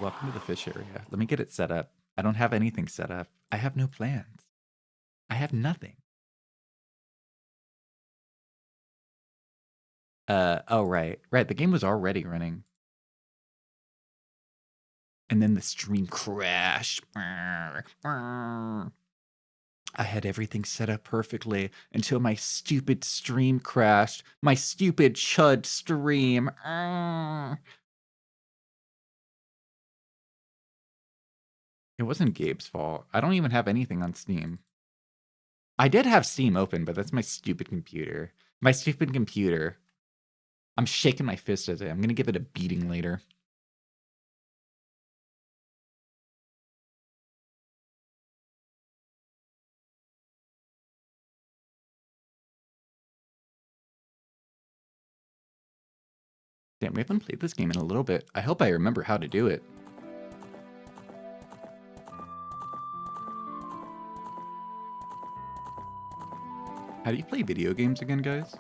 Welcome to the fish area. Let me get it set up. I don't have anything set up. I have no plans. I have nothing. Oh, right. Right, the game was already running. And then the stream crashed. I had everything set up perfectly until my stupid stream crashed. My stupid chud stream. It wasn't Gabe's fault. I don't even have anything on Steam. I did have Steam open, but that's my stupid computer. My stupid computer. I'm shaking my fist at it. I'm gonna give it a beating later. Damn, we haven't played this game in a little bit. I hope I remember how to do it. How do you play video games again, guys?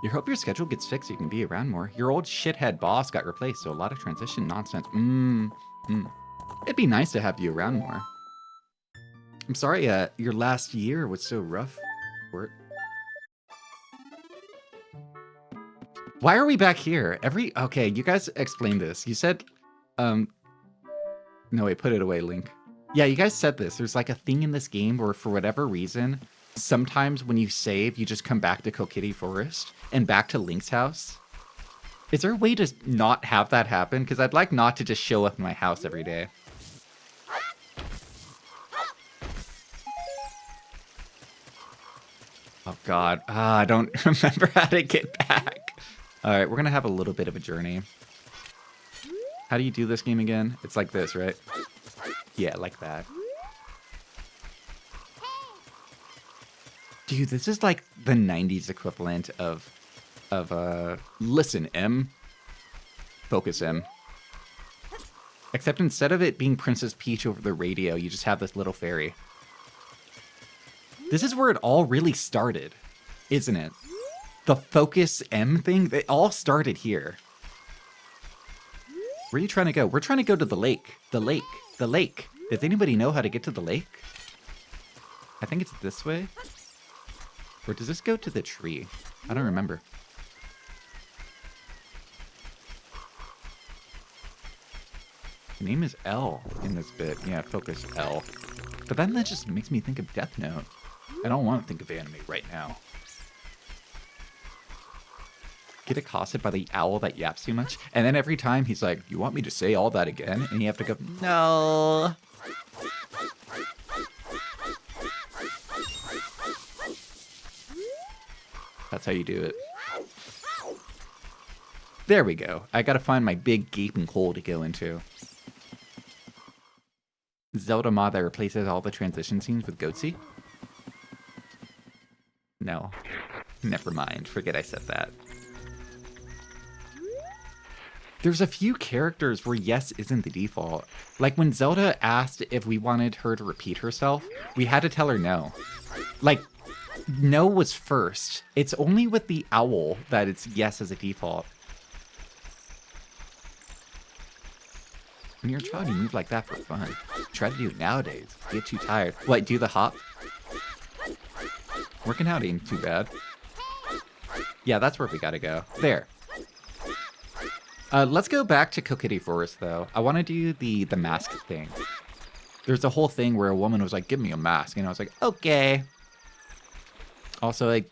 You hope your schedule gets fixed so you can be around more. Your old shithead boss got replaced, so a lot of transition nonsense. It'd be nice to have you around more. I'm sorry, your last year was so rough for it. Why are we back here? Okay, you guys explain this. You said, no, wait, put it away, Link. Yeah, you guys said this. There's like a thing in this game where for whatever reason, sometimes when you save, you just come back to Kokiri Forest and back to Link's house. Is there a way to not have that happen? Because I'd like not to just show up in my house every day. Oh god, I don't remember how to get back. All right, we're gonna have a little bit of a journey. How do you do this game again? It's like this, right? Yeah, like that. Dude, this is like the 90s equivalent of listen, M. Focus, M. Except instead of it being Princess Peach over the radio, you just have this little fairy. This is where it all really started, isn't it? The Focus M thing, they all started here. Where are you trying to go? We're trying to go to the lake. The lake. The lake. Does anybody know how to get to the lake? I think it's this way. Or does this go to the tree? I don't remember. The name is L in this bit. Yeah, Focus L. But then that just makes me think of Death Note. I don't want to think of anime right now. Get accosted by the owl that yaps too much. And then every time he's like, you want me to say all that again? And you have to go, no. That's how you do it. There we go. I gotta find my big gaping hole to go into. Zelda mod that replaces all the transition scenes with Goatsy? No. Never mind. Forget I said that. There's a few characters where yes isn't the default. Like when Zelda asked if we wanted her to repeat herself, we had to tell her no. Like, no was first. It's only with the owl that it's yes as a default. When you're a child, you move like that for fun. Try to do it nowadays. Get too tired. What, do the hop? Working out ain't too bad. Yeah, that's where we gotta go. There. Let's go back to Kokiri Forest, though. I want to do the mask thing. There's a whole thing where a woman was like, give me a mask. And I was like, okay. Also, like,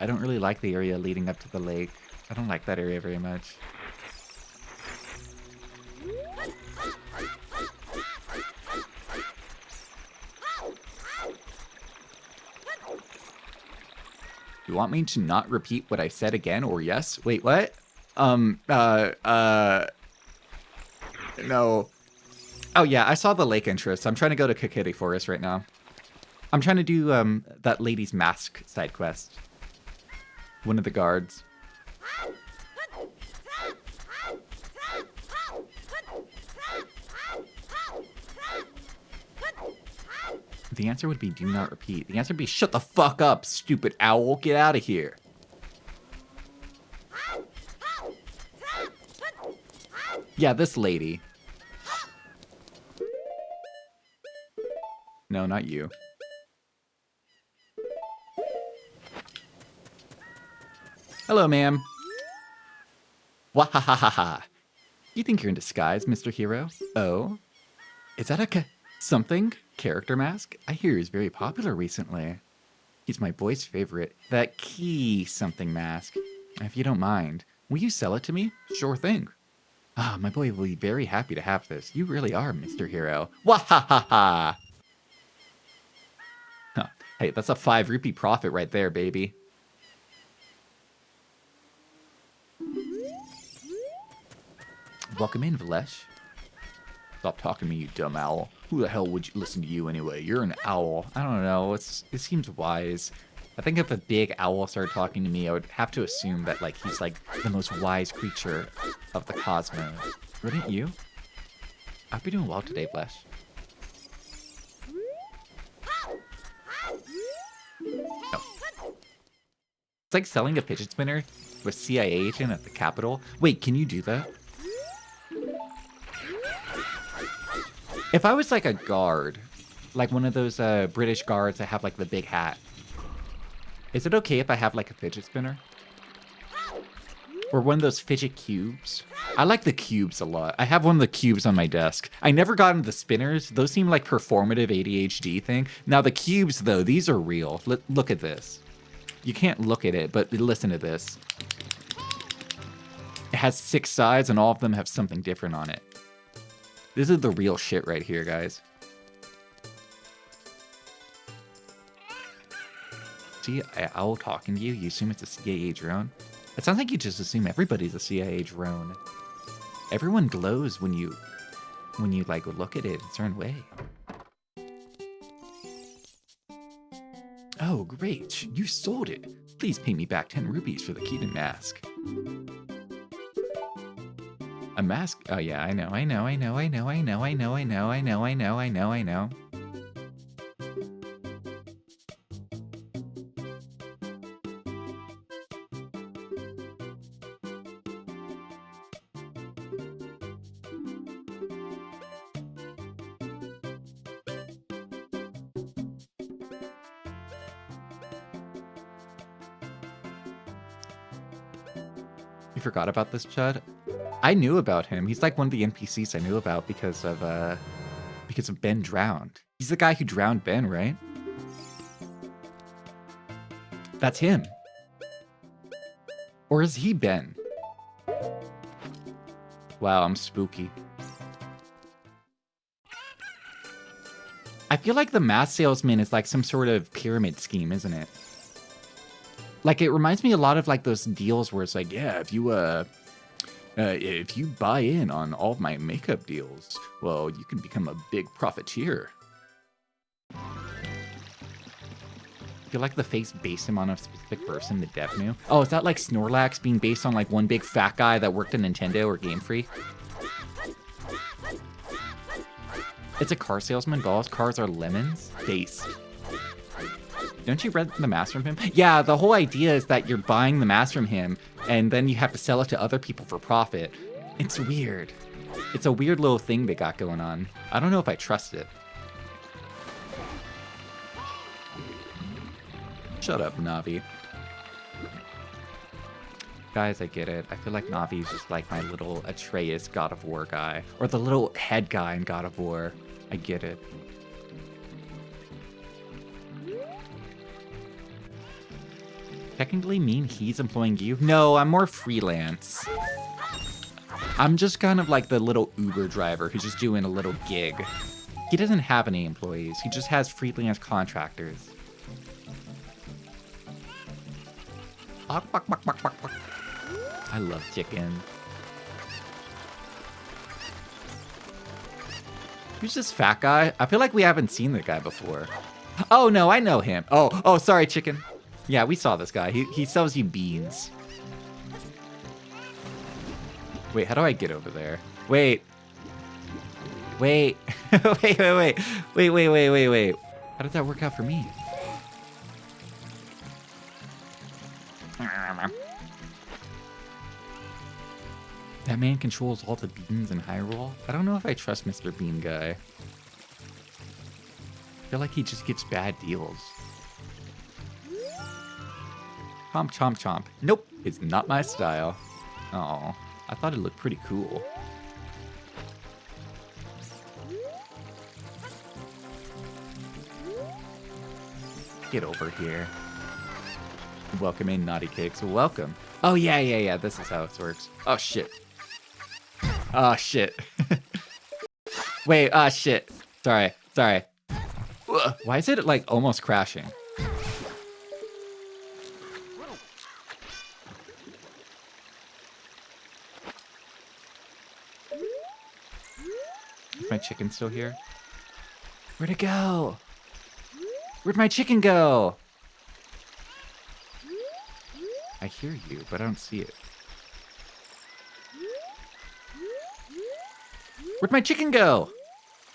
I don't really like the area leading up to the lake. I don't like that area very much. You want me to not repeat what I said again or yes? Wait, what? No. Oh yeah, I saw the lake entrance. I'm trying to go to Kokiri Forest right now. I'm trying to do that lady's mask side quest. One of the guards. The answer would be do not repeat. The answer would be shut the fuck up, stupid owl. Get out of here. Yeah, this lady. No, not you. Hello, ma'am. Wahahaha. You think you're in disguise, Mr. Hero? Oh? Is that a something? Character mask? I hear he's very popular recently. He's my boy's favorite. That key something mask. If you don't mind, will you sell it to me? Sure thing. Ah, my boy will be very happy to have this. You really are, Mr. Hero. Wahahaha! Huh. Hey, that's a 5 rupee profit right there, baby. Welcome in, Valesh. Stop talking to me, you dumb owl. Who the hell would you listen to you anyway? You're an owl. I don't know. It seems wise. I think if a big owl started talking to me, I would have to assume that like he's like the most wise creature of the cosmos. Wouldn't you? I'll be doing well today, Valesh. No. It's like selling a fidget spinner to a CIA agent at the Capitol. Wait, can you do that? If I was like a guard, like one of those British guards that have like the big hat, is it okay if I have like a fidget spinner? Or one of those fidget cubes? I like the cubes a lot. I have one of the cubes on my desk. I never got into the spinners. Those seem like performative ADHD thing. Now the cubes though, these are real. Look at this. You can't look at it, but listen to this. It has 6 sides and all of them have something different on it. This is the real shit right here, guys. See, owl talking to you. You assume it's a CIA drone. It sounds like you just assume everybody's a CIA drone. Everyone glows when you like look at it a certain way. Oh, great! You sold it. Please pay me back 10 rupees for the Keaton mask. A mask? Oh yeah, I know. You forgot about this, Chud? I knew about him. He's like one of the NPCs I knew about because of Ben drowned. He's the guy who drowned Ben, right? That's him. Or is he Ben? Wow, I'm spooky. I feel like the mask salesman is like some sort of pyramid scheme, isn't it? Like, it reminds me a lot of like those deals where it's like, yeah, if you buy in on all of my makeup deals, well, you can become a big profiteer. I feel like the face based him on a specific person the dev knew. Oh, is that like Snorlax being based on like one big fat guy that worked at Nintendo or Game Freak? It's a car salesman. Balls. Cars are lemons. Base. Don't you rent the mask from him? Yeah, the whole idea is that you're buying the mask from him, and then you have to sell it to other people for profit. It's weird. It's a weird little thing they got going on. I don't know if I trust it. Shut up, Navi. Guys, I get it. I feel like Navi's just like my little Atreus God of War guy. Or the little head guy in God of War. I get it. Technically mean he's employing you? No, I'm more freelance. I'm just kind of like the little Uber driver who's just doing a little gig. He doesn't have any employees. He just has freelance contractors. I love chicken. Who's this fat guy? I feel like we haven't seen the guy before. Oh no, I know him. Oh, sorry, chicken. Yeah, we saw this guy. He sells you beans. Wait, how do I get over there? Wait. Wait. Wait. How did that work out for me? That man controls all the beans in Hyrule. I don't know if I trust Mr. Bean guy. I feel like he just gives bad deals. Chomp, chomp, chomp. Nope, it's not my style. Oh, I thought it looked pretty cool. Get over here. Welcome in, Naughty Cakes. Welcome. Oh, yeah. This is how it works. Oh, shit. Oh, shit. Wait, shit. Sorry. Why is it, like, almost crashing? Is my chicken still here? Where'd it go? Where'd my chicken go? I hear you, but I don't see it. Where'd my chicken go?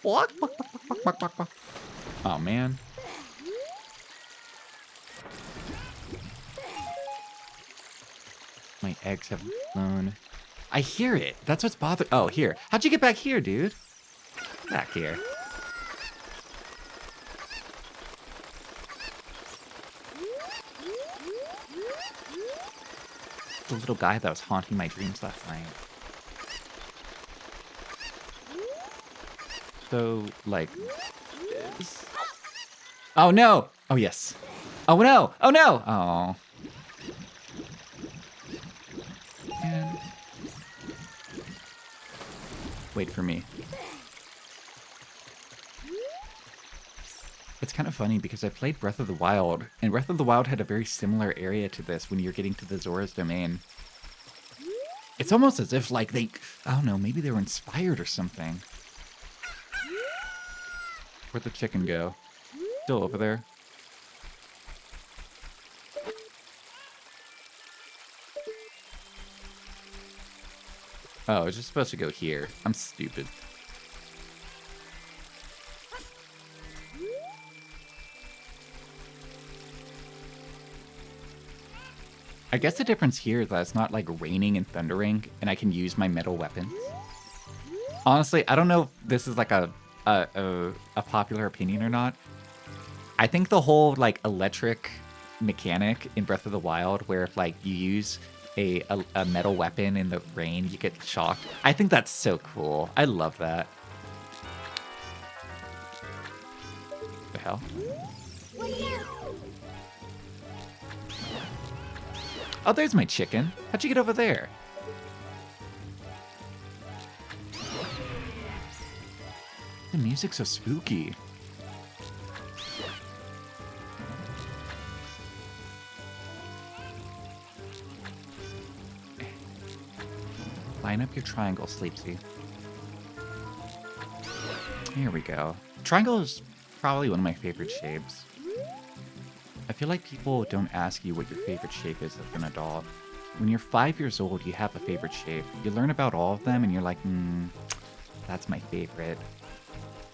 Oh, man. My eggs have flown. I hear it. That's what's bothering. Oh, here. How'd you get back here, dude? Back here. The little guy that was haunting my dreams last night. So, like, this. Oh, no. Oh, yes. Oh, no. Oh, no. Oh. Man. Wait for me. It's kind of funny because I played Breath of the Wild, and Breath of the Wild had a very similar area to this when you're getting to the Zora's Domain. It's almost as if, like, I don't know, maybe they were inspired or something. Where'd the chicken go? Still over there? Oh, I was just supposed to go here. I'm stupid. I guess the difference here is that it's not like raining and thundering, and I can use my metal weapons. Honestly, I don't know if this is like a popular opinion or not. I think the whole like electric mechanic in Breath of the Wild, where if like you use a metal weapon in the rain, you get shocked. I think that's so cool. I love that. The hell? Oh, there's my chicken. How'd you get over there? The music's so spooky. Line up your triangle, Sleepsy. Here we go. Triangle is probably one of my favorite shapes. I feel like people don't ask you what your favorite shape is as an adult. When you're 5 years old, you have a favorite shape. You learn about all of them and you're like, that's my favorite.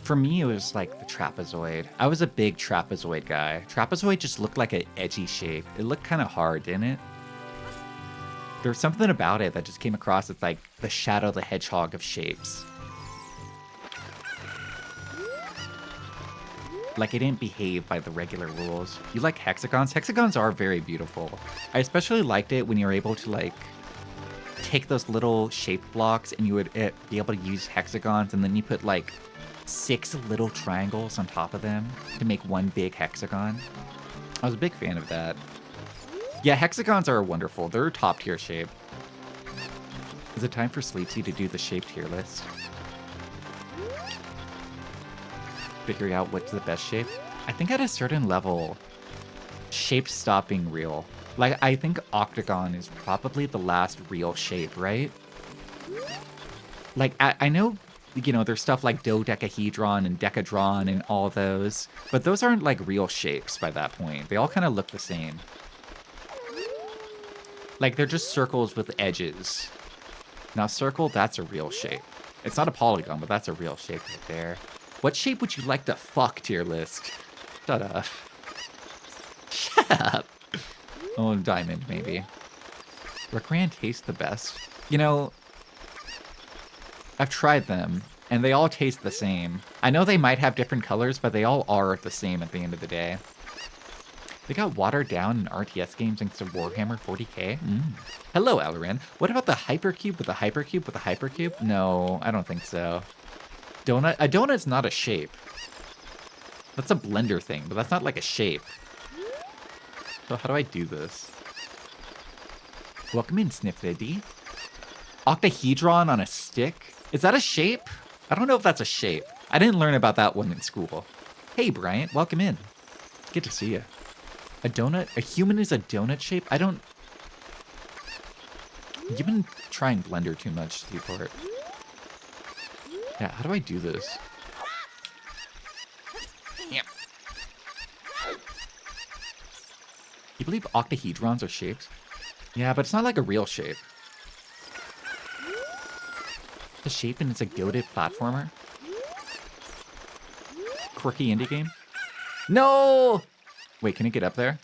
For me, it was like the trapezoid. I was a big trapezoid guy. Trapezoid just looked like an edgy shape. It looked kind of hard, didn't it? There was something about it that just came across as like the Shadow the Hedgehog of shapes. Like it didn't behave by the regular rules. You like hexagons? Hexagons are very beautiful. I especially liked it when you're able to like take those little shape blocks and you would be able to use hexagons, and then you put like 6 little triangles on top of them to make one big hexagon. I was a big fan of that. Yeah, hexagons are wonderful. They're a top tier shape. Is it time for Sleepsy to do the shape tier list? Figure out what's the best shape. I think at a certain level, shapes stop being real. Like, I think octagon is probably the last real shape, right? Like, I know, you know, there's stuff like dodecahedron and decadron and all those, but those aren't like real shapes by that point. They all kind of look the same. Like, they're just circles with edges. Now, circle, that's a real shape. It's not a polygon, but that's a real shape right there. What shape would you like to fuck tier list? Shut up. Shut up. Oh, diamond, maybe. Recreant tastes the best. You know, I've tried them, and they all taste the same. I know they might have different colors, but they all are the same at the end of the day. They got watered down in RTS games thanks to Warhammer 40k? Hello, Ellerin. What about the hypercube with the hypercube with the hypercube? No, I don't think so. Donut? A donut's not a shape. That's a blender thing, but that's not like a shape. So how do I do this? Welcome in, Sniffedy. Octahedron on a stick? Is that a shape? I don't know if that's a shape. I didn't learn about that one in school. Hey, Bryant, welcome in. Good to see you. A donut? A human is a donut shape? I don't... You've been trying Blender too much, Seaport. Yeah, how do I do this? Yeah. You believe octahedrons are shapes? Yeah, but it's not like a real shape. The shape and it's a goated platformer? Quirky indie game? No! Wait, can it get up there?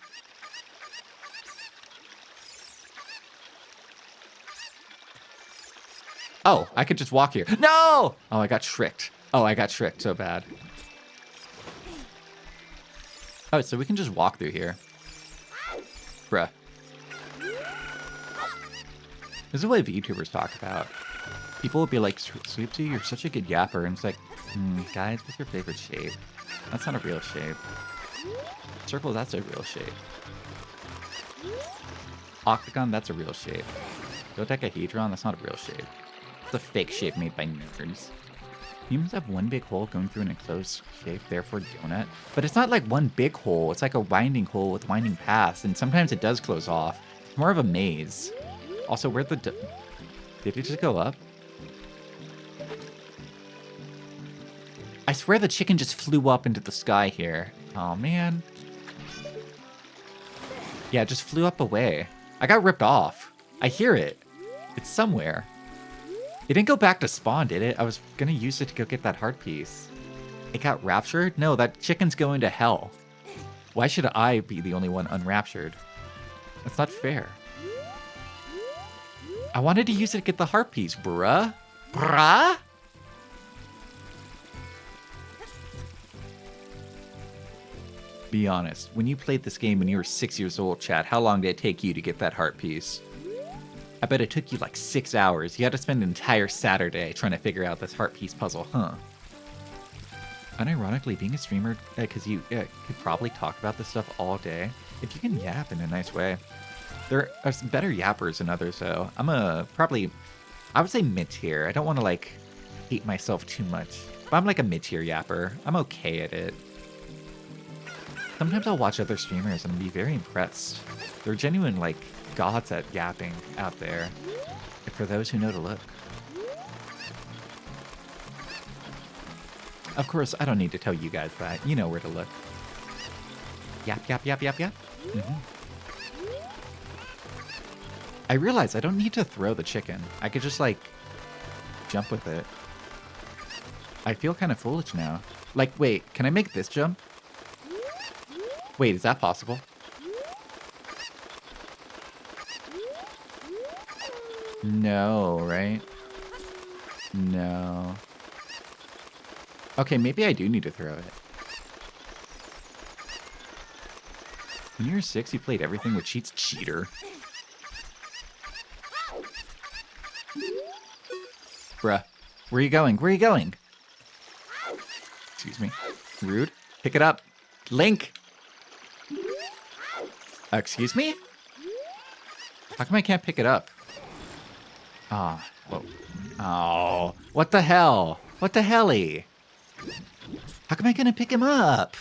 Oh, I could just walk here. No! Oh, I got tricked. Oh, I got tricked so bad. Oh, so we can just walk through here. Bruh. This is what VTubers talk about. People will be like, Sweepsy, you're such a good yapper. And it's like, guys, what's your favorite shape? That's not a real shape. Circle, that's a real shape. Octagon, that's a real shape. Dodecahedron, that's not a real shape. It's a fake shape made by nerds. Humans have one big hole going through an enclosed shape, therefore donut. But it's not like one big hole. It's like a winding hole with winding paths, and sometimes it does close off. It's more of a maze. Also, where'd the... Did it just go up? I swear the chicken just flew up into the sky here. Oh, man. Yeah, it just flew up away. I got ripped off. I hear it. It's somewhere. It didn't go back to spawn, did it? I was gonna use it to go get that heart piece. It got raptured? No, that chicken's going to hell. Why should I be the only one unraptured? That's not fair. I wanted to use it to get the heart piece, bruh. Bruh? Be honest, when you played this game when you were 6 years old, Chad, how long did it take you to get that heart piece? I bet it took you like 6 hours. You had to spend an entire Saturday trying to figure out this heart piece puzzle, huh? Unironically, being a streamer, because you could probably talk about this stuff all day, if you can yap in a nice way. There are some better yappers than others, though. I'm probably, I would say mid-tier. I don't want to, like, hate myself too much. But I'm like a mid-tier yapper. I'm okay at it. Sometimes I'll watch other streamers and be very impressed. They're genuine, like, gods at yapping out there. For those who know to look. Of course, I don't need to tell you guys that. You know where to look. Yap, yap, yap, yap, yap. I realize I don't need to throw the chicken. I could just, like, jump with it. I feel kind of foolish now. Like, wait, can I make this jump? Wait, is that possible? No, right? No. Okay, maybe I do need to throw it. When you were 6, you played everything with cheats? Cheater. Bruh. Where are you going? Where are you going? Excuse me. Rude. Pick it up. Link! Excuse me? How come I can't pick it up? Ah, whoa. Oh, what the hell? What the helly? How come I can't pick him up?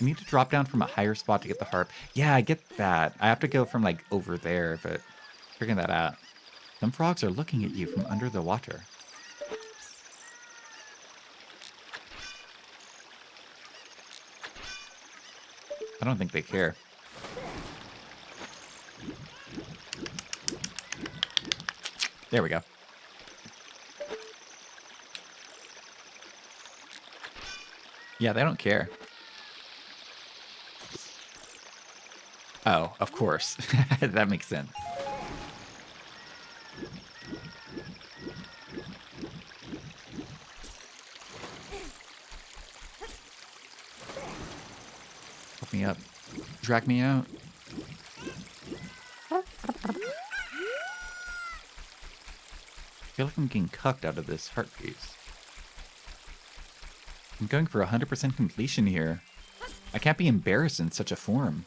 I need to drop down from a higher spot to get the harp. Yeah, I get that. I have to go from, like, over there, but figuring that out. Some frogs are looking at you from under the water. I don't think they care. There we go. Yeah, they don't care. Oh, of course. That makes sense. Drag me up. Drag me out. I feel like I'm getting cucked out of this heart piece. I'm going for 100% completion here. I can't be embarrassed in such a form.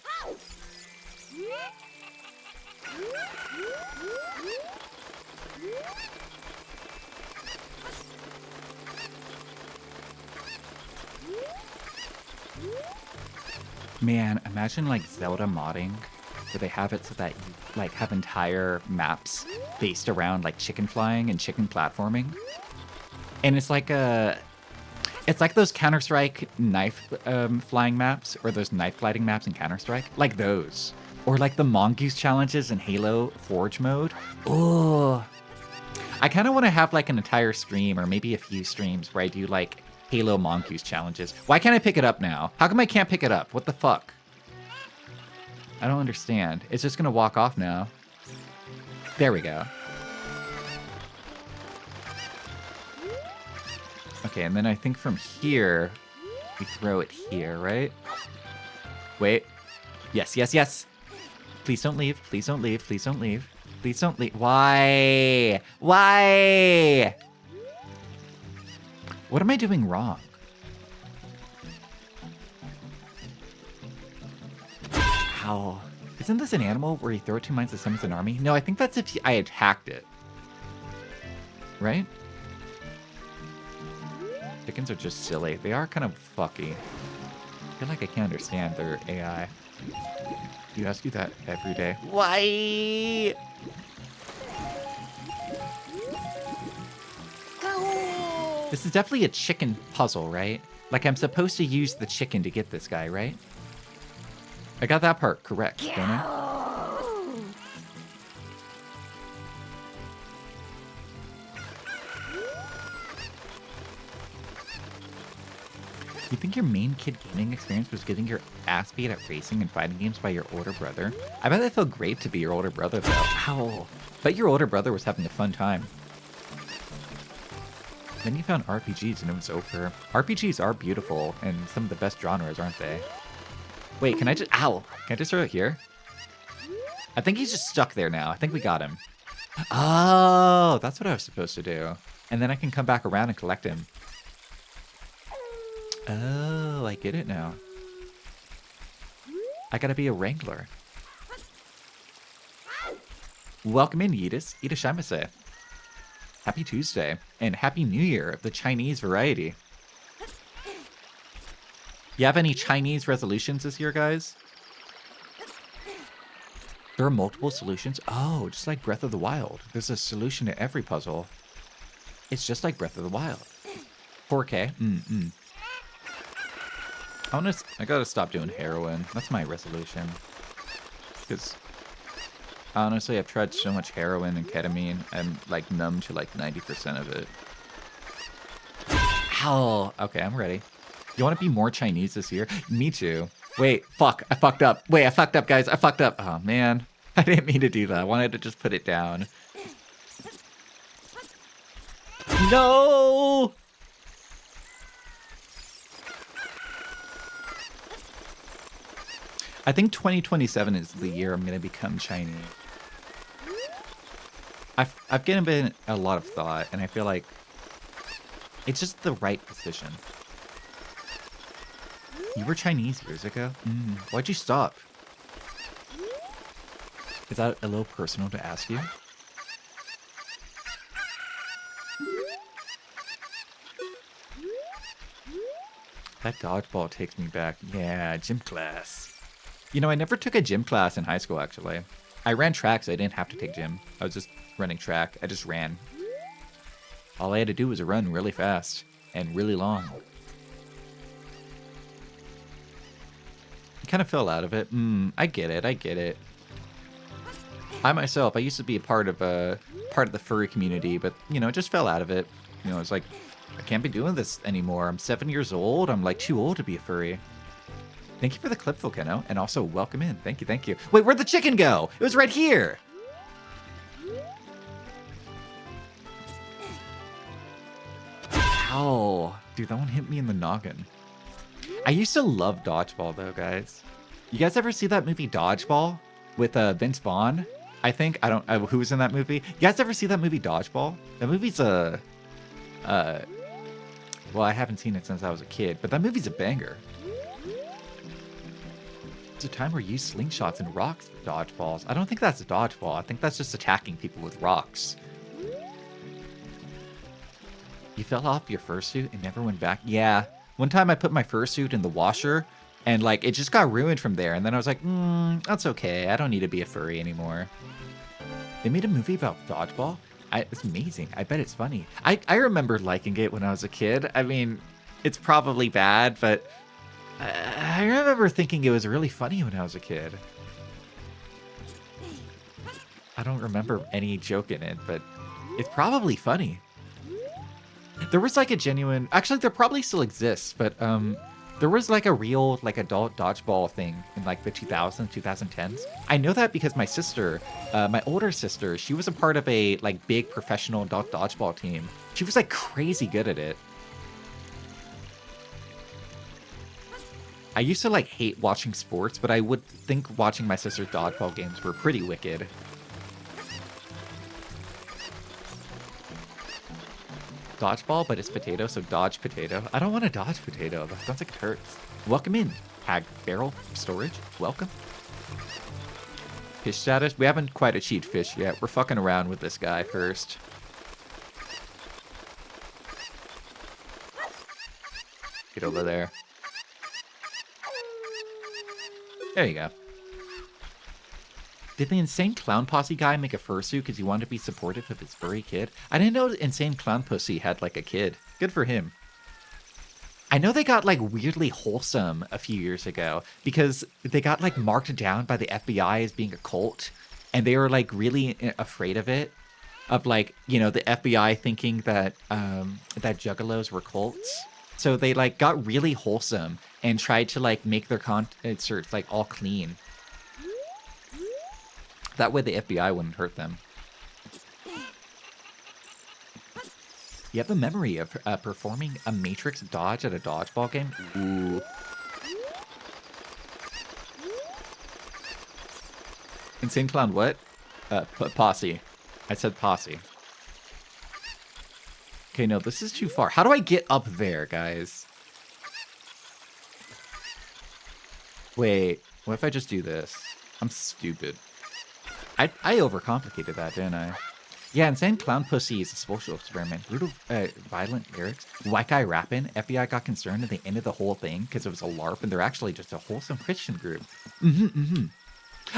Man, imagine like Zelda modding, where they have it so that you like have entire maps based around like chicken flying and chicken platforming. And it's like those Counter-Strike knife flying maps, or those knife gliding maps in Counter-Strike, like those. Or like the Mongoose challenges in Halo Forge mode. Oh, I kind of want to have like an entire stream, or maybe a few streams, where I do like Halo Mongoose challenges. Why can't I pick it up now? How come I can't pick it up? What the fuck? I don't understand. It's just gonna walk off now. There we go. Okay, and then I think from here, we throw it here, right? Wait. Yes, yes, yes. Please don't leave. Please don't leave. Please don't leave. Please don't leave. Why? Why? What am I doing wrong? How? Isn't this an animal where you throw it 2 mines, it summons an army? No, I think that's if I attacked it. Right? Chickens are just silly. They are kind of fucky. I feel like I can't understand their AI. You ask you that every day. Why? This is definitely a chicken puzzle, right? Like I'm supposed to use the chicken to get this guy, right? I got that part correct, don't I? You think your main kid gaming experience was getting your ass beat at racing and fighting games by your older brother? I bet that felt great to be your older brother, though. Ow. Bet your older brother was having a fun time. Then you found RPGs and it was over. RPGs are beautiful and some of the best genres, aren't they? Wait, can I just... Ow! Can I just throw it here? I think he's just stuck there now. I think we got him. Oh, that's what I was supposed to do. And then I can come back around and collect him. Oh, I get it now. I gotta be a wrangler. Welcome in, Yidis. Itashimase. Happy Tuesday, and Happy New Year of the Chinese variety. You have any Chinese resolutions this year, guys? There are multiple solutions? Oh, just like Breath of the Wild. There's a solution to every puzzle. It's just like Breath of the Wild. 4K? I gotta stop doing heroin. That's my resolution. Because honestly, I've tried so much heroin and ketamine. I'm like numb to like 90% of it. Ow. Okay, I'm ready. You want to be more Chinese this year? Me too. Wait, fuck. I fucked up. Wait, I fucked up, guys. I fucked up. Oh, man. I didn't mean to do that. I wanted to just put it down. No! I think 2027 is the year I'm going to become Chinese. I've given it a lot of thought, and I feel like it's just the right decision. You were Chinese years ago? Why'd you stop? Is that a little personal to ask you? That dodgeball takes me back. Yeah, gym class. You know, I never took a gym class in high school, actually. I ran track, so I didn't have to take gym. I was just running track. I just ran. All I had to do was run really fast and really long. I kind of fell out of it. I get it. I get it. I myself, I used to be a part of the furry community, but you know, just fell out of it. You know, it's like I can't be doing this anymore. I'm 7 years old. I'm like too old to be a furry. Thank you for the clip, Volcano, and also welcome in. Thank you, thank you. Wait, where'd the chicken go? It was right here. Ow. Dude, that one hit me in the noggin. I used to love dodgeball, though, guys. You guys ever see that movie Dodgeball with Vince Vaughn? I think I don't. Who was in that movie? You guys ever see that movie Dodgeball? That movie's a. Well, I haven't seen it since I was a kid, but that movie's a banger. It's a time where you use slingshots and rocks for dodgeballs. I don't think that's a dodgeball. I think that's just attacking people with rocks. You fell off your fursuit and never went back? Yeah. One time I put my fursuit in the washer and like it just got ruined from there. And then I was like, that's okay. I don't need to be a furry anymore. They made a movie about dodgeball? It's amazing. I bet it's funny. I remember liking it when I was a kid. I mean, it's probably bad, but I remember thinking it was really funny when I was a kid. I don't remember any joke in it, but it's probably funny. There was like a genuine... Actually, there probably still exists, but there was like a real like adult dodgeball thing in like the 2000s, 2010s. I know that because my sister, my older sister, she was a part of a like big professional adult dodgeball team. She was like crazy good at it. I used to like hate watching sports, but I would think watching my sister's dodgeball games were pretty wicked. Dodgeball, but it's potato, so dodge potato. I don't want to dodge potato. That sounds like it hurts. Welcome in, Hag Barrel Storage. Welcome. Fish status. We haven't quite achieved fish yet. We're fucking around with this guy first. Get over there. There you go. Did the Insane Clown Posse guy make a fursuit because he wanted to be supportive of his furry kid? I didn't know Insane Clown Pussy had like a kid. Good for him. I know they got like weirdly wholesome a few years ago because they got like marked down by the FBI as being a cult, and they were like really afraid of it, of like, you know, the FBI thinking that that juggalos were cults. So they like got really wholesome and tried to like make their concerts like all clean. That way the FBI wouldn't hurt them. You have a memory of performing a Matrix dodge at a dodgeball game? Ooh. Insane Clown what? Posse. I said posse. Okay, no, this is too far. How do I get up there, guys? Wait, what if I just do this? I'm stupid. I overcomplicated that, didn't I? Yeah, Insane Clown Pussy is a social experiment. Brutal, violent lyrics. White guy rapping. FBI got concerned and they ended the whole thing because it was a LARP and they're actually just a wholesome Christian group.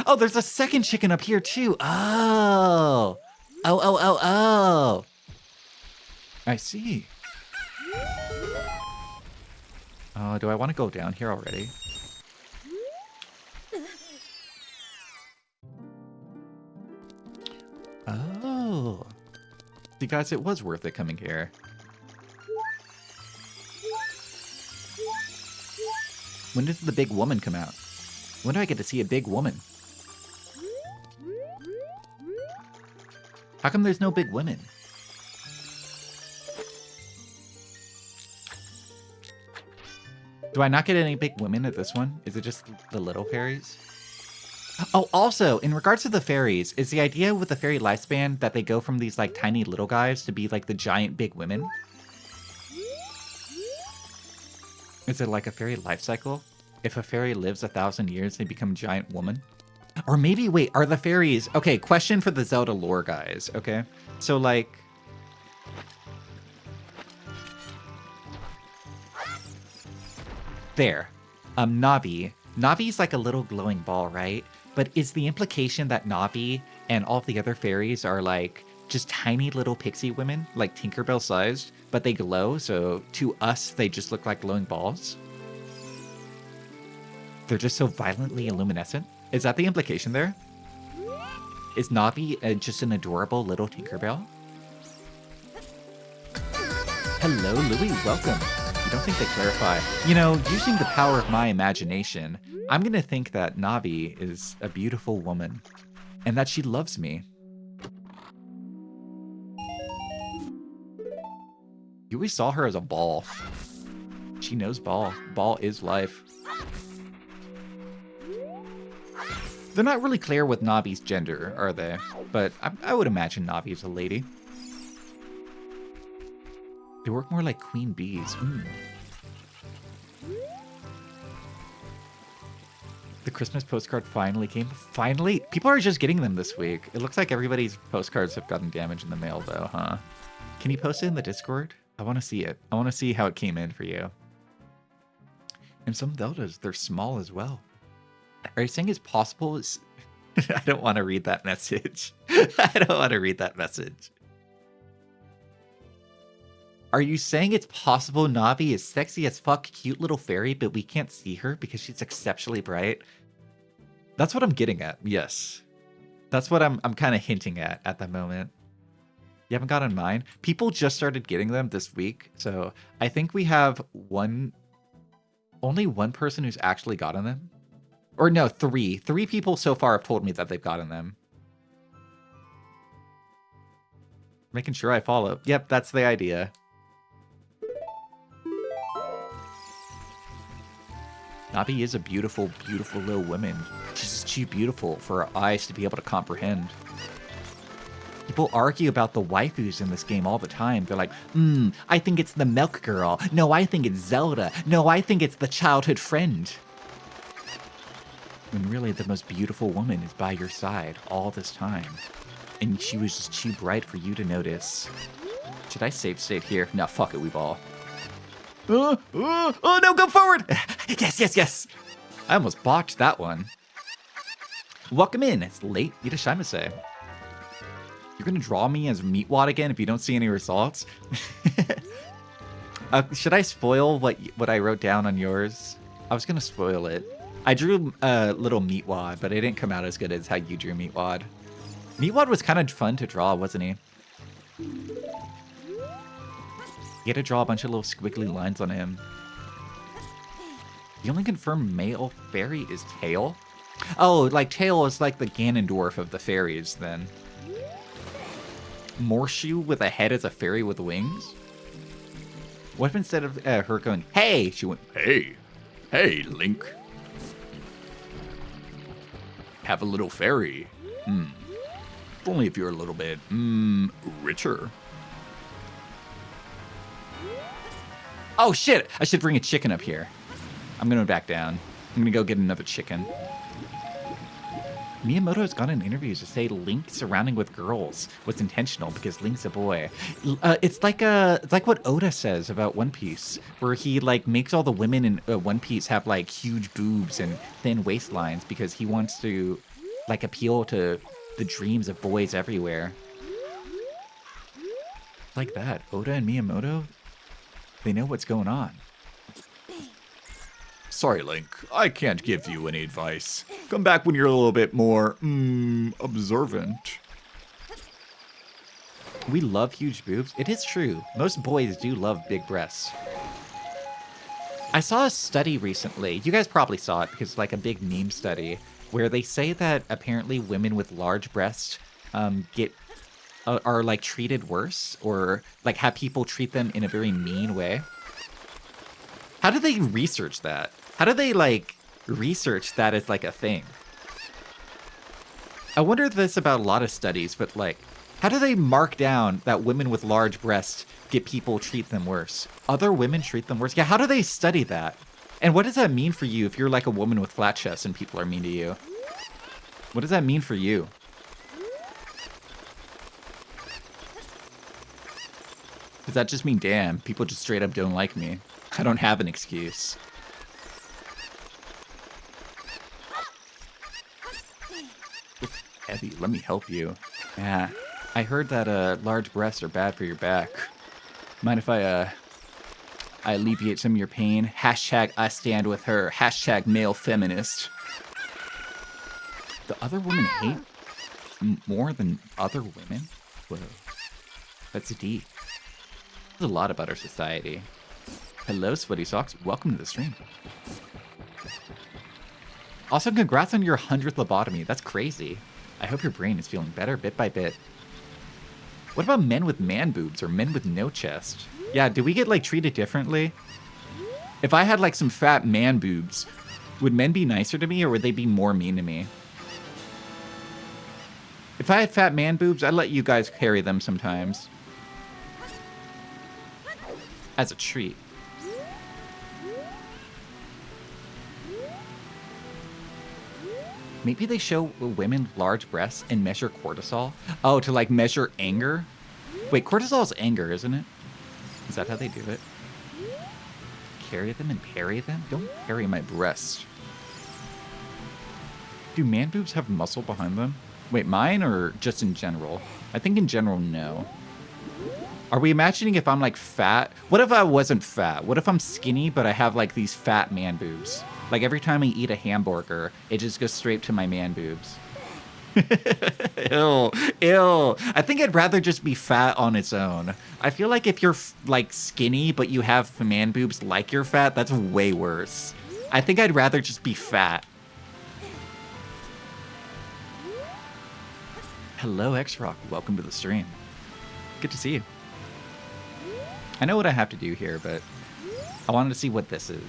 Oh, there's a second chicken up here too. Oh. Oh. I see. Oh, do I want to go down here already? Oh. See, guys, it was worth it coming here. When does the big woman come out? When do I get to see a big woman? How come there's no big women? Do I not get any big women at this one? Is it just the little fairies? Oh, also, in regards to the fairies, is the idea with the fairy lifespan that they go from these, like, tiny little guys to be, like, the giant big women? Is it like a fairy life cycle? If a fairy lives 1,000 years, they become a giant woman? Or maybe, wait, are the fairies... Okay, question for the Zelda lore guys, okay? So, like... There. Navi. Navi's like a little glowing ball, right? But is the implication that Navi and all of the other fairies are like just tiny little pixie women, like Tinkerbell sized, but they glow, so to us they just look like glowing balls? They're just so violently luminescent? Is that the implication there? Is Navi just an adorable little Tinkerbell? Hello, Louis, welcome. You don't think they clarify? You know, using the power of my imagination, I'm gonna think that Navi is a beautiful woman and that she loves me. You always saw her as a ball. She knows ball. Ball is life. They're not really clear with Navi's gender, are they? But I would imagine Navi's a lady. They work more like queen bees. The Christmas postcard finally came. Finally? People are just getting them this week. It looks like everybody's postcards have gotten damaged in the mail, though, huh? Can you post it in the Discord? I want to see it. I want to see how it came in for you. And some Zeldas, they're small as well. Are you saying it's possible? I don't want to read that message. I don't want to read that message. Are you saying it's possible Navi is sexy as fuck, cute little fairy, but we can't see her because she's exceptionally bright? That's what I'm getting at, yes. That's what I'm kind of hinting at the moment. You haven't gotten mine? People just started getting them this week, so I think we have only one person who's actually gotten them. Or no, three. 3 people so far have told me that they've gotten them. Making sure I follow. Yep, that's the idea. Navi is a beautiful, beautiful little woman. She's just too beautiful for our eyes to be able to comprehend. People argue about the waifus in this game all the time. They're like, I think it's the milk girl. No, I think it's Zelda. No, I think it's the childhood friend. When really the most beautiful woman is by your side all this time. And she was just too bright for you to notice. Should I save state here? No, fuck it, we ball. Oh no, go forward! Yes, yes, yes! I almost botched that one. Welcome in. It's late Irashaimase. You're gonna draw me as Meatwad again if you don't see any results? Should I spoil what I wrote down on yours? I was gonna spoil it. I drew a little Meatwad, but it didn't come out as good as how you drew Meatwad. Meatwad was kind of fun to draw, wasn't he? You had to draw a bunch of little squiggly lines on him. The only confirmed male fairy is Tail? Oh, like Tail is like the Ganondorf of the fairies, then. Morshu with a head as a fairy with wings? What if instead of her going, hey, she went, hey, hey, Link. Have a little fairy. Only if you're a little bit, richer. Oh shit! I should bring a chicken up here. I'm gonna back down. I'm gonna go get another chicken. Miyamoto's gone in interviews to say Link surrounding with girls was intentional because Link's a boy. It's like what Oda says about One Piece, where he like makes all the women in One Piece have like huge boobs and thin waistlines because he wants to like appeal to the dreams of boys everywhere. Like that, Oda and Miyamoto, they know what's going on. Sorry, Link. I can't give you any advice. Come back when you're a little bit more, observant. We love huge boobs. It is true. Most boys do love big breasts. I saw a study recently. You guys probably saw it because it's like a big meme study where they say that apparently women with large breasts are like treated worse or like have people treat them in a very mean way. How do they research that? How do they like research that as like a thing? I wonder this about a lot of studies, but like, how do they mark down that women with large breasts get people treat them worse? Other women treat them worse? Yeah, how do they study that? And what does that mean for you if you're like a woman with flat chest and people are mean to you? What does that mean for you? Does that just mean, damn, people just straight up don't like me? I don't have an excuse. Heavy, let me help you. Yeah, I heard that large breasts are bad for your back. Mind if I alleviate some of your pain? Hashtag I stand with her. Hashtag male feminist. The other women hate more than other women? Whoa. That's deep. There's a lot about our society. Hello, Sweaty Socks. Welcome to the stream. Also, congrats on your 100th lobotomy. That's crazy. I hope your brain is feeling better bit by bit. What about men with man boobs or men with no chest? Yeah, do we get like treated differently? If I had like some fat man boobs, would men be nicer to me or would they be more mean to me? If I had fat man boobs, I'd let you guys carry them sometimes. As a treat. Maybe they show women large breasts and measure cortisol. Oh, to like measure anger? Wait, cortisol is anger, isn't it? Is that how they do it? Carry them and parry them? Don't parry my breasts. Do man boobs have muscle behind them? Wait, mine or just in general? I think in general, no. Are we imagining if I'm like fat? What if I wasn't fat? What if I'm skinny, but I have like these fat man boobs? Like every time I eat a hamburger, it just goes straight to my man boobs. Ew, ew. I think I'd rather just be fat on its own. I feel like if you're like skinny, but you have man boobs like you're fat, that's way worse. I think I'd rather just be fat. Hello, X-Rock. Welcome to the stream. Good to see you. I know what I have to do here, but I wanted to see what this is.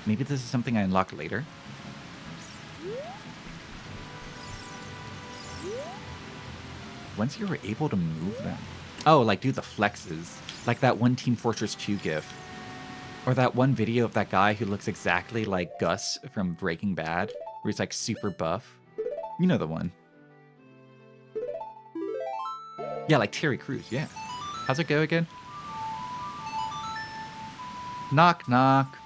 Maybe this is something I unlock later. Once you were able to move them. Oh, like do the flexes. Like that one Team Fortress 2 gif. Or that one video of that guy who looks exactly like Gus from Breaking Bad, where he's like super buff. You know the one. Yeah, like Terry Crews, yeah. How's it go again? Knock, knock.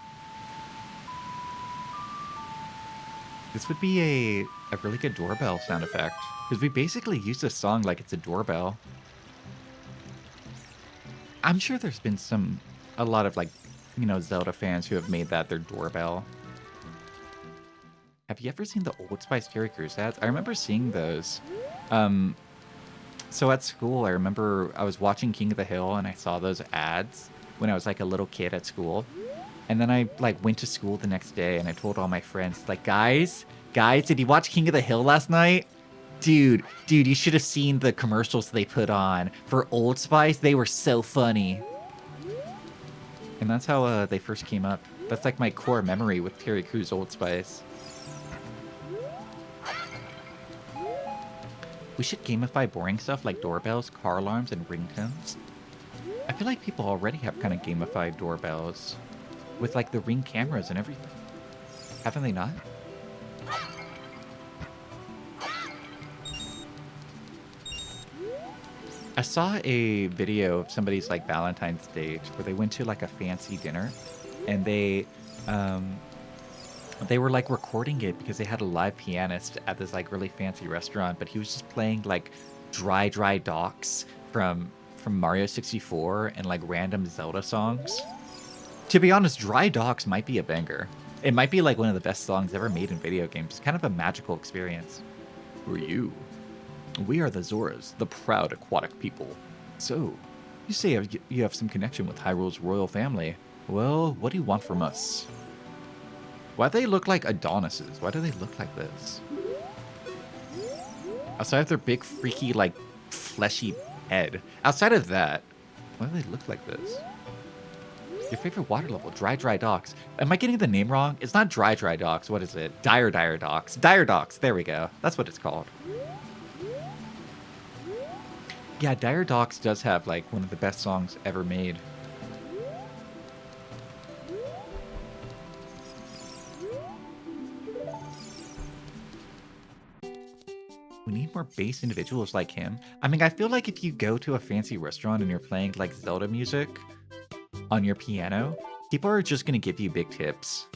This would be a really good doorbell sound effect. Because we basically use this song like it's a doorbell. I'm sure there's been a lot of like, you know, Zelda fans who have made that their doorbell. Have you ever seen the Old Spice Terry Crews ads? I remember seeing those. So at school, I remember I was watching King of the Hill and I saw those ads when I was like a little kid at school. And then I like went to school the next day and I told all my friends, like, guys, did you watch King of the Hill last night? Dude, you should have seen the commercials they put on for Old Spice. They were so funny. And that's how they first came up. That's like my core memory with Terry Crews Old Spice. We should gamify boring stuff like doorbells, car alarms, and ringtones. I feel like people already have kind of gamified doorbells with like the Ring cameras and everything. Haven't they not? I saw a video of somebody's like Valentine's date where they went to like a fancy dinner and they were like recording it because they had a live pianist at this like really fancy restaurant, but he was just playing like Dry Docks from Mario 64 and like random Zelda songs. To be honest, Dry Docks might be a banger. It might be like one of the best songs ever made in video games. It's kind of a magical experience. Who are you? We are the Zoras, the proud aquatic people. So, you say you have some connection with Hyrule's royal family. Well, what do you want from us? Why do they look like Adonises? Why do they look like this? Outside of their big, freaky, like, fleshy head. Outside of that, why do they look like this? Your favorite water level, Dry Docks. Am I getting the name wrong? It's not Dry Docks. What is it? Dire Docks. Dire Docks. There we go. That's what it's called. Yeah, Dire Docks does have, like, one of the best songs ever made. We need more bass individuals like him. I mean, I feel like if you go to a fancy restaurant and you're playing, like, Zelda music on your piano, people are just gonna give you big tips.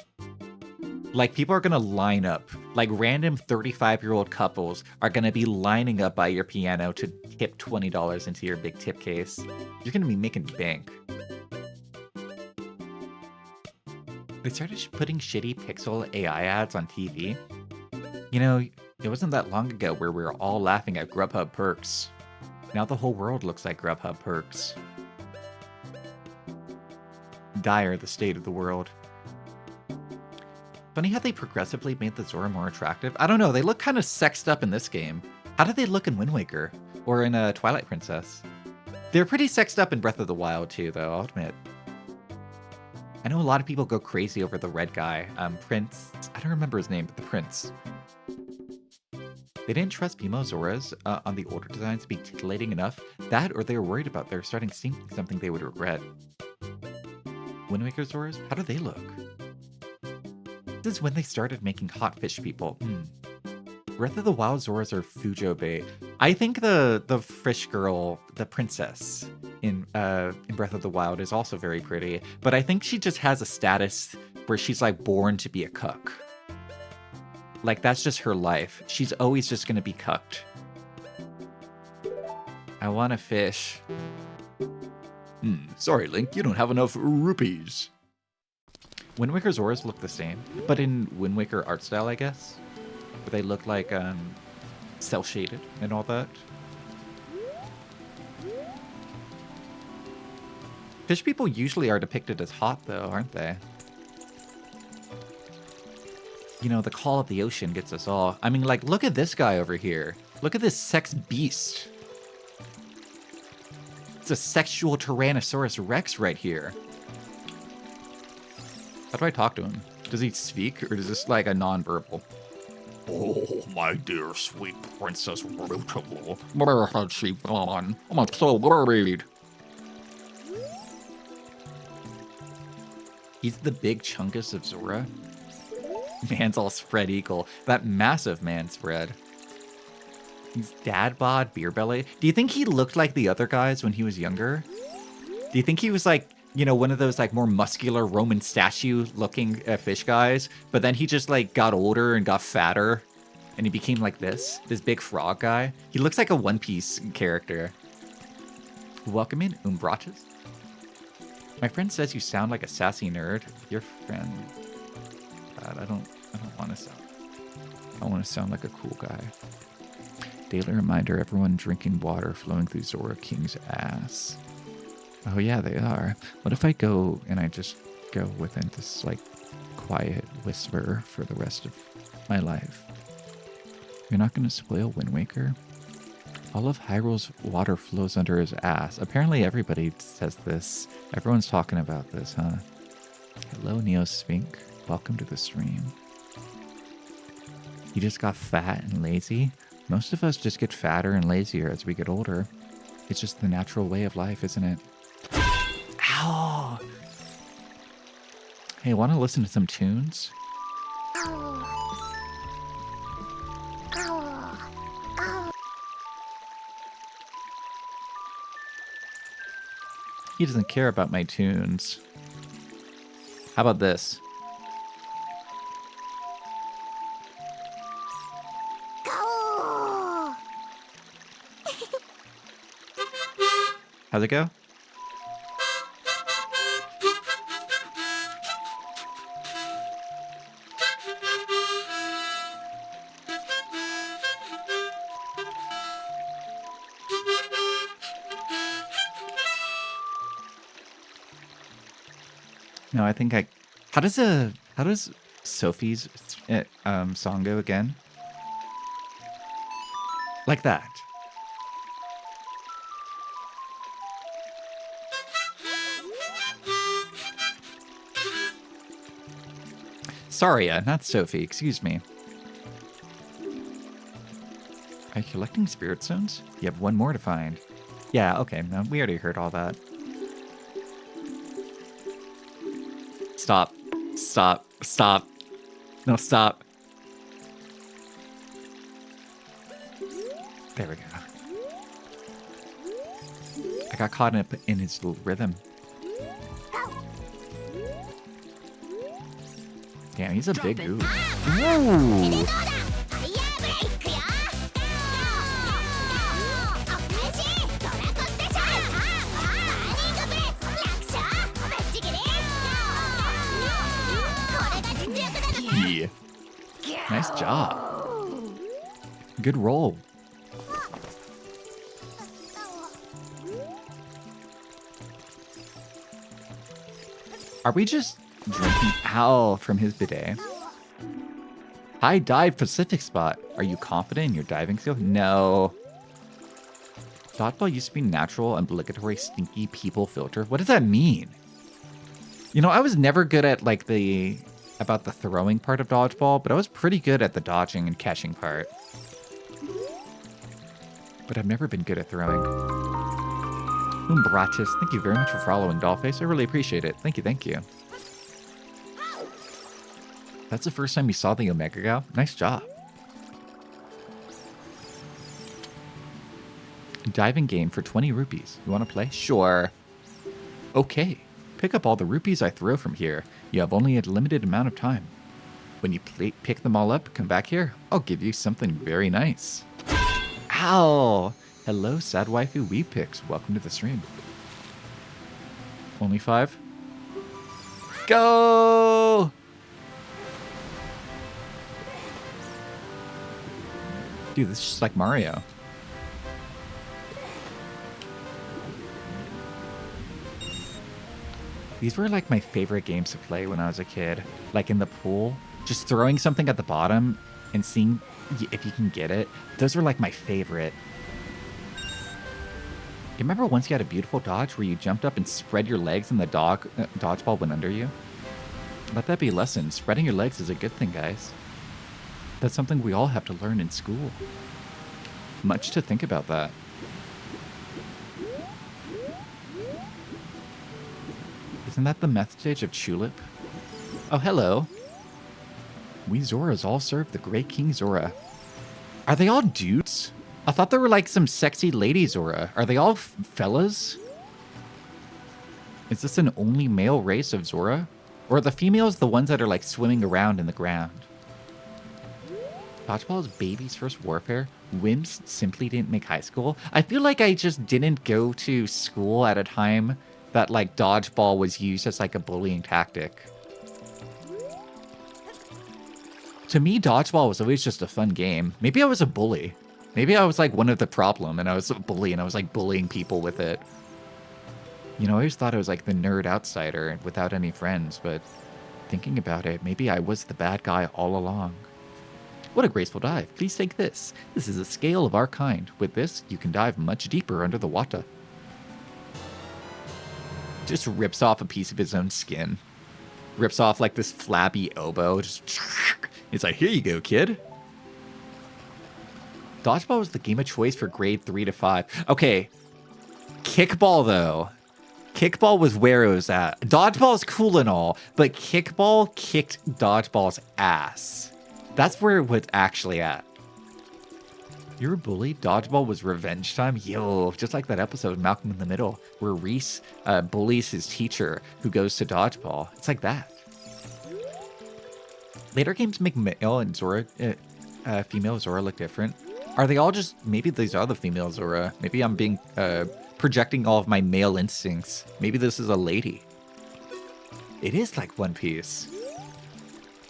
Like, people are gonna line up. Like, random 35-year-old couples are gonna be lining up by your piano to tip $20 into your big tip case. You're gonna be making bank. They started putting shitty pixel AI ads on TV. You know, it wasn't that long ago where we were all laughing at Grubhub perks. Now the whole world looks like Grubhub perks. Dire the state of the world. Funny how they progressively made the Zora more attractive. I don't know, they look kind of sexed up in this game. How did they look in Wind Waker? Or in Twilight Princess? They're pretty sexed up in Breath of the Wild too, though, I'll admit. I know a lot of people go crazy over the red guy. Prince, I don't remember his name, but the Prince. They didn't trust Pimo Zoras on the older designs to be titillating enough. That, or they were worried about they're starting to see something they would regret. Wind Waker Zoras, how do they look? This is when they started making hot fish people. Breath of the Wild Zoras are Fujo bait. I think the fish girl, the princess in Breath of the Wild is also very pretty, but I think she just has a status where she's like born to be a cuck. Like that's just her life. She's always just gonna be cucked. I want a fish. Sorry, Link, you don't have enough rupees. Wind Waker Zoras look the same, but in Wind Waker art style, I guess. Where they look like cel-shaded and all that. Fish people usually are depicted as hot, though, aren't they? You know, the call of the ocean gets us all. I mean, like, look at this guy over here. Look at this sex beast. It's a sexual Tyrannosaurus Rex right here. How do I talk to him? Does he speak, or is this like a non-verbal? Oh, my dear sweet Princess Rootable. Where has she gone? I'm so worried. He's the big chunkus of Zora. Man's all spread eagle. That massive man spread. He's dad bod, beer belly. Do you think he looked like the other guys when he was younger? Do you think he was like, you know, one of those like more muscular Roman statue looking fish guys, but then he just like got older and got fatter and he became like this big frog guy? He looks like a One Piece character. Welcome in, Umbratus. My friend says you sound like a sassy nerd. Your friend. God, I don't want to sound. I want to sound like a cool guy. Daily reminder, everyone drinking water flowing through Zora King's ass. Oh yeah, they are. What if I go and I just go within this like quiet whisper for the rest of my life? You're not going to spoil Wind Waker? All of Hyrule's water flows under his ass. Apparently everybody says this. Everyone's talking about this, huh? Hello, Neospink. Welcome to the stream. You just got fat and lazy? Most of us just get fatter and lazier as we get older. It's just the natural way of life, isn't it? Ow! Hey, want to listen to some tunes? He doesn't care about my tunes. How about this? How's it go? No, I think how does Sophie's song go again? Like that. Sorry, not Sophie, excuse me. Are you collecting spirit stones? You have one more to find. Yeah, okay, no, we already heard all that. Stop. Stop. Stop. No, stop. There we go. I got caught up in his little rhythm. Damn, he's a big dude. Ooh. Yeah. Nice job. Good roll. Are we just drinking owl from his bidet? High dive Pacific spot. Are you confident in your diving skill? No. Dodgeball used to be natural, obligatory, stinky people filter. What does that mean? You know, I was never good at like about the throwing part of dodgeball, but I was pretty good at the dodging and catching part. but I've never been good at throwing. Umbratis, thank you very much for following, Dollface. I really appreciate it. Thank you, thank you. That's the first time you saw the Omega Gal? Nice job. Diving game for 20 rupees. You want to play? Sure. Okay. Pick up all the rupees I throw from here. You have only a limited amount of time. When you pick them all up, come back here. I'll give you something very nice. Ow! Hello, sad waifu Weepix. Welcome to the stream. Only 5? Go! Dude, this is just like Mario. These were like my favorite games to play when I was a kid. Like in the pool, just throwing something at the bottom and seeing if you can get it. Those were like my favorite. You remember once you had a beautiful dodge where you jumped up and spread your legs and the dodgeball went under you? Let that be a lesson. Spreading your legs is a good thing, guys. That's something we all have to learn in school. Much to think about that. Isn't that the meth stage of Tulip? Oh, hello. We Zoras all serve the great King Zora. Are they all dudes? I thought there were like some sexy lady Zora. Are they all fellas? Is this an only male race of Zora? Or are the females the ones that are like swimming around in the ground? Dodgeball is baby's first warfare. Whims simply didn't make high school. I feel like I just didn't go to school at a time that like dodgeball was used as like a bullying tactic. To me, dodgeball was always just a fun game. Maybe I was a bully. Maybe I was like one of the problem and I was a bully and I was like bullying people with it. You know, I always thought I was like the nerd outsider without any friends, but thinking about it, maybe I was the bad guy all along. What a graceful dive. Please take this. This is a scale of our kind. With this, you can dive much deeper under the water. Just rips off a piece of his own skin. Rips off like this flabby elbow. Just, it's like, here you go, kid. Dodgeball was the game of choice for grade 3 to 5. Okay. Kickball, though. Kickball was where it was at. Dodgeball is cool and all, but kickball kicked dodgeball's ass. That's where it was actually at. You were bullied? Dodgeball was revenge time? Yo, just like that episode of Malcolm in the Middle, where Reese bullies his teacher who goes to dodgeball. It's like that. Later games make male and Zora, female Zora look different. Are they all just, maybe these are the female Zora. Maybe I'm being, projecting all of my male instincts. Maybe this is a lady. It is like One Piece.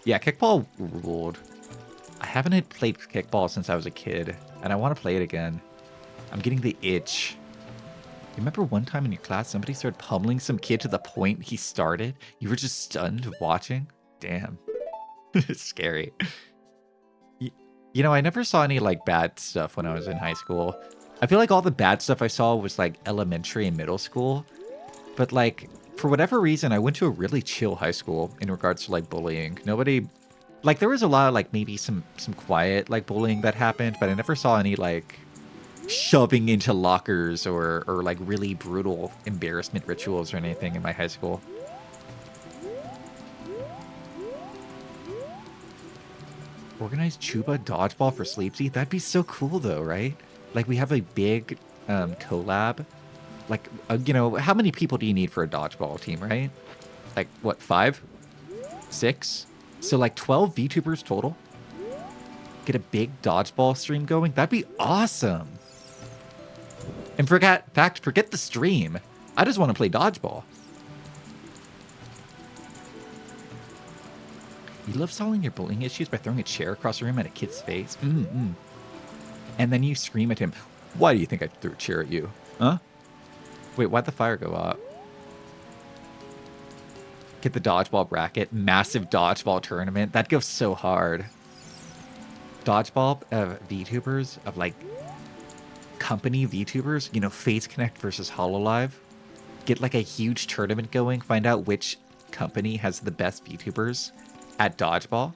Yeah, kickball ruled. I haven't played kickball since I was a kid, and I want to play it again. I'm getting the itch. You remember one time in your class, somebody started pummeling some kid to the point he started? You were just stunned watching? Damn. It's scary. You know, I never saw any, like, bad stuff when I was in high school. I feel like all the bad stuff I saw was, like, elementary and middle school. But, like, for whatever reason, I went to a really chill high school in regards to, like, bullying. Nobody... Like, there was a lot of, like, maybe some quiet, like, bullying that happened, but I never saw any, like, shoving into lockers or like, really brutal embarrassment rituals or anything in my high school. Organized Chuba dodgeball for Sleepsy? That'd be so cool, though, right? Like, we have a big collab. Like, you know, how many people do you need for a dodgeball team, right? Like, what, 5? 6? So, like, 12 VTubers total? Get a big dodgeball stream going? That'd be awesome! And forget the stream. I just want to play dodgeball. You love solving your bullying issues by throwing a chair across the room at a kid's face? And then you scream at him, "Why do you think I threw a chair at you? Huh? Wait, why'd the fire go out?" Get the dodgeball bracket. Massive dodgeball tournament. That'd go so hard. Dodgeball VTubers of like company VTubers, you know, Phase Connect versus HoloLive. Get like a huge tournament going. Find out which company has the best VTubers at dodgeball.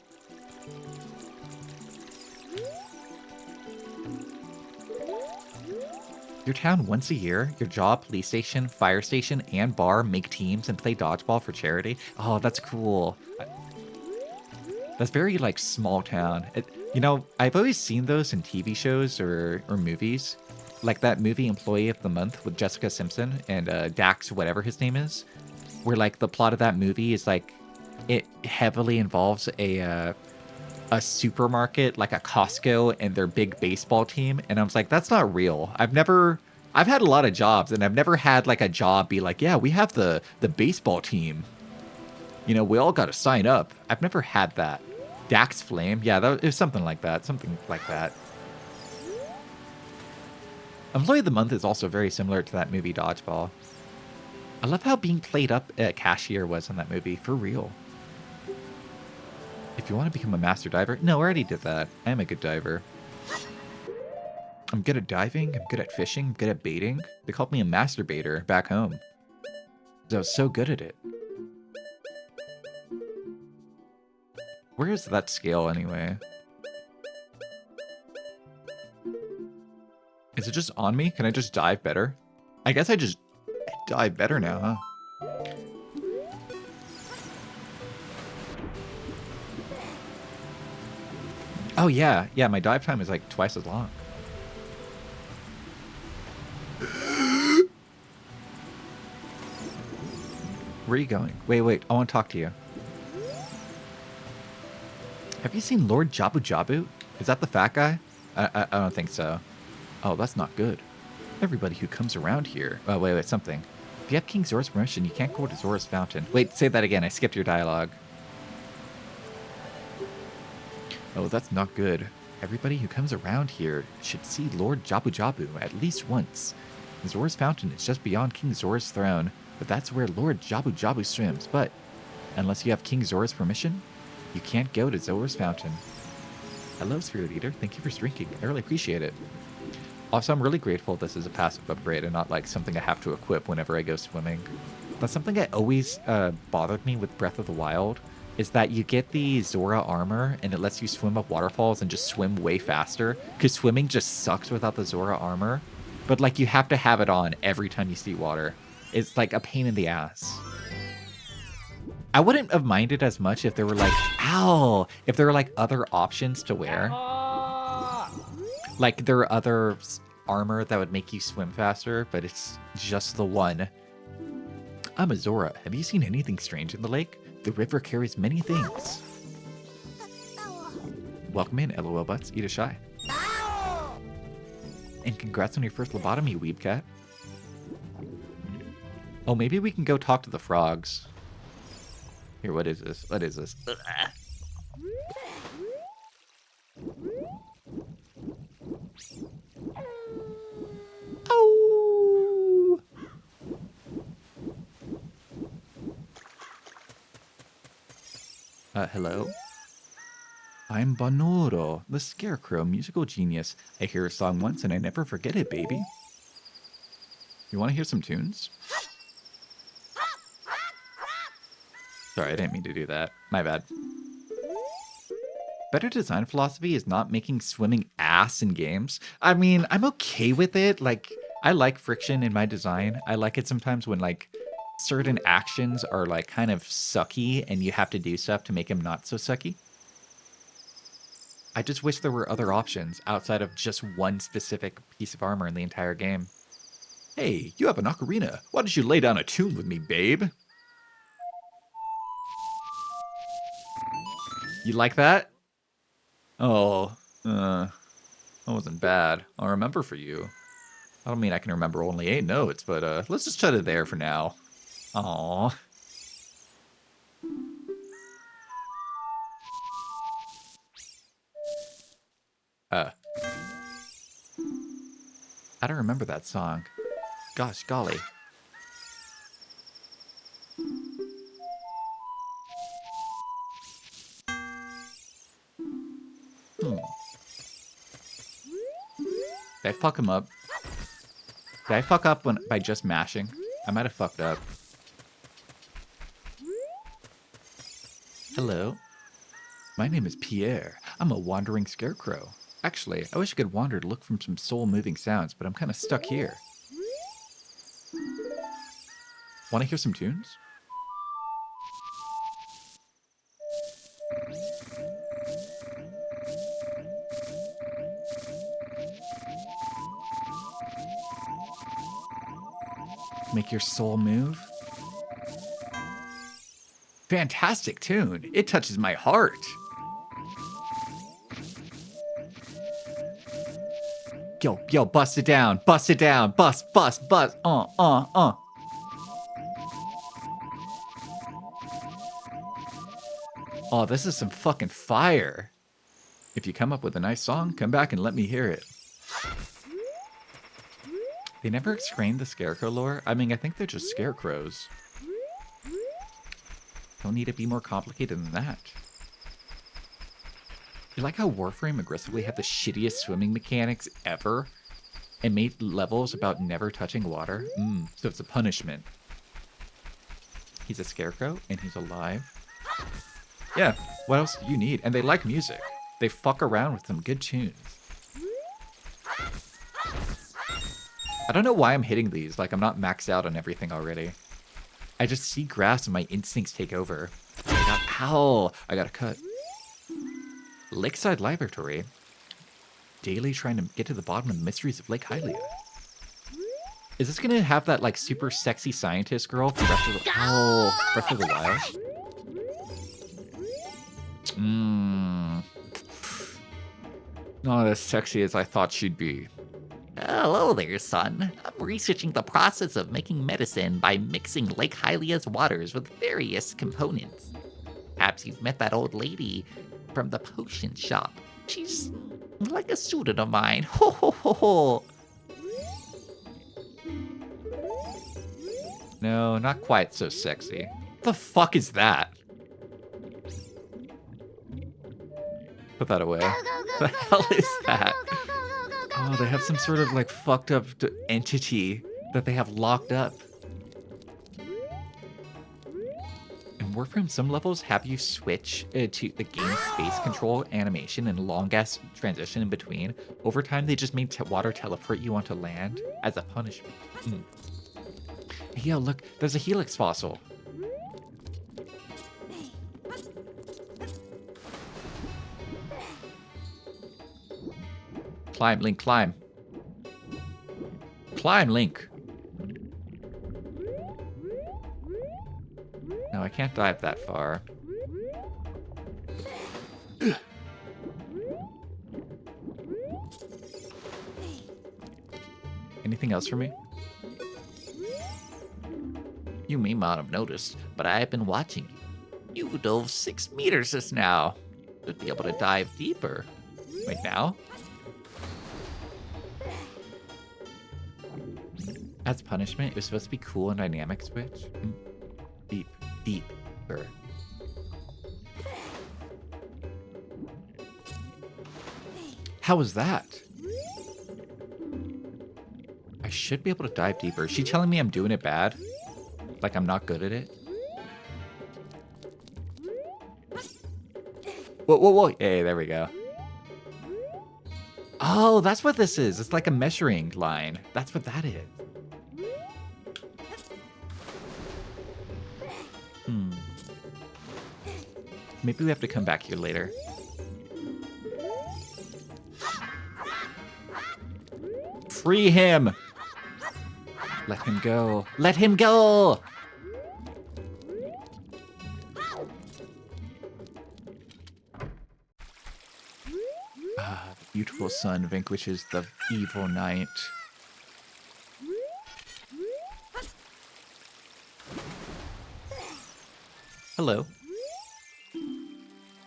Your town once a year, your job, police station, fire station, and bar make teams and play dodgeball for charity. Oh, that's cool. That's very, like, small town. You know, I've always seen those in TV shows or movies. Like that movie Employee of the Month with Jessica Simpson and Dax, whatever his name is, where, like, the plot of that movie is, like, it heavily involves a supermarket, like a Costco, and their big baseball team. And I was like, that's not real. I've had a lot of jobs, and I've never had, like, a job be like, yeah, we have the baseball team. You know, we all got to sign up. I've never had that. Dax Flame? Yeah, it was something like that. Something like that. Employee of the Month is also very similar to that movie Dodgeball. I love how being played up at Cashier was in that movie. For real. If you want to become a master diver... No, I already did that. I am a good diver. I'm good at diving. I'm good at fishing. I'm good at baiting. They called me a master baiter back home. I was so good at it. Where is that scale anyway? Is it just on me? Can I just dive better? I guess I just dive better now, huh? Oh yeah, yeah, my dive time is like twice as long. Where are you going? Wait, I want to talk to you. Have you seen Lord Jabu Jabu? Is that the fat guy? I don't think so. Oh, that's not good. Everybody who comes around here... Oh, wait, something. If you have King Zora's permission, you can't go to Zora's Fountain. Wait, say that again. I skipped your dialogue. Oh, that's not good. Everybody who comes around here should see Lord Jabu Jabu at least once. Zora's Fountain is just beyond King Zora's throne, but that's where Lord Jabu Jabu swims. But unless you have King Zora's permission, you can't go to Zora's Fountain. Hello, Spirit Eater. Thank you for streaking. I really appreciate it. Also, I'm really grateful this is a passive upgrade and not like something I have to equip whenever I go swimming. That's something that always bothered me with Breath of the Wild, is that you get the Zora armor and it lets you swim up waterfalls and just swim way faster, because swimming just sucks without the Zora armor. But like you have to have it on every time you see water. It's like a pain in the ass. I wouldn't have minded as much if there were like, ow, if there were like other options to wear. Like there are other armor that would make you swim faster, but it's just the one. I'm a Zora. Have you seen anything strange in the lake? The river carries many things. Welcome in, LOL Butts. Eat a shy. And congrats on your first lobotomy, Weebcat. Oh, maybe we can go talk to the frogs. Here, what is this? What is this? Oh! Hello? I'm Bonoro, the Scarecrow musical genius. I hear a song once and I never forget it, baby. You want to hear some tunes? Sorry, I didn't mean to do that. My bad. Better design philosophy is not making swimming ass in games. I mean, I'm okay with it. Like, I like friction in my design. I like it sometimes when, like, certain actions are, like, kind of sucky and you have to do stuff to make them not so sucky. I just wish there were other options outside of just one specific piece of armor in the entire game. Hey, you have an ocarina. Why don't you lay down a tune with me, babe? You like that? Oh, that wasn't bad. I'll remember for you. I don't mean I can remember only 8 notes, but let's just shut it there for now. Aww. I don't remember that song. Gosh golly. Did I fuck him up? Did I fuck up by just mashing? I might have fucked up. Hello. My name is Pierre. I'm a wandering scarecrow. Actually, I wish I could wander to look for some soul-moving sounds, but I'm kind of stuck here. Want to hear some tunes? Make your soul move? Fantastic tune. It touches my heart. Yo, bust it down. Bust it down. Bust. Oh, this is some fucking fire. If you come up with a nice song, come back and let me hear it. They never explained the scarecrow lore. I mean, I think they're just scarecrows. Don't need to be more complicated than that. You like how Warframe aggressively had the shittiest swimming mechanics ever and made levels about never touching water? So it's a punishment. He's a scarecrow and he's alive. Yeah, what else do you need? And they like music. They fuck around with some good tunes. I don't know why I'm hitting these, like I'm not maxed out on everything already. I just see grass and my instincts take over. Ow! I got a cut. Lakeside Laboratory. Daily trying to get to the bottom of the mysteries of Lake Hylia. Is this gonna have that like super sexy scientist girl from Breath of the Wild? Not as sexy as I thought she'd be. Hello there, son. I'm researching the process of making medicine by mixing Lake Hylia's waters with various components. Perhaps you've met that old lady from the potion shop. She's like a student of mine. Ho ho ho ho. No, not quite so sexy. What the fuck is that? Put that away. What the hell is that? Oh, they have some sort of like fucked up entity that they have locked up. In Warframe, some levels have you switch to the game space control animation and long ass transition in between. Over time, they just made water teleport you onto land as a punishment. Hey, yo, look, there's a helix fossil. Climb, Link, climb. Climb, Link. No, I can't dive that far. Anything else for me? You may not have noticed, but I've been watching you. You dove 6 meters just now. Should be able to dive deeper. Wait, now? As punishment, it was supposed to be cool and dynamic switch. Deeper. How was that? I should be able to dive deeper. Is she telling me I'm doing it bad? Like I'm not good at it? Whoa. Hey, there we go. Oh, that's what this is. It's like a measuring line. That's what that is. Maybe we have to come back here later. Free him! Let him go. Let him go! The beautiful sun vanquishes the evil night. Hello.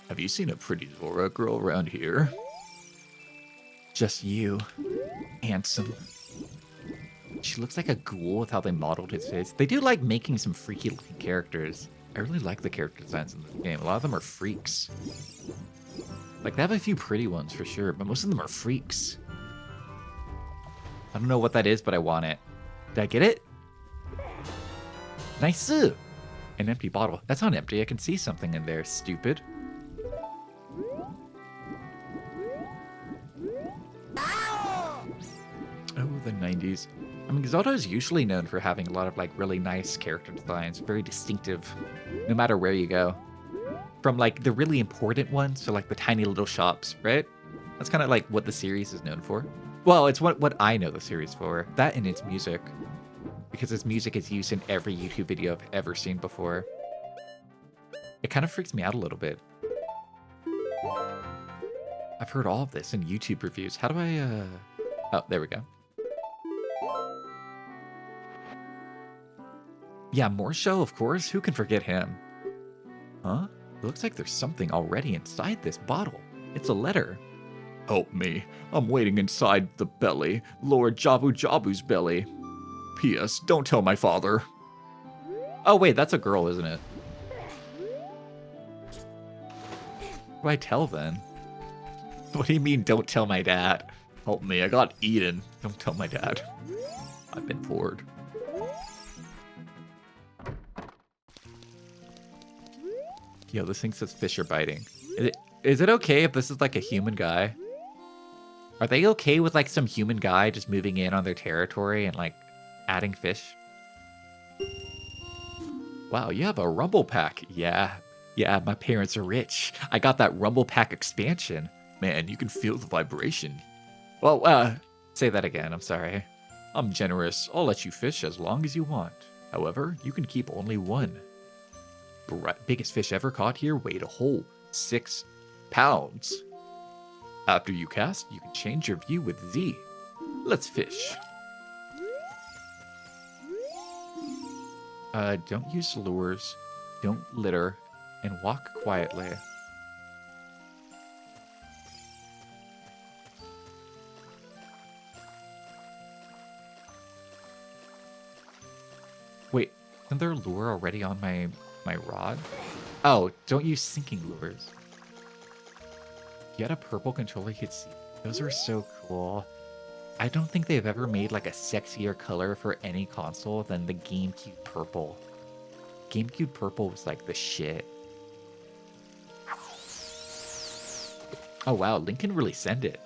Have you seen a pretty Zora girl around here? Just you. Handsome. She looks like a ghoul with how they modeled his face. They do like making some freaky looking characters. I really like the character designs in this game. A lot of them are freaks. Like, they have a few pretty ones for sure, but most of them are freaks. I don't know what that is, but I want it. Did I get it? Nice. An empty bottle. That's not empty. I can see something in there, stupid. the 90s. I mean, Zelda is usually known for having a lot of like really nice character designs, very distinctive, no matter where you go. From like the really important ones to like the tiny little shops, right? That's kind of like what the series is known for. Well, it's what I know the series for. That and its music. Because its music is used in every YouTube video I've ever seen before. It kind of freaks me out a little bit. I've heard all of this in YouTube reviews. How do I, Oh, there we go. Yeah, Morsho, of course. Who can forget him? Huh? It looks like there's something already inside this bottle. It's a letter. Help me. I'm waiting inside the belly. Lord Jabu Jabu's belly. P.S. Don't tell my father. Oh, wait, that's a girl, isn't it? What do I tell then? What do you mean, don't tell my dad? Help me, I got eaten. Don't tell my dad. I've been bored. Yo, this thing says fish are biting. Is it okay if this is like a human guy? Are they okay with like some human guy just moving in on their territory and like adding fish? Wow, you have a rumble pack. Yeah, my parents are rich. I got that rumble pack expansion. Man, you can feel the vibration. Well, say that again, I'm sorry. I'm generous. I'll let you fish as long as you want. However, you can keep only one. Biggest fish ever caught here weighed a whole 6 pounds. After you cast, you can change your view with Z. Let's fish. Don't use lures, don't litter, and walk quietly. Wait, isn't there a lure already on my rod? Oh, don't use sinking lures. You had a purple controller you could see. Those are so cool. I don't think they've ever made like a sexier color for any console than the GameCube purple. GameCube purple was like the shit. Oh wow, Link can really send it.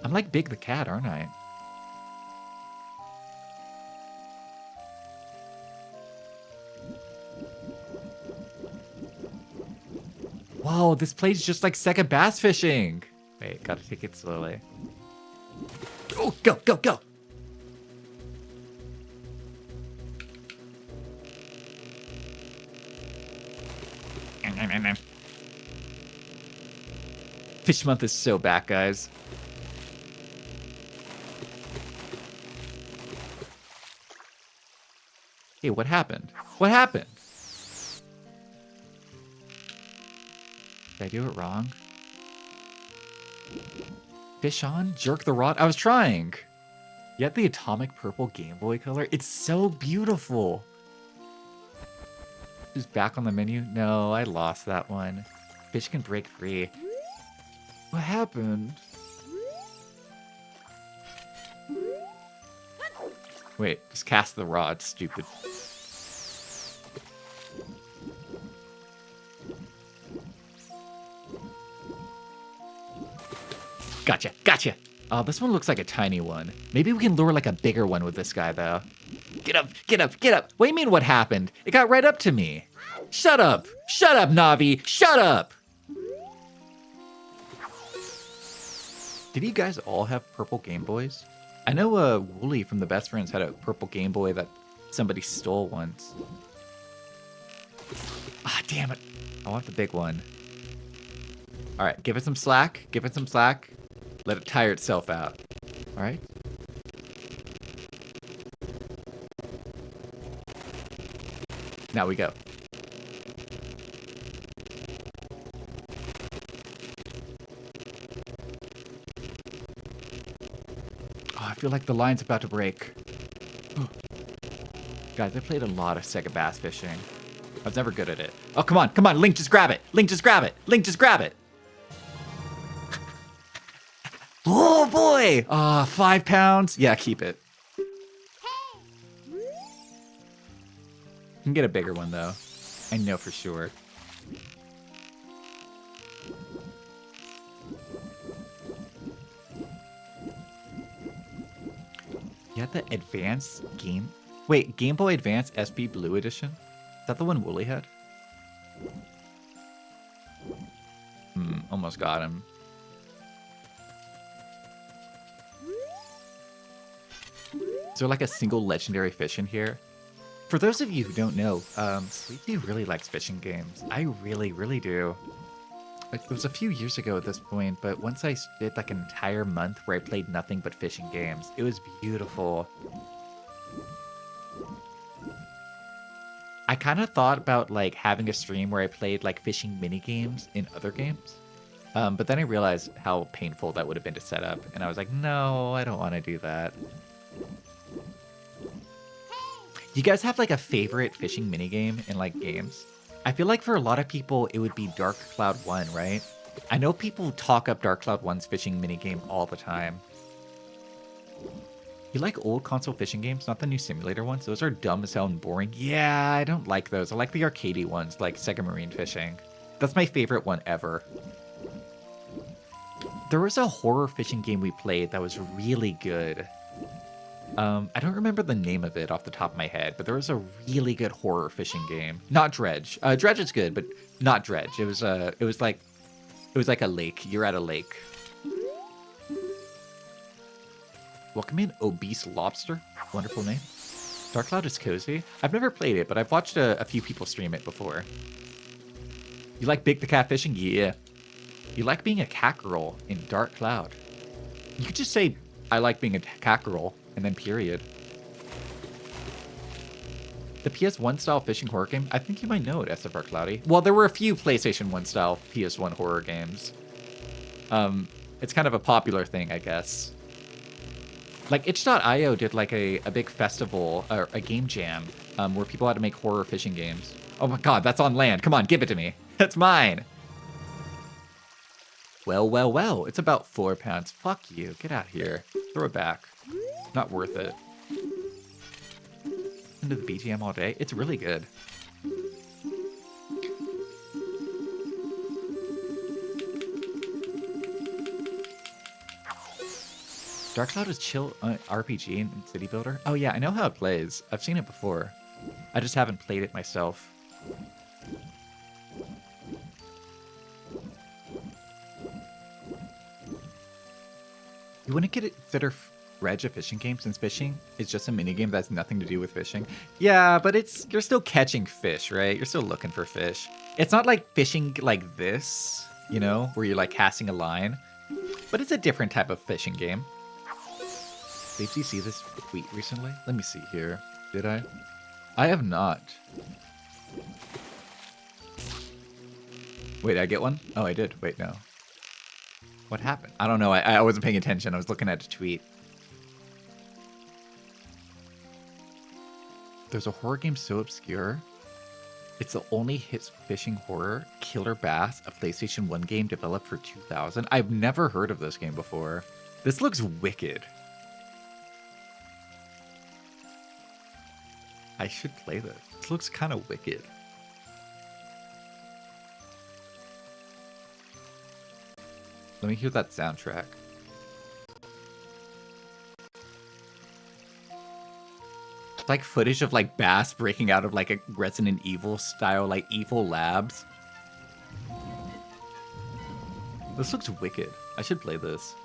I'm like Big the Cat, aren't I? Whoa, this plays just like Sega Bass Fishing. Wait, gotta take it slowly. Oh, go, go, go! Fish month is so back, guys. Hey, what happened? What happened? Did I do it wrong? Fish on? Jerk the rod? I was trying. You had the atomic purple Game Boy color? It's so beautiful. Who's back on the menu? No, I lost that one. Fish can break free. What happened? Wait, just cast the rod, stupid. Gotcha, gotcha. Oh, this one looks like a tiny one. Maybe we can lure like a bigger one with this guy, though. Get up, get up, get up. What do you mean what happened? It got right up to me. Shut up. Shut up, Navi. Shut up. Did you guys all have purple Game Boys? I know Wooly from the Best Friends had a purple Game Boy that somebody stole once. Ah, damn it. I want the big one. All right, give it some slack. Give it some slack. Let it tire itself out. All right? Now we go. Oh, I feel like the line's about to break. Guys, I played a lot of Sega Bass Fishing. I was never good at it. Oh, come on, come on. Link, just grab it. Link, just grab it. Link, just grab it. Oh, boy. 5 pounds. Yeah, keep it. You can get a bigger one, though. I know for sure. get the advanced game? Wait, Game Boy Advance SP Blue Edition? Is that the one Wooly had? Almost got him. Is there like a single legendary fish in here? For those of you who don't know, Sleepy really likes fishing games. I really, really do. Like, it was a few years ago at this point, but once I did like an entire month where I played nothing but fishing games, it was beautiful. I kind of thought about like having a stream where I played like fishing mini games in other games. But then I realized how painful that would have been to set up, and I was like, no, I don't want to do that. You guys have like a favorite fishing minigame in like games? I feel like for a lot of people, it would be Dark Cloud 1, right? I know people talk up Dark Cloud 1's fishing minigame all the time. You like old console fishing games, not the new simulator ones? Those are dumb as hell and boring. Yeah, I don't like those. I like the arcadey ones, like Sega Marine Fishing. That's my favorite one ever. There was a horror fishing game we played that was really good. I don't remember the name of it off the top of my head, but there was a really good horror fishing game. Not Dredge. Dredge is good, but not Dredge. It was like a lake. You're at a lake. Welcome in, Obese Lobster. Wonderful name. Dark Cloud is cozy. I've never played it, but I've watched a few people stream it before. You like Big the Cat Fishing? Yeah. You like being a cat girl in Dark Cloud. You could just say, I like being a cat girl, and then period. The PS1 style fishing horror game, I think you might know it, SFR Cloudy. Well, there were a few PlayStation 1 style PS1 horror games. It's kind of a popular thing, I guess. Like itch.io did like a big festival, or a game jam, where people had to make horror fishing games. Oh my god, that's on land. Come on, give it to me. That's mine. Well, well, well. It's about 4 pounds. Fuck you. Get out here. Throw it back. Not worth it. Into the BGM all day. It's really good. Dark Cloud is chill RPG in City Builder. Oh yeah, I know how it plays. I've seen it before. I just haven't played it myself. You wouldn't consider Dredge a fishing game since fishing is just a minigame that has nothing to do with fishing? Yeah, but you're still catching fish, right? You're still looking for fish. It's not like fishing like this, you know, where you're like casting a line, but it's a different type of fishing game. Did you see this tweet recently? Let me see here. Did I? I have not. Wait, I get one? Oh, I did. Wait, no. What happened? I don't know. I wasn't paying attention. I was looking at a tweet. There's a horror game so obscure. It's the only hit fishing horror, Killer Bass, a PlayStation 1 game developed for 2000. I've never heard of this game before. This looks wicked. I should play this. This looks kind of wicked. Let me hear that soundtrack. It's like footage of like Bass breaking out of like a Resident Evil style, like evil labs. This looks wicked. I should play this.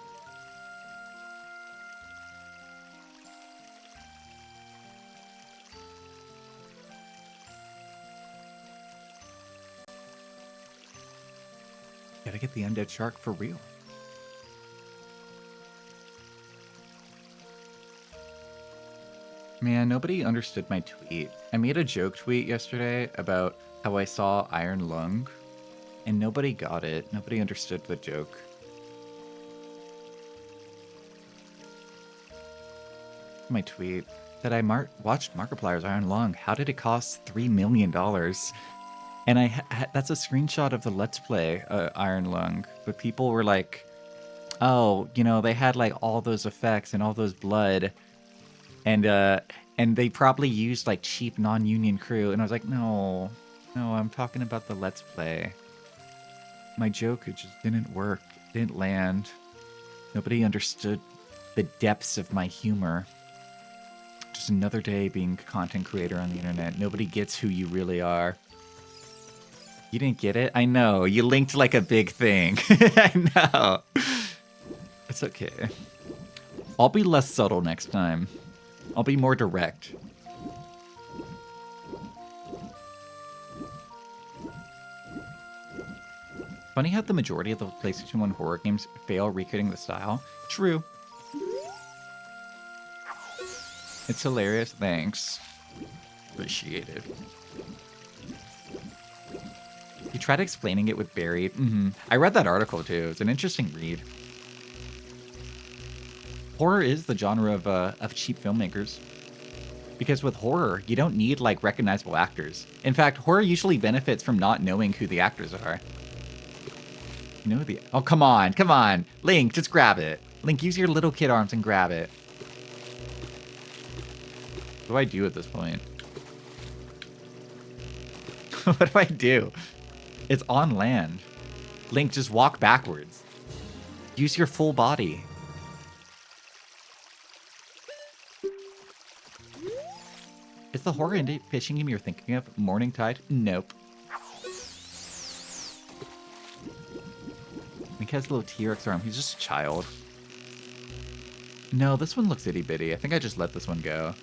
Gotta get the undead shark for real. Man, nobody understood my tweet. I made a joke tweet yesterday about how I saw Iron Lung, and nobody got it. Nobody understood the joke. My tweet that I watched Markiplier's Iron Lung. How did it cost $3 million? And that's a screenshot of the Let's Play Iron Lung. But people were like, oh, you know, they had like all those effects and all those blood. And they probably used like cheap non-union crew. And I was like, no, I'm talking about the Let's Play. My joke, it just didn't work. It didn't land. Nobody understood the depths of my humor. Just another day being a content creator on the internet. Nobody gets who you really are. You didn't get it? I know. You linked like a big thing. I know. It's okay. I'll be less subtle next time. I'll be more direct. Funny how the majority of the PlayStation 1 horror games fail recreating the style. True. It's hilarious. Thanks. Appreciate it. You tried explaining it with Buried. I read that article too. It's an interesting read. Horror is the genre of cheap filmmakers. Because with horror, you don't need like recognizable actors. In fact, horror usually benefits from not knowing who the actors are. You know the... Oh, come on. Come on. Link, just grab it. Link, use your little kid arms and grab it. What do I do at this point? What do I do? It's on land. Link, just walk backwards. Use your full body. Is the horror indie fishing game you're thinking of Morning Tide? Nope. Link has a little T-Rex arm. He's just a child. No, this one looks itty bitty. I think I just let this one go.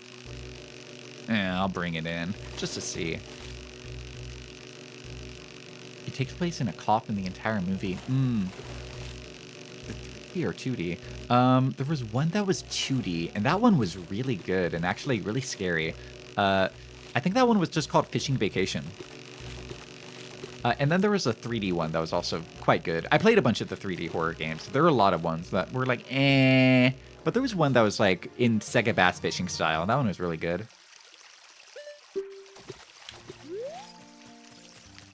I'll bring it in just to see. It takes place in a coffin the entire movie. 3D or 2D? There was one that was 2D, and that one was really good and actually really scary. I think that one was just called Fishing Vacation. And then there was a 3D one that was also quite good. I played a bunch of the 3D horror games. There were a lot of ones that were like, eh. But there was one that was like in Sega Bass Fishing style, and that one was really good.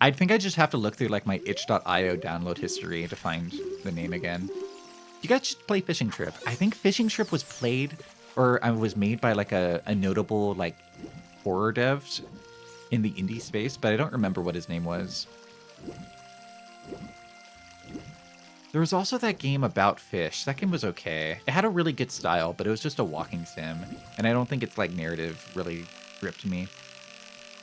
I think I just have to look through like my itch.io download history to find the name again. You guys should play Fishing Trip. I think Fishing Trip was played or was made by like a notable like horror dev in the indie space, but I don't remember what his name was. There was also that game About Fish. That game was okay. It had a really good style, but it was just a walking sim, and I don't think its like narrative really gripped me.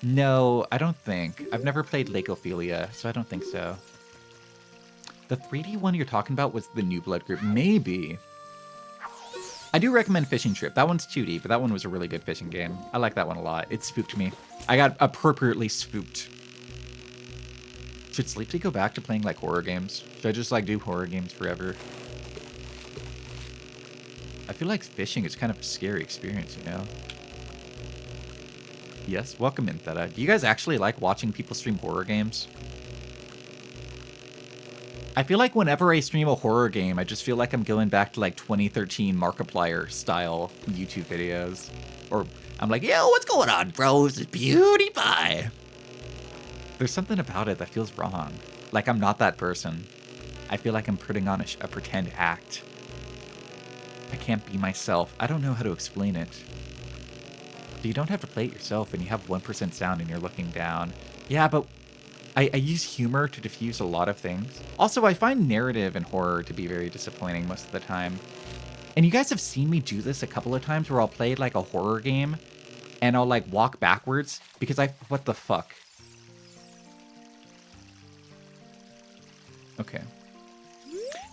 No, I don't think. I've never played Lake Ophelia, so I don't think so. The 3D one you're talking about was the New Blood group. Maybe. I do recommend Fishing Trip. That one's 2D, but that one was a really good fishing game. I like that one a lot. It spooked me. I got appropriately spooked. Should Sleepy go back to playing like horror games? Should I just like do horror games forever? I feel like fishing is kind of a scary experience, you know? Yes, welcome in, Theta. Do you guys actually like watching people stream horror games? I feel like whenever I stream a horror game, I just feel like I'm going back to like 2013 Markiplier style YouTube videos. Or I'm like, yo, what's going on, bros? It's PewDiePie. There's something about it that feels wrong. Like I'm not that person. I feel like I'm putting on a pretend act. I can't be myself. I don't know how to explain it. You don't have to play it yourself and you have 1% sound and you're looking down. Yeah, but I use humor to diffuse a lot of things. Also, I find narrative in horror to be very disappointing most of the time. And you guys have seen me do this a couple of times where I'll play like a horror game and I'll like walk backwards because what the fuck? Okay.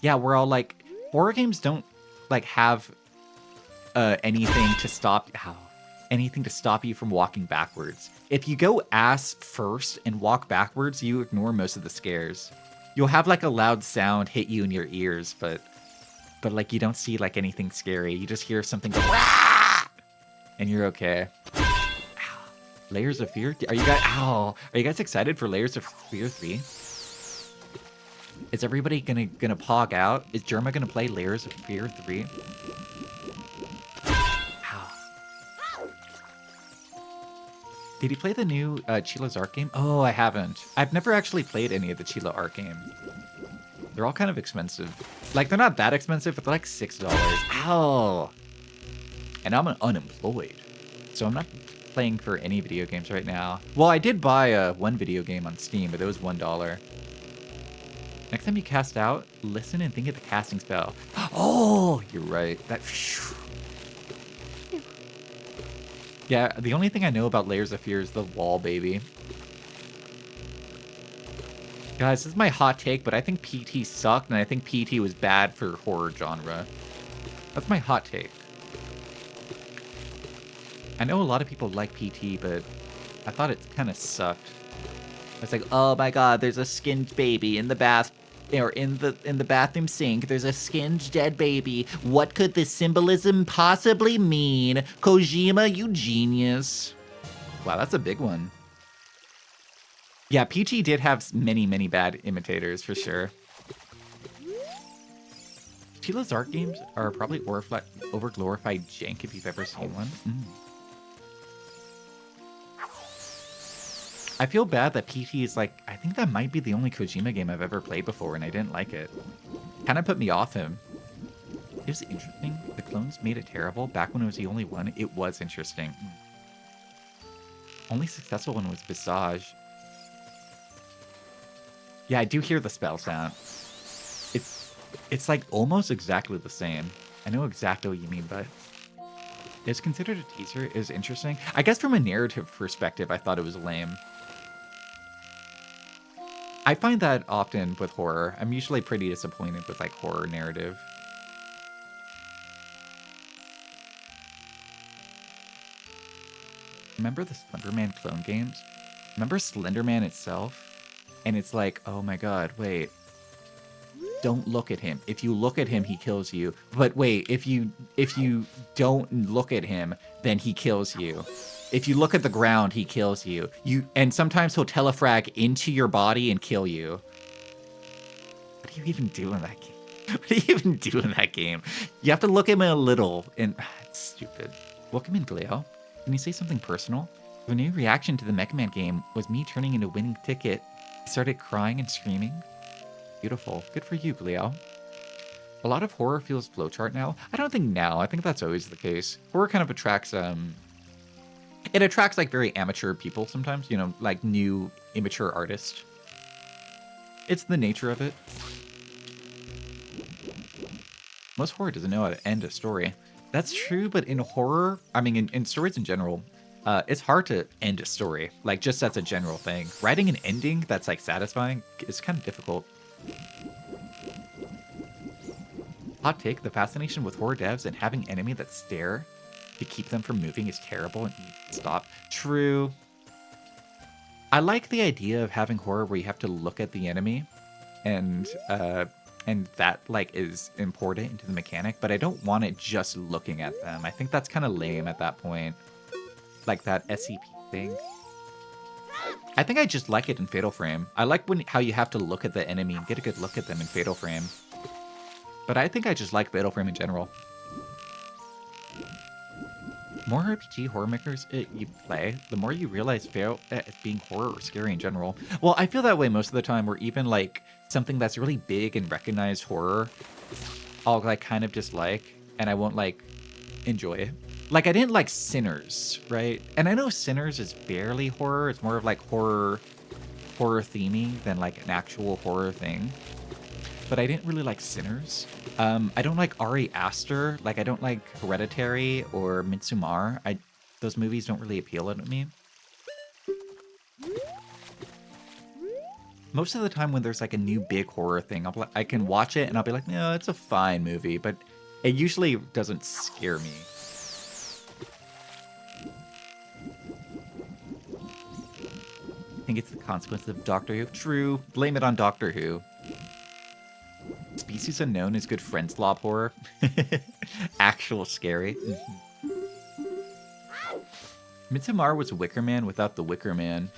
Yeah, where I'll like, horror games don't like have anything to stop, anything to stop you from walking backwards. If you go ass first and walk backwards, you ignore most of the scares. You'll have like a loud sound hit you in your ears, but like you don't see like anything scary. You just hear something go, "Rah!" and you're okay. Ow. Layers of Fear? Are you guys excited for Layers of Fear 3? Is everybody gonna pog out? Is Jerma gonna play Layers of Fear 3? Did you play the new Chila's Art game? Oh, I haven't. I've never actually played any of the Chila Art games. They're all kind of expensive. Like, they're not that expensive, but they're like $6. Ow! And I'm unemployed. So I'm not playing for any video games right now. Well, I did buy one video game on Steam, but it was $1. Next time you cast out, listen and think of the casting spell. Oh, you're right. That... Yeah, the only thing I know about Layers of Fear is the wall, baby. Guys, this is my hot take, but I think PT sucked, and I think PT was bad for horror genre. That's my hot take. I know a lot of people like PT, but I thought it kind of sucked. It's like, oh my god, there's a skinned baby in the bath, or in the bathroom sink. There's a skinned dead baby. What could this symbolism possibly mean? Kojima, you genius. Wow, that's a big one. Yeah, PT did have many, many bad imitators for sure. Tila's art games are probably over-glorified jank if you've ever seen one. I feel bad that PT is like, I think that might be the only Kojima game I've ever played before, and I didn't like it. Kind of put me off him. It was interesting. The clones made it terrible. Back when it was the only one, it was interesting. Only successful one was Visage. Yeah, I do hear the spell sound. It's like almost exactly the same. I know exactly what you mean, but it's considered a teaser. It was interesting. I guess from a narrative perspective, I thought it was lame. I find that often with horror. I'm usually pretty disappointed with like horror narrative. Remember the Slenderman clone games? Remember Slenderman itself? And it's like, oh my god, wait. Don't look at him. If you look at him, he kills you. But wait, if you don't look at him, then he kills you. If you look at the ground, he kills you. And sometimes he'll telefrag into your body and kill you. What do you even do in that game? What do you even do in that game? You have to look at him a little, and it's stupid. Welcome in, Gleo. Can you say something personal? Your new reaction to the Mega Man game was me turning in a winning ticket. I started crying and screaming. Beautiful. Good for you, Gleo. A lot of horror feels flowchart now. I don't think now. I think that's always the case. Horror kind of attracts it attracts like very amateur people sometimes, you know, like new immature artists. It's the nature of it. Most horror doesn't know how to end a story. That's true, but in horror, I mean, in stories in general, it's hard to end a story. Like, just as a general thing. Writing an ending that's, like, satisfying is kind of difficult. Hot take, the fascination with horror devs and having enemy that stare to keep them from moving is terrible and you need to stop. True. I like the idea of having horror where you have to look at the enemy and that like is important into the mechanic, but I don't want it just looking at them. I think that's kind of lame at that point. Like that SCP thing. I think I just like it in Fatal Frame. I like how you have to look at the enemy and get a good look at them in Fatal Frame. But I think I just like Fatal Frame in general. More RPG horror makers you play, the more you realize being horror or scary in general. Well, I feel that way most of the time, where even like something that's really big and recognized horror, I'll like kind of dislike, and I won't like enjoy it. Like I didn't like Sinners, right? And I know Sinners is barely horror. It's more of like horror theming than like an actual horror thing. But I didn't really like Sinners. I don't like Ari Aster. Like I don't like Hereditary or Midsommar. Those movies don't really appeal to me. Most of the time when there's like a new big horror thing, I can watch it and I'll be like, no, it's a fine movie, but it usually doesn't scare me. I think it's the consequence of Doctor Who. True. Blame it on Doctor Who. Species Unknown is good friend slob horror. Actual scary. Midsommar was Wicker Man without the Wicker Man.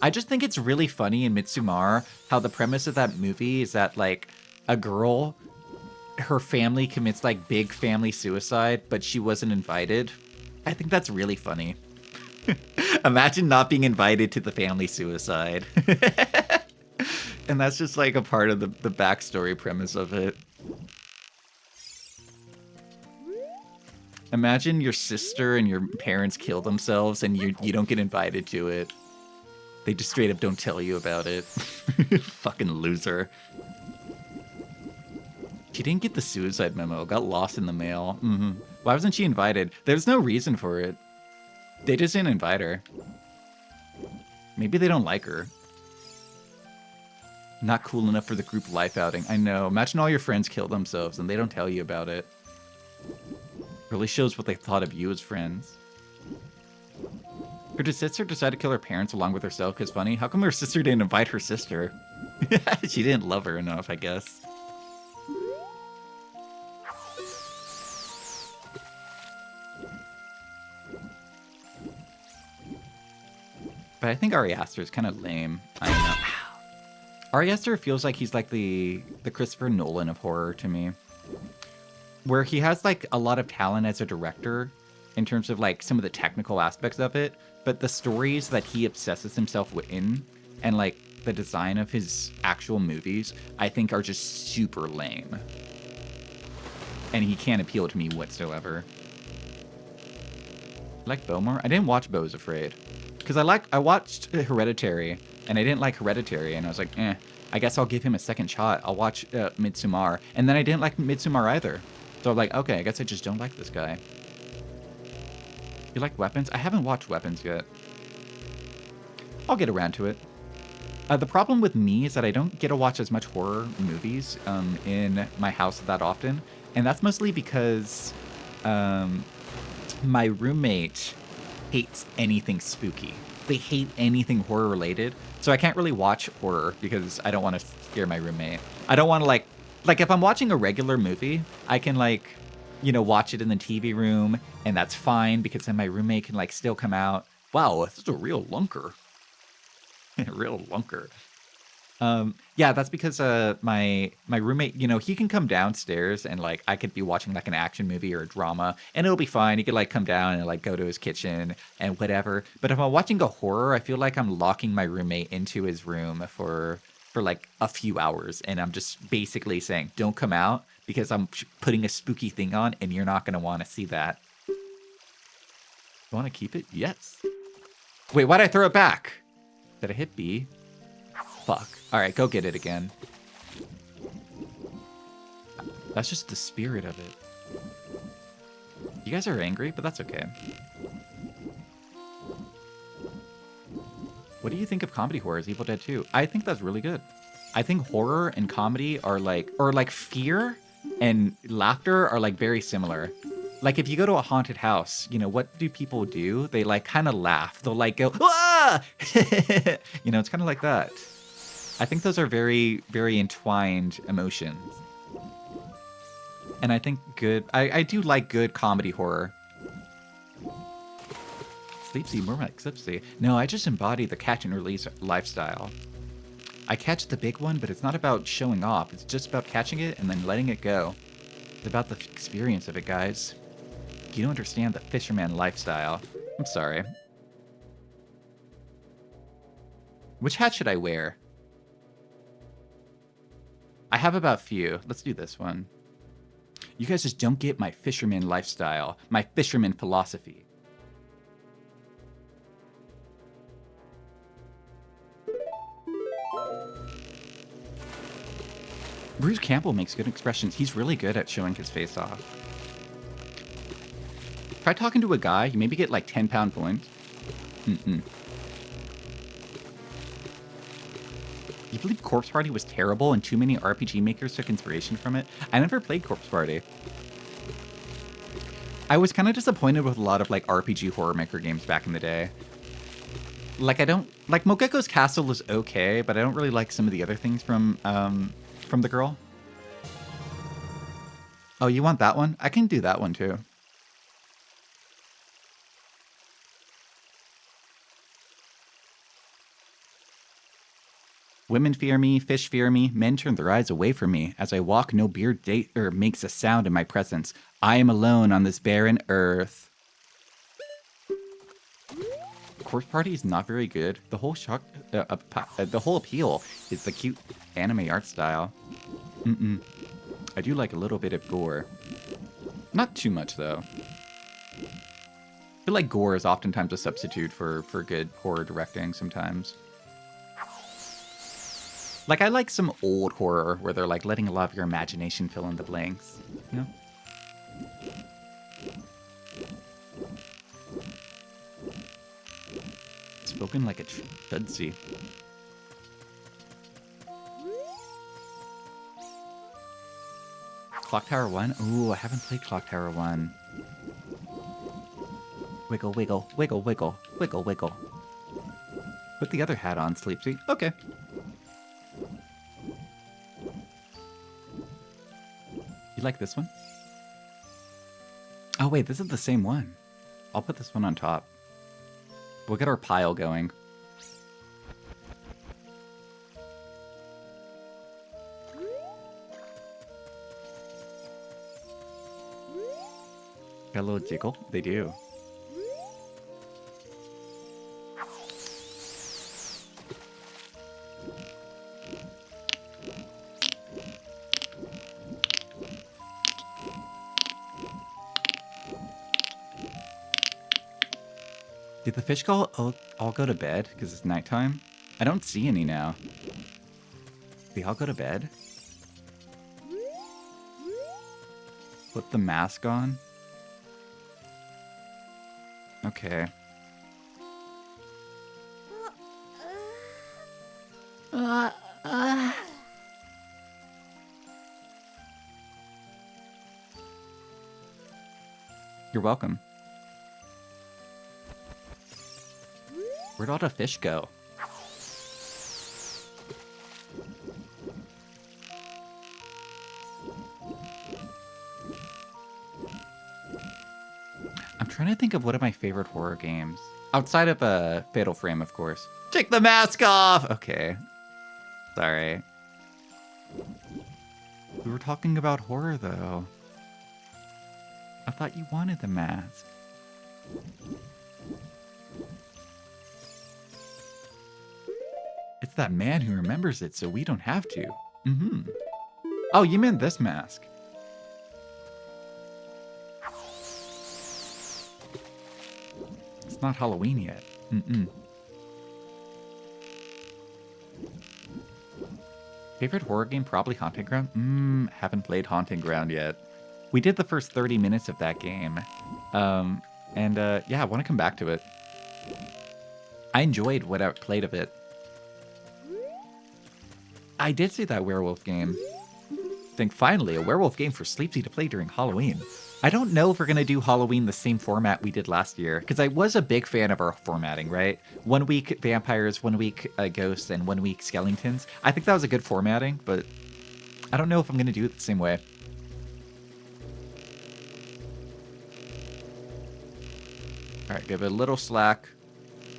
I just think it's really funny in Midsommar how the premise of that movie is that like a girl, her family commits like big family suicide, but she wasn't invited. I think that's really funny. Imagine not being invited to the family suicide. And that's just like a part of the backstory premise of it. Imagine your sister and your parents kill themselves and you don't get invited to it. They just straight up don't tell you about it. Fucking loser. She didn't get the suicide memo. Got lost in the mail. Why wasn't she invited? There's no reason for it. They just didn't invite her. Maybe they don't like her. Not cool enough for the group life outing. I know. Imagine all your friends kill themselves and they don't tell you about it. Really shows what they thought of you as friends. Her sister decided to kill her parents along with herself because funny. How come her sister didn't invite her sister? She didn't love her enough, I guess. But I think Ari Aster is kind of lame. I don't know. Ari Aster feels like he's like the Christopher Nolan of horror to me. Where he has like a lot of talent as a director in terms of like some of the technical aspects of it, but the stories that he obsesses himself in and like the design of his actual movies, I think are just super lame. And he can't appeal to me whatsoever. Like Beaumont? I didn't watch Beau is Afraid. Because I watched Hereditary, and I didn't like Hereditary, and I was like, I guess I'll give him a second shot. I'll watch Midsommar. And then I didn't like Midsommar either. So I'm like, okay, I guess I just don't like this guy. You like Weapons? I haven't watched Weapons yet. I'll get around to it. The problem with me is that I don't get to watch as much horror movies in my house that often. And that's mostly because my roommate hates anything spooky. They hate anything horror related. So I can't really watch horror because I don't want to scare my roommate. I don't want to like if I'm watching a regular movie, I can like, you know, watch it in the TV room and that's fine because then my roommate can like still come out. Wow, this is a real lunker. Real lunker. Yeah, that's because my roommate, you know, he can come downstairs and like I could be watching like an action movie or a drama and it'll be fine. He could like come down and like go to his kitchen and whatever. But if I'm watching a horror, I feel like I'm locking my roommate into his room for like a few hours and I'm just basically saying, don't come out because I'm putting a spooky thing on and you're not going to want to see that. You want to keep it? Yes. Wait, why'd I throw it back? Did I hit B? Fuck. Alright, go get it again. That's just the spirit of it. You guys are angry, but that's okay. What do you think of comedy horrors, Evil Dead 2? I think that's really good. I think horror and comedy are like, or like fear and laughter are like very similar. Like if you go to a haunted house, you know, what do people do? They like kind of laugh. They'll like go, ah! You know, it's kind of like that. I think those are very, very entwined emotions. And I think I do like good comedy horror. Sleepsy, more like Slipsy. No, I just embody the catch and release lifestyle. I catch the big one, but it's not about showing off. It's just about catching it and then letting it go. It's about the experience of it, guys. You don't understand the fisherman lifestyle. I'm sorry. Which hat should I wear? I have about few. Let's do this one. You guys just don't get my fisherman lifestyle, my fisherman philosophy. Bruce Campbell makes good expressions. He's really good at showing his face off. Try talking to a guy, you maybe get like 10-pound points. You believe Corpse Party was terrible and too many RPG makers took inspiration from it? I never played Corpse Party. I was kind of disappointed with a lot of like RPG horror maker games back in the day. Like I don't like Mogeko's Castle is okay, but I don't really like some of the other things from the girl. Oh, you want that one? I can do that one too. Women fear me, fish fear me, men turn their eyes away from me. As I walk, no beard makes a sound in my presence. I am alone on this barren earth. Corpse Party is not very good. The whole the whole appeal is the cute anime art style. I do like a little bit of gore. Not too much though. I feel like gore is oftentimes a substitute for good horror directing sometimes. Like, I like some old horror where they're, like, letting a lot of your imagination fill in the blanks, you know? Spoken like a chudzy. Clock Tower 1? Ooh, I haven't played Clock Tower 1. Wiggle, wiggle, wiggle, wiggle, wiggle, wiggle. Put the other hat on, Sleepsy. Okay. You like this one? Oh, wait, this is the same one. I'll put this one on top. We'll get our pile going. Got a little jiggle? They do. Did the fish all go to bed because it's nighttime? I don't see any now. They all go to bed? Put the mask on? Okay. You're welcome. Where'd all the fish go? I'm trying to think of one of my favorite horror games. Outside of Fatal Frame, of course. Take the mask off! Okay. Sorry. We were talking about horror, though. I thought you wanted the mask. It's that man who remembers it, so we don't have to. Mm-hmm. Oh, you meant this mask. It's not Halloween yet. Mm-mm. Favorite horror game? Probably Haunting Ground? Haven't played Haunting Ground yet. We did the first 30 minutes of that game. Yeah, I want to come back to it. I enjoyed what I played of it. I did see that werewolf game. Think finally, a werewolf game for Sleepsy to play during Halloween. I don't know if we're going to do Halloween the same format we did last year, because I was a big fan of our formatting, right? 1 week vampires, 1 week ghosts, and 1 week skeletons. I think that was a good formatting, but I don't know if I'm going to do it the same way. All right, give it a little slack.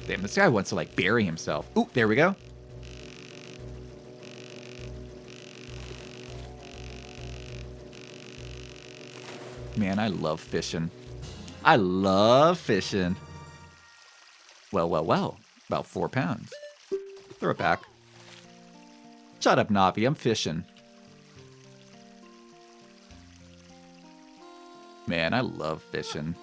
Damn, this guy wants to, like, bury himself. Ooh, there we go. Man, I love fishing. I love fishing. Well, well, well. About 4 pounds. Throw it back. Shut up, Navi. I'm fishing. Man, I love fishing.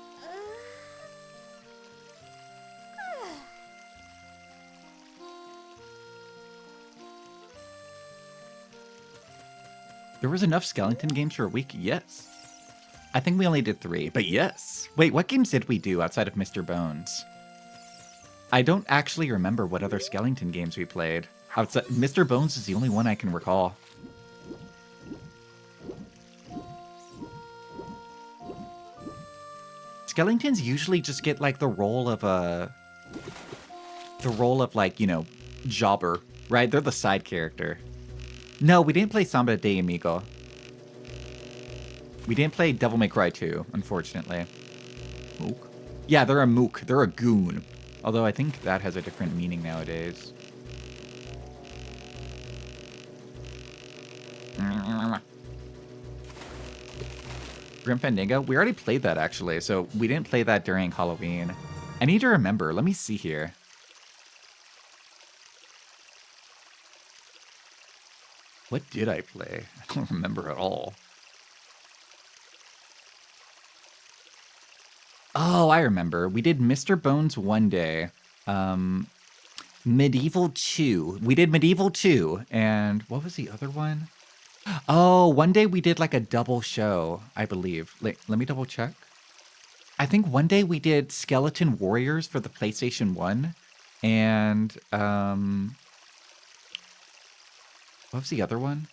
There was enough skeleton games for a week? Yes. I think we only did 3, but yes. Wait, what games did we do outside of Mr. Bones? I don't actually remember what other skeleton games we played. Outside, Mr. Bones is the only one I can recall. Skeletons usually just get like the role of like, you know, jobber, right? They're the side character. No, we didn't play Samba de Amigo. We didn't play Devil May Cry 2, unfortunately. Mook? Yeah, they're a mook. They're a goon. Although I think that has a different meaning nowadays. Grim Fandango? We already played that, actually, so we didn't play that during Halloween. I need to remember. Let me see here. What did I play? I don't remember at all. Oh, I remember. We did Mr. Bones one day. Medieval 2. We did Medieval 2. And what was the other one? Oh, one day we did like a double show, I believe. Let me double check. I think one day we did Skeleton Warriors for the PlayStation 1. And what was the other one?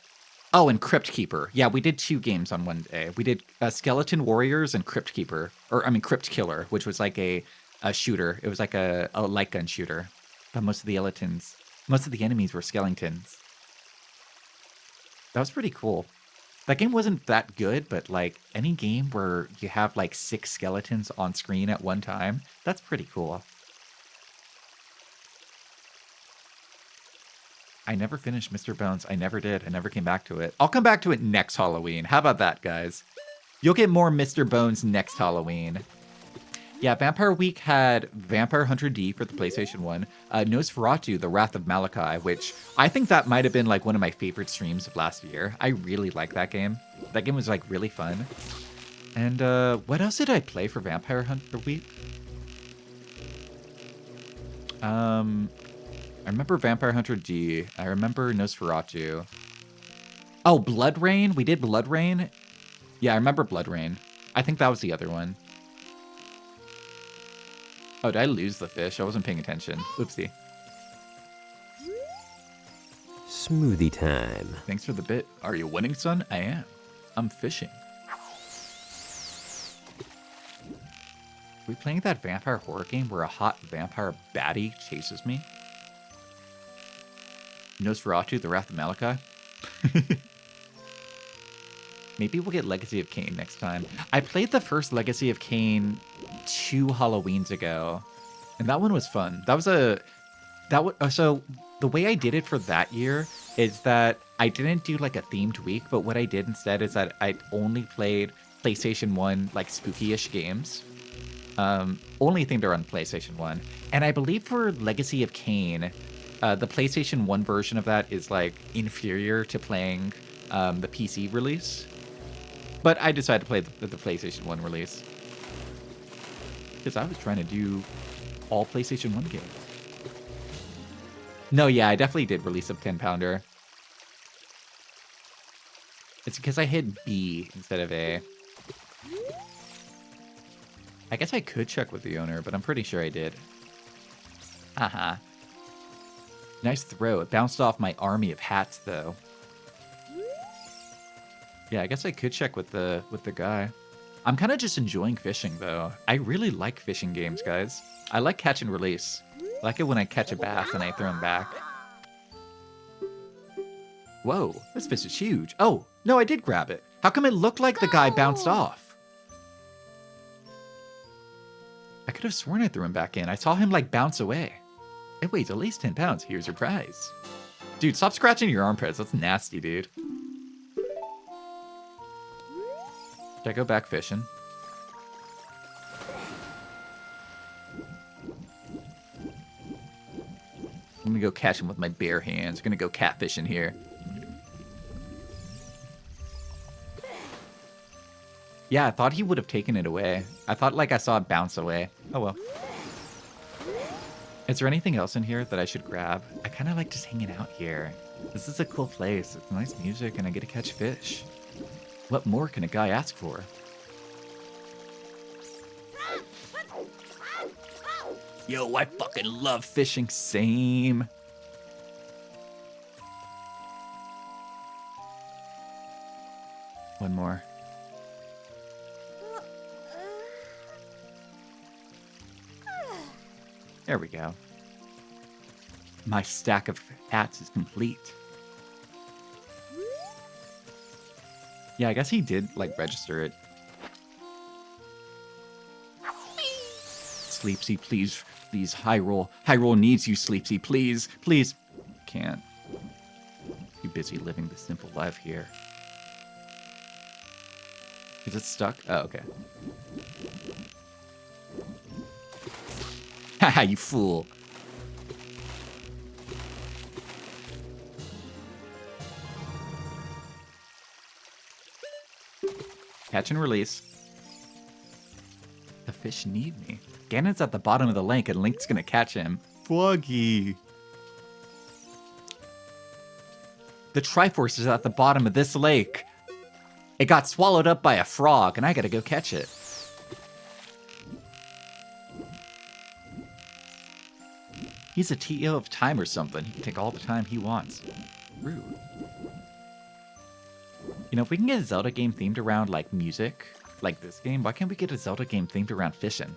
Oh, and Crypt Keeper. Yeah, we did 2 games on one day. We did Skeleton Warriors and Crypt Keeper, or I mean Crypt Killer, which was like a shooter. It was like a light gun shooter. But most of the enemies were skeletons. That was pretty cool. That game wasn't that good, but like any game where you have like 6 skeletons on screen at one time, that's pretty cool. I never finished Mr. Bones. I never did. I never came back to it. I'll come back to it next Halloween. How about that, guys? You'll get more Mr. Bones next Halloween. Yeah, Vampire Week had Vampire Hunter D for the PlayStation 1, Nosferatu, The Wrath of Malachi, which I think that might have been like one of my favorite streams of last year. I really like that game. That game was like really fun. And what else did I play for Vampire Hunter Week? I remember Vampire Hunter D. I remember Nosferatu. Oh, Blood Rain? We did Blood Rain? Yeah, I remember Blood Rain. I think that was the other one. Oh, did I lose the fish? I wasn't paying attention. Oopsie. Smoothie time. Thanks for the bit. Are you winning, son? I am. I'm fishing. Are we playing that vampire horror game where a hot vampire baddie chases me? Nosferatu, The Wrath of Malachi? Maybe we'll get Legacy of Kain next time. I played the first Legacy of Kain 2 Halloweens ago, and that one was fun. So the way I did it for that year is that I didn't do like a themed week, but what I did instead is that I only played PlayStation 1 like spooky-ish games. Only themed around PlayStation 1. And I believe for Legacy of Kain, the PlayStation 1 version of that is like inferior to playing the PC release. But I decided to play the PlayStation 1 release. Because I was trying to do all PlayStation 1 games. No, yeah, I definitely did release a 10-pounder. It's because I hit B instead of A. I guess I could check with the owner, but I'm pretty sure I did. Haha. Nice throw. It bounced off my army of hats, though. Yeah, I guess I could check with the guy. I'm kind of just enjoying fishing, though. I really like fishing games, guys. I like catch and release. I like it when I catch a bass and I throw him back. Whoa, this fish is huge. Oh, no, I did grab it. How come it looked like the guy bounced off? I could have sworn I threw him back in. I saw him, like, bounce away. It weighs at least 10 pounds. Here's your prize. Dude, stop scratching your armpits. That's nasty, dude. Should I go back fishing? I'm gonna go catch him with my bare hands. I'm gonna go catfishing here. Yeah, I thought he would have taken it away. I thought like I saw it bounce away. Oh well. Is there anything else in here that I should grab? I kind of like just hanging out here. This is a cool place. It's nice music and I get to catch fish. What more can a guy ask for? Yo, I fucking love fishing. Same. One more. There we go. My stack of hats is complete. Yeah, I guess he did, like, register it. Sleepsy, please. Please, Hyrule. Hyrule needs you, Sleepsy. Please. Please. Can't. Too busy living the simple life here. Is it stuck? Oh, okay. Haha, you fool. Catch and release. The fish need me. Ganon's at the bottom of the lake and Link's gonna catch him. Floggy. The Triforce is at the bottom of this lake. It got swallowed up by a frog and I gotta go catch it. He's a TO of time or something. He can take all the time he wants. Rude. You know, if we can get a Zelda game themed around, like, music, like this game, why can't we get a Zelda game themed around fishing?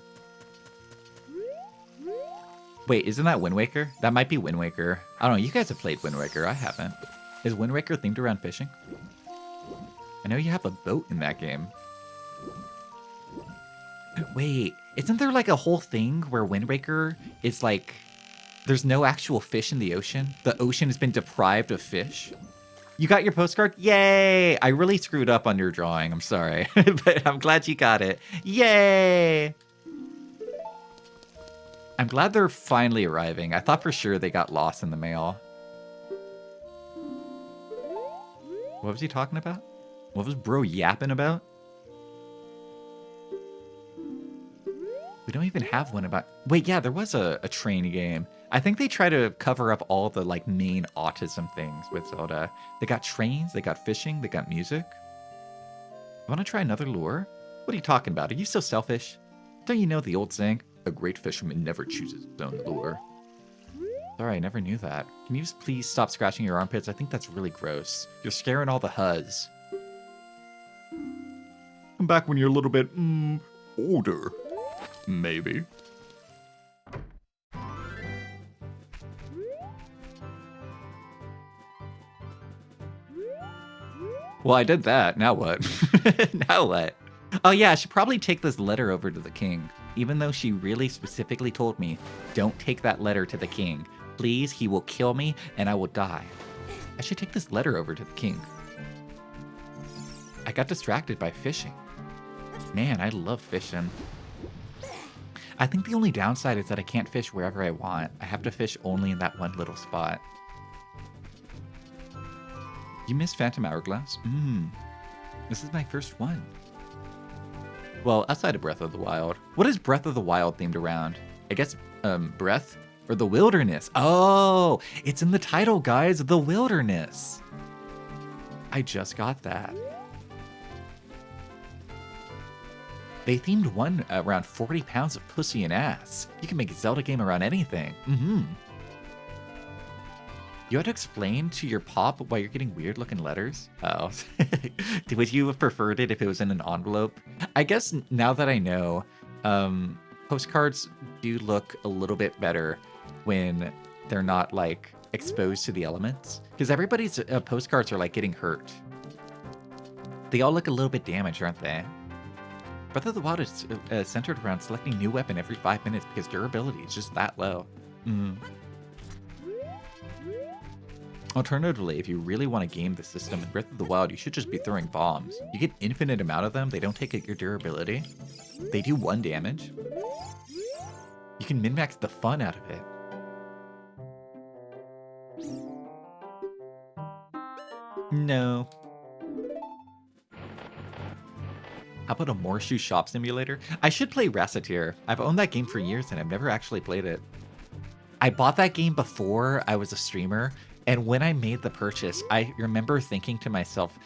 Wait, isn't that Wind Waker? That might be Wind Waker. I don't know, you guys have played Wind Waker, I haven't. Is Wind Waker themed around fishing? I know you have a boat in that game. Wait, isn't there like a whole thing where Wind Waker is like, there's no actual fish in the ocean? The ocean has been deprived of fish? You got your postcard? Yay! I really screwed up on your drawing, I'm sorry. But I'm glad you got it. Yay! I'm glad they're finally arriving. I thought for sure they got lost in the mail. What was he talking about? What was bro yapping about? We don't even have one about... Wait, yeah, there was a train game. I think they try to cover up all the like main autism things with Zelda. They got trains, they got fishing, they got music. You want to try another lure? What are you talking about? Are you so selfish? Don't you know the old saying? A great fisherman never chooses his own lure. Sorry, I never knew that. Can you just please stop scratching your armpits? I think that's really gross. You're scaring all the huzz. Come back when you're a little bit, older. Maybe. Well, I did that. Now what? Now what? Oh yeah, I should probably take this letter over to the king. Even though she really specifically told me, don't take that letter to the king. Please, he will kill me and I will die. I should take this letter over to the king. I got distracted by fishing. Man, I love fishing. I think the only downside is that I can't fish wherever I want. I have to fish only in that one little spot. You missed Phantom Hourglass? This is my first one. Well, outside of Breath of the Wild. What is Breath of the Wild themed around? I guess, breath? Or the wilderness? Oh, it's in the title, guys. The wilderness. I just got that. They themed one around 40 pounds of pussy and ass. You can make a Zelda game around anything. You had to explain to your pop why you're getting weird looking letters? Oh. Would you have preferred it if it was in an envelope? I guess now that I know, postcards do look a little bit better when they're not like exposed to the elements. Because everybody's postcards are like getting hurt. They all look a little bit damaged, aren't they? Breath of the Wild is centered around selecting new weapon every 5 minutes because durability is just that low. Alternatively, if you really want to game the system in Breath of the Wild, you should just be throwing bombs. You get infinite amount of them, they don't take your durability. They do 1 damage. You can min-max the fun out of it. No. How about a Morshoe shop simulator? I should play Rasseteer. I've owned that game for years and I've never actually played it. I bought that game before I was a streamer, and when I made the purchase, I remember thinking to myself,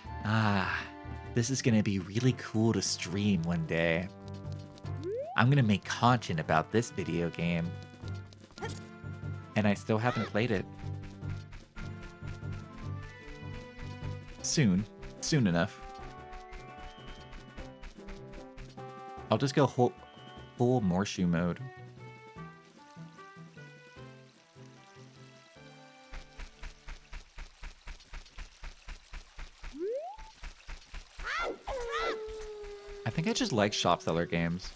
this is gonna be really cool to stream one day. I'm gonna make content about this video game. And I still haven't played it. Soon enough. I'll just go full Morshoe mode. I think I just like shop seller games.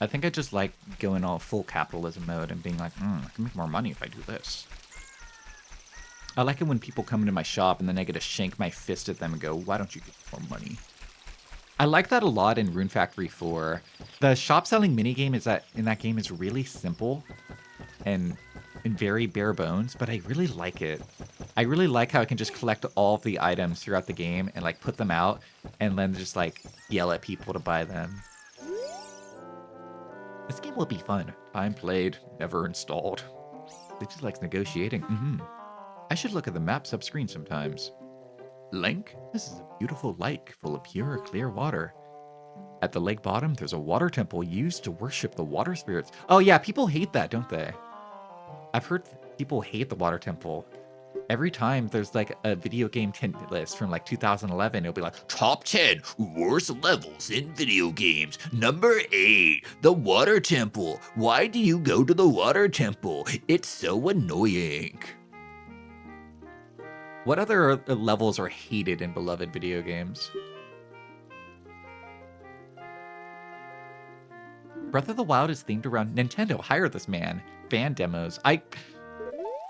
I think I just like going all full capitalism mode and being like, I can make more money if I do this. I like it when people come into my shop and then I get to shank my fist at them and go, why don't you get more money? I like that a lot in Rune Factory 4. The shop selling minigame in that game is really simple and very bare bones, but I really like it. I really like how I can just collect all of the items throughout the game and like put them out and then just like yell at people to buy them. This game will be fun. Time played, never installed. It just likes negotiating. I should look at the map sub-screen sometimes. Link, this is a beautiful lake full of pure, clear water. At the lake bottom, there's a water temple used to worship the water spirits. Oh yeah, people hate that, don't they? I've heard people hate the water temple. Every time there's like a video game list from like 2011, it'll be like Top 10 worst levels in video games. Number 8, the Water Temple. Why do you go to the Water Temple? It's so annoying. what other levels are hated in beloved video games? Breath of the Wild is themed around Nintendo. Hire this man. Fan demos.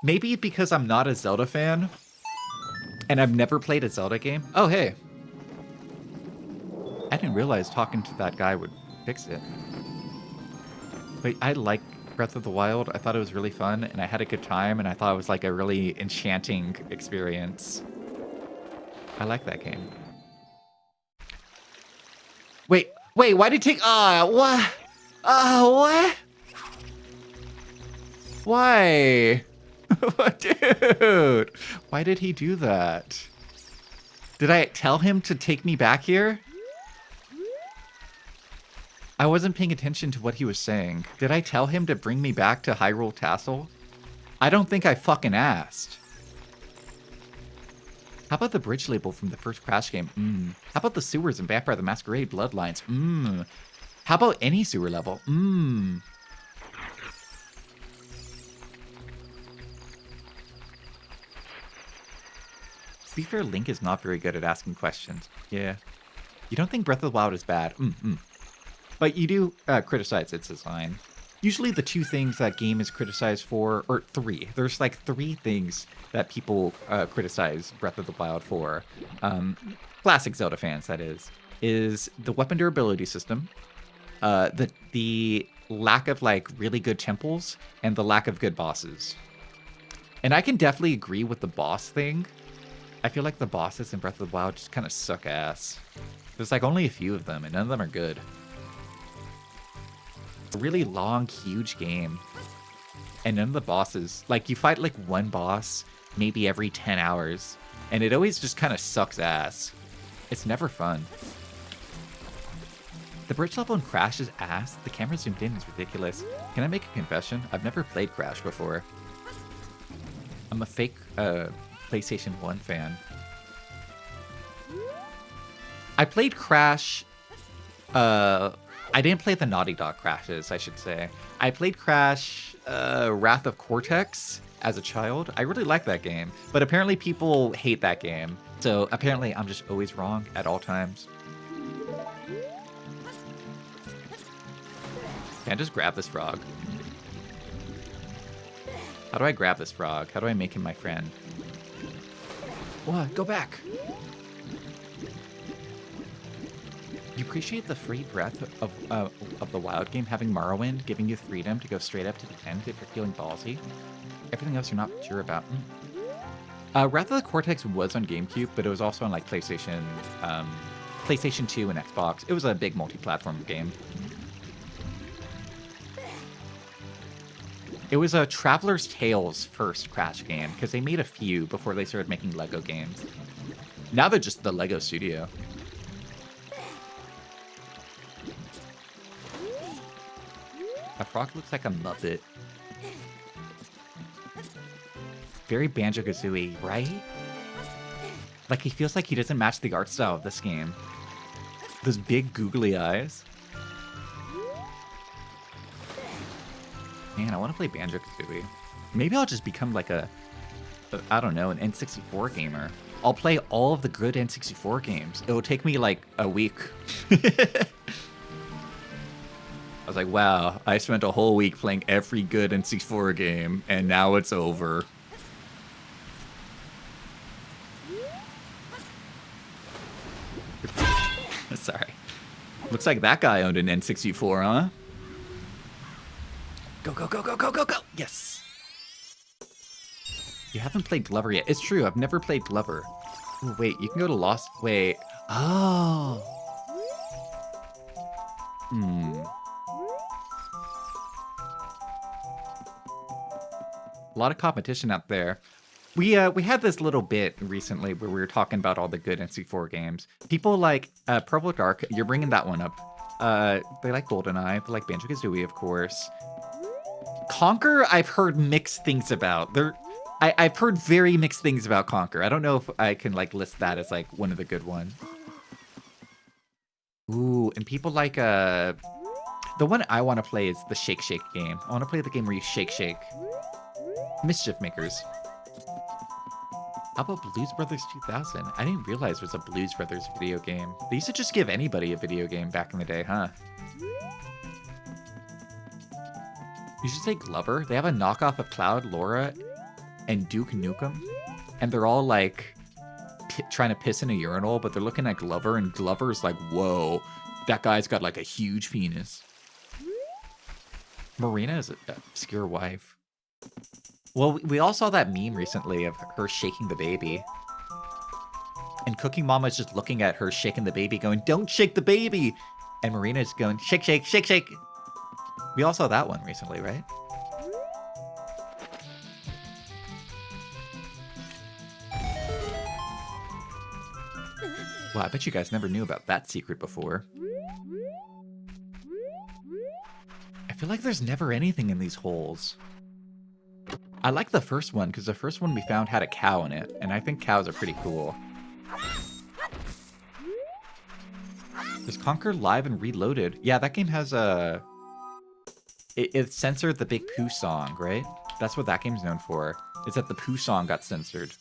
Maybe because I'm not a Zelda fan and I've never played a Zelda game. Oh, hey. I didn't realize talking to that guy would fix it. But I like Breath of the Wild. I thought it was really fun and I had a good time and I thought it was like a really enchanting experience. I like that game. Wait, why did it take... what? What? Why? Dude, why did he do that? Did I tell him to take me back here? I wasn't paying attention to what he was saying. Did I tell him to bring me back to Hyrule Castle? I don't think I fucking asked. How about the bridge label from the first Crash game? How about the sewers in Vampire the Masquerade Bloodlines? How about any sewer level? To be fair, Link is not very good at asking questions. Yeah. You don't think Breath of the Wild is bad? But you do criticize its design. Usually the two things that game is criticized for, or three. There's like three things that people criticize Breath of the Wild for. Classic Zelda fans, that is the weapon durability system, the lack of like really good temples, and the lack of good bosses. And I can definitely agree with the boss thing. I feel like the bosses in Breath of the Wild just kind of suck ass. There's like only a few of them, and none of them are good. It's a really long, huge game. And none of the bosses... Like, you fight like one boss maybe every 10 hours, and it always just kind of sucks ass. It's never fun. The bridge level in Crash is ass. The camera zoomed in is ridiculous. Can I make a confession? I've never played Crash before. I'm a fake PlayStation 1 fan. I played Crash... I didn't play the Naughty Dog Crashes, I should say. I played Crash Wrath of Cortex as a child. I really like that game. But apparently people hate that game. So apparently I'm just always wrong at all times. Can I just grab this frog? How do I grab this frog? How do I make him my friend? What? Go back! You appreciate the free breath of the Wild game having Morrowind, giving you freedom to go straight up to the end if you're feeling ballsy. Everything else you're not sure about. Wrath of the Cortex was on GameCube, but it was also on like PlayStation 2 and Xbox. It was a big multi-platform game. It was a Traveler's Tales first Crash game, because they made a few before they started making Lego games. Now they're just the Lego studio. A frog looks like a Muppet. Very Banjo-Kazooie, right? Like, he feels like he doesn't match the art style of this game. Those big googly eyes. Man, I want to play Banjo-Kazooie. Maybe I'll just become like I don't know, an N64 gamer. I'll play all of the good N64 games. It will take me like a week. I was like, wow, I spent a whole week playing every good N64 game, and now it's over. Sorry. Looks like that guy owned an N64, huh? Go, go, go, go, go, go, go! Yes! You haven't played Glover yet. It's true, I've never played Glover. Ooh, wait, you can go to Lost... Wait. Oh! A lot of competition out there. We had this little bit recently where we were talking about all the good N64 games. People like Purple Dark, you're bringing that one up. They like GoldenEye, they like Banjo-Kazooie, of course. Conquer, I've heard mixed things about. I've heard very mixed things about Conquer. I don't know if I can like list that as like one of the good ones. Ooh, and people like the one I want to play is the Shake Shake game. I want to play the game where you shake shake. Mischief Makers. How about Blues Brothers 2000? I didn't realize there was a Blues Brothers video game. They used to just give anybody a video game back in the day, huh? You should say Glover. They have a knockoff of Cloud, Laura, and Duke Nukem. And they're all like trying to piss in a urinal, but they're looking at Glover, and Glover's like, whoa, that guy's got like a huge penis. Marina is an obscure wife. Well, we all saw that meme recently of her shaking the baby. And Cooking Mama is just looking at her shaking the baby going, don't shake the baby! And Marina's going, shake, shake, shake, shake! We all saw that one recently, right? Wow, I bet you guys never knew about that secret before. I feel like there's never anything in these holes. I like the first one, because the first one we found had a cow in it, and I think cows are pretty cool. Is Conquer live and reloaded? Yeah, that game has a... It censored the Big Pooh song, right? That's what that game's known for. Is that the Pooh song got censored.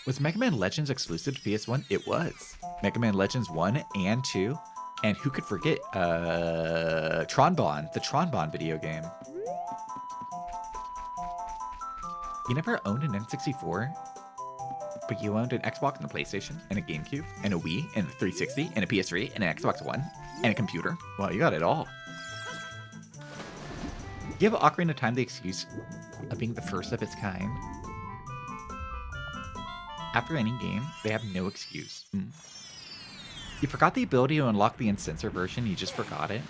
Was Mega Man Legends exclusive to PS1? It was. Mega Man Legends 1 and 2. And who could forget Tron-Bon, the Tron-Bon video game. You never owned an N64, but you owned an Xbox and a PlayStation and a GameCube and a Wii and a 360 and a PS3 and an Xbox One and a computer. Wow, you got it all. Give Ocarina of Time the excuse of being the first of its kind. After any game, they have no excuse. You forgot the ability to unlock the in-sensor version, you just forgot it.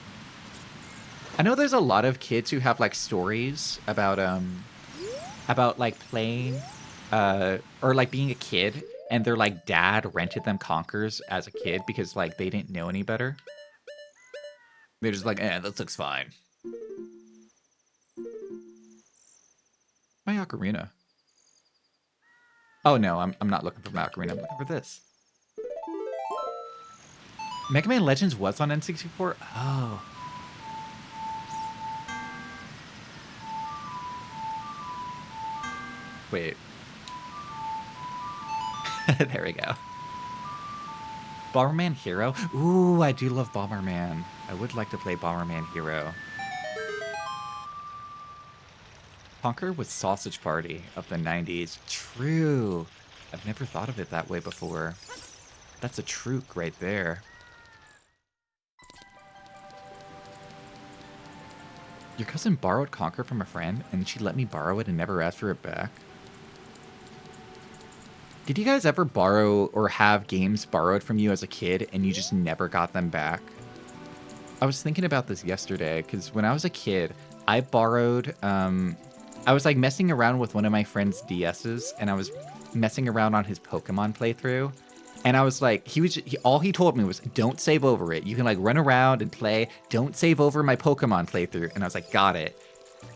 I know there's a lot of kids who have like stories about like playing or like being a kid and their like dad rented them Conkers as a kid because like they didn't know any better. They're just like, that looks fine. My ocarina. Oh no, I'm not looking for my ocarina, I'm looking for this. Mega Man Legends was on N64? Oh. Wait. There we go. Bomberman Hero? Ooh, I do love Bomberman. I would like to play Bomberman Hero. Conquer was Sausage Party of the 90s. True. I've never thought of it that way before. That's a truc right there. Your cousin borrowed Conquer from a friend, and she let me borrow it and never asked for it back. Did you guys ever borrow or have games borrowed from you as a kid, and you just never got them back? I was thinking about this yesterday, because when I was a kid, I borrowed... I was like messing around with one of my friend's DS's, and I was messing around on his Pokemon playthrough. And I was like, all he told me was, don't save over it. You can like run around and play. Don't save over my Pokemon playthrough. And I was like, got it.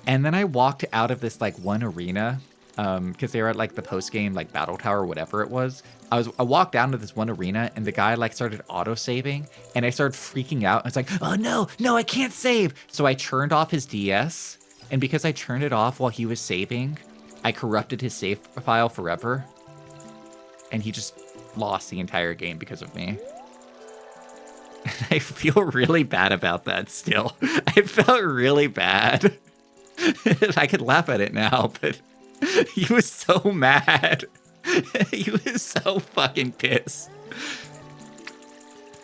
And then I walked out of this like one arena, because they were at like the post-game like battle tower, whatever it was. I walked down to this one arena and the guy like started auto-saving and I started freaking out. I was like, oh no, I can't save. So I turned off his DS. And because I turned it off while he was saving, I corrupted his save file forever. And he just lost the entire game because of me. I feel really bad about that still. I felt really bad. I could laugh at it now, but he was so mad. He was so fucking pissed.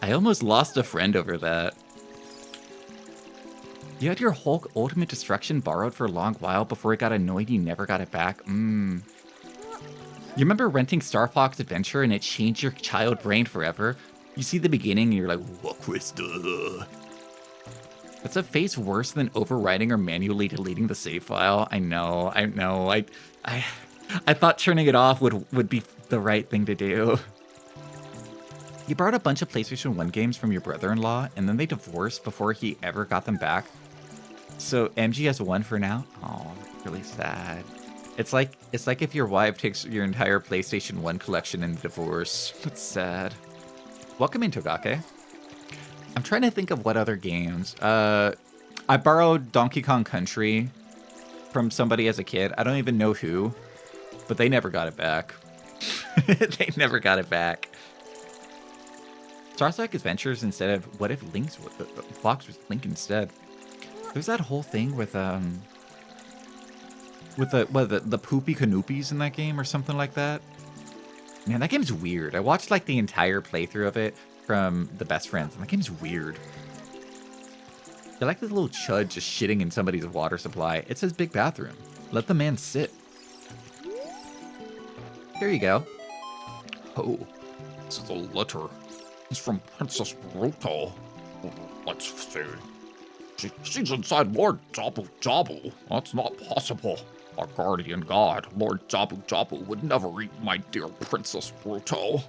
I almost lost a friend over that. You had your Hulk Ultimate Destruction borrowed for a long while before it got annoyed you never got it back? You remember renting Star Fox Adventure and it changed your child brain forever? You see the beginning and you're like, what, Krista? That's a face worse than overwriting or manually deleting the save file. I know. I thought turning it off would be the right thing to do. You borrowed a bunch of PlayStation 1 games from your brother-in-law, and then they divorced before he ever got them back. So MG has one for now? Oh, really sad. It's like if your wife takes your entire PlayStation 1 collection in a divorce. That's sad. Welcome in, Togake. I'm trying to think of what other games. I borrowed Donkey Kong Country from somebody as a kid. I don't even know who, but they never got it back. They never got it back. Star Trek Adventures instead of what if Fox was Link instead? There's that whole thing with the poopy canoopies in that game or something like that. Man, that game's weird. I watched like the entire playthrough of it from the best friends, and that game's weird. They're like this little chud just shitting in somebody's water supply. It's his big bathroom. Let the man sit. Here you go. Oh, this is a letter. It's from Princess Ruto. Let's see. She's inside Lord Jabu Jabu. That's not possible. Our guardian god, Lord Jabu Jabu, would never eat my dear Princess Ruto.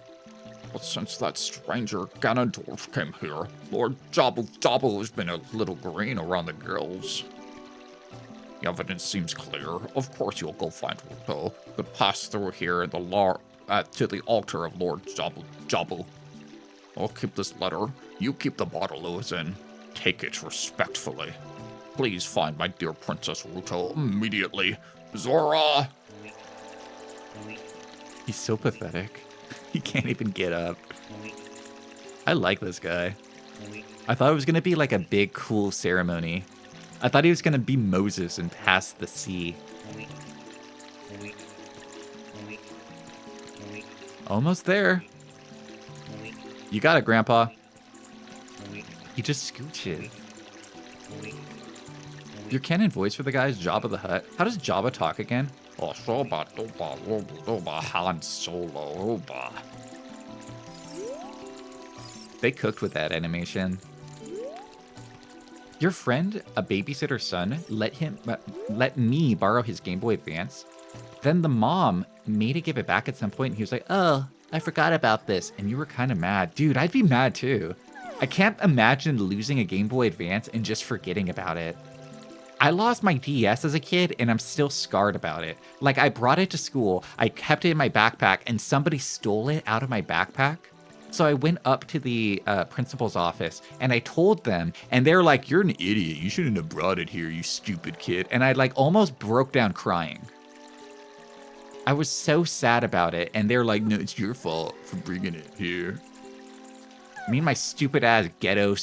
But since that stranger Ganondorf came here, Lord Jabu Jabu has been a little green around the gills. The evidence seems clear. Of course you'll go find Ruto, but pass through here in the to the altar of Lord Jabu Jabu. I'll keep this letter. You keep the bottle it was in. Take it respectfully. Please find my dear Princess Ruto immediately. Zora! He's so pathetic. He can't even get up. I like this guy. I thought it was going to be like a big, cool ceremony. I thought he was going to be Moses and pass the sea. Almost there. You got it, Grandpa. He just scooches. Your canon voice for the guy is Jabba the Hutt. How does Jabba talk again? Oh, soba, doba, loba, doba, Han Solo, oba. They cooked with that animation. Your friend, a babysitter's son, let me borrow his Game Boy Advance. Then the mom made it give it back at some point, and he was like, "Oh, I forgot about this," and you were kind of mad. Dude, I'd be mad too. I can't imagine losing a Game Boy Advance and just forgetting about it. I lost my DS as a kid, and I'm still scarred about it. Like, I brought it to school, I kept it in my backpack, and somebody stole it out of my backpack. So I went up to the principal's office, and I told them, and they're like, "You're an idiot. You shouldn't have brought it here, you stupid kid." And I like almost broke down crying. I was so sad about it, and they're like, "No, it's your fault for bringing it here." Me and my stupid ass ghetto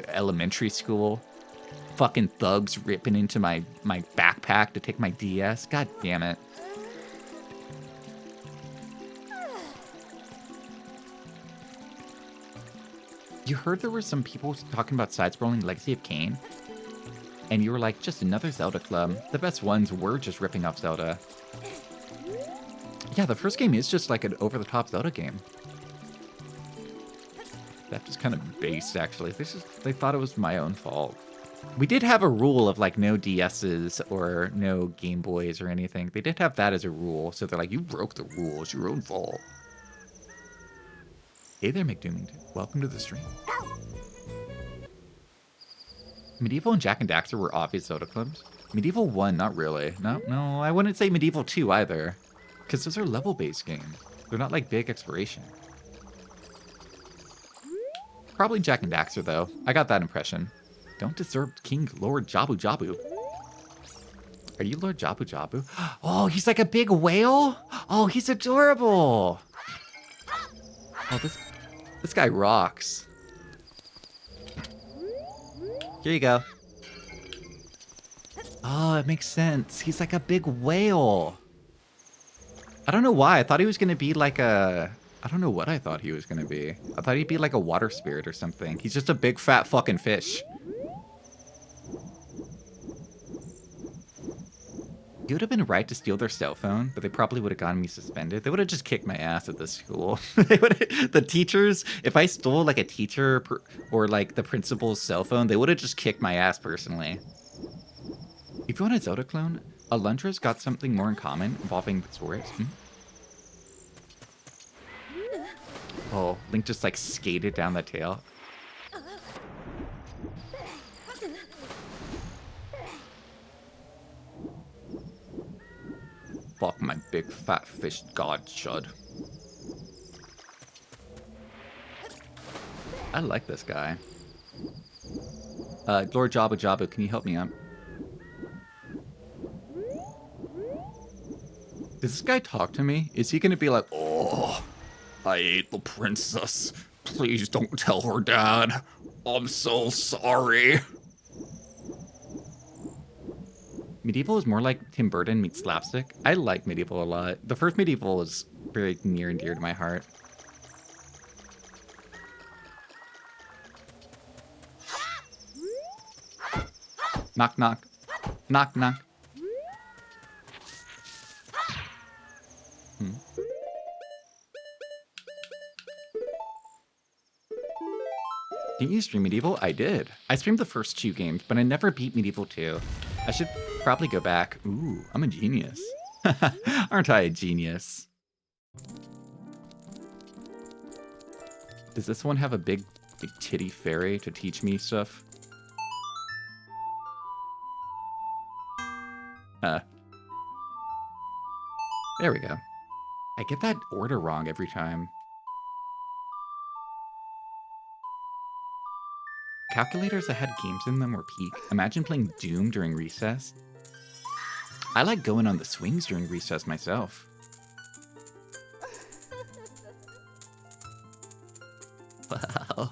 elementary school, fucking thugs ripping into my backpack to take my DS. God damn it. You heard there were some people talking about side-scrolling Legacy of Kain? And you were like, just another Zelda club. The best ones were just ripping off Zelda. Yeah, the first game is just like an over-the-top Zelda game. That was kind of based, actually. They thought it was my own fault. We did have a rule of like no DSs or no Game Boys or anything. They did have that as a rule. So they're like, you broke the rules, your own fault. Hey there, McDoomington. Welcome to the stream. Medieval and Jak and Daxter were obvious Zelda clubs. Medieval 1, not really. No, I wouldn't say Medieval 2 either. Because those are level-based games. They're not like big exploration. Probably Jak and Daxter, though. I got that impression. Don't disturb King Lord Jabu Jabu. Are you Lord Jabu Jabu? Oh, he's like a big whale? Oh, he's adorable. Oh, this guy rocks. Here you go. Oh, it makes sense. He's like a big whale. I don't know why. I thought he was going to be like a... I don't know what I thought he was going to be. I thought he'd be like a water spirit or something. He's just a big fat fucking fish. You would have been right to steal their cell phone, but they probably would have gotten me suspended. They would have just kicked my ass at this school. The teachers, if I stole like a teacher or like the principal's cell phone, they would have just kicked my ass personally. If you want a Zelda clone, Alundra's got something more in common involving the swords. Oh, Link just like skated down the tail. Fuck my big fat fish god chud. I like this guy. Lord Jabu Jabu, can you help me out? Does this guy talk to me? Is he gonna be like, Oh, I ate the princess. Please don't tell her, Dad. I'm so sorry. Medieval is more like Tim Burton meets slapstick? I like Medieval a lot. The first Medieval is very near and dear to my heart. Knock, knock. Knock, knock. Didn't you stream Medieval? I did. I streamed the first 2 games, but I never beat Medieval 2. I should probably go back. Ooh, I'm a genius. Aren't I a genius? Does this one have a big titty fairy to teach me stuff? There we go. I get that order wrong every time. Calculators that had games in them were peak. Imagine playing Doom during recess. I like going on the swings during recess myself. Wow. You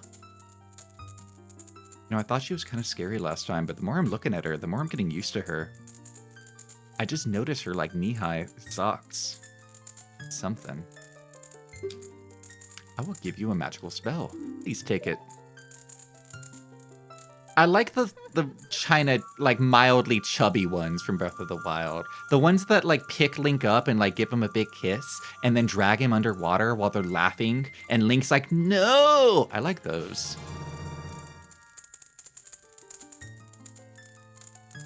know, I thought she was kind of scary last time, but the more I'm looking at her, the more I'm getting used to her. I just notice her like knee-high socks. Something. I will give you a magical spell. Please take it. I like the China, like, mildly chubby ones from Breath of the Wild. The ones that, like, pick Link up and, like, give him a big kiss and then drag him underwater while they're laughing. And Link's like, no! I like those.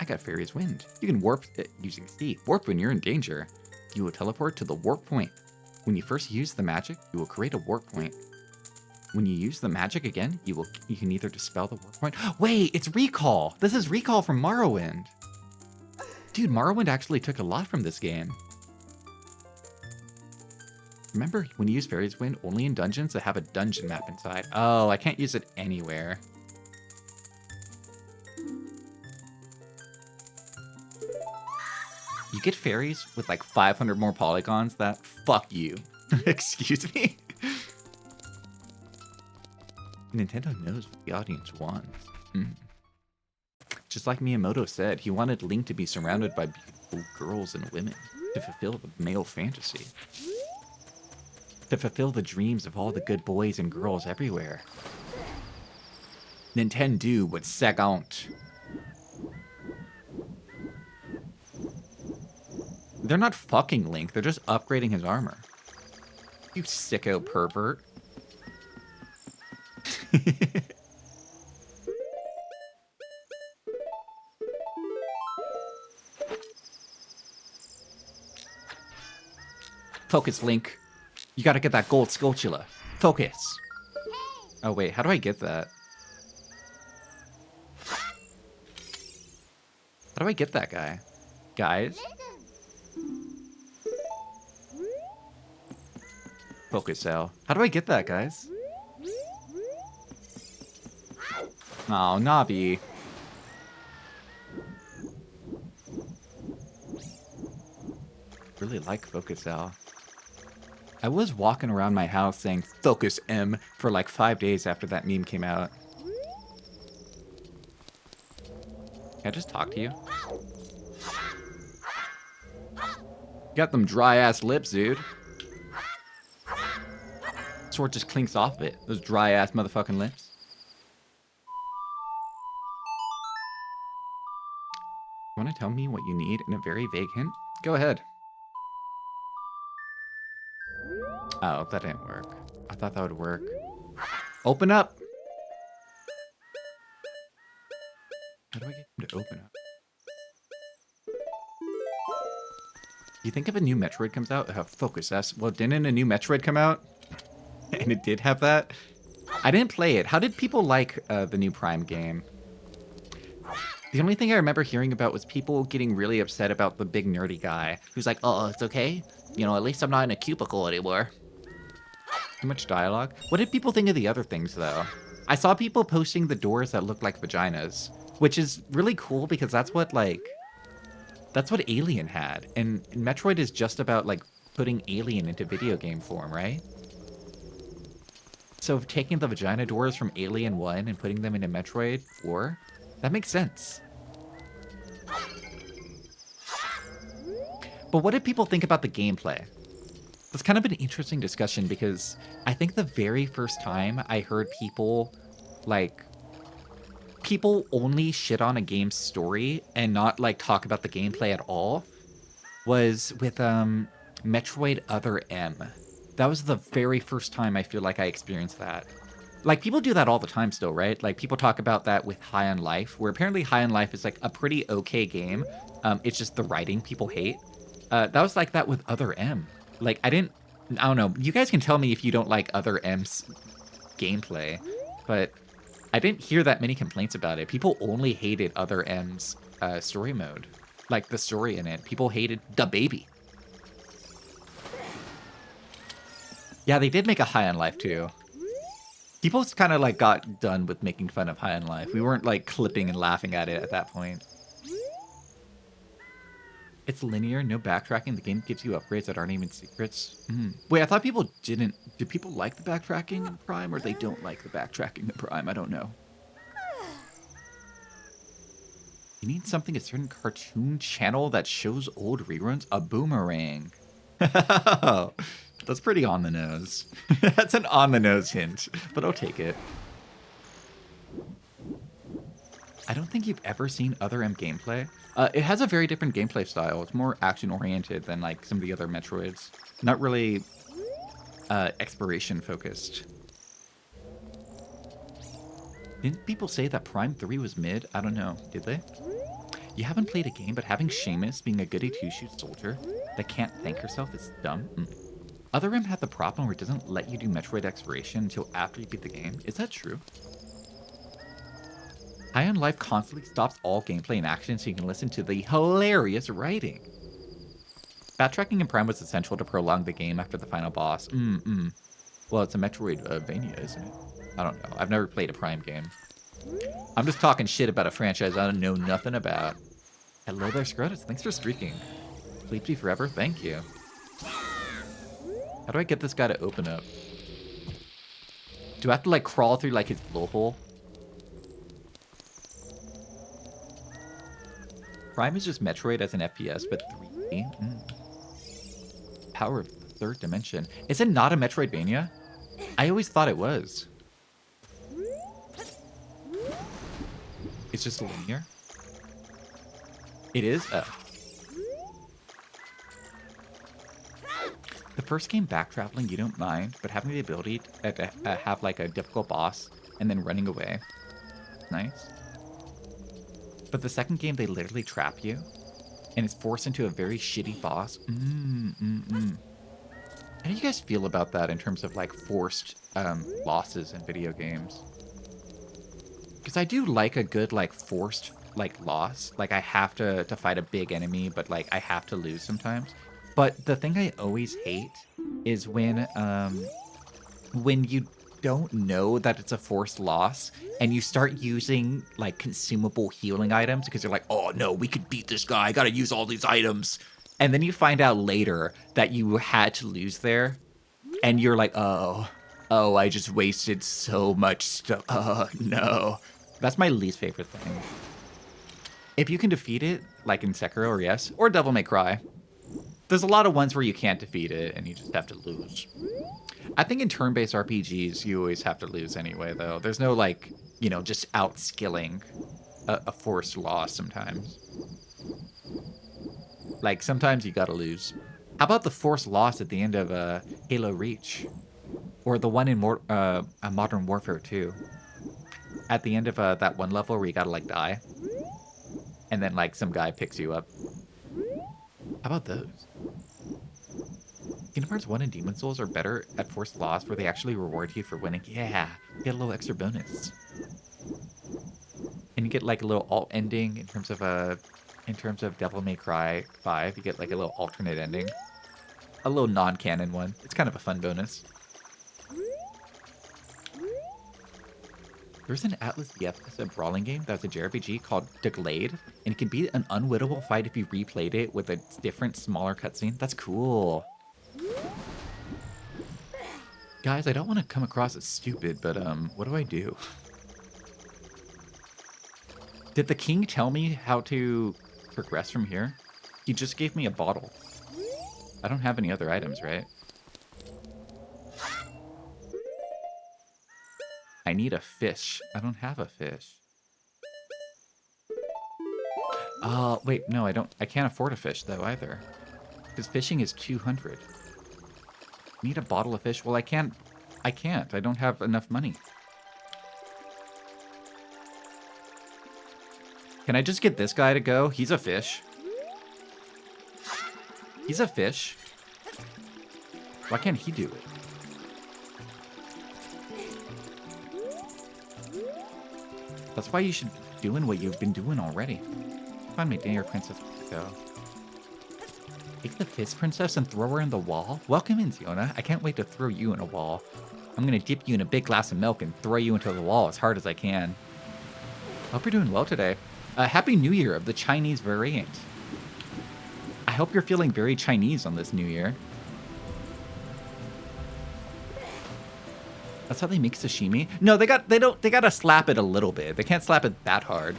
I got Fairy's Wind. You can warp it using C. Warp when you're in danger. You will teleport to the warp point. When you first use the magic, you will create a warp point. When you use the magic again, you can either dispel the warp point. Wait, it's Recall. This is Recall from Morrowind. Dude, Morrowind actually took a lot from this game. Remember when you use Fairy's Wind only in dungeons that have a dungeon map inside? Oh, I can't use it anywhere. You get fairies with like 500 more polygons that fuck you. Excuse me? Nintendo knows what the audience wants. Just like Miyamoto said, he wanted Link to be surrounded by beautiful girls and women to fulfill the male fantasy. To fulfill the dreams of all the good boys and girls everywhere. Nintendo would second. They're not fucking Link, they're just upgrading his armor. You sicko pervert. Focus, Link. You gotta get that gold Skulltula. Focus. Oh wait, how do I get that? How do I get that guy? Guys? Focus cell. How do I get that, guys? Oh, Navi. Really like Focus cell. I was walking around my house saying Focus M for like 5 days after that meme came out. Can I just talk to you? Got them dry ass lips, dude. Sword just clinks off of it. Those dry ass motherfucking lips. You want to tell me what you need in a very vague hint? Go ahead. Oh, that didn't work. I thought that would work. Open up! How do I get him to open up? Do you think if a new Metroid comes out, it'll have Focus S? Well, didn't a new Metroid come out? and it did have that. I didn't play it. How did people like the new Prime game? The only thing I remember hearing about was people getting really upset about the big nerdy guy who's like, "Oh, it's okay. You know, at least I'm not in a cubicle anymore." Too much dialogue. What did people think of the other things, though? I saw people posting the doors that looked like vaginas, which is really cool because that's what Alien had. And Metroid is just about, like, putting Alien into video game form, right? So taking the vagina doors from Alien 1 and putting them into Metroid 4, that makes sense. But what did people think about the gameplay? That's kind of an interesting discussion because I think the very first time I heard people only shit on a game's story and not like talk about the gameplay at all was with Metroid Other M. That was the very first time I feel like I experienced that. Like, people do that all the time still, right? Like, people talk about that with High on Life, where apparently High on Life is like a pretty okay game. It's just the writing people hate. That was like that with Other M. Like, I don't know. You guys can tell me if you don't like Other M's gameplay, but I didn't hear that many complaints about it. People only hated Other M's story mode. Like, the story in it. People hated the baby. Yeah, they did make a High on Life, too. People kind of, like, got done with making fun of High on Life. We weren't, like, clipping and laughing at it at that point. It's linear, no backtracking. The game gives you upgrades that aren't even secrets. Wait, I thought people didn't... Do people like the backtracking in Prime, or they don't like the backtracking in Prime? I don't know. You need something, a certain cartoon channel that shows old reruns? A boomerang. That's pretty on the nose. That's an on the nose hint, but I'll take it. I don't think you've ever seen Other M gameplay. It has a very different gameplay style. It's more action-oriented than like some of the other Metroids. Not really exploration-focused. Didn't people say that Prime 3 was mid? I don't know. Did they? You haven't played a game, but having Seamus being a goody two-shoes soldier that can't thank herself is dumb? Other M had the problem where it doesn't let you do Metroid exploration until after you beat the game. Is that true? High on Life constantly stops all gameplay and action so you can listen to the hilarious writing. Backtracking in Prime was essential to prolong the game after the final boss. Well, it's a Metroidvania, isn't it? I don't know. I've never played a Prime game. I'm just talking shit about a franchise I don't know nothing about. Hello there, Scrotus. Thanks for streaking. Sleepy forever. Thank you. How do I get this guy to open up? Do I have to, like, crawl through, like, his blowhole? Prime is just Metroid as an FPS, but 3D? Power of the third dimension. Is it not a Metroidvania? I always thought it was. It's just linear? It is? The first game backtraveling you don't mind, but having the ability to have like a difficult boss and then running away. Nice. But the second game, they literally trap you, and it's forced into a very shitty boss. How do you guys feel about that in terms of like forced losses in video games? Because I do like a good like forced like loss. Like I have to fight a big enemy, but like I have to lose sometimes. But the thing I always hate is when you don't know that it's a forced loss and you start using like consumable healing items because you're like, oh no, we could beat this guy. I gotta use all these items. And then you find out later that you had to lose there. And you're like, oh, I just wasted so much stuff. Oh, no. That's my least favorite thing. If you can defeat it, like in Sekiro or Yes, or Devil May Cry, there's a lot of ones where you can't defeat it and you just have to lose. I think in turn-based RPGs, you always have to lose anyway, though. There's no, like, you know, just outskilling a forced loss sometimes. Like, sometimes you gotta lose. How about the forced loss at the end of Halo Reach? Or the one in Modern Warfare 2. At the end of that one level where you gotta, like, die. And then, like, some guy picks you up. How about those? Kingdom Hearts 1 and Demon Souls are better at Forced Loss where they actually reward you for winning. Yeah, you get a little extra bonus. And you get like a little alt ending in terms of Devil May Cry 5. You get like a little alternate ending. A little non-canon one. It's kind of a fun bonus. There's an Atlas VF brawling game that's a JRPG called The Glade, and it can be an unwinnable fight if you replayed it with a different, smaller cutscene. That's cool. Guys, I don't want to come across as stupid, but what do I do? Did the king tell me how to progress from here? He just gave me a bottle. I don't have any other items, right? I need a fish. I don't have a fish. Oh, wait, no, I don't. I can't afford a fish, though, either. Because fishing is 200. Need a bottle of fish? Well, I can't. I don't have enough money. Can I just get this guy to go? He's a fish. He's a fish. Why can't he do it? That's why you should be doing what you've been doing already. Find me Daniel Princess to go. Take the Fist Princess and throw her in the wall? Welcome in, Fiona. I can't wait to throw you in a wall. I'm gonna dip you in a big glass of milk and throw you into the wall as hard as I can. Hope you're doing well today. Happy New Year of the Chinese variant. I hope you're feeling very Chinese on this New Year. That's how they make sashimi? No, they gotta slap it a little bit. They can't slap it that hard.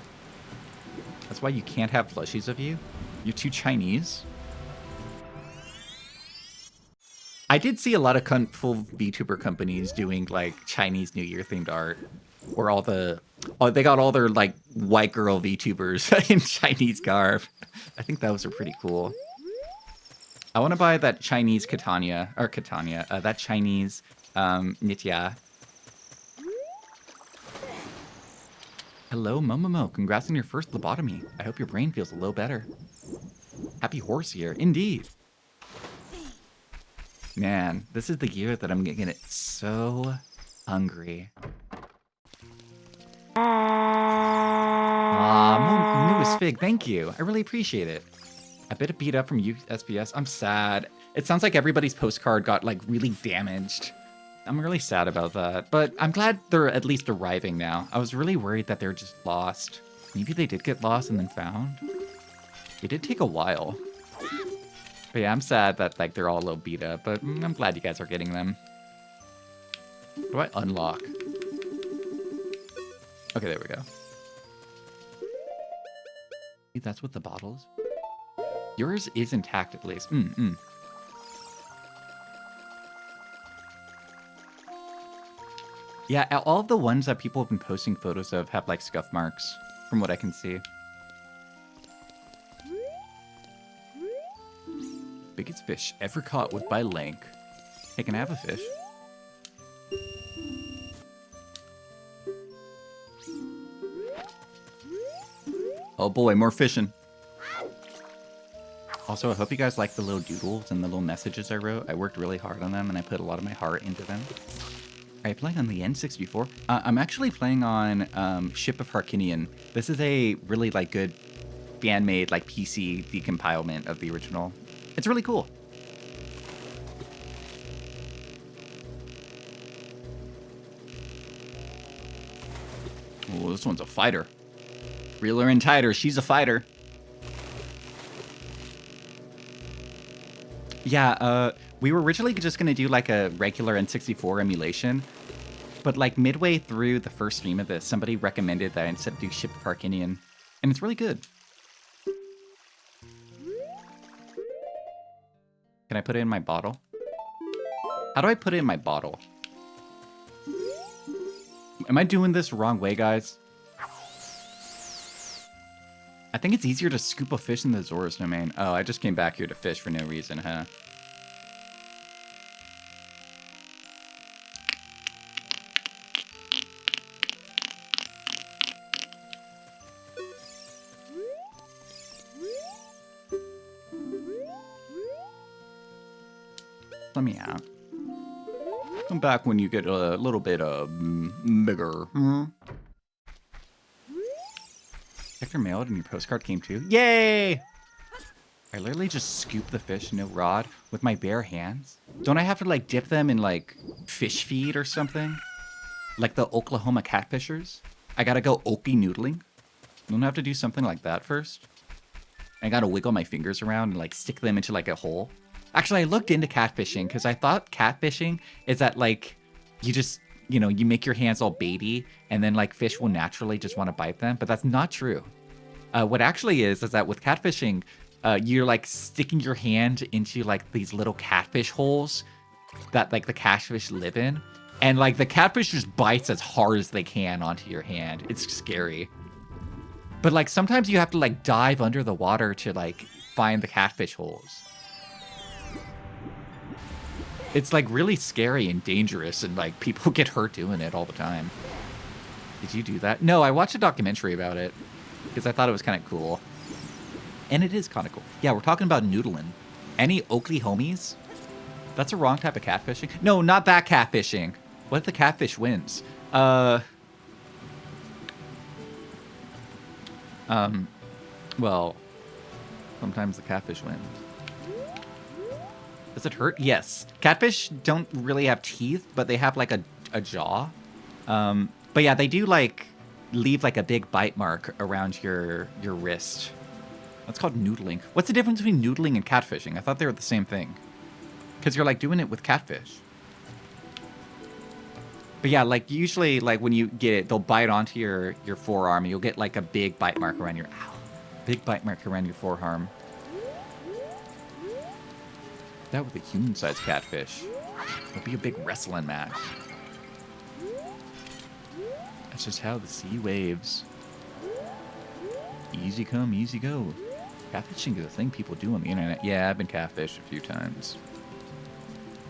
That's why you can't have plushies of you. You're too Chinese. I did see a lot of full VTuber companies doing like Chinese New Year themed art, where they got all their like white girl VTubers in Chinese garb. I think those are pretty cool. I want to buy that Chinese that Chinese Nitya. Hello, Momomo. Congrats on your first lobotomy. I hope your brain feels a little better. Happy horse year. Indeed. Man, this is the year that I'm gonna get so hungry. Aw, newest fig, thank you. I really appreciate it. A bit of beat up from USPS. I'm sad. It sounds like everybody's postcard got like really damaged. I'm really sad about that, but I'm glad they're at least arriving now. I was really worried that they're just lost. Maybe they did get lost and then found. It did take a while. But yeah, I'm sad that like they're all a little beat up, but I'm glad you guys are getting them. What do I unlock? Okay, there we go. Maybe that's what the bottle is. Yours is intact at least. Yeah, all of the ones that people have been posting photos of have like scuff marks, from what I can see. Biggest fish ever caught was by Link. Hey, can I have a fish? Oh boy, more fishing. Also, I hope you guys like the little doodles and the little messages I wrote. I worked really hard on them and I put a lot of my heart into them. Are you playing on the N64? I'm actually playing on Ship of Harkinian. This is a really like good fan-made like PC decompilement of the original. It's really cool. Oh, this one's a fighter. Reeler and tighter, she's a fighter. Yeah, we were originally just gonna do like a regular N64 emulation, but like midway through the first stream of this, somebody recommended that I instead do Ship of Harkinian, and it's really good. Can I put it in my bottle? How do I put it in my bottle? Am I doing this the wrong way, guys? I think it's easier to scoop a fish in the Zora's domain. Oh, I just came back here to fish for no reason, huh? let me out. Come back when you get a little bit bigger. Check your mail and your postcard came too. Yay! I literally just scoop the fish in a rod with my bare hands. Don't I have to like dip them in like fish feed or something? Like the Oklahoma catfishers? I gotta go okie noodling? Don't I have to do something like that first? I gotta wiggle my fingers around and like stick them into like a hole. Actually, I looked into catfishing because I thought catfishing is that like you just, you know, you make your hands all baity and then like fish will naturally just want to bite them, but that's not true. What actually is that with catfishing, you're like sticking your hand into like these little catfish holes that like the catfish live in. And like the catfish just bites as hard as they can onto your hand. It's scary. But like sometimes you have to like dive under the water to like find the catfish holes. It's like really scary and dangerous and like people get hurt doing it all the time. Did you do that? No, I watched a documentary about it because I thought it was kind of cool. And it is kind of cool. Yeah, we're talking about noodling. Any Oakley homies? That's a wrong type of catfishing. No, not that catfishing. What if the catfish wins? Well, sometimes the catfish wins. Does it hurt? Yes. Catfish don't really have teeth, but they have like a jaw. But yeah, they do like leave like a big bite mark around your wrist. That's called noodling. What's the difference between noodling and catfishing? I thought they were the same thing. Because you're like doing it with catfish. But yeah, like usually like when you get it, they'll bite onto your forearm and you'll get like a big bite mark around your big bite mark around your forearm. That with a human-sized catfish. It'll be a big wrestling match. That's just how the sea waves. Easy come, easy go. Catfishing is a thing people do on the internet. Yeah, I've been catfished a few times.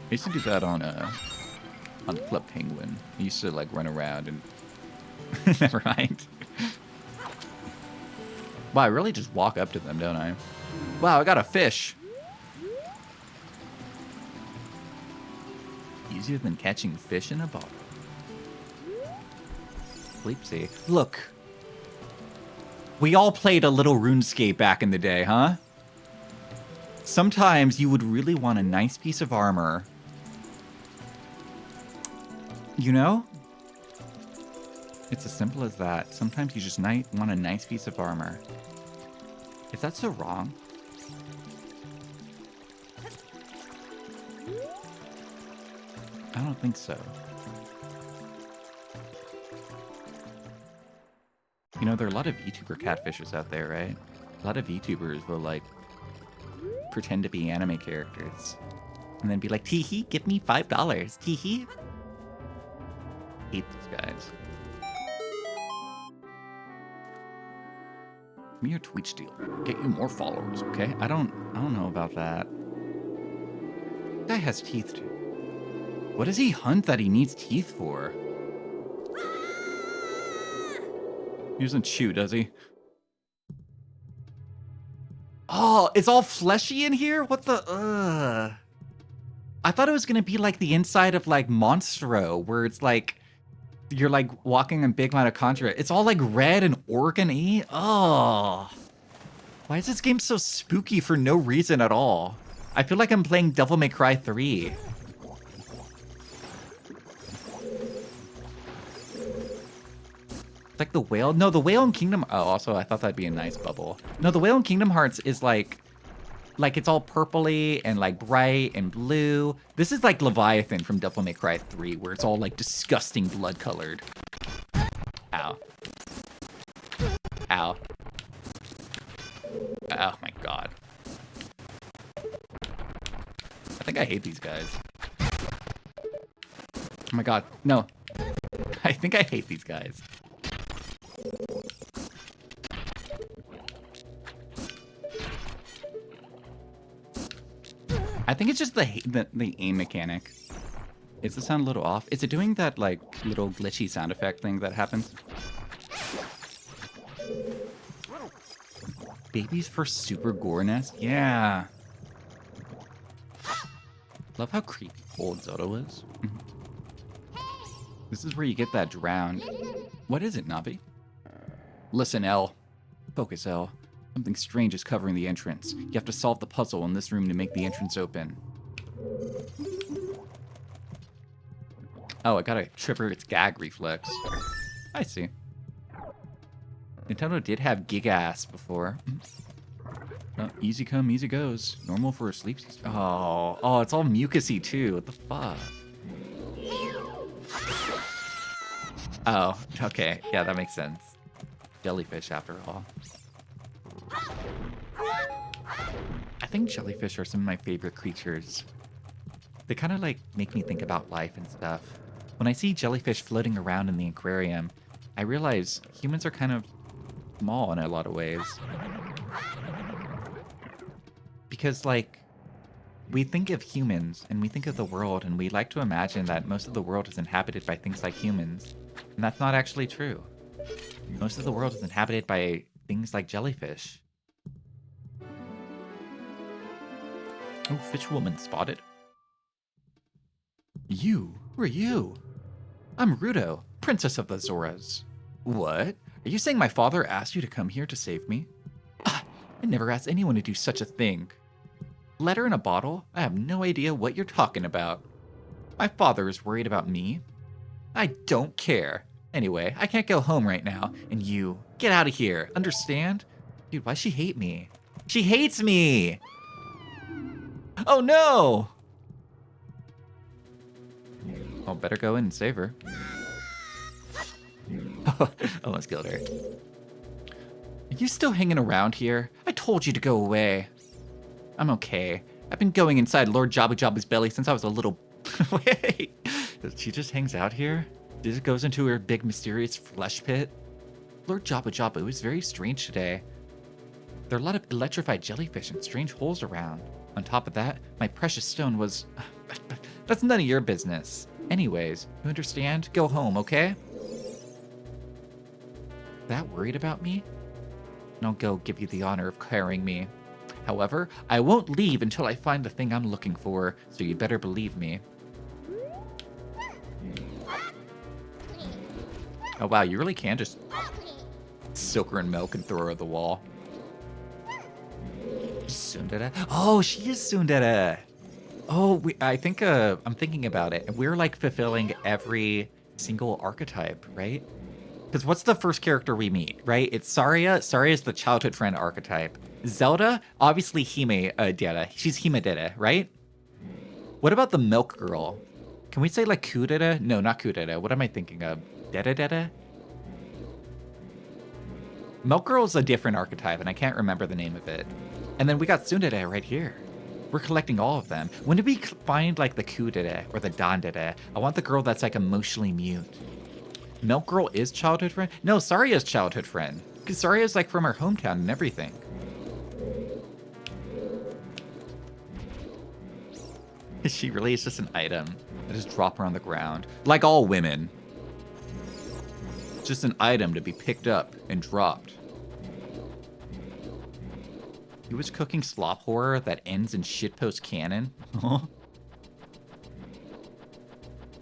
I used to do that on Club Penguin. I used to like run around and never mind. Wow, I really just walk up to them, don't I? Wow, I got a fish. Easier than catching fish in a bottle. Sleepsy. Look. We all played a little RuneScape back in the day, huh? Sometimes you would really want a nice piece of armor. You know? It's as simple as that. Sometimes you just want a nice piece of armor. Is that so wrong? I don't think so. You know, there are a lot of VTuber catfishers out there, right? A lot of VTubers will, like, pretend to be anime characters. And then be like, tee-hee, give me $5. Tee-hee. Hate these guys. Give me your Twitch deal. Get you more followers, okay? I don't know about that. That guy has teeth, too. What does he hunt that he needs teeth for? He doesn't chew, does he? Oh, it's all fleshy in here? What the, I thought it was gonna be like the inside of like Monstro, where it's like, you're like walking in big mitochondria. It's all like red and organ-y. Oh. Why is this game so spooky for no reason at all? I feel like I'm playing Devil May Cry 3. Like the whale? No, the whale in Kingdom... Oh, also, I thought that'd be a nice bubble. No, the whale in Kingdom Hearts is like it's all purpley and like bright and blue. This is like Leviathan from Devil May Cry 3, where it's all like disgusting blood-colored. Ow. Ow. Oh my god. I think I hate these guys. Oh my god, no. I think I hate these guys. I think it's just the aim mechanic. Is the sound a little off? Is it doing that like little glitchy sound effect thing that happens? Baby's first super gore nest? Yeah. Love how creepy old Zelda was. This is where you get that drowned. What is it, Navi? Listen, L. Focus, L. Something strange is covering the entrance. You have to solve the puzzle in this room to make the entrance open. Oh, I gotta trigger its gag reflex. I see. Nintendo did have Giga-Ass before. Oh, easy come, easy goes. Normal for a sleep season. Oh, it's all mucusy too. What the fuck? Oh, okay. Yeah, that makes sense. Jellyfish, after all. I think jellyfish are some of my favorite creatures. They kind of like make me think about life and stuff. When I see jellyfish floating around in the aquarium, I realize humans are kind of small in a lot of ways. Because, like, we think of humans and we think of the world and we like to imagine that most of the world is inhabited by things like humans. And that's not actually true. Most of the world is inhabited by things like jellyfish. Oh, fish woman spotted. You? Who are you? I'm Ruto, Princess of the Zoras. What? Are you saying my father asked you to come here to save me? I never asked anyone to do such a thing. Letter in a bottle? I have no idea what you're talking about. My father is worried about me. I don't care. Anyway, I can't go home right now, and you, get out of here, understand? Dude, why'd she hate me? She hates me! Oh no! Well, better go in and save her. Almost killed her. Are you still hanging around here? I told you to go away. I'm okay. I've been going inside Lord Jabu Jabu's belly since I was a little... Wait. She just hangs out here? She just goes into her big mysterious flesh pit? Lord Jabu Jabu is very strange today. There are a lot of electrified jellyfish and strange holes around. On top of that, my precious stone was... That's none of your business. Anyways, you understand? Go home, okay? That worried about me? I'll go give you the honor of carrying me. However, I won't leave until I find the thing I'm looking for, so you'd better believe me. Oh wow, you really can just soak her in milk and throw her at the wall. Tsundere? Oh, she is Tsundere! Oh, I think, I'm thinking about it. We're like fulfilling every single archetype, right? Because what's the first character we meet, right? It's Saria. Saria is the childhood friend archetype. Zelda, obviously Hime Dere. She's Hime Dere, right? What about the Milk Girl? Can we say like Kudere? No, not Kudere. What am I thinking of? Dere Dere? Milk Girl is a different archetype, and I can't remember the name of it. And then we got Tsundere right here. We're collecting all of them. When did we find like the Kudere or the Dandere? I want the girl that's like emotionally mute. Milk Girl is childhood friend? No, Saria's childhood friend. Because Saria's like from her hometown and everything. She really is just an item. I just drop her on the ground. Like all women. Just an item to be picked up and dropped. He was cooking slop horror that ends in shitpost canon.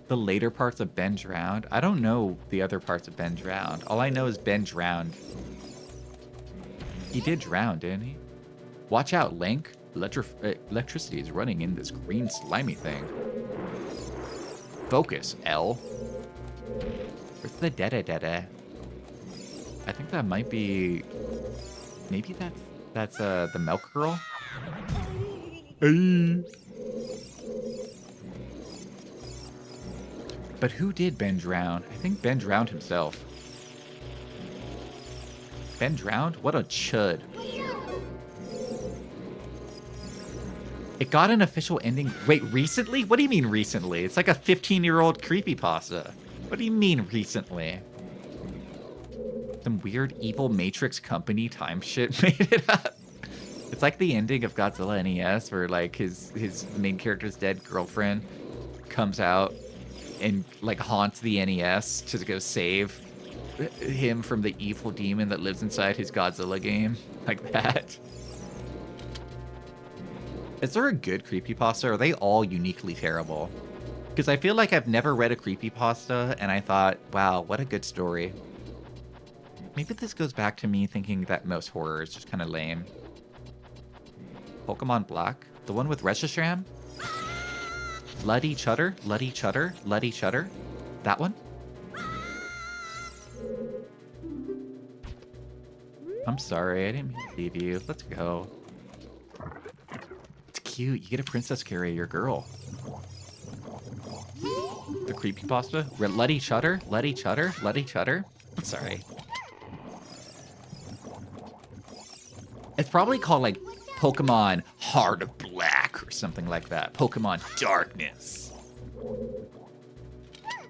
The later parts of Ben Drowned? I don't know the other parts of Ben Drowned. All I know is Ben drowned. He did drown, didn't he? Watch out, Link. Electricity is running in this green slimy thing. Focus, L. Where's the Dede? I think that might be... Maybe that's the Milk Girl? But who did Ben drown? I think Ben drowned himself. Ben drowned? What a chud. It got an official ending. Wait, recently? What do you mean recently? It's like a 15-year-old creepypasta. What do you mean recently? Some weird evil Matrix company time shit made it up. It's like the ending of Godzilla NES where like his main character's dead girlfriend comes out and like haunts the NES to go save him from the evil demon that lives inside his Godzilla game. Like that. Is there a good creepypasta, or are they all uniquely terrible? Because I feel like I've never read a creepypasta, and I thought, wow, what a good story. Maybe this goes back to me thinking that most horror is just kind of lame. Pokemon Black? The one with Reshiram? Luddy Chutter? Luddy Chutter? Luddy Chutter? That one? I'm sorry, I didn't mean to leave you. Let's go. It's cute. You get a princess carry your girl. The creepypasta? Luddy Chutter? Luddy Chutter? Luddy Chutter? I'm sorry. It's probably called like Pokemon Heart of Black or something like that. Pokemon Darkness.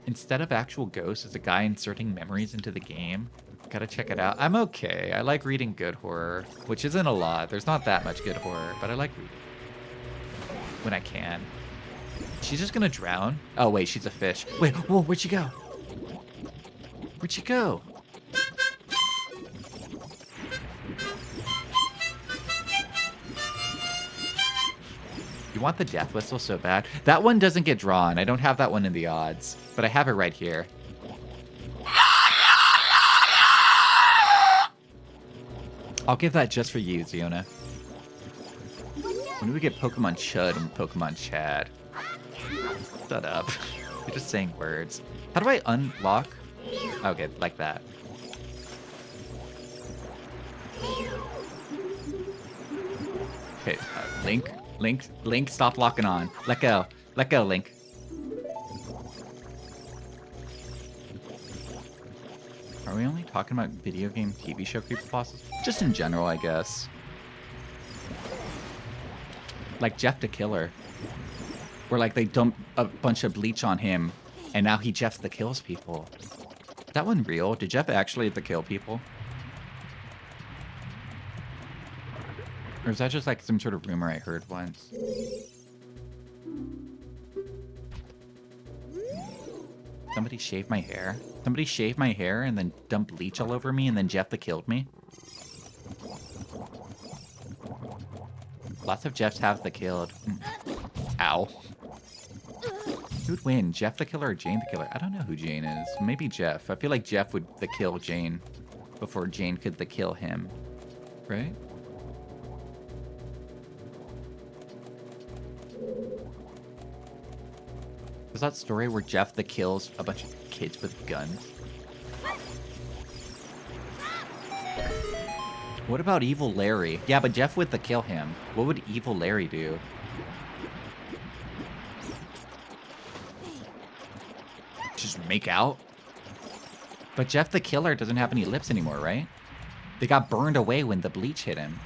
Instead of actual ghosts, it's a guy inserting memories into the game. Gotta check it out. I'm okay. I like reading good horror, which isn't a lot. There's not that much good horror, but I like reading when I can. She's just gonna drown? Oh, wait, she's a fish. Wait, whoa, where'd she go? Where'd she go? You want the death whistle so bad? That one doesn't get drawn. I don't have that one in the odds, but I have it right here. I'll give that just for you, Ziona. When do we get Pokemon Chud and Pokemon Chad? Shut up. You're just saying words. How do I unlock? Okay, like that. Okay, Link, stop locking on. Let go, Link. Are we only talking about video game TV show creepypastas? Just in general, I guess. Like Jeff the Killer. Where like they dump a bunch of bleach on him and now he Jeff the kills people. Is that one real? Did Jeff actually the kill people? Or is that just like some sort of rumor I heard once? Somebody shaved my hair? Somebody shaved my hair and then dumped bleach all over me and then Jeff the killed me? Lots of Jeffs have the killed. Ow. Who'd win, Jeff the Killer or Jane the Killer? I don't know who Jane is. Maybe Jeff. I feel like Jeff would the kill Jane before Jane could the kill him. Right? Was that story where Jeff the kills a bunch of kids with guns? What about Evil Larry? Yeah, but Jeff would the kill him. What would Evil Larry do? Just make out? But Jeff the Killer doesn't have any lips anymore, right? They got burned away when the bleach hit him.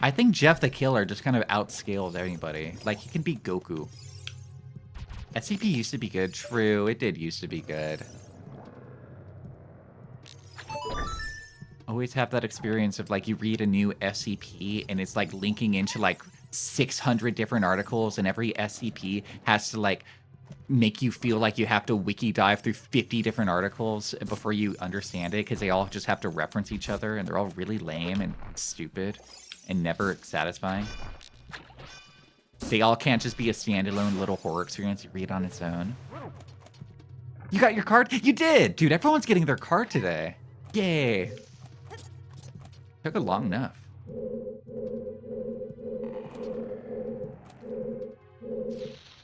I think Jeff the Killer just kind of outscaled anybody. Like, he can beat Goku. SCP used to be good. True, it did used to be good. Always have that experience of, like, you read a new SCP and it's, like, linking into, like, 600 different articles, and every SCP has to, like, make you feel like you have to wiki dive through 50 different articles before you understand it, because they all just have to reference each other, and they're all really lame and stupid and never satisfying. They all can't just be a standalone little horror experience you read on its own. You got your card? You did! Dude, everyone's getting their card today. Yay. Took it long enough.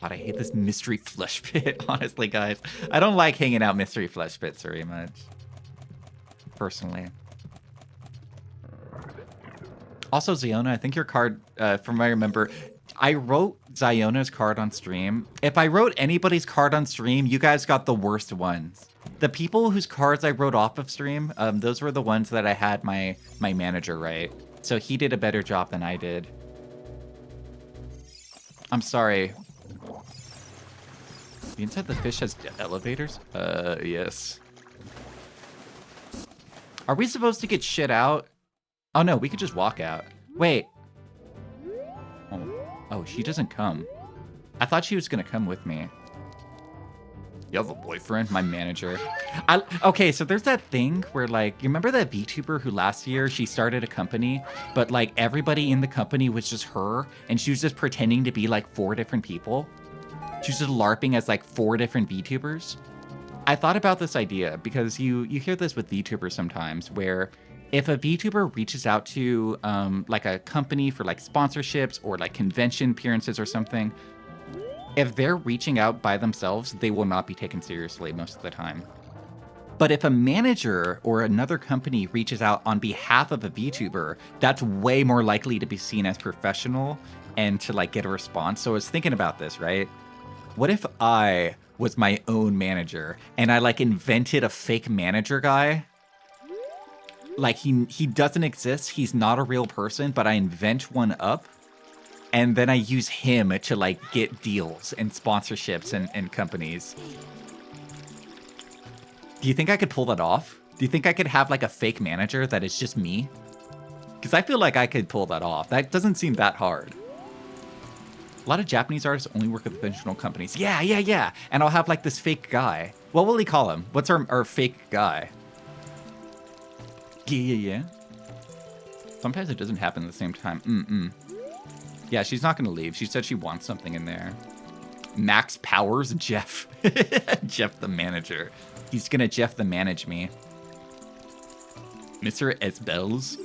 God, I hate this mystery flesh pit, honestly, guys. I don't like hanging out mystery flesh pits very much. Personally. Also, Ziona, I think your card, from what I remember, I wrote Ziona's card on stream. If I wrote anybody's card on stream, you guys got the worst ones. The people whose cards I wrote off of stream, those were the ones that I had my manager write. So he did a better job than I did. I'm sorry. The inside of the fish has elevators? Yes. Are we supposed to get shit out? Oh no, we could just walk out. Wait. Oh, she doesn't come. I thought she was gonna come with me. You have a boyfriend? My manager. Okay, so there's that thing where, like, you remember that VTuber who last year she started a company, but like everybody in the company was just her, and she was just pretending to be like 4 different people? She was just LARPing as like 4 different VTubers? I thought about this idea because you hear this with VTubers sometimes, where if a VTuber reaches out to like a company for like sponsorships or like convention appearances or something, if they're reaching out by themselves, they will not be taken seriously most of the time. But if a manager or another company reaches out on behalf of a VTuber, that's way more likely to be seen as professional and to like get a response. So I was thinking about this, right? What if I was my own manager and I like invented a fake manager guy? Like he doesn't exist, he's not a real person, but I invent one up. And then I use him to like get deals and sponsorships and companies. Do you think I could pull that off? Do you think I could have like a fake manager that is just me? Because I feel like I could pull that off. That doesn't seem that hard. A lot of Japanese artists only work with professional companies. Yeah. And I'll have like this fake guy. What will he call him? What's our fake guy? Yeah. Sometimes it doesn't happen at the same time. Yeah, she's not going to leave. She said she wants something in there. Max Powers, Jeff. Jeff the manager. He's going to Jeff the manage me. Mr. Esbels.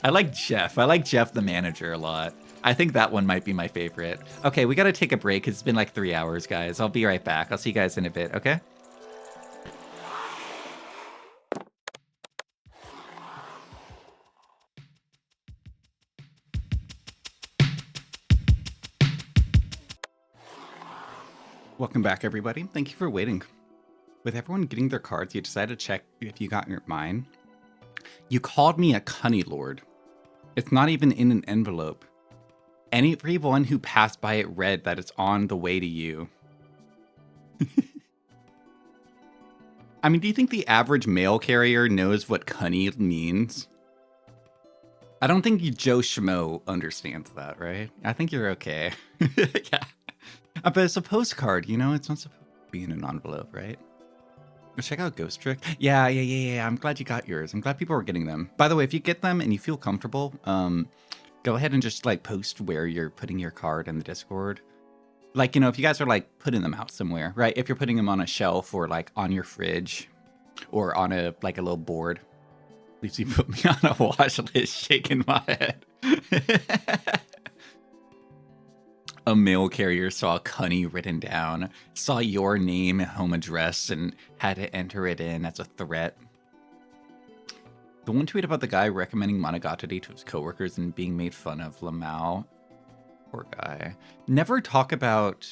I like Jeff. I like Jeff the manager a lot. I think that one might be my favorite. Okay, we got to take a break. It's been like 3 hours, guys. I'll be right back. I'll see you guys in a bit, okay? Welcome back, everybody. Thank you for waiting. With everyone getting their cards, you decided to check if you got mine. You called me a cunny lord. It's not even in an envelope. Everyone who passed by it read that it's on the way to you. I mean, do you think the average mail carrier knows what cunny means? I don't think Joe Schmo understands that, right? I think you're okay. Yeah. But it's a postcard, you know? It's not supposed to be in an envelope, right? Check out Ghost Trick. Yeah. I'm glad you got yours. I'm glad people are getting them. By the way, if you get them and you feel comfortable, go ahead and just like post where you're putting your card in the Discord. Like, you know, if you guys are like putting them out somewhere, right? If you're putting them on a shelf or like on your fridge or on a like a little board. At least you put me on a watch list, shaking my head. A mail carrier saw cunny written down, saw your name and home address, and had to enter it in as a threat. The one tweet about the guy recommending Monogatari to his coworkers and being made fun of, Lamau. Poor guy. Never talk about,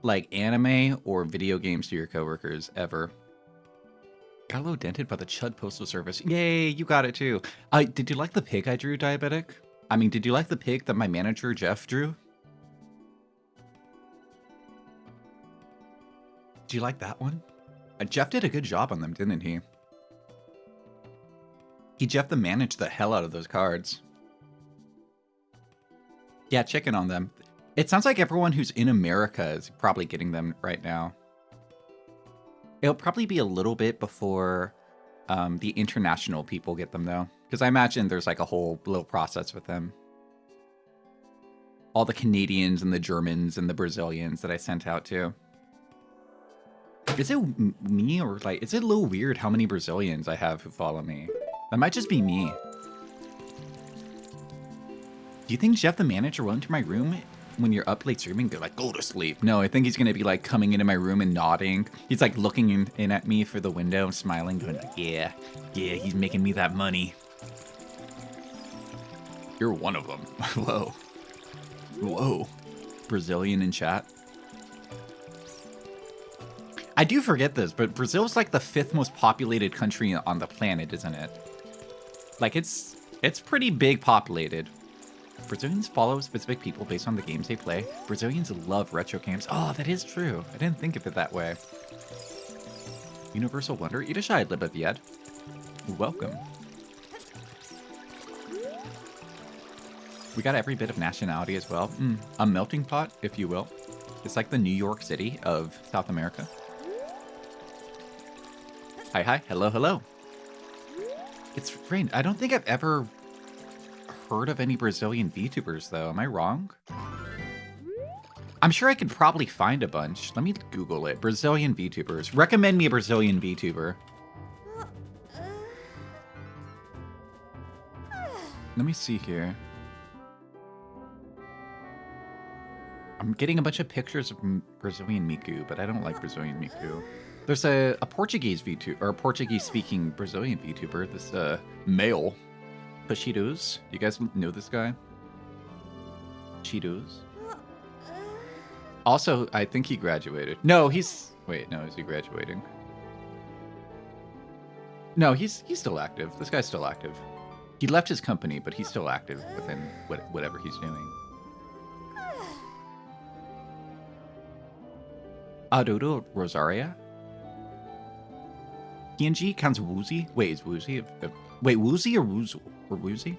like, anime or video games to your coworkers, ever. Got a little dented by the Chud Postal Service. Yay, you got it too. Did you like the pig I drew, Diabetic? I mean, did you like the pig that my manager, Jeff, drew? Do you like that one? Jeff did a good job on them, didn't he? He Jeff the managed the hell out of those cards. Yeah, check in on them. It sounds like everyone who's in America is probably getting them right now. It'll probably be a little bit before the international people get them, though. Because I imagine there's like a whole little process with them. All the Canadians and the Germans and the Brazilians that I sent out to. Is it me or like, is it a little weird how many Brazilians I have who follow me? That might just be me. Do you think Jeff the manager will enter my room when you're up late streaming? Go like, go to sleep. No, I think he's gonna be like coming into my room and nodding. He's like looking in at me for the window, smiling, going like, yeah, he's making me that money. You're one of them. Whoa. Brazilian in chat. I do forget this, but Brazil's like the 5th most populated country on the planet, isn't it? Like it's pretty big populated. Brazilians follow specific people based on the games they play. Brazilians love retro games. Oh, that is true. I didn't think of it that way. Universal Wonder. Idashai Libavied. Welcome. We got every bit of nationality as well. A melting pot, if you will. It's like the New York City of South America. Hi, hi. Hello, hello. It's rain. I don't think I've ever heard of any Brazilian VTubers, though. Am I wrong? I'm sure I could probably find a bunch. Let me Google it. Brazilian VTubers. Recommend me a Brazilian VTuber. Let me see here. I'm getting a bunch of pictures of Brazilian Miku, but I don't like Brazilian Miku. There's a Portuguese VTuber, or a Portuguese-speaking Brazilian VTuber. This male, Pushidos. You guys know this guy? Cheetos. Also, I think he graduated. No, he's... Wait, no, is he graduating? No, he's still active. This guy's still active. He left his company, but he's still active within whatever he's doing. Adodo Rosaria? PNG counts Woozy? Wait, is Woozy... Wait, Woozy or Woozle? Or Woozy?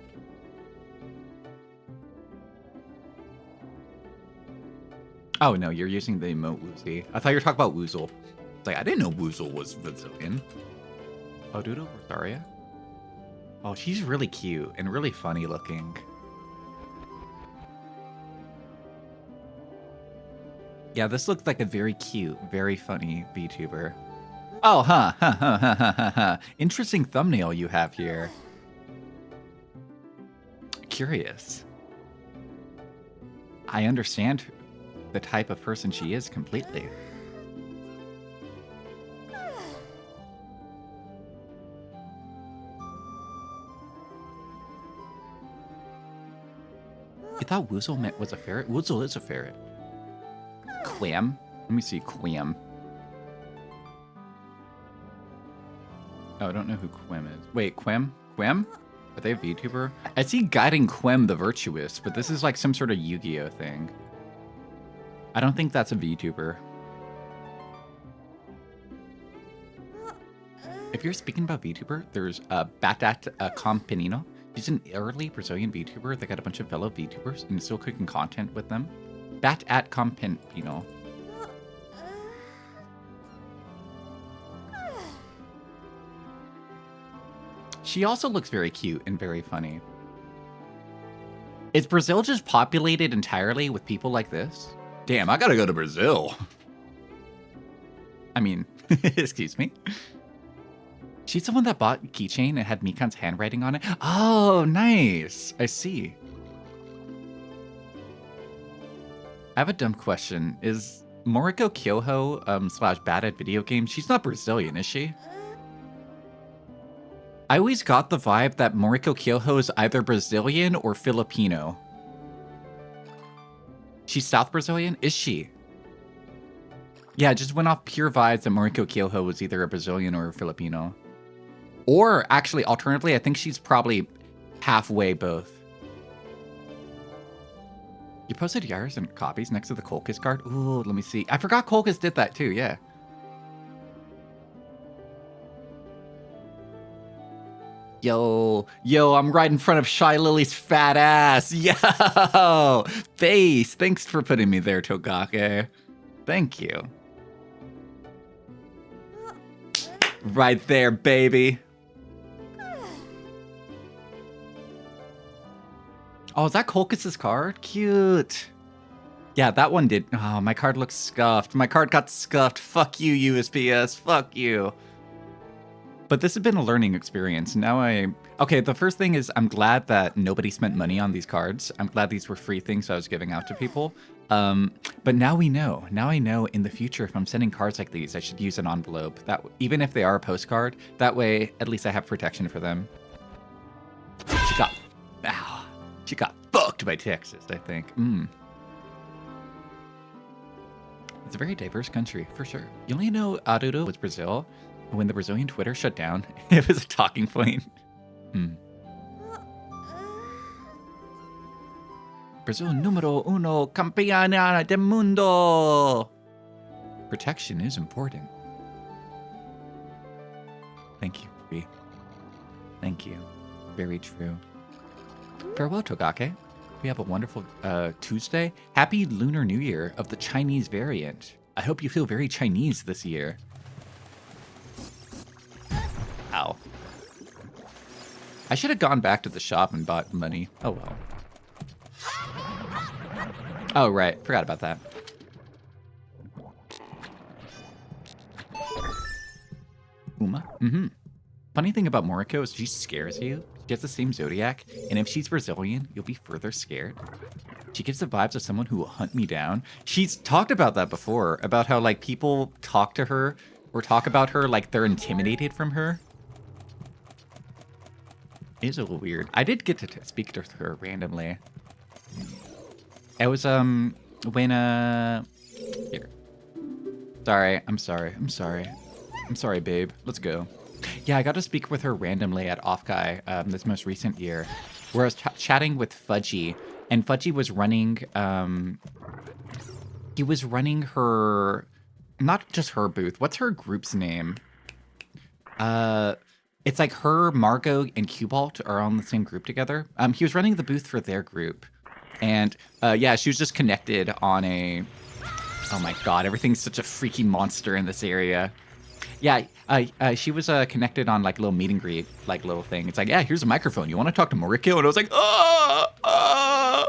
Oh, no, you're using the emote Woozy. I thought you were talking about Woozle. It's like, I didn't know Woozle was Brazilian. Adodo Rosaria? Oh, she's really cute and really funny looking. Yeah, this looks like a very cute, very funny VTuber. Oh, huh. Interesting thumbnail you have here. Curious. I understand the type of person she is completely. You thought Woozle was a ferret? Woozle is a ferret. Quam? Let me see, Quam. Oh, I don't know who Quem is. Wait, Quem? Quem? Are they a VTuber? I see Guiding Quem the Virtuous, but this is like some sort of Yu-Gi-Oh thing. I don't think that's a VTuber. If you're speaking about VTuber, there's Batat Campanino. She's an early Brazilian VTuber that got a bunch of fellow VTubers and is still cooking content with them. Batat Campanino. She also looks very cute and very funny. Is Brazil just populated entirely with people like this? Damn, I gotta go to Brazil. I mean, excuse me. She's the one that bought keychain and had Mikan's handwriting on it. Oh, nice. I see. I have a dumb question. Is Moriko Kyoho slash bad at video games? She's not Brazilian, is she? I always got the vibe that Moriko Kyoho is either Brazilian or Filipino. She's South Brazilian? Is she? Yeah, it just went off pure vibes that Moriko Kyoho was either a Brazilian or a Filipino. Or, actually, alternatively, I think she's probably halfway both. You posted Yaris and copies next to the Colchis card? Ooh, let me see. I forgot Colchis did that too, yeah. Yo, I'm right in front of Shy Lily's fat ass. Yo, face. Thanks for putting me there, Togake. Thank you. Right there, baby. Oh, is that Colchis' card? Cute. Yeah, that one did. Oh, my card looks scuffed. My card got scuffed. Fuck you, USPS. Fuck you. But this has been a learning experience. Now okay, the first thing is I'm glad that nobody spent money on these cards. I'm glad these were free things I was giving out to people. But now we know. Now I know in the future if I'm sending cards like these, I should use an envelope. That even if they are a postcard, that way at least I have protection for them. She got fucked by Texas, I think. It's a very diverse country, for sure. You only know Arudo was Brazil. When the Brazilian Twitter shut down, it was a talking point. Brazil numero uno campeona del mundo. Protection is important. Thank you, Brie. Thank you. Very true. Farewell, Togake. We have a wonderful Tuesday. Happy Lunar New Year of the Chinese variant. I hope you feel very Chinese this year. Ow. I should have gone back to the shop and bought money. Oh well. Oh, right. Forgot about that. Uma? Mm-hmm. Funny thing about Moriko is she scares you. She has the same zodiac, and if she's Brazilian, you'll be further scared. She gives the vibes of someone who will hunt me down. She's talked about that before, about how like people talk to her or talk about her like they're intimidated from her. It is a little weird. I did get to speak to her randomly. It was when here. Sorry, I'm sorry, babe. Let's go. Yeah, I got to speak with her randomly at Offkai this most recent year, where I was chatting with Fudgy, and Fudgy was running, he was running her, not just her booth. What's her group's name? It's like her, Margot, and Cubalt are on the same group together. He was running the booth for their group, and yeah, she was just connected on a. Oh my god, everything's such a freaky monster in this area. Yeah, she was connected on like a little meet and greet, like little thing. It's like, yeah, here's a microphone. You want to talk to Moriko? And I was like, I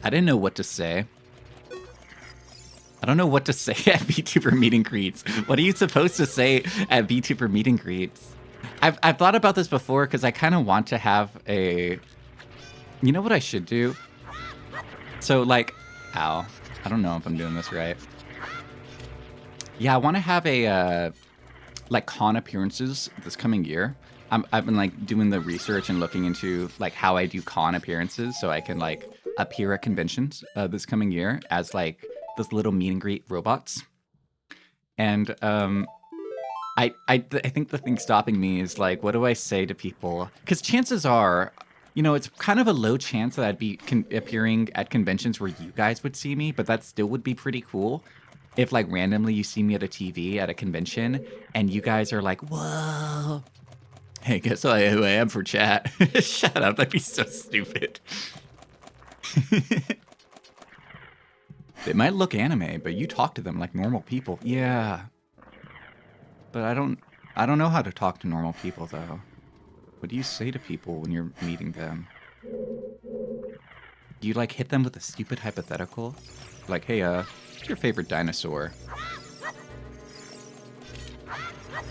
didn't know what to say. I don't know what to say at VTuber meet and greets. What are you supposed to say at VTuber meet and greets? I've thought about this before because I kind of want to have a. You know what I should do? So like, ow, I don't know if I'm doing this right. Yeah, I want to have a like con appearances this coming year. I've been like doing the research and looking into like how I do con appearances so I can like appear at conventions this coming year as like those little meet and greet robots. And I think the thing stopping me is like, what do I say to people? Because chances are, you know, it's kind of a low chance that I'd be appearing at conventions where you guys would see me, but that still would be pretty cool. If like randomly you see me at a TV at a convention and you guys are like, whoa, hey, guess who I am for chat? Shut up, that'd be so stupid. They might look anime, but you talk to them like normal people. Yeah. But I don't know how to talk to normal people though. What do you say to people when you're meeting them? Do you like hit them with a stupid hypothetical? Like, hey, what's your favorite dinosaur?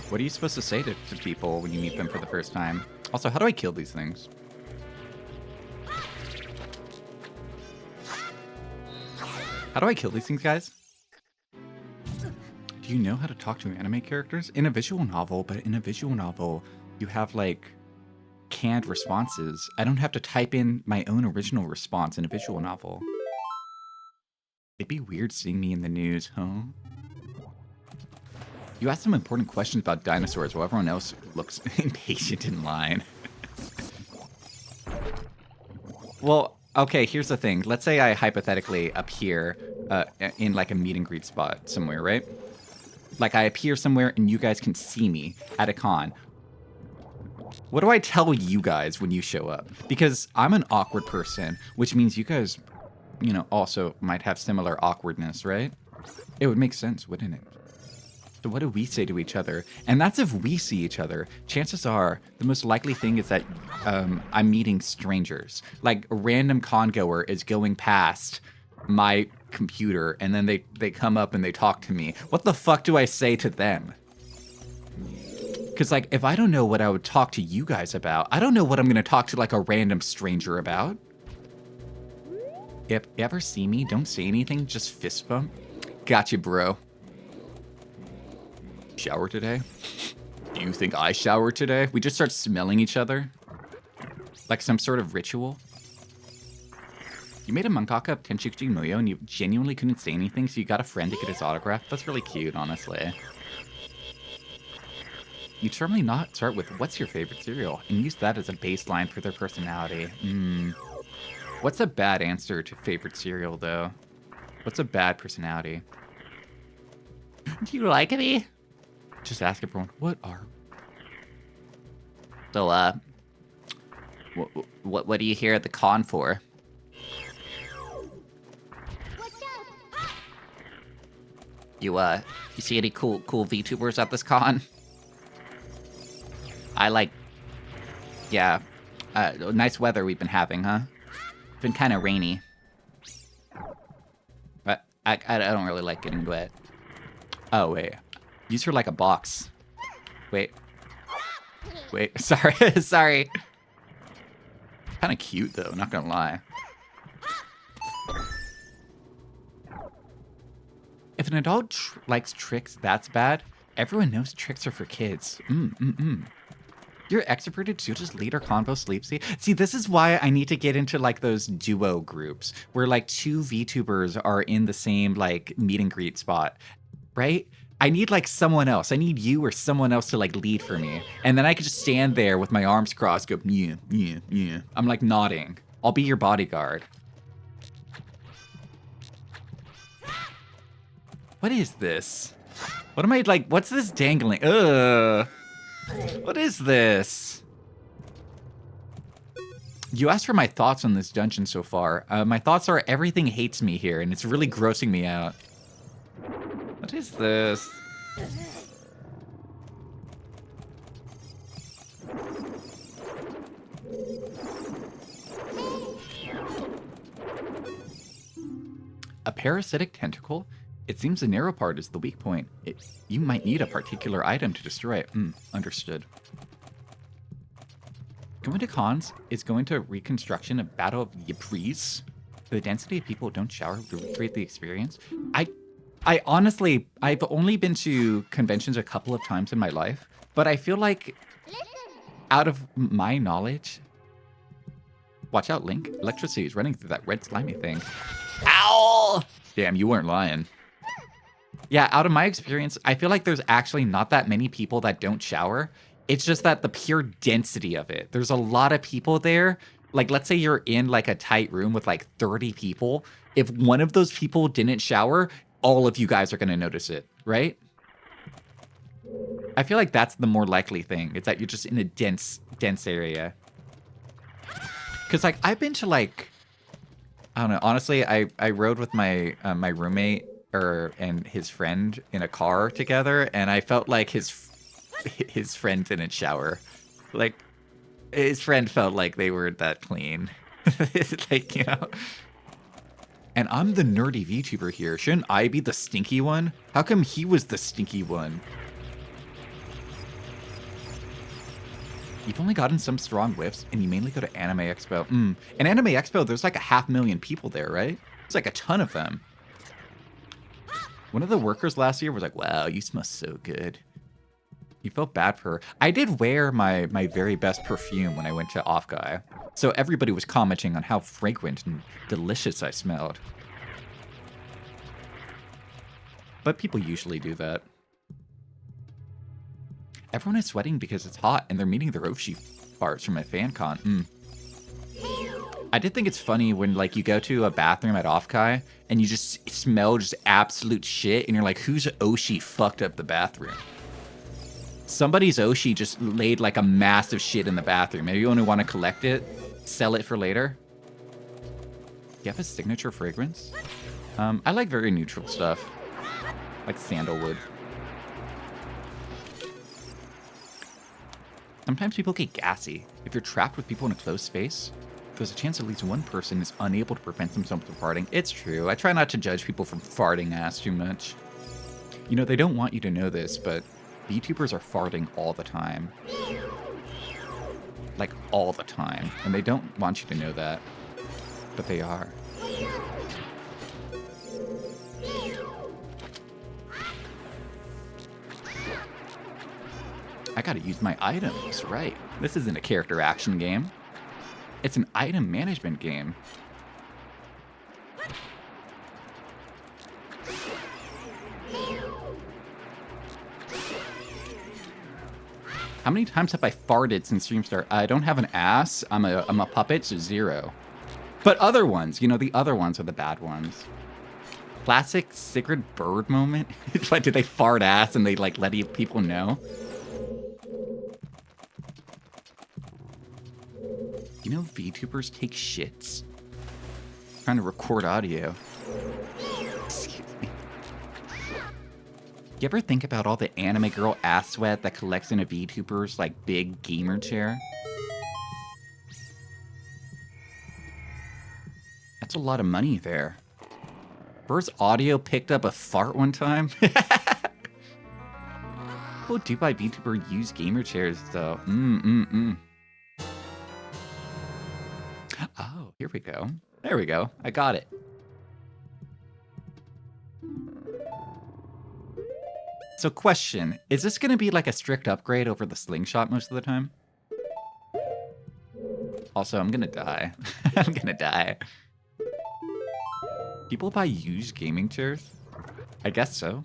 What are you supposed to say to people when you meet them for the first time? Also, how do I kill these things? How do I kill these things, guys? Do you know how to talk to anime characters? In a visual novel, but in a visual novel, you have like canned responses. I don't have to type in my own original response in a visual novel. It'd be weird seeing me in the news, huh? You asked some important questions about dinosaurs while everyone else looks impatient in line. Well, okay, here's the thing. Let's say I hypothetically appear in like a meet and greet spot somewhere, right? Like I appear somewhere and you guys can see me at a con. What do I tell you guys when you show up? Because I'm an awkward person, which means you guys, you know, also might have similar awkwardness, right? It would make sense, wouldn't it? So what do we say to each other? And that's if we see each other. Chances are, the most likely thing is that I'm meeting strangers. Like a random con goer is going past my computer and then they come up and they talk to me. What the fuck do I say to them? Because, like, if I don't know what I would talk to you guys about, I don't know what I'm going to talk to, like, a random stranger about. If you ever see me, don't say anything, just fist bump. Gotcha, bro. Shower today? Do you think I showered today? We just start smelling each other. Like some sort of ritual. You made a mangaka of Tenshikuji Muyo and you genuinely couldn't say anything, so you got a friend to get his autograph? That's really cute, honestly. You'd certainly not start with, what's your favorite cereal? And use that as a baseline for their personality. What's a bad answer to favorite cereal, though? What's a bad personality? Do you like me? Just ask everyone, what are... So, What are you here at the con for? You see any cool VTubers at this con? Yeah, nice weather we've been having, huh? It's been kind of rainy. But I don't really like getting wet. Oh, wait. Use her like a box. Wait, sorry, sorry. Kind of cute, though, not gonna lie. If an adult likes tricks that's bad, everyone knows tricks are for kids. You're extroverted too, just leader convo sleep. See, this is why I need to get into like those duo groups where like two VTubers are in the same like meet and greet spot, right? I need like someone else. I need you or someone else to like lead for me. And then I could just stand there with my arms crossed, go, yeah, yeah, yeah. I'm like nodding. I'll be your bodyguard. What is this? What am I like, what's this dangling? Ugh. What is this? You asked for my thoughts on this dungeon so far. My thoughts are everything hates me here, and it's really grossing me out. What is this? A parasitic tentacle? It seems the narrow part is the weak point. You might need a particular item to destroy it. Understood. Going to cons is going to reconstruction of Battle of Ypres. The density of people who don't shower to recreate the experience. I honestly, I've only been to conventions a couple of times in my life, but I feel like out of my knowledge, watch out, Link. Electricity is running through that red slimy thing. Ow! Damn, you weren't lying. Yeah, out of my experience, I feel like there's actually not that many people that don't shower. It's just that the pure density of it. There's a lot of people there. Like, let's say you're in like a tight room with like 30 people. If one of those people didn't shower, all of you guys are going to notice it, right? I feel like that's the more likely thing. It's that you're just in a dense area. Because like I've been to like, I don't know. Honestly, I rode with my my roommate and his friend in a car together, and I felt like his friend didn't shower. Like his friend felt like they weren't that clean. Like, you know. And I'm the nerdy VTuber here. Shouldn't I be the stinky one? How come he was the stinky one? You've only gotten some strong whiffs, and you mainly go to Anime Expo. And Anime Expo, there's like 500,000 people there, right? It's like a ton of them. One of the workers last year was like, wow, you smell so good. You felt bad for her. I did wear my very best perfume when I went to Off Guy. So everybody was commenting on how fragrant and delicious I smelled. But people usually do that. Everyone is sweating because it's hot and they're meeting their Oshi farts from a fan con. I did think it's funny when like you go to a bathroom at Off-Kai and you just smell just absolute shit and you're like, whose Oshi fucked up the bathroom? Somebody's Oshi just laid like a massive shit in the bathroom. Maybe you only want to collect it, sell it for later. Do you have a signature fragrance? I like very neutral stuff, like sandalwood. Sometimes people get gassy. If you're trapped with people in a closed space, there's a chance at least one person is unable to prevent themselves from farting. It's true. I try not to judge people from farting ass too much. You know, they don't want you to know this, but VTubers are farting all the time. Like, all the time. And they don't want you to know that. But they are. I gotta use my items, right. This isn't a character action game. It's an item management game. How many times have I farted since stream start? I don't have an ass. I'm a puppet, so 0. But other ones, you know, the other ones are the bad ones. Classic Sigrid Bird moment. Like, did they fart ass and they like let people know? You know VTubers take shits. Trying to record audio. Excuse me. You ever think about all the anime girl ass sweat that collects in a VTuber's like big gamer chair? That's a lot of money there. Burr's audio picked up a fart one time. People do buy VTuber used gamer chairs though. Oh, here we go. There we go. I got it. So question, is this going to be like a strict upgrade over the slingshot most of the time? Also, I'm going to die. I'm going to die. People buy used gaming chairs? I guess so.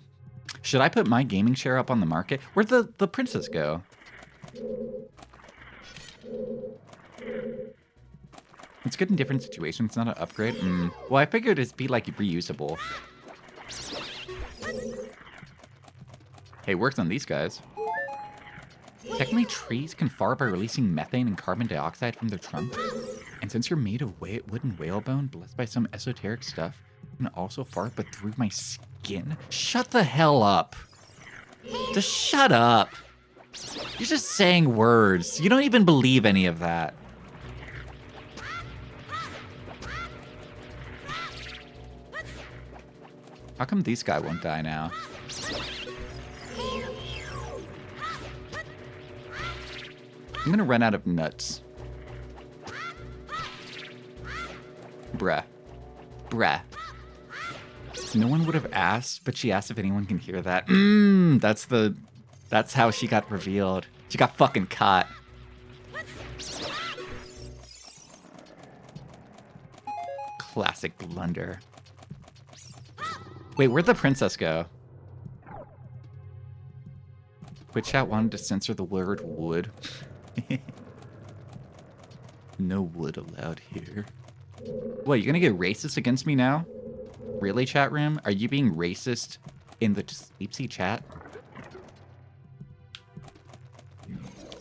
Should I put my gaming chair up on the market? Where'd the princess go? It's good in different situations, not an upgrade. Well, I figured it'd be like reusable. Hey, works on these guys. Technically, trees can fart by releasing methane and carbon dioxide from their trunks. And since you're made of wooden whalebone, blessed by some esoteric stuff, you can also fart, but through my skin? Shut the hell up. Just shut up. You're just saying words. You don't even believe any of that. How come these guys won't die now? I'm gonna run out of nuts. Bruh. Bruh. No one would have asked, but she asked if anyone can hear that. That's how she got revealed. She got fucking caught. Classic blunder. Wait, where'd the princess go? Twitch chat wanted to censor the word wood. No wood allowed here. What, you gonna get racist against me now? Really, chat room? Are you being racist in the Sleepsy chat?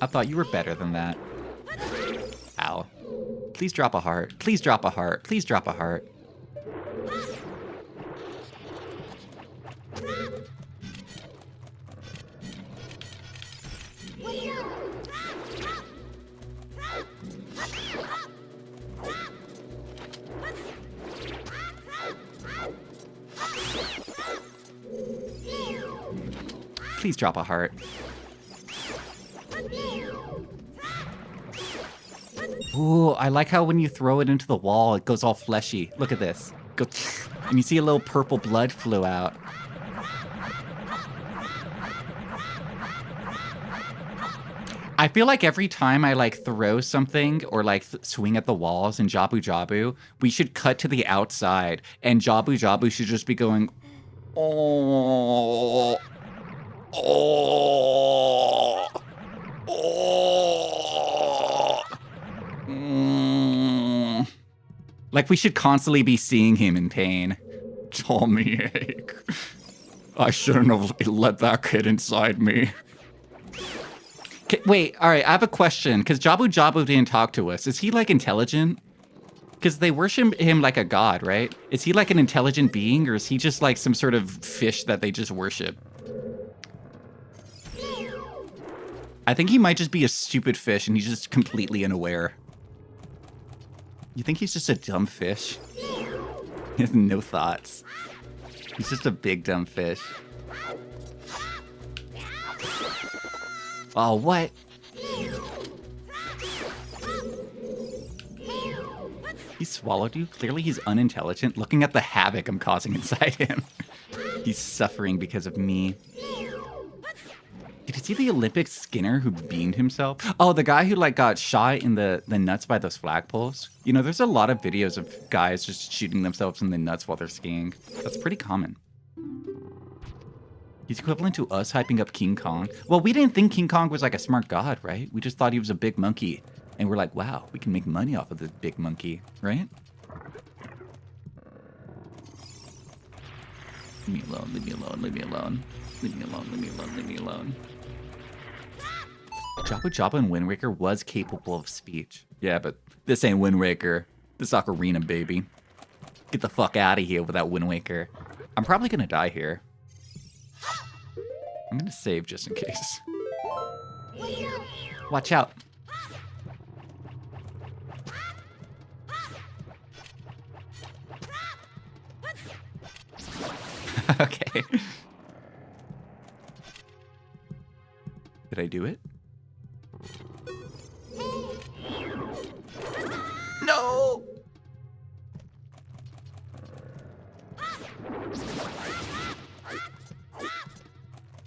I thought you were better than that. Ow. Please drop a heart. Please drop a heart. Please drop a heart. Please drop a heart. Ooh, I like how when you throw it into the wall, it goes all fleshy. Look at this. Go, and you see a little purple blood flow out. I feel like every time I like throw something or like swing at the walls in Jabu Jabu, we should cut to the outside and Jabu Jabu should just be going, oh, oh, oh. Like we should constantly be seeing him in pain. Tummy ache. I shouldn't have let that kid inside me. Wait, all right, I have a question, because Jabu Jabu didn't talk to us. Is he, like, intelligent? Because they worship him like a god, right? Is he, like, an intelligent being, or is he just, like, some sort of fish that they just worship? I think he might just be a stupid fish, and he's just completely unaware. You think he's just a dumb fish? He has no thoughts. He's just a big dumb fish. Oh, what? He swallowed you? Clearly he's unintelligent. Looking at the havoc I'm causing inside him. He's suffering because of me. Did you see the Olympic Skinner who beamed himself? Oh, the guy who like got shot in the nuts by those flagpoles. You know, there's a lot of videos of guys just shooting themselves in the nuts while they're skiing. That's pretty common. He's equivalent to us hyping up King Kong. Well, we didn't think King Kong was like a smart god, right? We just thought he was a big monkey. And we're like, wow, we can make money off of this big monkey, right? Leave me alone, leave me alone, leave me alone. Leave me alone, leave me alone, leave me alone. Jabu Jabu in Wind Waker was capable of speech. Yeah, but this ain't Wind Waker. This Ocarina, baby. Get the fuck out of here with that Wind Waker. I'm probably gonna die here. I'm gonna save just in case. Watch out. Okay. Did I do it? No!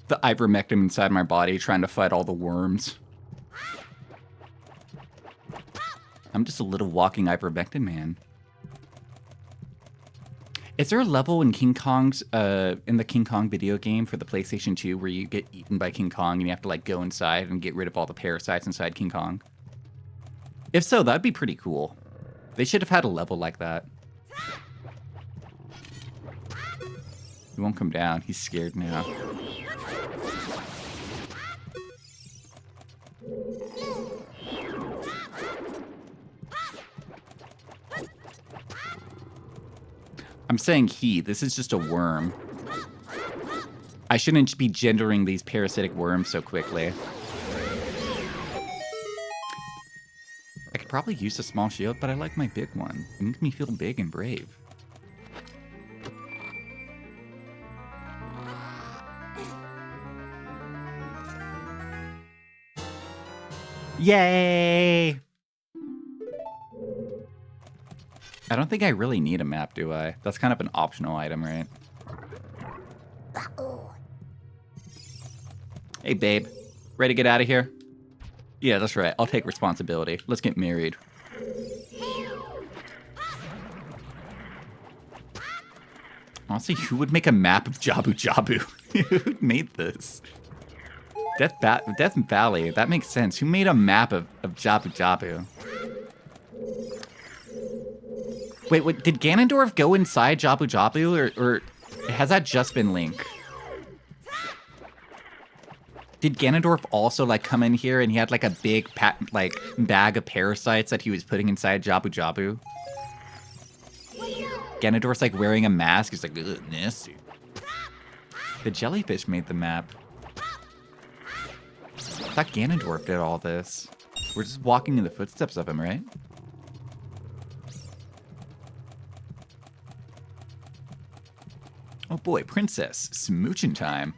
The ivermectin inside my body trying to fight all the worms. I'm just a little walking ivermectin man. Is there a level in King Kong's in the King Kong video game for the PlayStation 2 where you get eaten by King Kong and you have to like go inside and get rid of all the parasites inside King Kong? If so, that'd be pretty cool. They should have had a level like that. He won't come down. He's scared now. I'm saying he. This is just a worm. I shouldn't be gendering these parasitic worms so quickly. I could probably use a small shield, but I like my big one. It makes me feel big and brave. Yay! I don't think I really need a map, do I? That's kind of an optional item, right? Hey, babe. Ready to get out of here? Yeah, that's right. I'll take responsibility. Let's get married. Honestly, who would make a map of Jabu Jabu? Who made this? Death Valley. That makes sense. Who made a map of Jabu Jabu? Wait, did Ganondorf go inside Jabu Jabu, or has that just been Link? Did Ganondorf also like come in here and he had like a big bag of parasites that he was putting inside Jabu Jabu? Ganondorf's like wearing a mask. He's like, ugh, nasty. The jellyfish made the map. I thought Ganondorf did all this. We're just walking in the footsteps of him, right? Oh boy, princess, smooching time.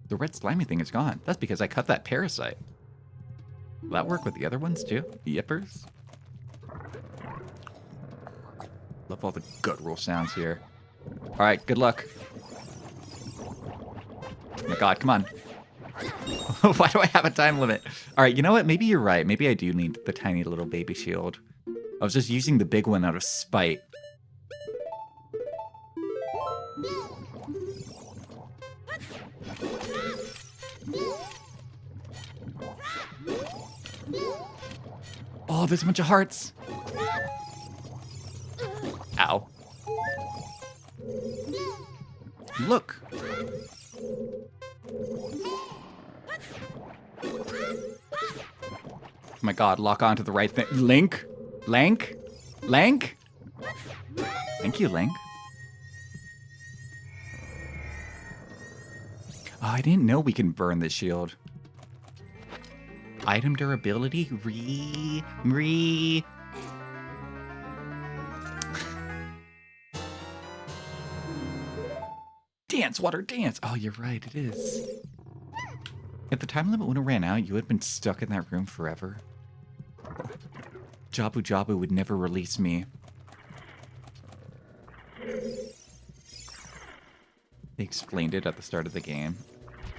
The red slimy thing is gone. That's because I cut that parasite. Will that work with the other ones too? Yippers? Love all the guttural sounds here. All right, good luck. Oh my god, come on. Why do I have a time limit? All right, you know what? Maybe you're right. Maybe I do need the tiny little baby shield. I was just using the big one out of spite. Oh, there's a bunch of hearts. Ow. Look. Oh my god, lock on to the right thing. Link? Link? Link? Thank you, Link. Oh, I didn't know we can burn this shield. Item durability? Dance, water, dance. Oh, you're right, it is. If the time limit wouldn't have ran out, you would have been stuck in that room forever. Jabu Jabu would never release me. They explained it at the start of the game.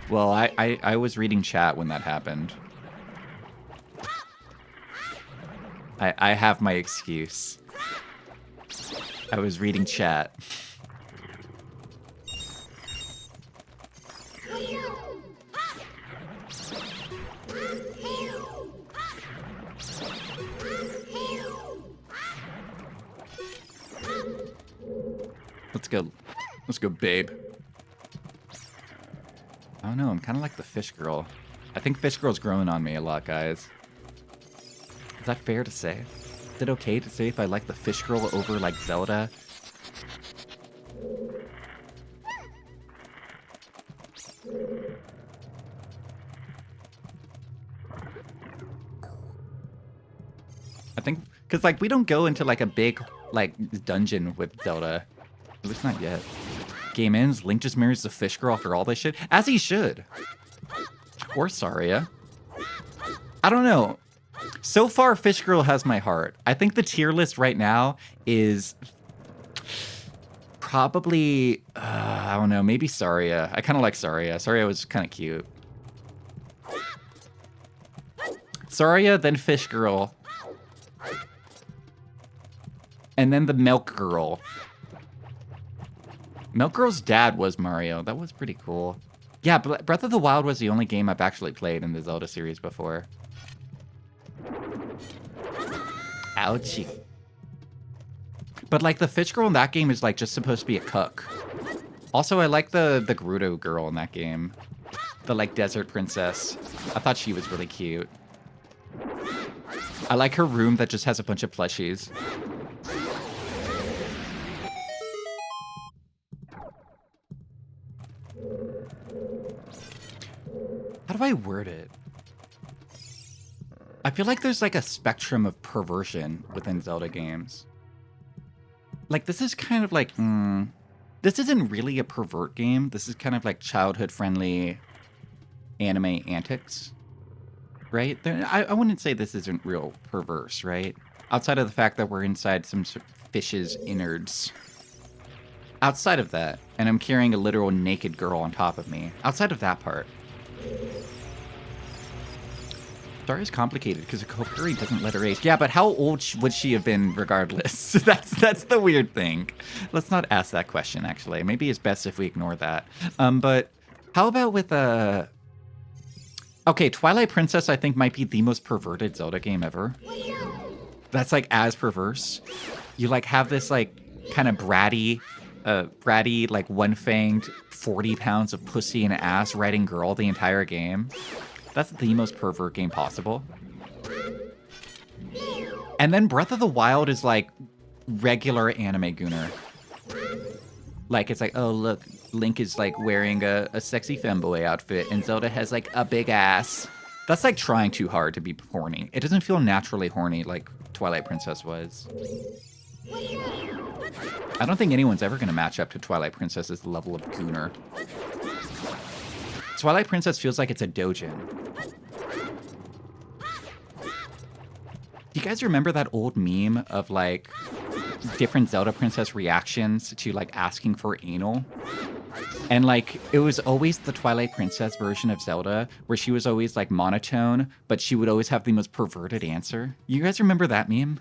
Well, I was reading chat when that happened. I have my excuse. I was reading chat. Let's go, babe. I don't know, I'm kind of like the fish girl. I think Fish Girl's growing on me a lot, guys. Is that fair to say? Is it okay to say if I like the Fish Girl over like Zelda? I think, because like we don't go into like a big like dungeon with Zelda. At least not yet. Game ends, Link just marries the Fish Girl after all this shit. As he should. Or Saria. I don't know. So far, Fish Girl has my heart. I think the tier list right now is probably, I don't know, maybe Saria. I kind of like Saria. Saria was kind of cute. Saria, then Fish Girl. And then the Milk Girl. Milk Girl's dad was Mario. That was pretty cool. Yeah, Breath of the Wild was the only game I've actually played in the Zelda series before. Ouchie. But like the Fish Girl in that game is like just supposed to be a cook. Also, I like the Gerudo girl in that game. The like desert princess. I thought she was really cute. I like her room that just has a bunch of plushies. How do I word it? I feel like there's like a spectrum of perversion within Zelda games. Like this is kind of like, this isn't really a pervert game. This is kind of like childhood friendly anime antics, right? I wouldn't say this isn't real perverse, right? Outside of the fact that we're inside some sort of fish's innards. Outside of that, and I'm carrying a literal naked girl on top of me. Outside of that part. Saria's complicated because Kokiri doesn't let her age. Yeah, but how old would she have been regardless? That's the weird thing. Let's not ask that question, actually. Maybe it's best if we ignore that. But how about with okay, Twilight Princess I think might be the most perverted Zelda game ever. That's like as perverse. You like have this like kind of bratty like one-fanged 40 pounds of pussy and ass riding girl the entire game. That's the most pervert game possible. And then Breath of the Wild is like regular anime gooner. Like it's like, oh look, Link is like wearing a sexy femboy outfit and Zelda has like a big ass. That's like trying too hard to be horny. It doesn't feel naturally horny like Twilight Princess was. I don't think anyone's ever going to match up to Twilight Princess's level of gooner. Twilight Princess feels like it's a dojin. Do you guys remember that old meme of like different Zelda Princess reactions to like asking for anal? And like it was always the Twilight Princess version of Zelda where she was always like monotone, but she would always have the most perverted answer. You guys remember that meme?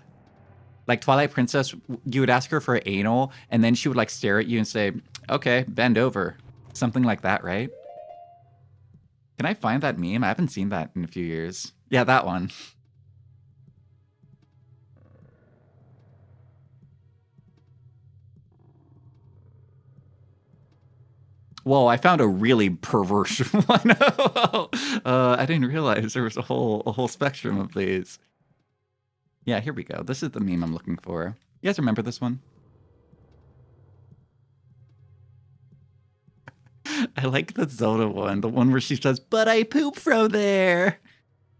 Like Twilight Princess, you would ask her for anal and then she would like stare at you and say, okay, bend over. Something like that, right? Can I find that meme? I haven't seen that in a few years. Yeah, that one. Whoa, I found a really perverse one. I didn't realize there was a whole spectrum of these. Yeah, here we go. This is the meme I'm looking for. You guys remember this one? I like the Zelda one, the one where she says, but I poop from there.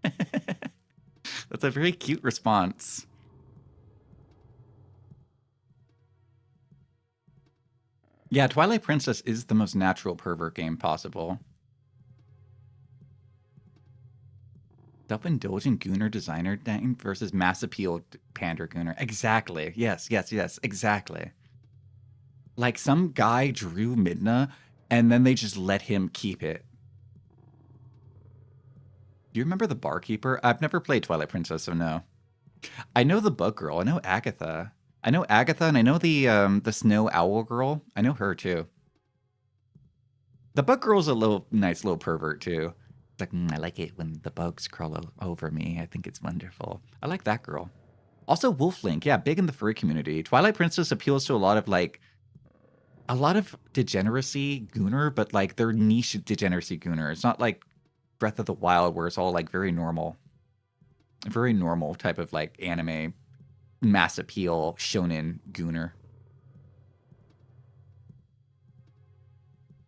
That's a very cute response. Yeah, Twilight Princess is the most natural pervert game possible. Self-indulgent Gooner designer versus mass appeal pander Gooner. Exactly. Yes, exactly. Like some guy drew Midna and then they just let him keep it. Do you remember the barkeeper? I've never played Twilight Princess, so no. I know the bug girl. I know Agatha. And I know the snow owl girl. I know her too. The bug girl's a nice little pervert too. It's like, I like it when the bugs crawl over me. I think it's wonderful. I like that girl. Also, Wolf Link. Yeah, big in the furry community. Twilight Princess appeals to a lot of degeneracy gooner, but like they're niche degeneracy gooner. It's not like Breath of the Wild, where it's all like very normal type of like anime, mass appeal, shonen gooner.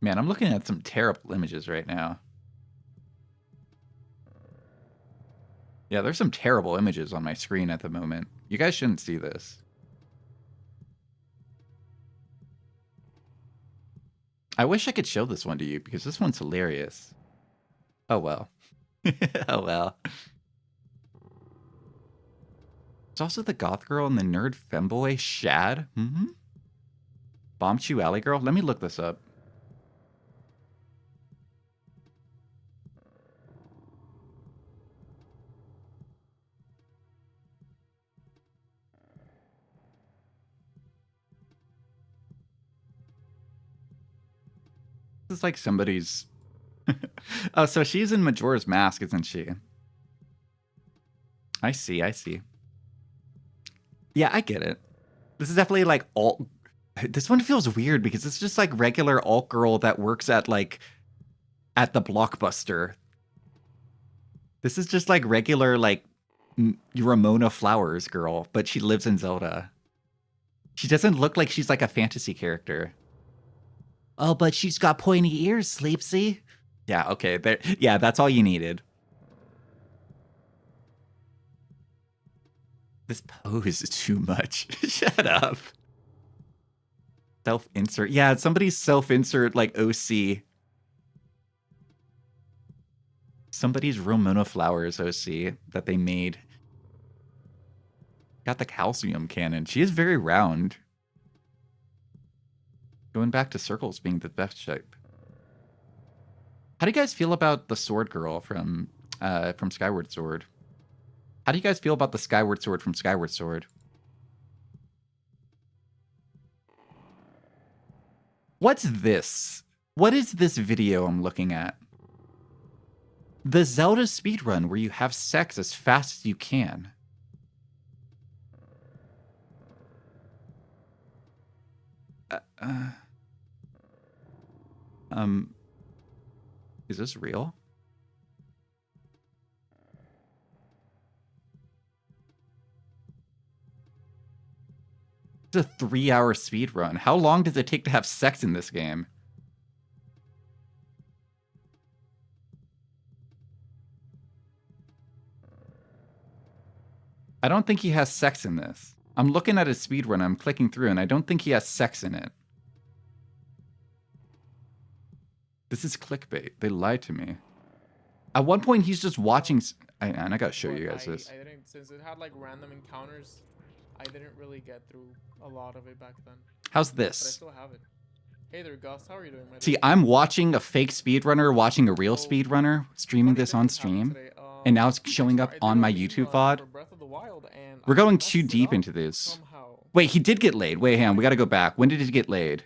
Man, I'm looking at some terrible images right now. Yeah, there's some terrible images on my screen at the moment. You guys shouldn't see this. I wish I could show this one to you because this one's hilarious. Oh well. Oh well. It's also the goth girl and the nerd femboy Shad. Mm-hmm. Bomb Chew Alley Girl? Let me look this up. This is like somebody's... Oh, so she's in Majora's Mask, isn't she? I see, I see. Yeah, I get it. This is definitely like alt... This one feels weird because it's just like regular alt girl that works at like... at the Blockbuster. This is just like regular like... Ramona Flowers girl, but she lives in Zelda. She doesn't look like she's like a fantasy character. Oh, but she's got pointy ears, Sleepsy. Yeah, okay. There, yeah, that's all you needed. This pose is too much. Shut up. Self-insert. Yeah, somebody's self-insert like OC. Somebody's Ramona Flowers OC that they made. Got the calcium cannon. She is very round. Going back to circles being the best shape. How do you guys feel about the sword girl from Skyward Sword? How do you guys feel about the Skyward Sword from Skyward Sword? What's this? What is this video I'm looking at? The Zelda speedrun where you have sex as fast as you can. Is this real? It's a 3-hour speed run. How long does it take to have sex in this game? I don't think he has sex in this. I'm looking at his speed run. I'm clicking through, and I don't think he has sex in it. This is clickbait. They lied to me. At one point, he's just watching... and I gotta show you guys this. I didn't, since it had like random encounters, I didn't really get through a lot of it back then. How's But I this? still have it. Hey there, Gus. How are you doing, my See, dude? I'm watching a fake speedrunner, watching a real So, speedrunner, streaming Funny this thing on just happened stream, today. and now it's showing I up did on a my meme, YouTube for VOD. Breath of the Wild, and We're I going messed too it deep up into this. somehow. Wait, he did get laid. Wait, hang on, we gotta go back. When did he get laid?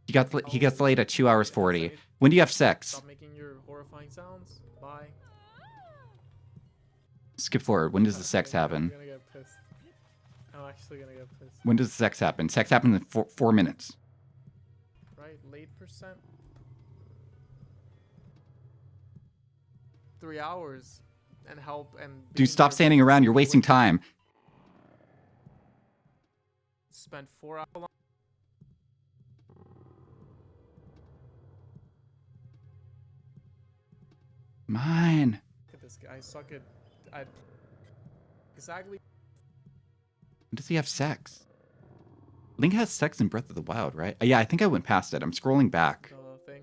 He gets laid at 2 hours 40. When do you have sex? Stop making your horrifying sounds. Bye. Skip forward. When does the sex happen? I'm gonna get pissed. I'm actually gonna get pissed. When does the sex happen? Sex happens in 4 minutes. Right, late percent. 3 hours and help and. Dude, being stop there standing for around. You're wait- wasting time. Spent 4 hours. Mine. Look at this guy. I suck at exactly. When does he have sex? Link has sex in Breath of the Wild, right? Yeah, I think I went past it. I'm scrolling back. The thing.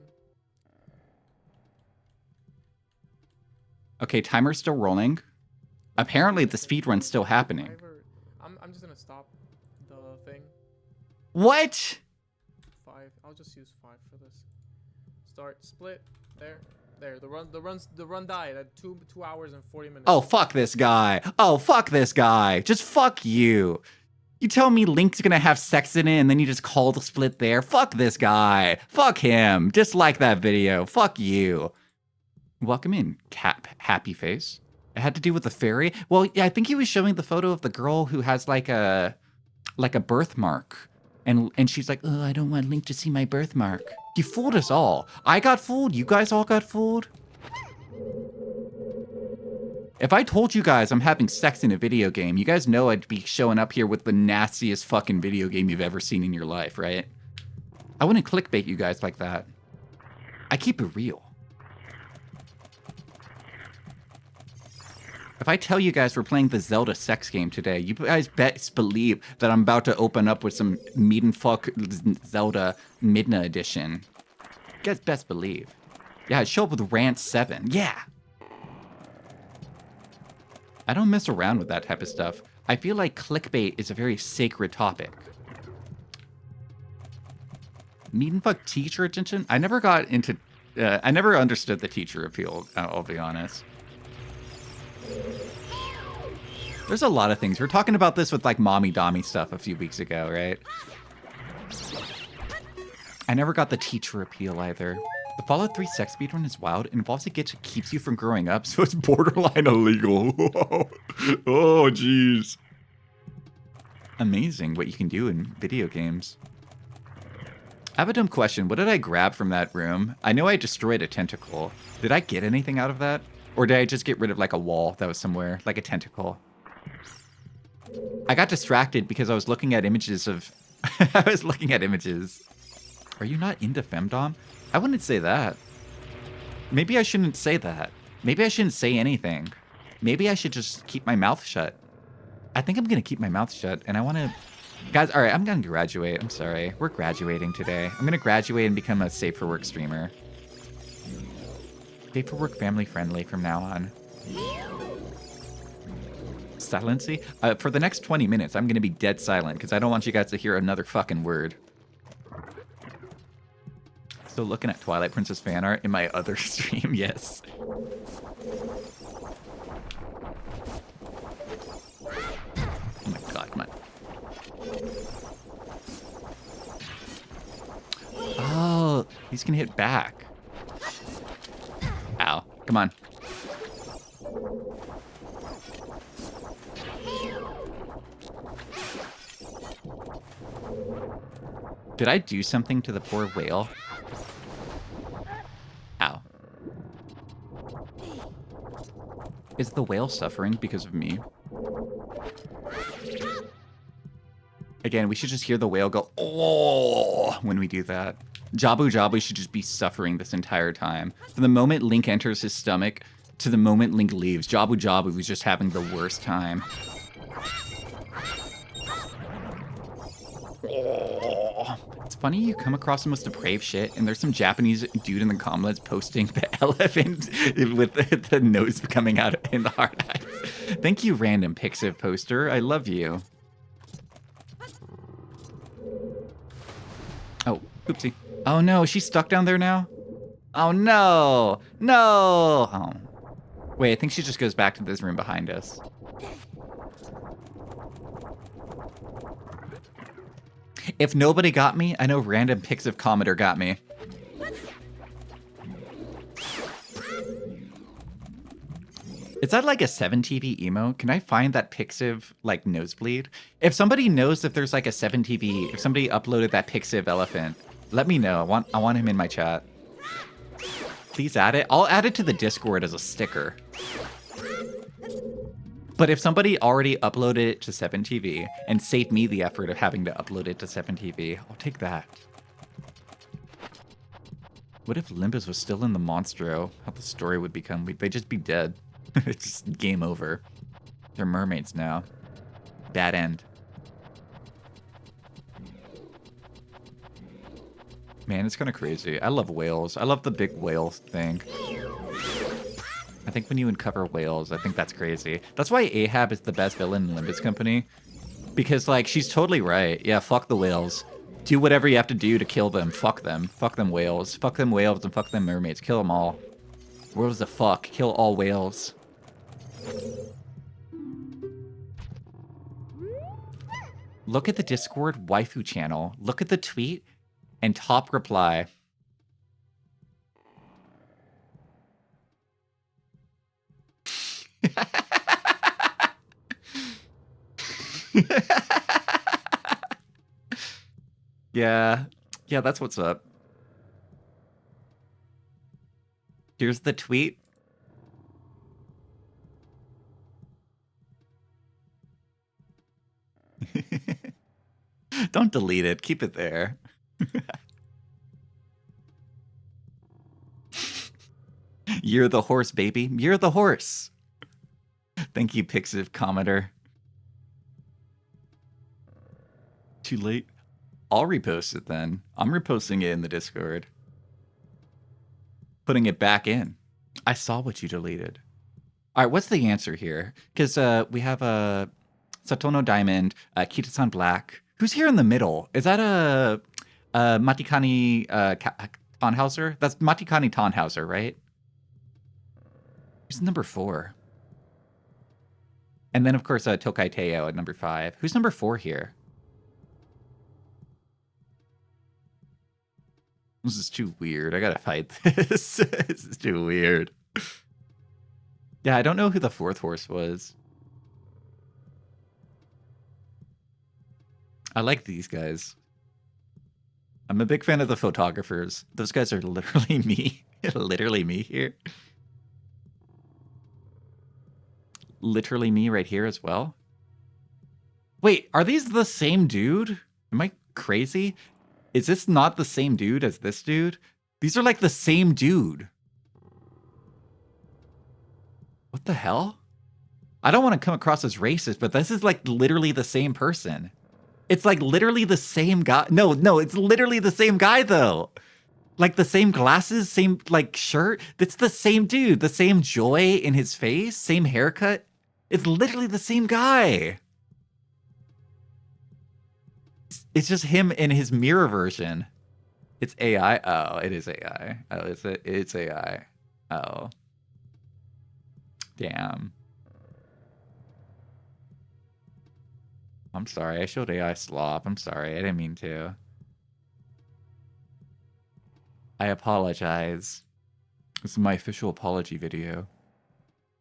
Okay, timer's still rolling. Apparently, the speedrun's still happening. I'm just gonna stop the thing. What? 5. I'll just use 5 for this. Start split. There. The run died at 2 hours and 40 minutes. Oh, fuck this guy. Oh, fuck this guy. Just fuck you. You tell me Link's gonna have sex in it and then you just call the split there? Fuck this guy. Fuck him. Dislike that video. Fuck you. Welcome in, happy face. It had to do with the fairy? Well, yeah, I think he was showing the photo of the girl who has like a birthmark. And she's like, oh, I don't want Link to see my birthmark. He fooled us all. I got fooled. You guys all got fooled. If I told you guys I'm having sex in a video game, you guys know I'd be showing up here with the nastiest fucking video game you've ever seen in your life, right? I wouldn't clickbait you guys like that. I keep it real. If I tell you guys we're playing the Zelda sex game today, you guys best believe that I'm about to open up with some meat and fuck Zelda Midna edition. You guys best believe. Yeah, I show up with Rant 7. Yeah. I don't mess around with that type of stuff. I feel like clickbait is a very sacred topic. Meat and fuck teacher attention? I never got into... I never understood the teacher appeal, I'll be honest. There's a lot of things. We were talking about this with like mommy dommy stuff a few weeks ago, right? I never got the teacher appeal either. The Fallout 3 sex speedrun is wild. It involves a glitch that keeps you from growing up, so it's borderline illegal. Oh, jeez. Amazing what you can do in video games. I have a dumb question. What did I grab from that room? I know I destroyed a tentacle. Did I get anything out of that? Or did I just get rid of like a wall that was somewhere, like a tentacle? I got distracted because I was looking at images of... I was looking at images. Are you not into femdom? I wouldn't say that. Maybe I shouldn't say that. Maybe I shouldn't say anything. Maybe I should just keep my mouth shut. I think I'm going to keep my mouth shut, and I want to... Guys, all right, I'm going to graduate. I'm sorry. We're graduating today. I'm going to graduate and become a Safe for Work streamer. Safe for Work family friendly from now on. Silency? For the next 20 minutes, I'm going to be dead silent because I don't want you guys to hear another fucking word. Still looking at Twilight Princess fan art in my other stream, yes. Oh my god, come on. Oh, these can hit back. Ow, come on. Did I do something to the poor whale? Ow. Is the whale suffering because of me? Again, we should just hear the whale go, oh, when we do that. Jabu Jabu should just be suffering this entire time. From the moment Link enters his stomach to the moment Link leaves, Jabu Jabu is just having the worst time. Oh. It's funny you come across the most depraved shit, and there's some Japanese dude in the comments posting the elephant with the nose coming out in the hard eyes. Thank you, random Pixiv poster. I love you. Oh, oopsie. Oh no, she's stuck down there now? Oh no! No! Oh. Wait, I think she just goes back to this room behind us. If nobody got me, I know random Pixiv commenter got me. Is that like a 7TV emote? Can I find that Pixiv, like, nosebleed? If somebody knows if there's like a 7TV, if somebody uploaded that Pixiv elephant, let me know. I want him in my chat. Please add it. I'll add it to the Discord as a sticker. But if somebody already uploaded it to 7TV and saved me the effort of having to upload it to 7TV, I'll take that. What if Limbus was still in the Monstro? How the story would become? They'd just be dead. It's just game over. They're mermaids now. Bad end. Man, it's kind of crazy. I love whales. I love the big whale thing. I think when you uncover whales, I think that's crazy. That's why Ahab is the best villain in Limbus Company. Because, like, she's totally right. Yeah, fuck the whales. Do whatever you have to do to kill them. Fuck them. Fuck them whales. Fuck them whales and fuck them mermaids. Kill them all. World is a fuck. Kill all whales. Look at the Discord waifu channel. Look at the tweet and top reply. Yeah, that's what's up. Here's the tweet. Don't delete it. Keep it there. You're the horse, baby. You're the horse. Thank you, Pixiv Commenter. Too late. I'll repost it then. I'm reposting it in the Discord. Putting it back in. I saw what you deleted. All right, what's the answer here? Because we have a Satono Diamond, Kita-san Black. Who's here in the middle? Is that a Matikani Tannhauser? That's Matikani Tannhauser, right? Who's number 4? And then, of course, Tokai Teo at number 5. Who's number 4 here? This is too weird. I gotta fight this. This is too weird. Yeah, I don't know who the 4th horse was. I like these guys. I'm a big fan of the photographers. Those guys are literally me. Literally me here. Literally me right here as well. Wait, are these the same dude? Am I crazy? Is this not the same dude as this dude? These are like the same dude. What the hell? I don't want to come across as racist, but this is like literally the same person. It's like literally the same guy. No, it's literally the same guy though. Like the same glasses, same like shirt. It's the same dude. The same joy in his face, same haircut. It's literally the same guy. It's just him in his mirror version. It's AI. Oh, it is AI. Oh, it's AI. Oh. Damn. I'm sorry. I showed AI slop. I'm sorry. I didn't mean to. I apologize. This is my official apology video.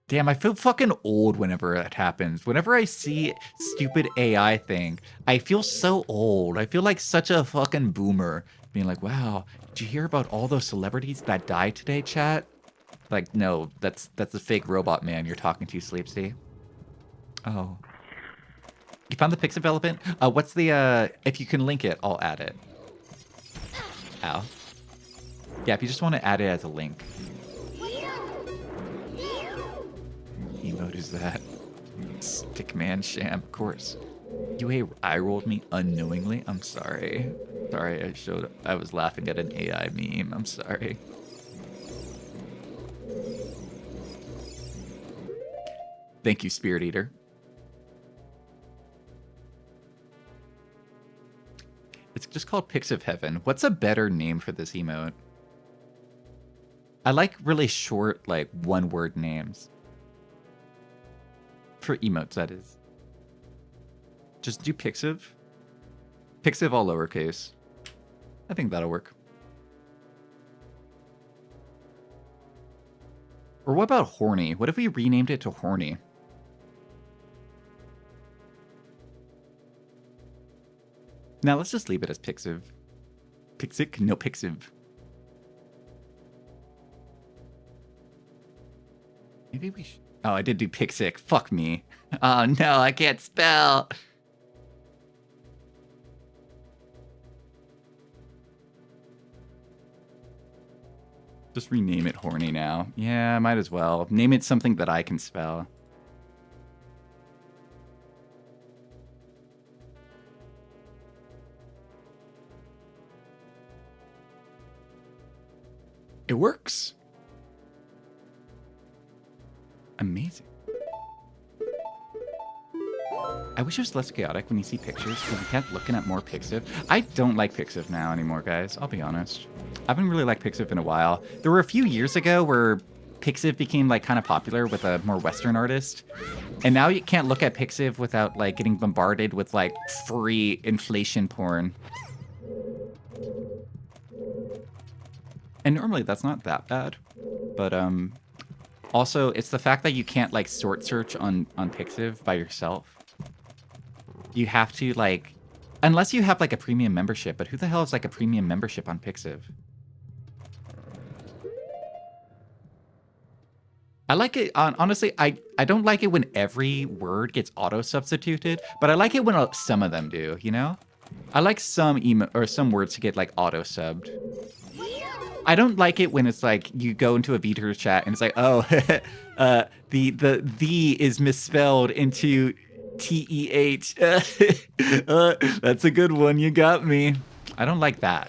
Damn, I feel fucking old whenever it happens. Whenever I see stupid AI thing, I feel so old. I feel like such a fucking boomer. Being like, wow, did you hear about all those celebrities that died today, chat? Like, no, that's a fake robot man you're talking to, Sleepsy. Oh. You found the Pixiv Elephant? What's the, if you can link it, I'll add it. Ow. Yeah, if you just want to add it as a link. Emote is that? Stickman sham, of course. You eye rolled me unknowingly. I'm sorry. Sorry, I was laughing at an AI meme. I'm sorry. Thank you, Spirit Eater. It's just called Pixiv Heaven. What's a better name for this emote? I like really short, like, one-word names. For emotes, that is. Just do Pixiv. Pixiv all lowercase. I think that'll work. Or what about Horny? What if we renamed it to Horny? Now let's just leave it as Pixiv. Pixic? No, Pixiv. Maybe we should... Oh, I did do Pixic. Fuck me. Oh no, I can't spell. Just rename it Horny now. Yeah, might as well. Name it something that I can spell. It works. Amazing. I wish it was less chaotic when you see pictures, because we kept looking at more Pixiv. I don't like Pixiv now anymore, guys. I'll be honest. I haven't really liked Pixiv in a while. There were a few years ago where Pixiv became like kind of popular with a more Western artist. And now you can't look at Pixiv without like getting bombarded with like free inflation porn. And normally that's not that bad. But also it's the fact that you can't like sort search on Pixiv by yourself. You have to like, unless you have like a premium membership, but who the hell is like a premium membership on Pixiv? I like it. Honestly, I don't like it when every word gets auto substituted, but I like it when some of them do. You know, I like some some words to get like auto subbed. I don't like it when it's like you go into a VTuber chat and it's like, oh, the is misspelled into TEH. That's a good one. You got me. I don't like that,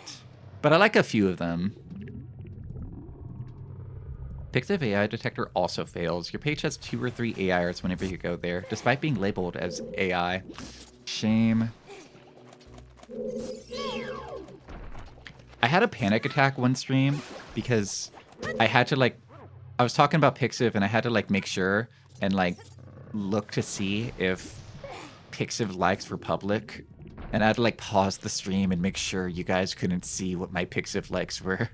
but I like a few of them. Pixiv AI detector also fails. Your page has 2 or 3 AIers whenever you go there, despite being labeled as AI. Shame. I had a panic attack one stream because I had to like, I was talking about Pixiv and I had to like make sure and like look to see if Pixiv likes were public. And I had to like pause the stream and make sure you guys couldn't see what my Pixiv likes were.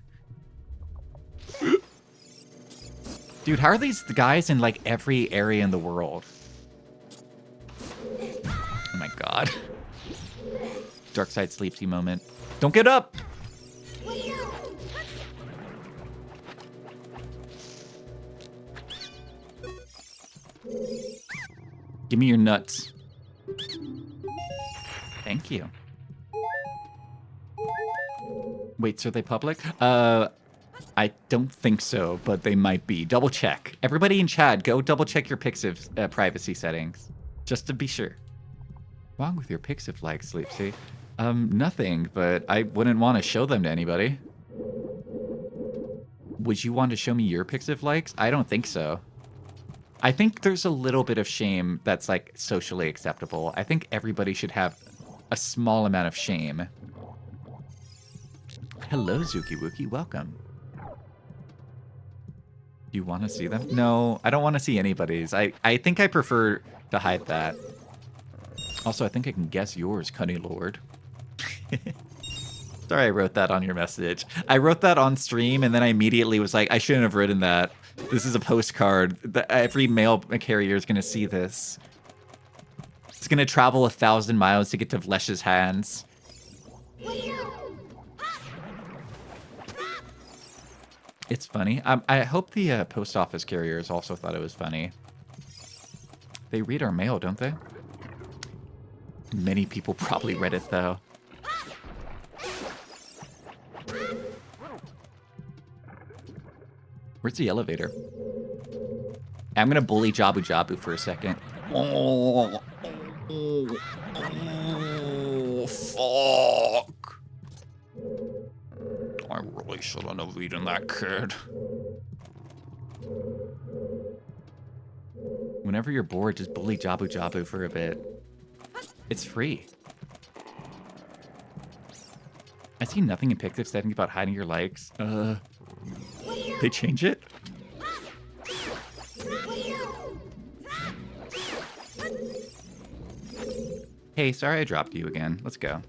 Dude, how are these guys in like every area in the world? Oh my god. Dark side sleepy moment. Don't get up! Give me your nuts. Thank you. Wait, so are they public? I don't think so, but they might be. Double check. Everybody in chat, go double check your Pixiv privacy settings. Just to be sure. What's wrong with your Pixiv likes, Sleepsy? Nothing, but I wouldn't want to show them to anybody. Would you want to show me your Pixiv likes? I don't think so. I think there's a little bit of shame that's like socially acceptable. I think everybody should have a small amount of shame. Hello, Zuki Wookie, welcome. You want to see them? No, I don't want to see anybody's. I think I prefer to hide that. Also, I think I can guess yours, Cunny Lord. Sorry I wrote that on your message. I wrote that on stream, and then I immediately was like, I shouldn't have written that. This is a postcard. Every mail carrier is going to see this. It's going to travel 1,000 miles to get to Vlesh's hands. It's funny. I hope the post office carriers also thought it was funny. They read our mail, don't they? Many people probably read it, though. Where's the elevator? I'm gonna bully Jabu Jabu for a second. Oh, fuck. I really shouldn't have eaten that kid. Whenever you're bored, just bully Jabu Jabu for a bit. It's free. I see nothing in Pixiv setting about hiding your likes. They change it? Hey, sorry I dropped you again. Let's go.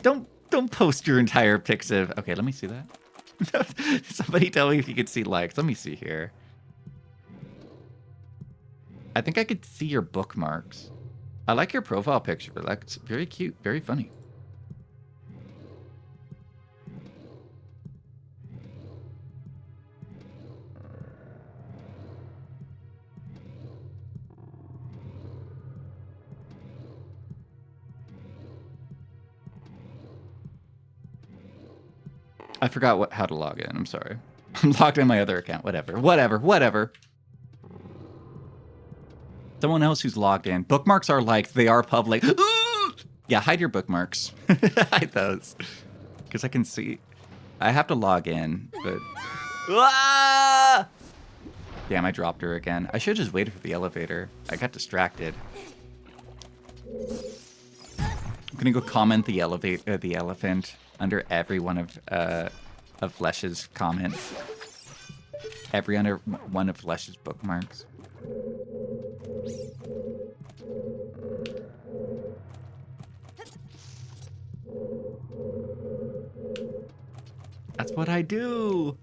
Don't post your entire Pixiv. Okay, let me see that. Somebody tell me if you could see likes. Let me see here. I think I could see your bookmarks. I like your profile picture. That's very cute, very funny. I forgot how to log in. I'm sorry. I'm logged in my other account. Whatever. Someone else who's logged in. Bookmarks are like, they are public. Yeah, hide your bookmarks. Hide those. Because I can see. I have to log in, but... Ah! Damn, I dropped her again. I should have just waited for the elevator. I got distracted. I'm gonna go comment the elephant under every one of Flesh's comments. Every under one of Flesh's bookmarks. That's what I do.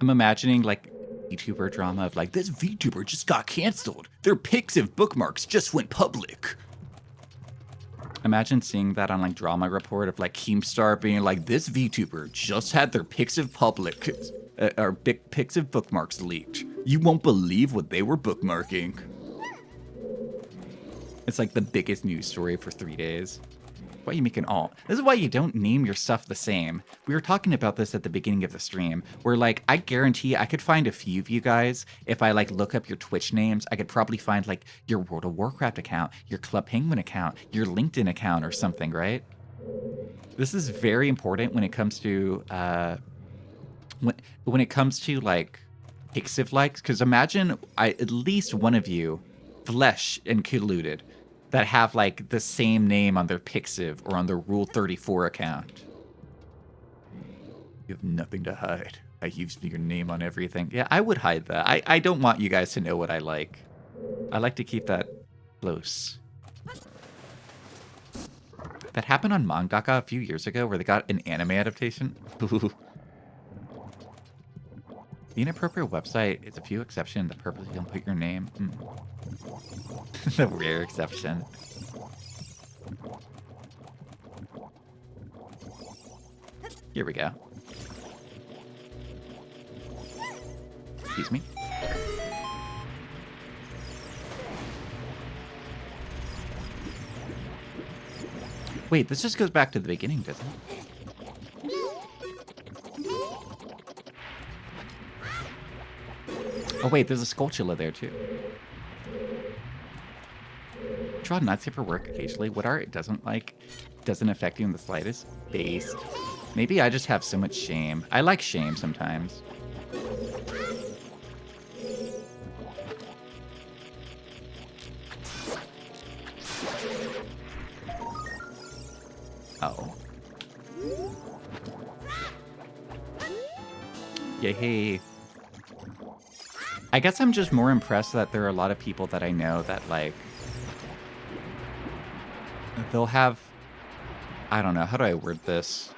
I'm imagining like VTuber drama of like, this VTuber just got canceled. Their Pixiv bookmarks just went public. Imagine seeing that on like Drama Report of like Keemstar being like, this VTuber just had their Pixiv public or Pixiv bookmarks leaked. You won't believe what they were bookmarking. It's like the biggest news story for 3 days. Why you make an alt? This is why you don't name your stuff the same. We were talking about this at the beginning of the stream, where like I guarantee I could find a few of you guys if I like look up your Twitch names. I could probably find like your World of Warcraft account, your Club Penguin account, your LinkedIn account, or something, right? This is very important when it comes to when it comes to like Pixiv likes, because imagine at least one of you, Flesh included, that have like the same name on their Pixiv or on their Rule 34 account. You have nothing to hide. I use your name on everything. Yeah, I would hide that. I don't want you guys to know what I like. I like to keep that close. That happened on Mangaka a few years ago where they got an anime adaptation. The inappropriate website is a few exceptions that purposely don't put your name. The rare exception. Here we go. Excuse me. Wait, this just goes back to the beginning, doesn't it? Oh wait, there's a Skulltula there too. Draw not safe for work occasionally. What art doesn't affect you in the slightest? Based. Maybe I just have so much shame. I like shame sometimes. Oh. Yay. I guess I'm just more impressed that there are a lot of people that I know that like they'll have, I don't know, how do I word this?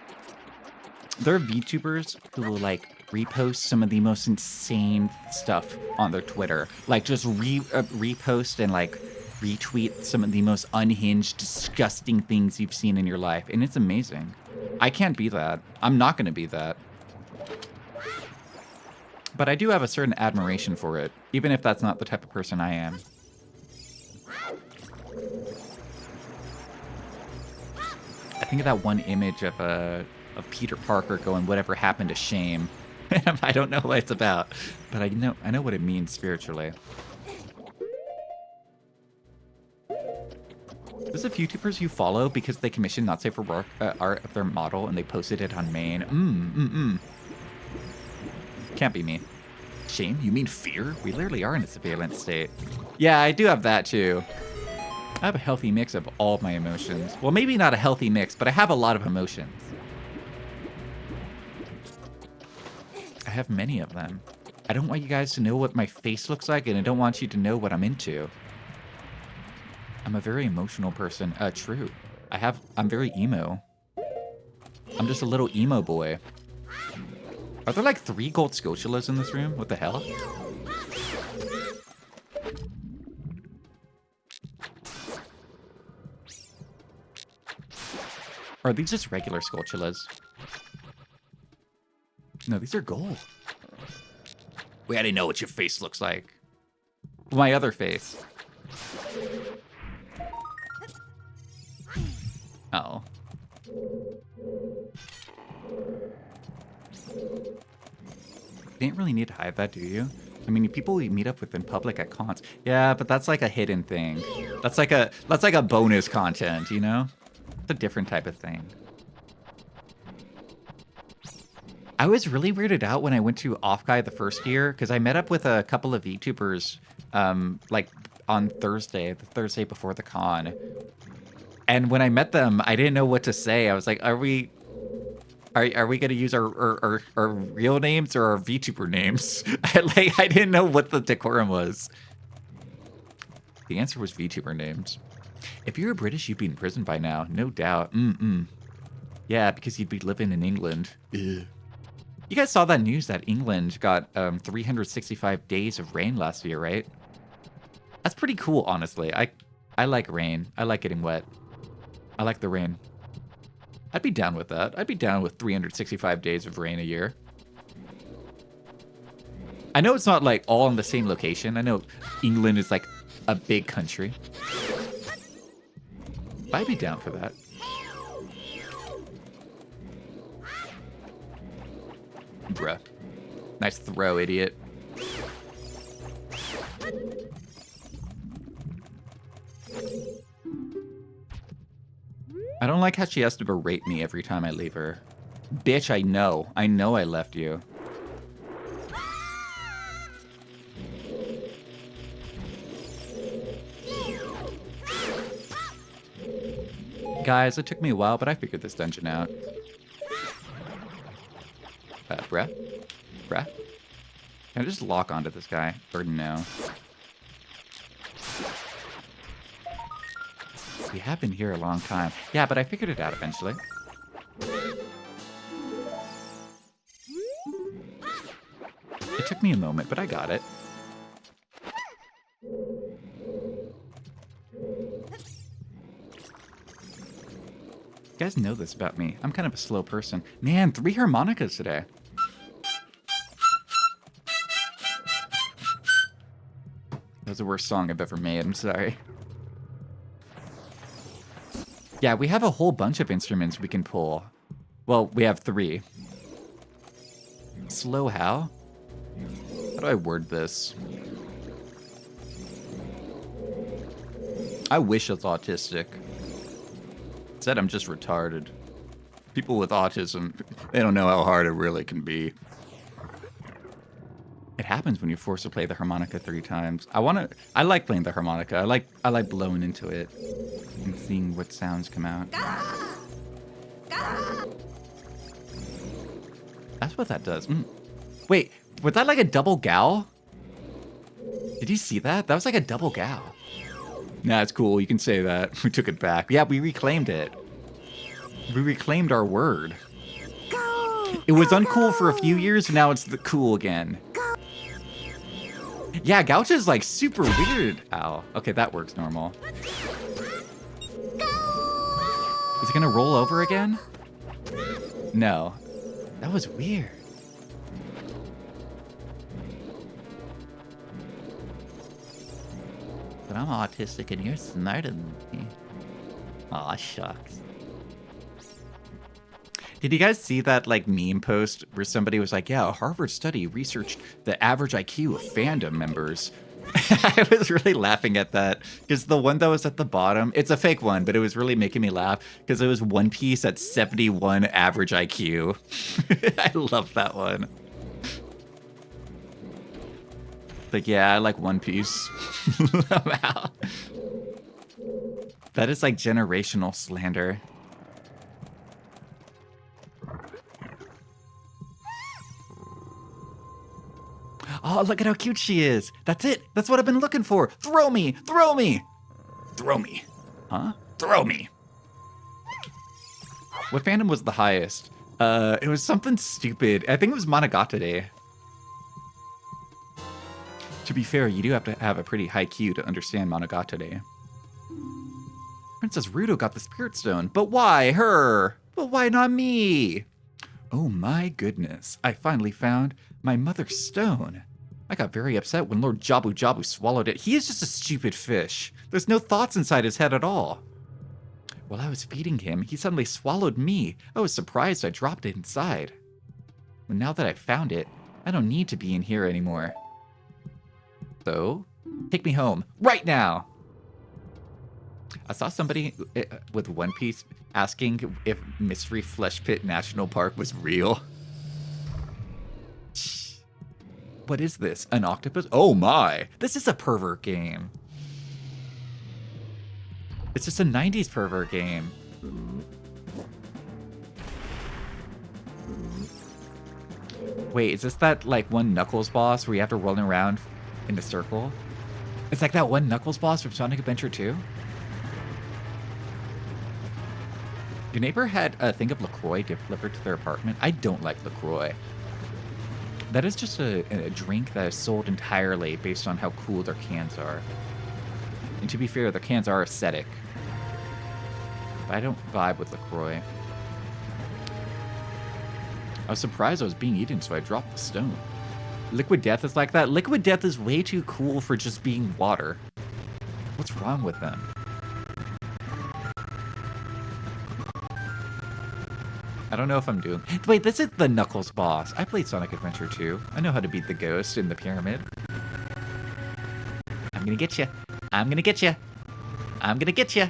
There are VTubers who will like repost some of the most insane stuff on their Twitter. Like just repost and like retweet some of the most unhinged, disgusting things you've seen in your life. And it's amazing. I can't be that. I'm not going to be that. But I do have a certain admiration for it, even if that's not the type of person I am. I think of that one image of Peter Parker going, "Whatever happened to shame?" I don't know what it's about, but I know what it means spiritually. There's a few YouTubers you follow because they commissioned not safe for work art of their model and they posted it on main. Can't be me. Shame? You mean fear? We literally are in a surveillance state. Yeah, I do have that too. I have a healthy mix of all of my emotions. Well, maybe not a healthy mix, but I have a lot of emotions. I have many of them. I don't want you guys to know what my face looks like, and I don't want you to know what I'm into. I'm a very emotional person. True. I'm very emo. I'm just a little emo boy. Are there like 3 gold Skulltulas in this room? What the hell? Or are these just regular Skulltulas? No, these are gold. Wait, I didn't know what your face looks like. My other face. Oh. You didn't really need to hide that, do you? I mean, people we meet up with in public at cons. Yeah, but that's like a hidden thing. That's like a bonus content, you know? It's a different type of thing. I was really weirded out when I went to Offguy the first year because I met up with a couple of VTubers like on Thursday, the Thursday before the con. And when I met them, I didn't know what to say. I was like, are we going to use our real names or our VTuber names? I didn't know what the decorum was. The answer was VTuber names. If you were British, you'd be in prison by now, no doubt. Yeah, because you'd be living in England. Ugh. You guys saw that news that England got 365 days of rain last year, right? That's pretty cool, honestly. I like rain. I like getting wet. I like the rain. I'd be down with that. I'd be down with 365 days of rain a year. I know it's not like all in the same location. I know England is like a big country. But I'd be down for that. Bruh. Nice throw, idiot. I don't like how she has to berate me every time I leave her. Bitch, I know. I know I left you. Guys, it took me a while, but I figured this dungeon out. Bruh? Bruh? Can I just lock onto this guy? Or no? We have been here a long time. Yeah, but I figured it out eventually. It took me a moment, but I got it. You guys know this about me. I'm kind of a slow person. Man, 3 harmonicas today. That was the worst song I've ever made. I'm sorry. Yeah, we have a whole bunch of instruments we can pull. Well, we have 3. Slow how? How do I word this? I wish I was autistic. Instead, I'm just retarded. People with autism, they don't know how hard it really can be. It happens when you're forced to play the harmonica 3 times. I like playing the harmonica. I like blowing into it and seeing what sounds come out. That's what that does. Wait, was that like a double gal? Did you see that? That was like a double gal. Nah, it's cool. You can say that. We took it back. Yeah, we reclaimed it. We reclaimed our word. It was uncool for a few years, and now it's the cool again. Yeah, Gouch is like super weird. Ow. Okay, that works normal. Is it gonna roll over again? No. That was weird. But I'm autistic and you're smarter than me. Aw, shucks. Did you guys see that like meme post where somebody was like, yeah, a Harvard study researched the average IQ of fandom members? I was really laughing at that because the one that was at the bottom, it's a fake one, but it was really making me laugh because it was One Piece at 71 average IQ. I love that one. Like, yeah, I like One Piece. Wow. That is like generational slander. Oh, look at how cute she is. That's it. That's what I've been looking for. Throw me. Throw me. Throw me. Huh? Throw me. What fandom was the highest? It was something stupid. I think it was Monogatari. To be fair, you do have to have a pretty high Q to understand Monogatari. Princess Ruto got the Spirit Stone, but why her? But why not me? Oh my goodness, I finally found my mother's stone. I got very upset when Lord Jabu Jabu swallowed it. He is just a stupid fish. There's no thoughts inside his head at all. While I was feeding him, he suddenly swallowed me. I was surprised I dropped it inside. But now that I found it, I don't need to be in here anymore. So, take me home, right now! I saw somebody with One Piece asking if Mystery Flesh Pit National Park was real. What is this? An octopus? Oh my! This is a pervert game. It's just a 90s pervert game. Wait, is this that like one Knuckles boss where you have to run around in a circle? It's like that one Knuckles boss from Sonic Adventure 2? Your neighbor had a thing of LaCroix delivered to their apartment. I don't like LaCroix. That is just a drink that is sold entirely based on how cool their cans are. And to be fair, their cans are aesthetic. But I don't vibe with LaCroix. I was surprised I was being eaten, so I dropped the stone. Liquid Death is like that? Liquid Death is way too cool for just being water. What's wrong with them? I don't know if I'm doing... Wait, this is the Knuckles boss. I played Sonic Adventure 2. I know how to beat the ghost in the pyramid. I'm gonna get you. I'm gonna get you. I'm gonna get you.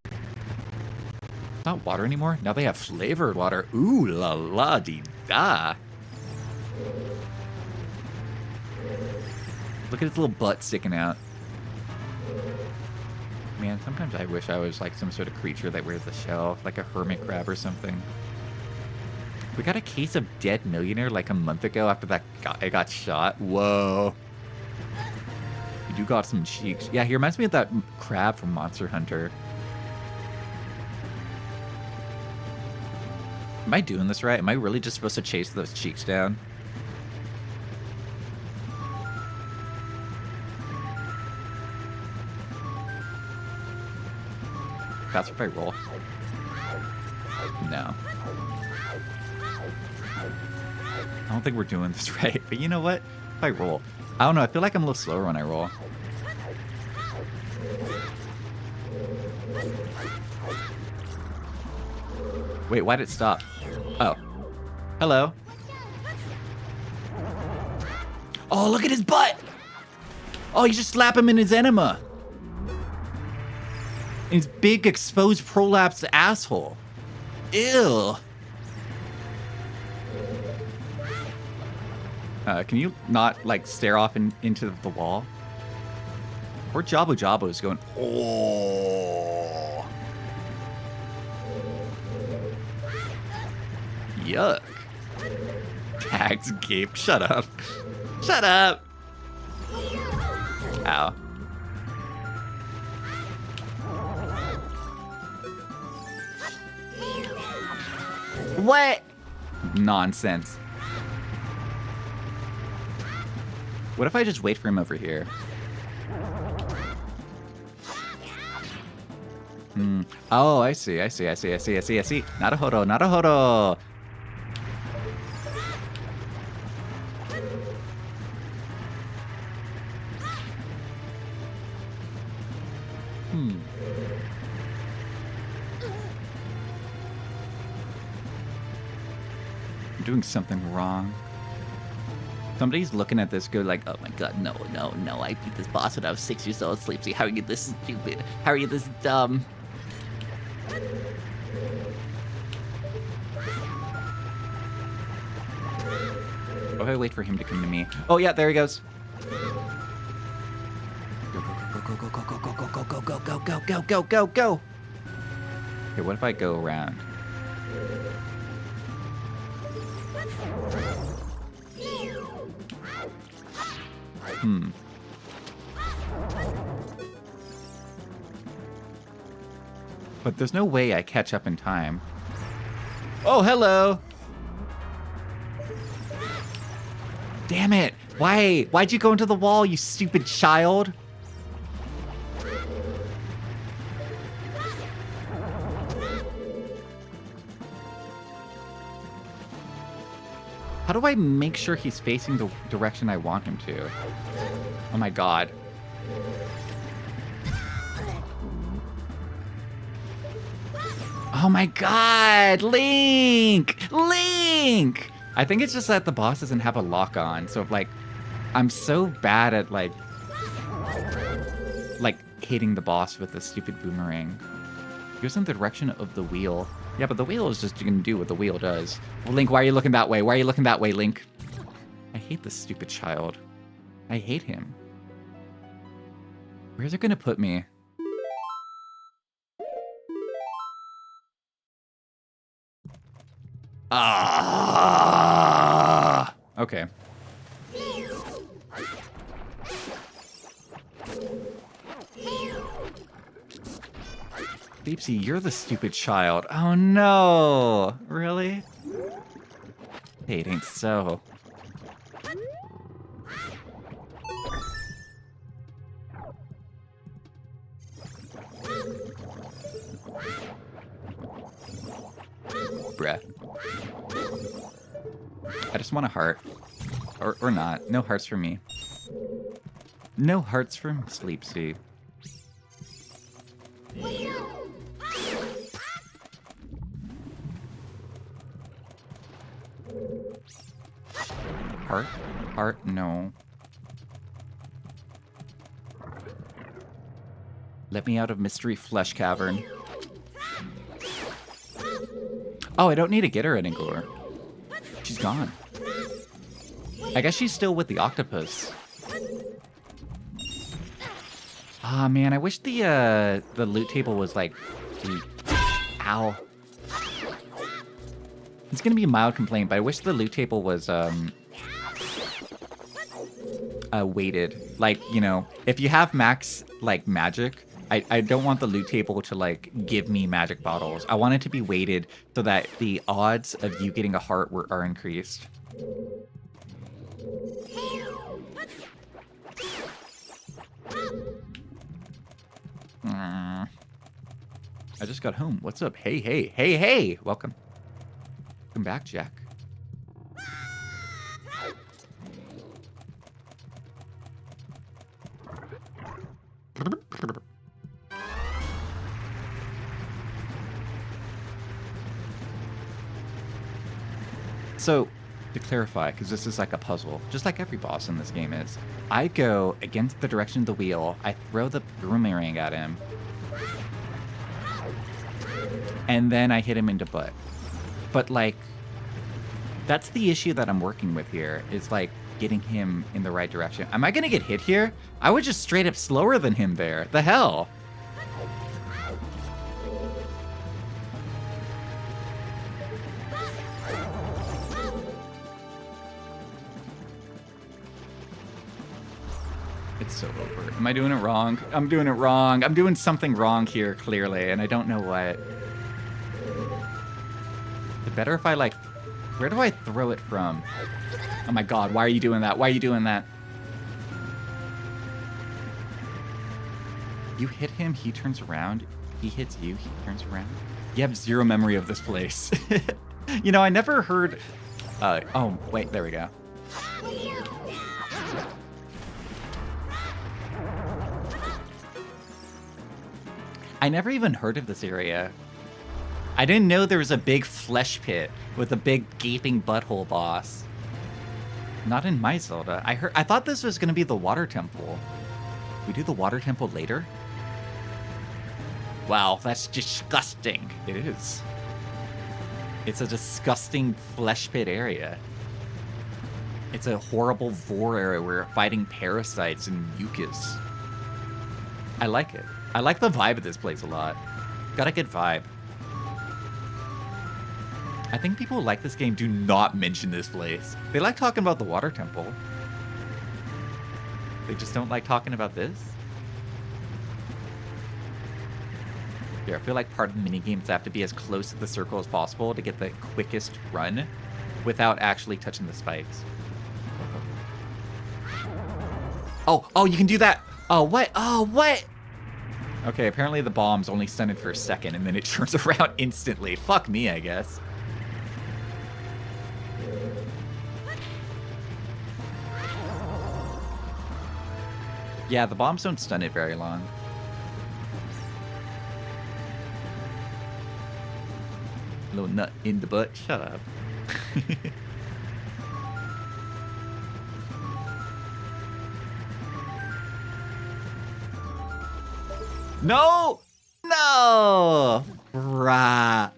It's not water anymore. Now they have flavored water. Ooh la la dee da. Look at his little butt sticking out. Man, sometimes I wish I was like some sort of creature that wears the shell, like a hermit crab or something. We got a case of Dead Millionaire like a month ago after that guy got shot. Whoa. You do got some cheeks. Yeah, he reminds me of that crab from Monster Hunter. Am I doing this right? Am I really just supposed to chase those cheeks down? That's if I roll. No. I don't think we're doing this right, but you know what? If I roll. I don't know, I feel like I'm a little slower when I roll. Wait, why did it stop? Oh. Hello. Oh, look at his butt! Oh, you just slap him in his enema. His big exposed prolapsed asshole. Ew. Can you not like stare off into the wall? Or Jabu Jabu is going. Oh. Yuck. Tags gape. Shut up. Shut up. Ow. What? Nonsense. What if I just wait for him over here? Oh, I see. Naruhodo, Naruhodo. I'm doing something wrong. Somebody's looking at this, go like, oh my god, no, I beat this boss when I was 6 years old, Sleepsy. How are you this stupid? How are you this dumb? Oh, I wait for him to come to me. Oh yeah, there he goes. Go. Okay, what if I go around? But there's no way I catch up in time. Oh, hello! Damn it! Why'd you go into the wall, you stupid child? How do I make sure he's facing the direction I want him to? Oh my god. Oh my god! Link! Link! I think it's just that the boss doesn't have a lock on, so like, I'm so bad at like hitting the boss with a stupid boomerang. It goes in the direction of the wheel. Yeah, but the wheel is just gonna do what the wheel does. Well, Link, why are you looking that way? Why are you looking that way, Link? I hate this stupid child. I hate him. Where's it gonna put me? Ah! Okay. Deepsy, you're the stupid child. Oh no! Really? Hey, it ain't so. I just want a heart. Or not. No hearts for me. No hearts from Sleep Steve. Heart? Heart? No. Let me out of Mystery Flesh Cavern. Oh, I don't need to get her anymore. She's gone. I guess she's still with the octopus. Ah, man, I wish the loot table was like... Ow. It's gonna be a mild complaint, but I wish the loot table was, weighted. Like, you know, if you have max, like, magic, I don't want the loot table to, like, give me magic bottles. I want it to be weighted so that the odds of you getting a heart are increased. I just got home. What's up? Hey, hey, hey, hey! Welcome. Welcome back, Jack. So, to clarify, because this is like a puzzle, just like every boss in this game is, I go against the direction of the wheel, I throw the boomerang at him, and then I hit him into butt. But, like, that's the issue that I'm working with here, is, like, getting him in the right direction. Am I gonna get hit here? I was just straight up slower than him there. The hell? It's so over. Am I doing it wrong? I'm doing it wrong. I'm doing something wrong here, clearly, and I don't know what. It's better if I, like... Where do I throw it from? Oh my god, why are you doing that? Why are you doing that? You hit him, he turns around. He hits you, he turns around. You have zero memory of this place. You know, I never heard... oh, wait, there we go. I never even heard of this area. I didn't know there was a big flesh pit with a big gaping butthole boss. Not in my Zelda. I thought this was gonna be the water temple. We do the water temple later? Wow, that's disgusting. It is. It's a disgusting flesh pit area. It's a horrible vor area where we're fighting parasites and mucus. I like it. I like the vibe of this place a lot. Got a good vibe. I think people who like this game do not mention this place. They like talking about the water temple. They just don't like talking about this. Here, I feel like part of the minigames have to be as close to the circle as possible to get the quickest run without actually touching the spikes. Oh, you can do that. Oh, what? Oh, what? Okay, apparently the bomb's only stunted for a second and then it turns around instantly. Fuck me, I guess. Yeah, the bombs don't stun it very long. Little nut in the butt. Shut up. No! No! Bruh.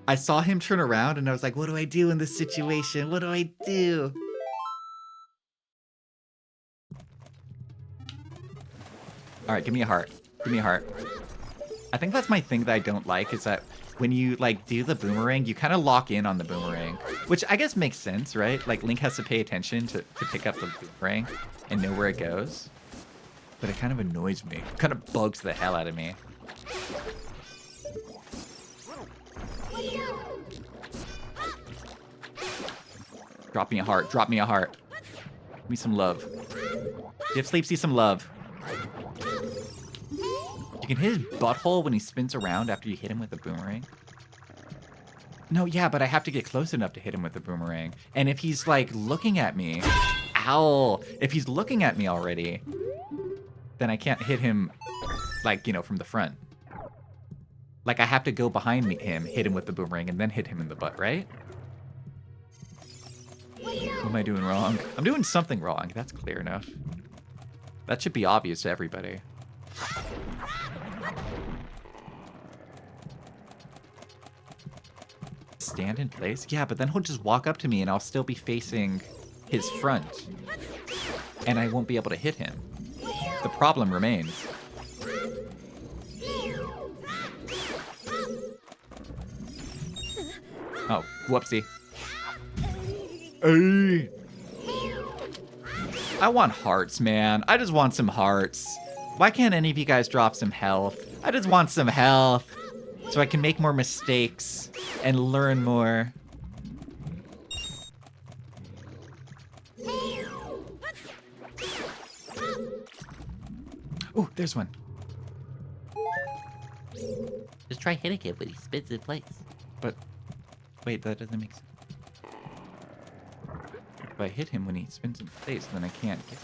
I saw him turn around and I was like, what do I do in this situation? What do I do? Alright, give me a heart. Give me a heart. I think that's my thing that I don't like, is that when you, like, do the boomerang, you kind of lock in on the boomerang. Which I guess makes sense, right? Like, Link has to pay attention to pick up the boomerang and know where it goes. But it kind of annoys me. It kind of bugs the hell out of me. Drop me a heart. Drop me a heart. Give me some love. Give Sleepsy some love. You can hit his butthole when he spins around after you hit him with a boomerang. No, yeah, but I have to get close enough to hit him with the boomerang. And if he's like looking at me, ow! If he's looking at me already, then I can't hit him like, you know, from the front. Like I have to go behind him, hit him with the boomerang, and then hit him in the butt, right? What am I doing wrong? I'm doing something wrong. That's clear enough. That should be obvious to everybody. Stand in place? Yeah, but then he'll just walk up to me and I'll still be facing his front. And I won't be able to hit him. The problem remains. Oh, whoopsie. Hey. I want hearts, man. I just want some hearts. Why can't any of you guys drop some health? I just want some health so I can make more mistakes and learn more. Ooh, there's one. Just try hitting him when he spins in place. But, wait, that doesn't make sense. If I hit him when he spins in place, then I can't get...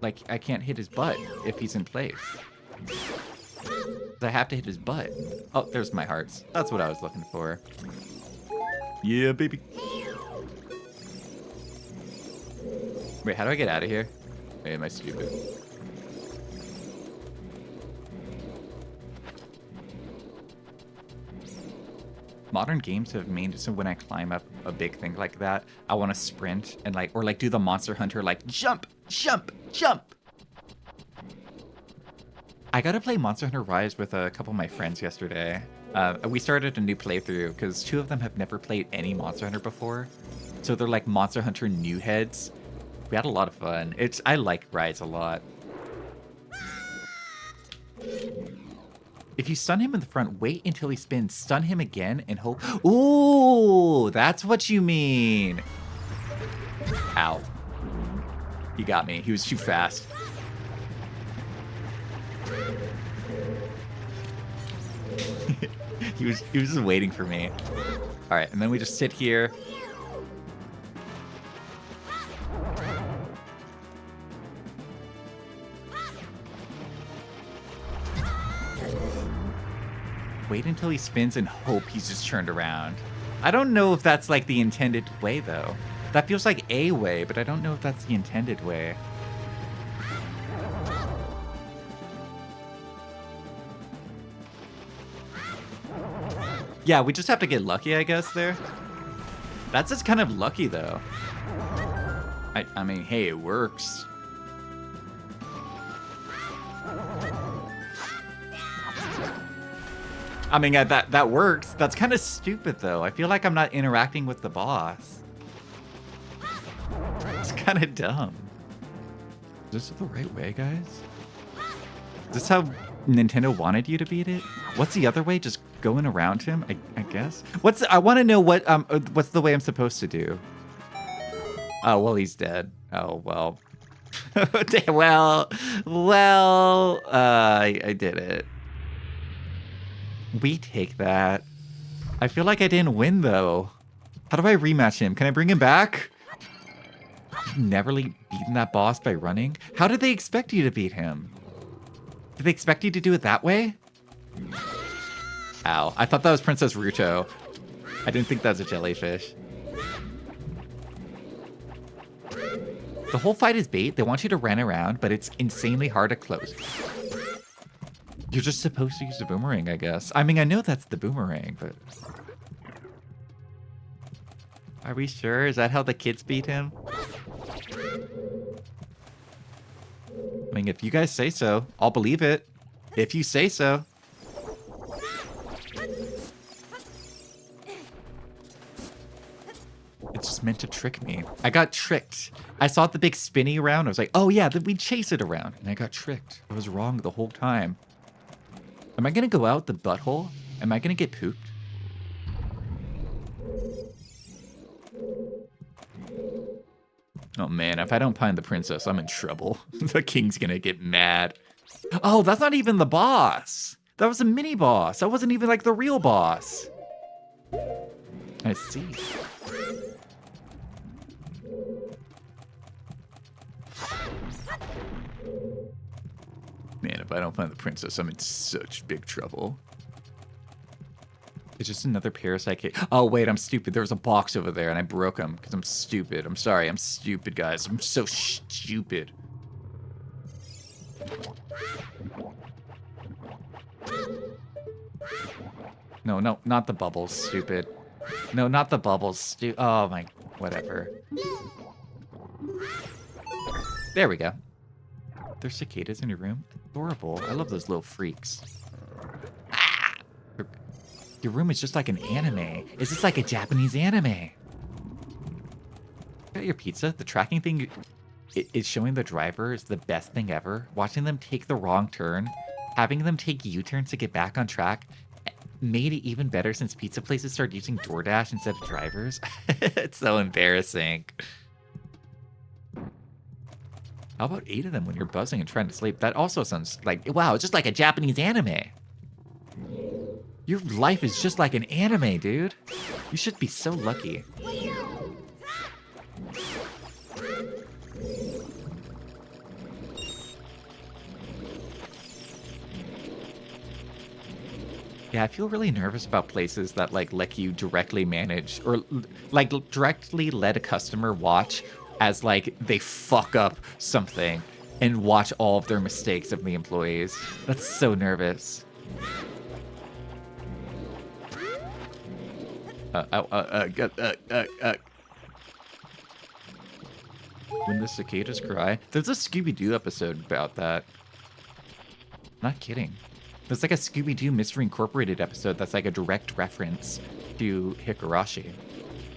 Like, I can't hit his butt if he's in place. I have to hit his butt. Oh, there's my hearts. That's what I was looking for. Yeah, baby. Wait, how do I get out of here? Wait, am I stupid? Modern games have made it so when I climb up a big thing like that, I want to sprint and like, or like do the Monster Hunter like jump, jump, jump. I got to play Monster Hunter Rise with a couple of my friends yesterday. We started a new playthrough because 2 of them have never played any Monster Hunter before. So they're like Monster Hunter new heads. We had a lot of fun. I like Rise a lot. If you stun him in the front, wait until he spins, stun him again, and hope... Ooh, that's what you mean. Ow. He got me. He was too fast. He was just waiting for me. All right, and then we just sit here. Wait until he spins and hope he's just turned around. I don't know if that's like the intended way though. That feels like a way, but I don't know if that's the intended way. Yeah, we just have to get lucky, I guess, there. That's just kind of lucky, though. I mean, hey, it works. I mean, that works. That's kind of stupid, though. I feel like I'm not interacting with the boss. It's kind of dumb. Is this the right way, guys? Is this how Nintendo wanted you to beat it? What's the other way? Just going around him, I guess? I want to know what's the way I'm supposed to do? Oh, well, he's dead. Oh, well. I did it. We take that. I feel like I didn't win, though. How do I rematch him? Can I bring him back? You've never beaten that boss by running? How did they expect you to beat him? Did they expect you to do it that way? Ow. I thought that was Princess Ruto. I didn't think that was a jellyfish. The whole fight is bait. They want you to run around, but it's insanely hard to close. You're just supposed to use the boomerang, I guess. I mean, I know that's the boomerang, but... Are we sure? Is that how the kids beat him? I mean, if you guys say so, I'll believe it. If you say so. It's just meant to trick me. I got tricked. I saw the big spinny around. I was like, oh yeah, we'd chase it around. And I got tricked. I was wrong the whole time. Am I going to go out the butthole? Am I going to get pooped? Oh man, if I don't find the princess, I'm in trouble. The king's going to get mad. Oh, that's not even the boss. That was a mini boss. That wasn't even like the real boss. I see. Man, if I don't find the princess, I'm in such big trouble. It's just another parasite cake. Oh, wait, I'm stupid. There was a box over there, and I broke them because I'm stupid. I'm sorry. I'm stupid, guys. I'm so stupid. No, no, not the bubbles, stupid. No, not the bubbles, oh, my... Whatever. There we go. There's cicadas in your room? Adorable. I love those little freaks. Ah! Your room is just like an anime. Is this like a Japanese anime? Got your pizza? The tracking thing is showing the driver is the best thing ever. Watching them take the wrong turn, having them take U-turns to get back on track, made it even better since pizza places started using DoorDash instead of drivers. It's so embarrassing. How about 8 of them when you're buzzing and trying to sleep? That also sounds like, wow, it's just like a Japanese anime. Your life is just like an anime, dude. You should be so lucky. Yeah, I feel really nervous about places that like let you directly manage or like directly let a customer watch as like they fuck up something and watch all of their mistakes of the employees. That's so nervous. When the cicadas cry. There's a Scooby-Doo episode about that. Not kidding. There's like a Scooby-Doo Mystery Incorporated episode that's like a direct reference to Higurashi.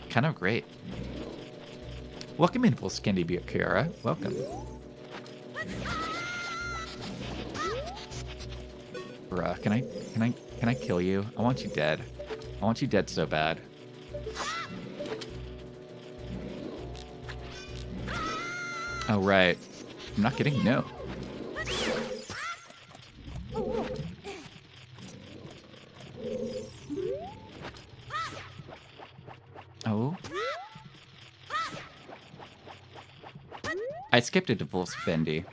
Kind of great. Welcome in, Volskendi Kiara. Welcome. Bruh, can I kill you? I want you dead. I want you dead so bad. Oh, right. I'm not kidding. No. Oh. I skipped it to Volskendi.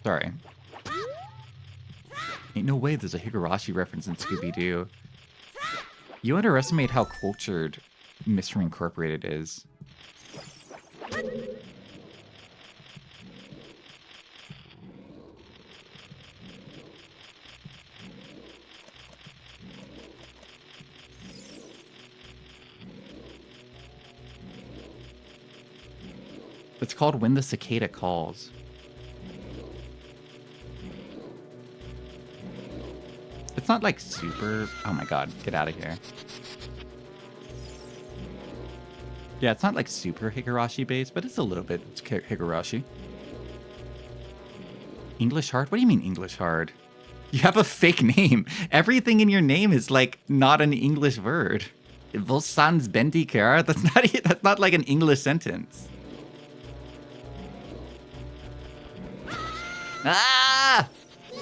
Sorry. Ain't no way there's a Higurashi reference in Scooby-Doo. You underestimate how cultured Mystery Incorporated is. It's called When the Cicada Calls. It's not like super... Oh my god, get out of here. Yeah, it's not like super Higurashi based, but it's a little bit Higurashi. English hard? What do you mean English hard? You have a fake name. Everything in your name is like not an English word. Volsans Bendikar? That's not like an English sentence. Ah!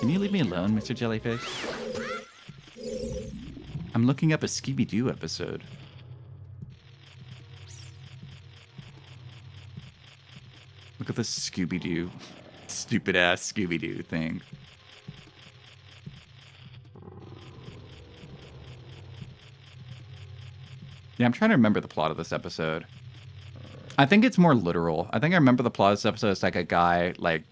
Can you leave me alone, Mr. Jellyfish? I'm looking up a Scooby-Doo episode. Look at this Scooby-Doo. Stupid-ass Scooby-Doo thing. Yeah, I'm trying to remember the plot of this episode. I think it's more literal. I think I remember the plot of this episode. It's like a guy, like,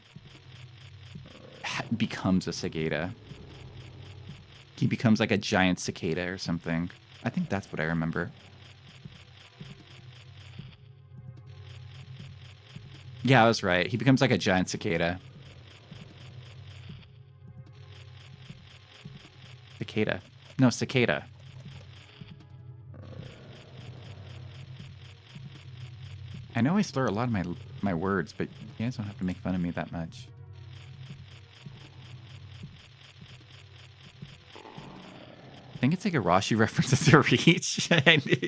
becomes a cicada. He becomes like a giant cicada or something. I think that's what I remember. Yeah, I was right. He becomes like a giant cicada. Cicada. No, cicada. I know I slur a lot of my words, but you guys don't have to make fun of me that much. I think it's like a Rashi reference to Reach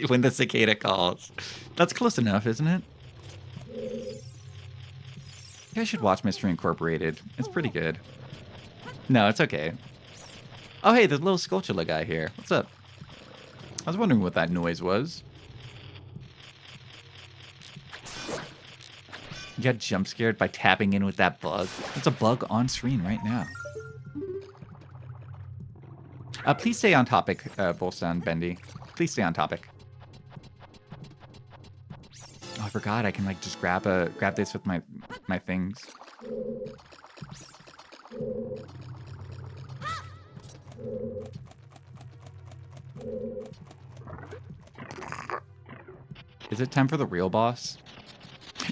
when the cicada calls. That's close enough, isn't it? You guys should watch Mystery Incorporated. It's pretty good. No, it's okay. Oh, hey, there's a little Skulltula guy here. What's up? I was wondering what that noise was. You got jump scared by tapping in with that bug. There's a bug on screen right now. Please stay on topic, Volstan, Bendy. Please stay on topic. Oh, I forgot I can like just grab this with my things. Is it time for the real boss?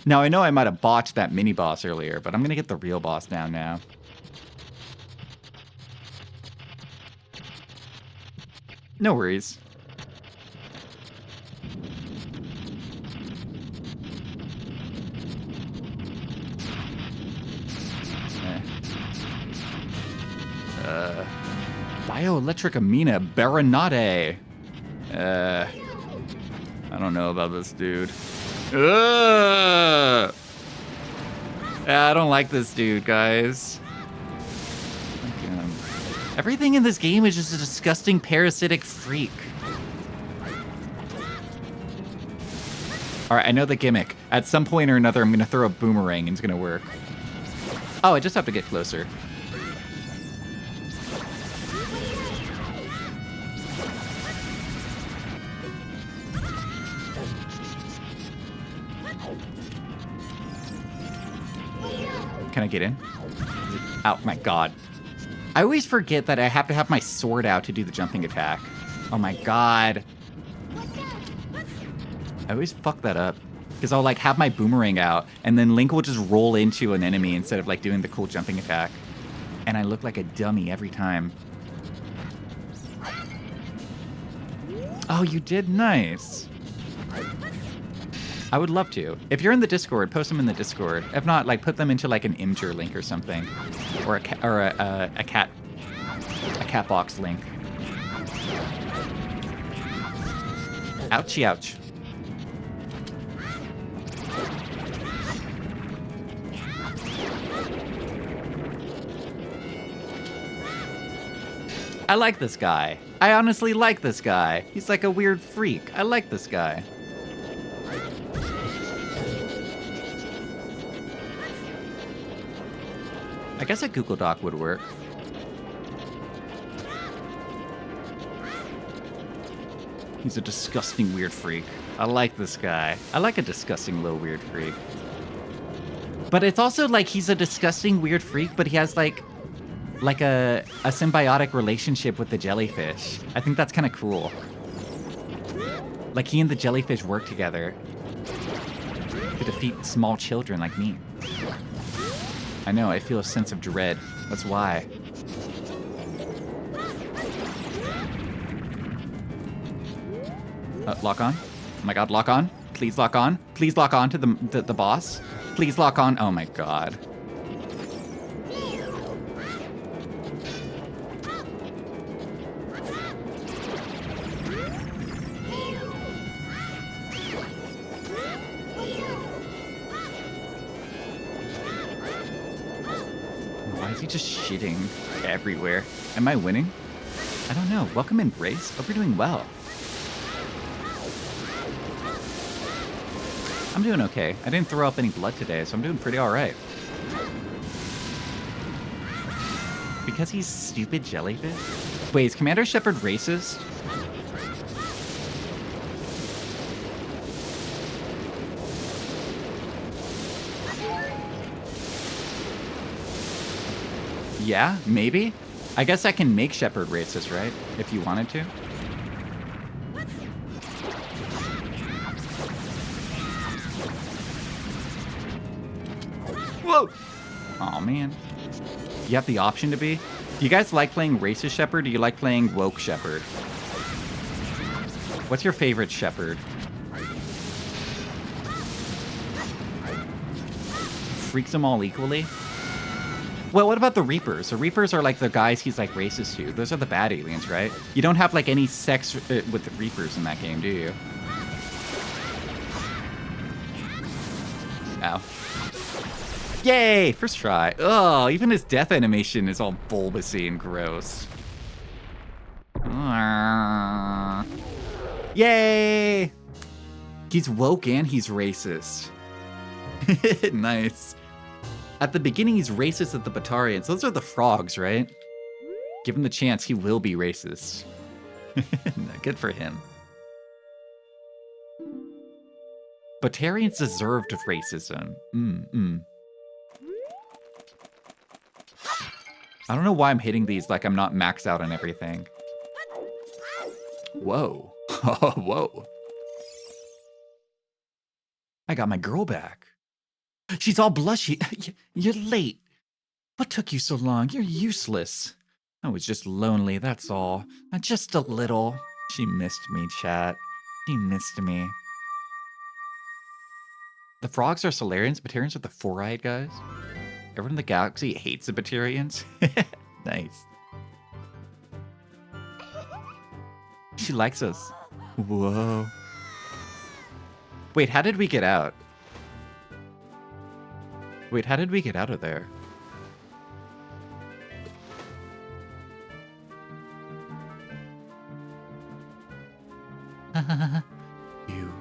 Now, I know I might have botched that mini boss earlier, but I'm going to get the real boss down now. No worries. Bioelectric Amina Baronade. I don't know about this dude. Yeah, I don't like this dude, guys. Everything in this game is just a disgusting parasitic freak. All right, I know the gimmick. At some point or another, I'm going to throw a boomerang and it's going to work. Oh, I just have to get closer. Can I get in? Oh my god. I always forget that I have to have my sword out to do the jumping attack. Oh my god. I always fuck that up. Because I'll like have my boomerang out and then Link will just roll into an enemy instead of like doing the cool jumping attack. And I look like a dummy every time. Oh, you did? Nice. I would love to. If you're in the Discord, post them in the Discord. If not, like put them into like an Imgur link or something, or a cat box link. Ouchie, ouch. I like this guy. I honestly like this guy. He's like a weird freak. I like this guy. I guess a Google Doc would work. He's a disgusting weird freak. I like this guy. I like a disgusting little weird freak. But it's also like he's a disgusting weird freak, but he has like a symbiotic relationship with the jellyfish. I think that's kind of cool. Like he and the jellyfish work together to defeat small children like me. I know, I feel a sense of dread. That's why. Lock on? Oh my god, lock on? Please lock on? Please lock on to the boss? Please lock on? Oh my god. Just shitting everywhere. Am I winning? I don't know. Welcome in, Brace. Hope you're doing well. I'm doing okay. I didn't throw up any blood today, so I'm doing pretty alright. Because he's stupid jellyfish? Wait, is Commander Shepard racist? Yeah, maybe. I guess I can make Shepard racist, right? If you wanted to. Whoa! Aw, man. You have the option to be? Do you guys like playing racist Shepard? Or do you like playing woke Shepard? What's your favorite Shepard? Freaks them all equally? Well, what about the Reapers? The Reapers are like the guys he's like racist to. Those are the bad aliens, right? You don't have like any sex with the Reapers in that game, do you? Ow. Yay! First try. Oh, even his death animation is all bulbousy and gross. Yay! He's woke and he's racist. Nice. At the beginning, he's racist at the Batarians. Those are the frogs, right? Give him the chance, he will be racist. Good for him. Batarians deserved racism. I don't know why I'm hitting these like I'm not maxed out on everything. Whoa. Whoa. I got my girl back. She's all blushy. You're late. What took you so long? You're useless. I was just lonely, that's all. Just a little. She missed me, chat. She missed me. The frogs are Solarians. Batarians are the four-eyed guys. Everyone in the galaxy hates the Batarians. Nice. She likes us. Whoa. Wait, how did we get out? Wait, how did we get out of there?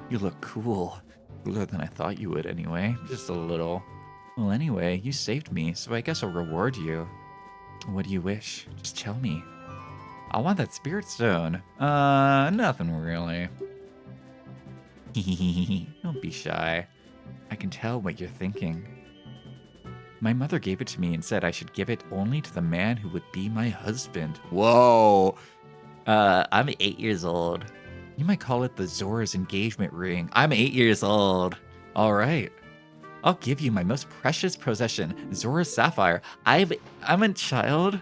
You look cool. Cooler than I thought you would anyway. Just a little. Well, anyway, you saved me, so I guess I'll reward you. What do you wish? Just tell me. I want that spirit stone. Nothing really. Don't be shy. I can tell what you're thinking. My mother gave it to me and said I should give it only to the man who would be my husband. Whoa. I'm 8 years old. You might call it the Zora's engagement ring. I'm 8 years old. All right. I'll give you my most precious possession, Zora's sapphire. I'm a child.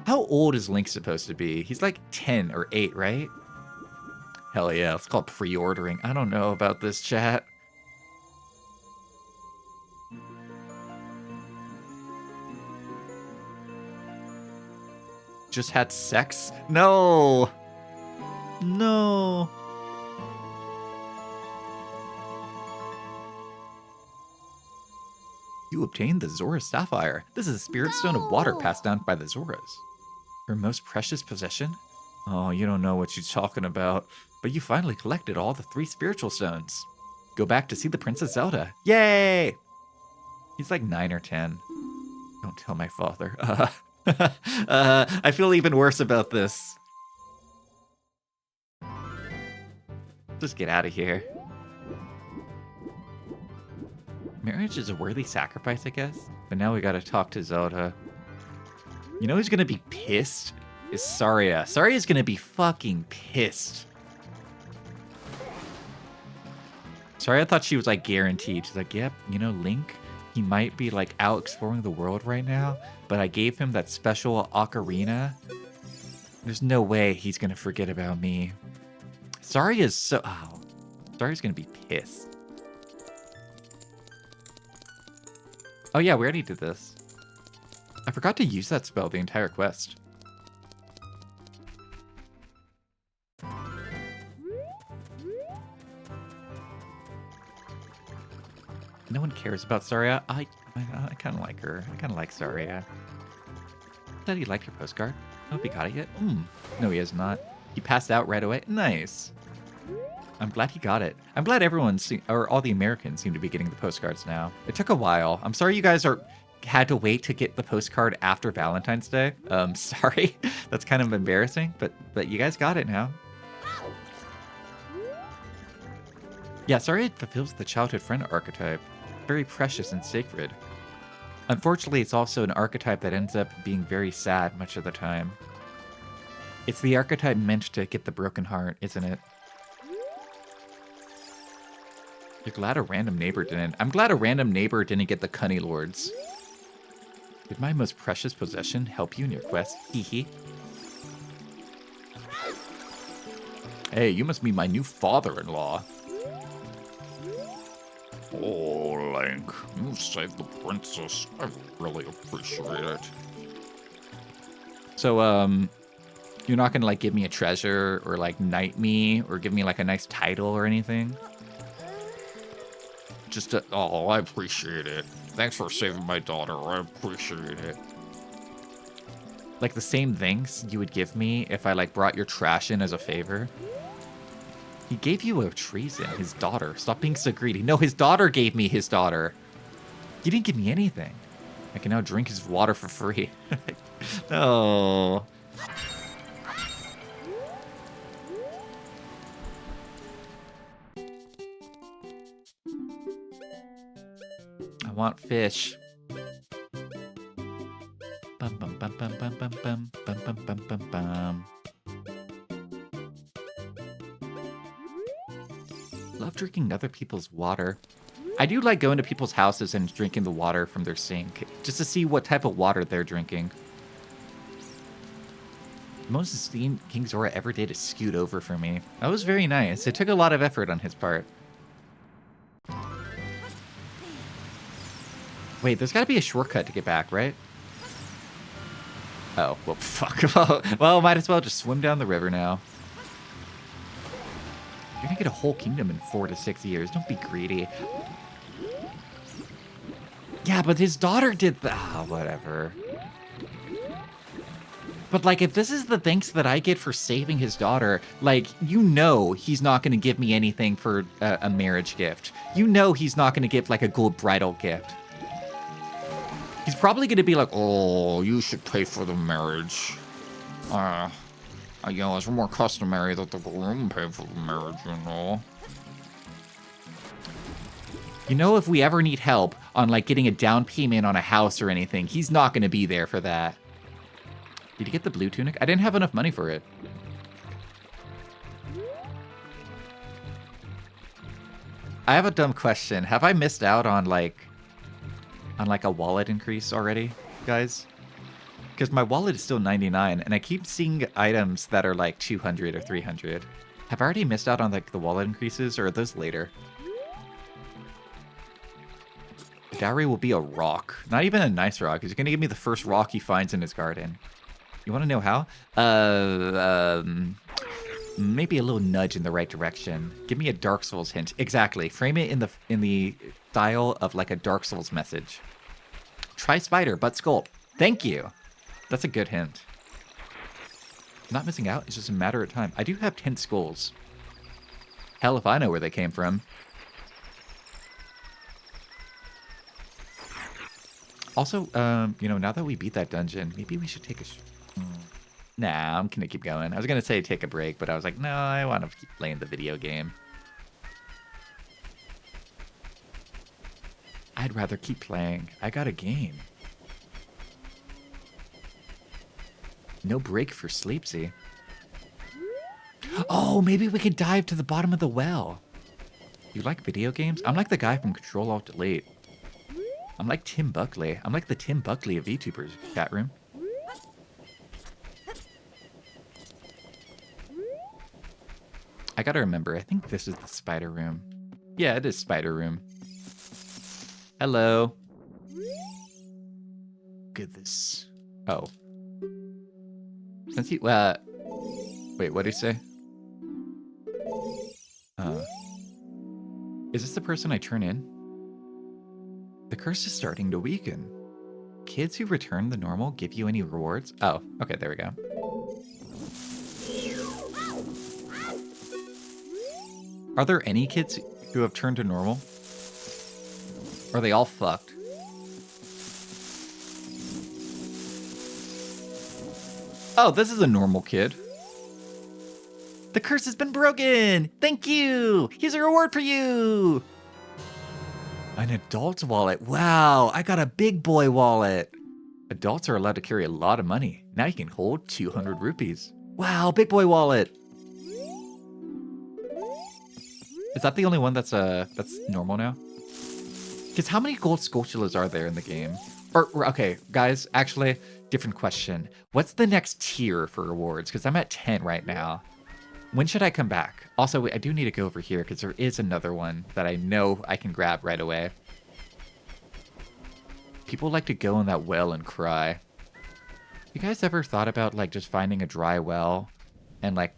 How old is Link supposed to be? He's like 10 or 8, right? Hell yeah, it's called pre-ordering. I don't know about this, chat. Just had sex? No. No. You obtained the Zora Sapphire. This is a spirit stone of water passed down by the Zoras. Her most precious possession? Oh, you don't know what you're talking about. But you finally collected all the 3 spiritual stones. Go back to see the Princess Zelda. Yay! He's like 9 or 10. Don't tell my father. I feel even worse about this. Just get out of here. Marriage is a worthy sacrifice, I guess. But now we gotta talk to Zelda. You know who's gonna be pissed? Is Saria. Saria's gonna be fucking pissed. Saria thought she was like guaranteed. She's like, yep, you know, Link, he might be like out exploring the world right now, but I gave him that special ocarina. There's no way he's gonna forget about me. Saria's so... Oh. Saria's gonna be pissed. Oh yeah, we already did this. I forgot to use that spell the entire quest. No one cares about Saria. I kind of like her. I kind of like Saria. Said he liked your postcard. I hope he got it yet. No, he has not. He passed out right away. Nice. I'm glad he got it. I'm glad everyone, or all the Americans seem to be getting the postcards now. It took a while. I'm sorry you guys had to wait to get the postcard after Valentine's Day. Sorry. That's kind of embarrassing, but you guys got it now. Yeah, Saria fulfills the childhood friend archetype. Very precious and sacred. Unfortunately, it's also an archetype that ends up being very sad much of the time. It's the archetype meant to get the broken heart, isn't it? You're glad a random neighbor didn't. I'm glad a random neighbor didn't get the Cunny Lords. Did my most precious possession help you in your quest? Hee. Hey, you must be my new father-in-law. Oh, Link, you saved the princess. I really appreciate it. So, you're not gonna like give me a treasure or like knight me or give me like a nice title or anything? Oh, I appreciate it. Thanks for saving my daughter. I appreciate it. Like the same things you would give me if I like brought your trash in as a favor? He gave you a treason, his daughter. Stop being so greedy. No, his daughter gave me his daughter. He didn't give me anything. I can now drink his water for free. No. I want fish. Bum bum bum bum bum bum bum bum bum bum bum bum. Love drinking other people's water. I do like going to people's houses and drinking the water from their sink, just to see what type of water they're drinking. Most esteemed King Zora ever did is scoot over for me. That was very nice. It took a lot of effort on his part. Wait, there's got to be a shortcut to get back, right? Oh, well, fuck. Well, might as well just swim down the river now. You're gonna get a whole kingdom in 4 to 6 years. Don't be greedy. Yeah, but his daughter did that. Oh, whatever. But, like, if this is the thanks that I get for saving his daughter, like, you know he's not going to give me anything for a marriage gift. You know he's not going to give, like, a gold bridal gift. He's probably going to be like, Oh, you should pay for the marriage. You know, it's more customary that the groom pay for the marriage, you know. you know, if we ever need help on, like, getting a down payment on a house or anything, he's not going to be there for that. Did you get the blue tunic? I didn't have enough money for it. I have a dumb question. Have I missed out on like a wallet increase already, guys? Because my wallet is still 99, and I keep seeing items that are like 200 or 300. Have I already missed out on like the wallet increases, or are those later? The dowry will be a rock. Not even a nice rock. He's gonna give me the first rock he finds in his garden. You want to know how? Maybe a little nudge in the right direction. Give me a Dark Souls hint. Exactly. Frame it in the style of like a Dark Souls message. Try spider, but sculpt. Thank you. That's a good hint. I'm not missing out. It's just a matter of time. I do have 10 skulls. Hell if I know where they came from. Also, you know, now that we beat that dungeon, maybe we should take a... Nah, I'm gonna keep going. I was gonna say take a break, but I was like, no, I want to keep playing the video game. I'd rather keep playing. I got a game. No break for Sleepsy. Oh, maybe we could dive to the bottom of the well. You like video games? I'm like the guy from Control Alt Delete. I'm like Tim Buckley. I'm like the Tim Buckley of VTubers, chat room. I gotta remember, I think this is the spider room. Yeah, it is spider room. Hello. Look at this. Oh. Since you, wait, what did he say? Is this the person I turn in? The curse is starting to weaken. Kids who return the normal give you any rewards? Oh, okay, there we go. Are there any kids who have turned to normal? Or are they all fucked? Oh, this is a normal kid. The curse has been broken! Thank you! Here's a reward for you! An adult's wallet. Wow, I got a big boy wallet. Adults are allowed to carry a lot of money. Now you can hold 200 rupees. Wow, big boy wallet. Is that the only one that's normal now? Because how many gold sculptures are there in the game? Or, okay, guys, actually, different question. What's the next tier for rewards? Because I'm at 10 right now. When should I come back? Also, I do need to go over here because there is another one that I know I can grab right away. People like to go in that well and cry. You guys ever thought about, like, just finding a dry well and, like,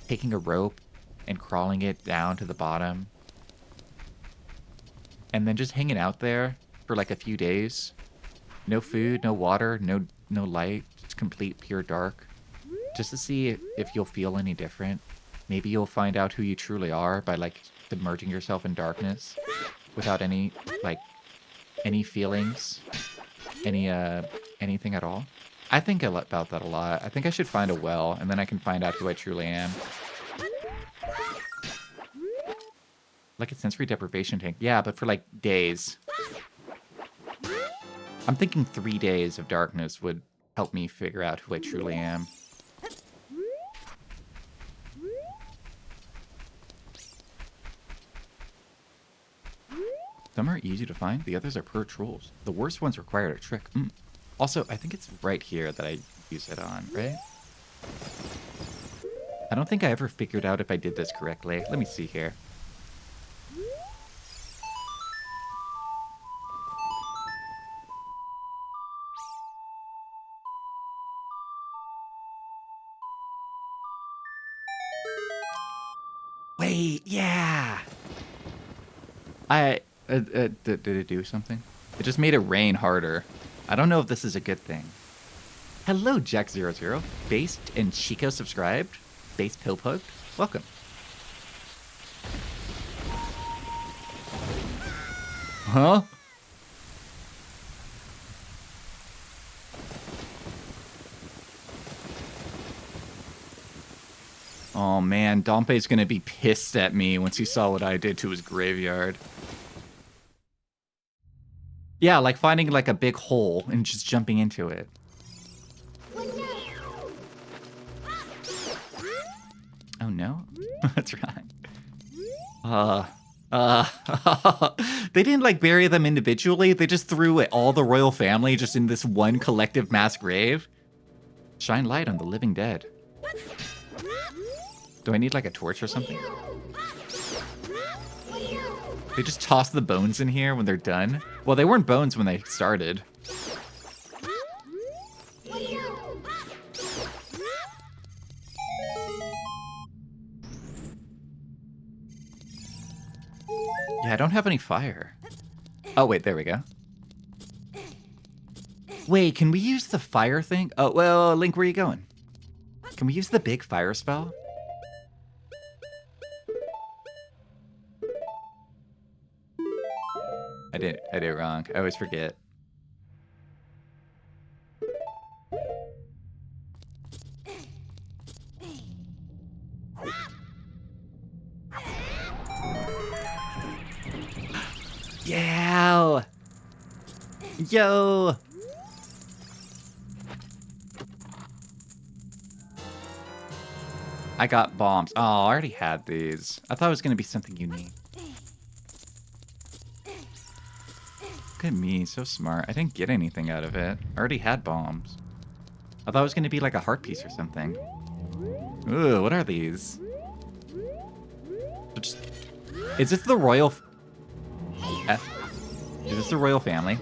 taking a rope and crawling it down to the bottom? And then just hanging out there for, like, a few days? No food, no water, no light, just complete pure dark. Just to see if you'll feel any different. maybe you'll find out who you truly are by like submerging yourself in darkness without any like any feelings, anything at all. I think about that a lot. I think I should find a well, and then I can find out who I truly am. Like a sensory deprivation tank. Yeah, but for like days. I'm thinking 3 days of darkness would help me figure out who I truly am. Some are easy to find, the others are pure trolls. The worst ones require a trick. Also, I think it's right here that I use it on, right? I don't think I ever figured out if I did this correctly. Let me see here. Wait, yeah! Did it do something? It just made it rain harder. I don't know if this is a good thing. Hello, Jack00. Based and Chico subscribed. Base Pillpug. Welcome. Huh? Oh man, Dompe's gonna be pissed at me once he saw what I did to his graveyard. Yeah, like finding like a big hole and just jumping into it. Oh no? That's right. They didn't like bury them individually. They just threw all the royal family just in this one collective mass grave. Shine light on the living dead. Do I need like a torch or something? They just toss the bones in here when they're done. Well, they weren't bones when they started. Yeah, I don't have any fire. Oh, wait, there we go. Wait, can we use the fire thing? Oh, well, Link, where are you going? Can we use the big fire spell? I did it wrong. I always forget. Yeah! Yo! I got bombs. Oh, I already had these. I thought it was going to be something unique. Look at me, so smart. I didn't get anything out of it. I already had bombs. I thought it was going to be like a heart piece or something. Ooh, what are these? Is this the royal... Is this the royal family?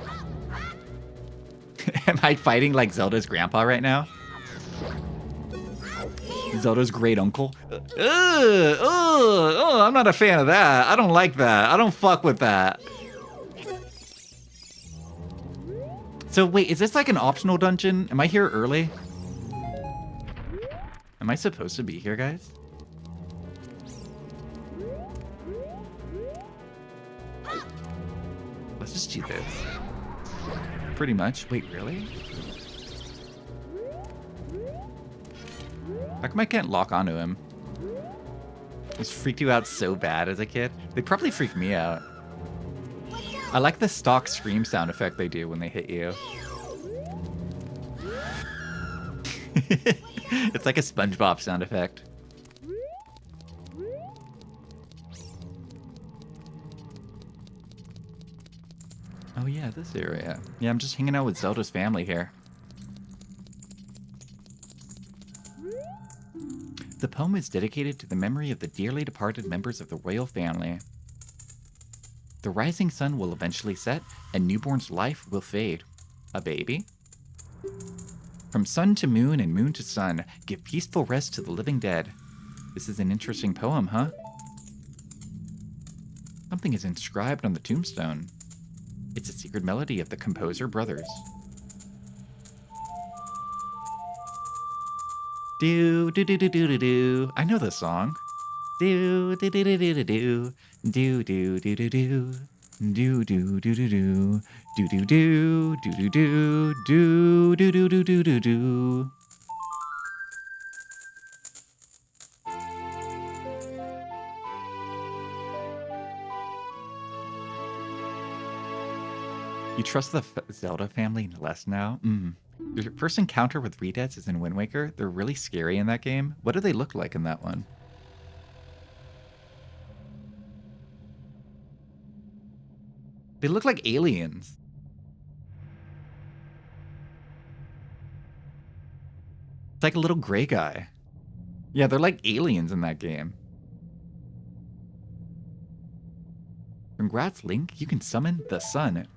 Am I fighting like Zelda's grandpa right now? Zelda's great uncle? I'm not a fan of that. I don't like that. I don't fuck with that. So wait, is this like an optional dungeon? Am I here early? Am I supposed to be here, guys? Let's just do this. Pretty much. Wait, really? How come I can't lock onto him? This freaked you out so bad as a kid. They probably freaked me out. I like the stock scream sound effect they do when they hit you. It's like a SpongeBob sound effect. Oh yeah, this area. Yeah, I'm just hanging out with Zelda's family here. The poem is dedicated to the memory of the dearly departed members of the royal family. The rising sun will eventually set, and newborn's life will fade. A baby? From sun to moon and moon to sun, give peaceful rest to the living dead. This is an interesting poem, huh? Something is inscribed on the tombstone. It's a secret melody of the composer brothers. Do do do do do do do. I know this song. Do do do do do do do do do do do. Do do do do do do do do do do do do do do do do do do. You trust the Zelda family less now? Your first encounter with Redeads is in Wind Waker. They're really scary in that game. What do they look like in that one? They look like aliens. It's like a little gray guy. Yeah, they're like aliens in that game. Congrats, Link. You can summon the sun.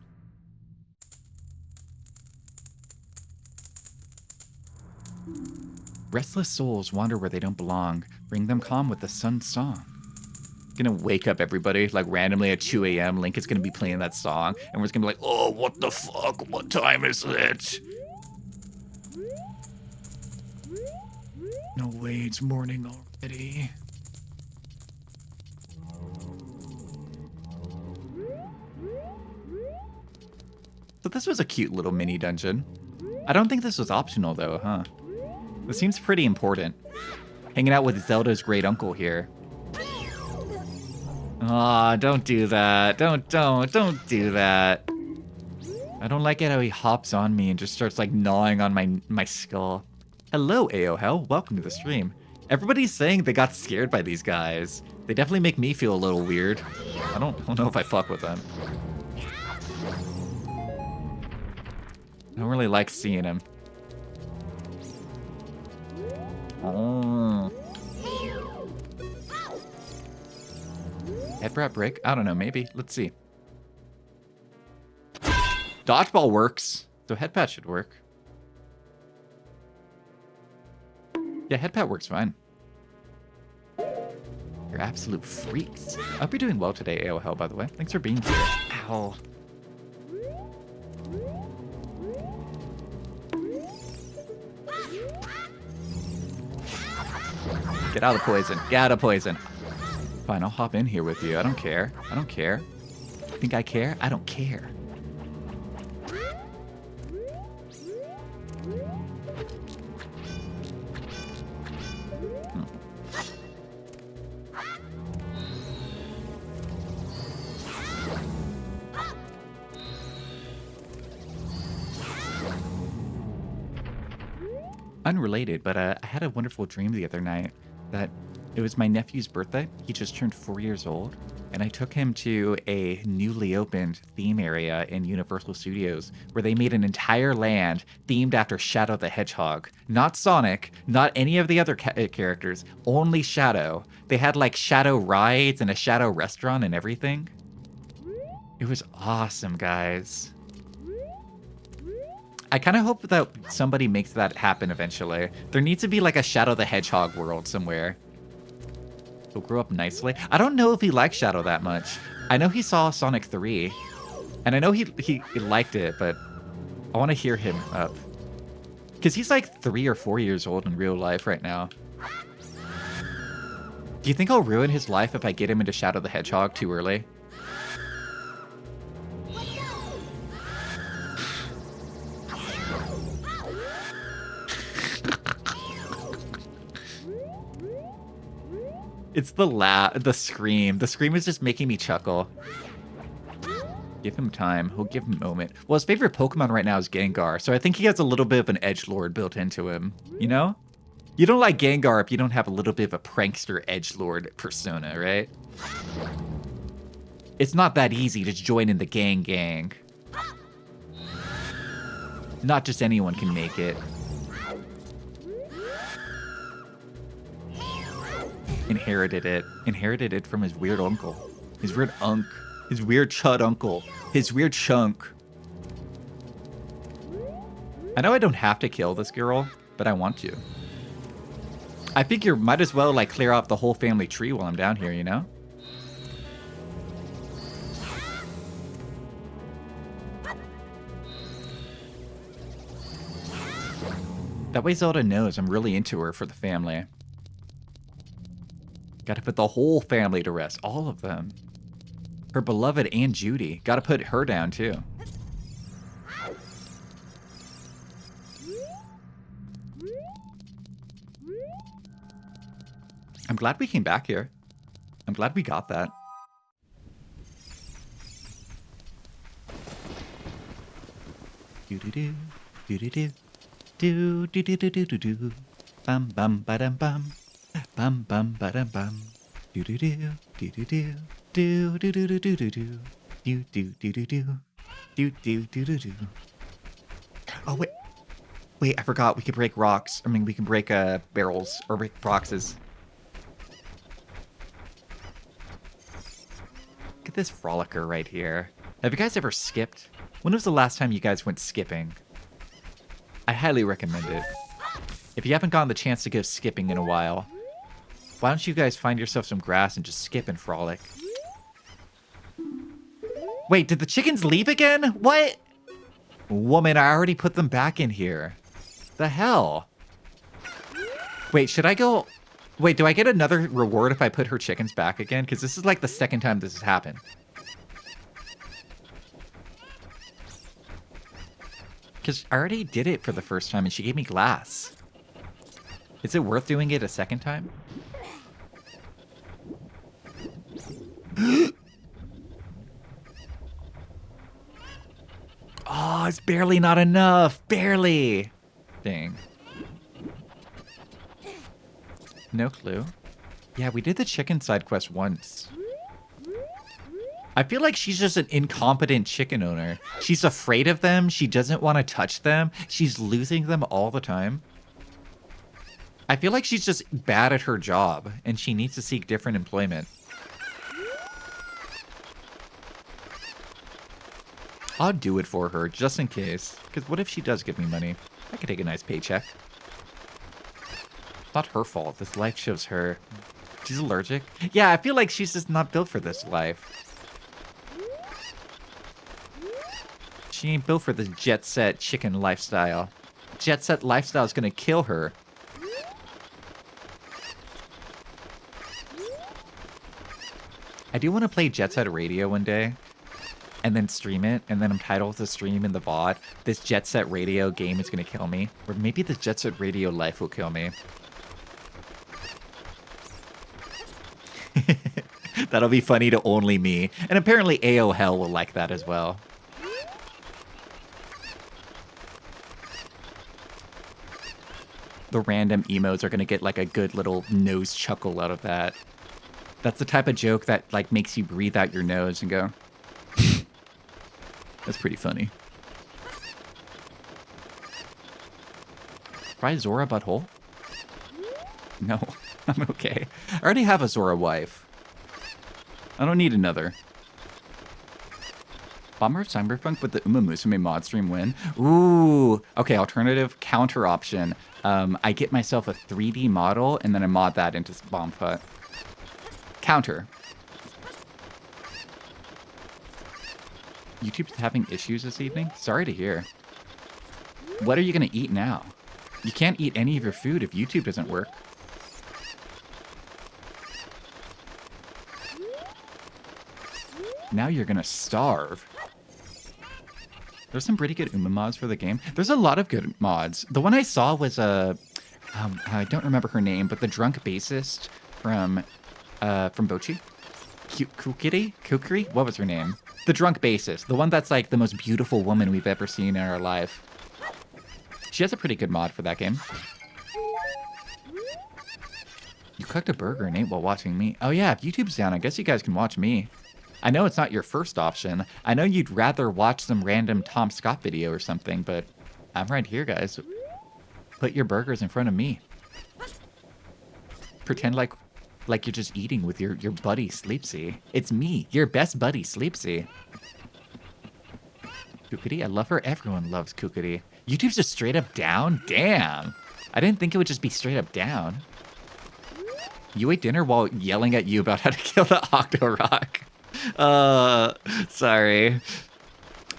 Restless souls wander where they don't belong. Bring them calm with the sun's song. Gonna wake up everybody like randomly at 2 a.m. Link is gonna be playing that song, and we're just gonna be like, "Oh, what the fuck? What time is it?" No way, it's morning already. So this was a cute little mini dungeon. I don't think this was optional though, huh? This seems pretty important. Hanging out with Zelda's great uncle here. Aw, don't do that. Don't do that. I don't like it how he hops on me and just starts like gnawing on my skull. Hello, AOHell. Welcome to the stream. Everybody's saying they got scared by these guys. They definitely make me feel a little weird. I don't know if I fuck with them. I don't really like seeing him. Oh. Headbrat brick? I don't know, maybe. Let's see. Dodgeball works, so headpat should work. Yeah, headpat works fine. You're absolute freaks. I hope you're doing well today, AOHell, by the way. Thanks for being here. Ow. Get out of poison. Get out of poison. Fine, I'll hop in here with you. I don't care. I don't care. Think I care? I don't care. Unrelated, but I had a wonderful dream the other night that it was my nephew's birthday. He just turned 4 years old, and I took him to a newly opened theme area in Universal Studios where they made an entire land themed after Shadow the Hedgehog. Not Sonic, not any of the other characters, only Shadow. They had like Shadow rides and a Shadow restaurant and everything. It was awesome, guys. I kind of hope that somebody makes that happen eventually. There needs to be like a Shadow the Hedgehog world somewhere. He'll grow up nicely. I don't know if he likes Shadow that much. I know he saw Sonic 3, and I know he liked it, but I want to hear him up. Because he's like 3 or 4 years old in real life right now. Do you think I'll ruin his life if I get him into Shadow the Hedgehog too early? It's the scream. The scream is just making me chuckle. Give him time. He'll give him a moment. Well, his favorite Pokemon right now is Gengar, so I think he has a little bit of an edgelord built into him. You know? You don't like Gengar if you don't have a little bit of a prankster edgelord persona, right? It's not that easy to join in the gang. Not just anyone can make it. Inherited it from his weird uncle. His weird unk. His weird chud uncle. His weird chunk. I know I don't have to kill this girl, but I want to. I figure might as well like clear off the whole family tree while I'm down here, you know? That way Zelda knows I'm really into her for the family. Gotta put the whole family to rest. All of them. Her beloved Aunt Judy. Gotta put her down, too. I'm glad we came back here. I'm glad we got that. Do-do-do, do-do-do, do-do-do-do-do-do. Bum bum ba-dum bum. Bum bum ba-dum bum. Do-do-do, do-do-do, do-do-do-do-do-do. Do-do-do-do-do. Do-do-do-do-do. Oh, wait. Wait, I forgot. We could break rocks. I mean, we can break barrels or break boxes. Look at this frolicker right here. Have you guys ever skipped? When was the last time you guys went skipping? I highly recommend it. If you haven't gotten the chance to go skipping in a while, why don't you guys find yourself some grass and just skip and frolic? Wait, did the chickens leave again? What? Woman, I already put them back in here. The hell? Wait, should I go... Wait, do I get another reward if I put her chickens back again? Because this is like the second time this has happened. Because I already did it for the first time and she gave me glass. Is it worth doing it a second time? Oh, it's barely not enough. Barely. Dang. No clue. Yeah, we did the chicken side quest once. I feel like she's just an incompetent chicken owner. She's afraid of them. She doesn't want to touch them. She's losing them all the time. I feel like she's just bad at her job, and she needs to seek different employment. I'll do it for her, just in case. Because what if she does give me money? I could take a nice paycheck. Not her fault. This life shows her. She's allergic. Yeah, I feel like she's just not built for this life. She ain't built for this jet set chicken lifestyle. Jet set lifestyle is gonna kill her. I do want to play Jet Set Radio one day and then stream it, and then I'm titled the stream in the VOD. This Jet Set Radio game is gonna kill me. Or maybe this Jet Set Radio life will kill me. That'll be funny to only me. And apparently AO Hell will like that as well. The random emotes are gonna get like a good little nose chuckle out of that. That's the type of joke that like makes you breathe out your nose and go. That's pretty funny. Try Zora butthole? No, I'm okay. I already have a Zora wife. I don't need another. Bomber of Cyberpunk with the Uma Musume mod stream win. Ooh. Okay, alternative counter option. I get myself a 3D model and then I mod that into Bomb Hut. Counter. YouTube's having issues this evening? Sorry to hear. What are you gonna eat now? You can't eat any of your food if YouTube doesn't work. Now you're gonna starve. There's some pretty good Uma mods for the game. There's a lot of good mods. The one I saw was I don't remember her name, but the drunk bassist from Bochi. Kukiri? What was her name? The drunk bassist. The one that's like the most beautiful woman we've ever seen in our life. She has a pretty good mod for that game. You cooked a burger and ate while watching me. Oh yeah, if YouTube's down, I guess you guys can watch me. I know it's not your first option. I know you'd rather watch some random Tom Scott video or something, but I'm right here, guys. Put your burgers in front of me. Pretend like you're just eating with your buddy Sleepsy. It's me, your best buddy Sleepsy. Kukuri, I love her. Everyone loves Kukuri. YouTube's just straight up down? Damn. I didn't think it would just be straight up down. You ate dinner while yelling at you about how to kill the Octorok. Sorry.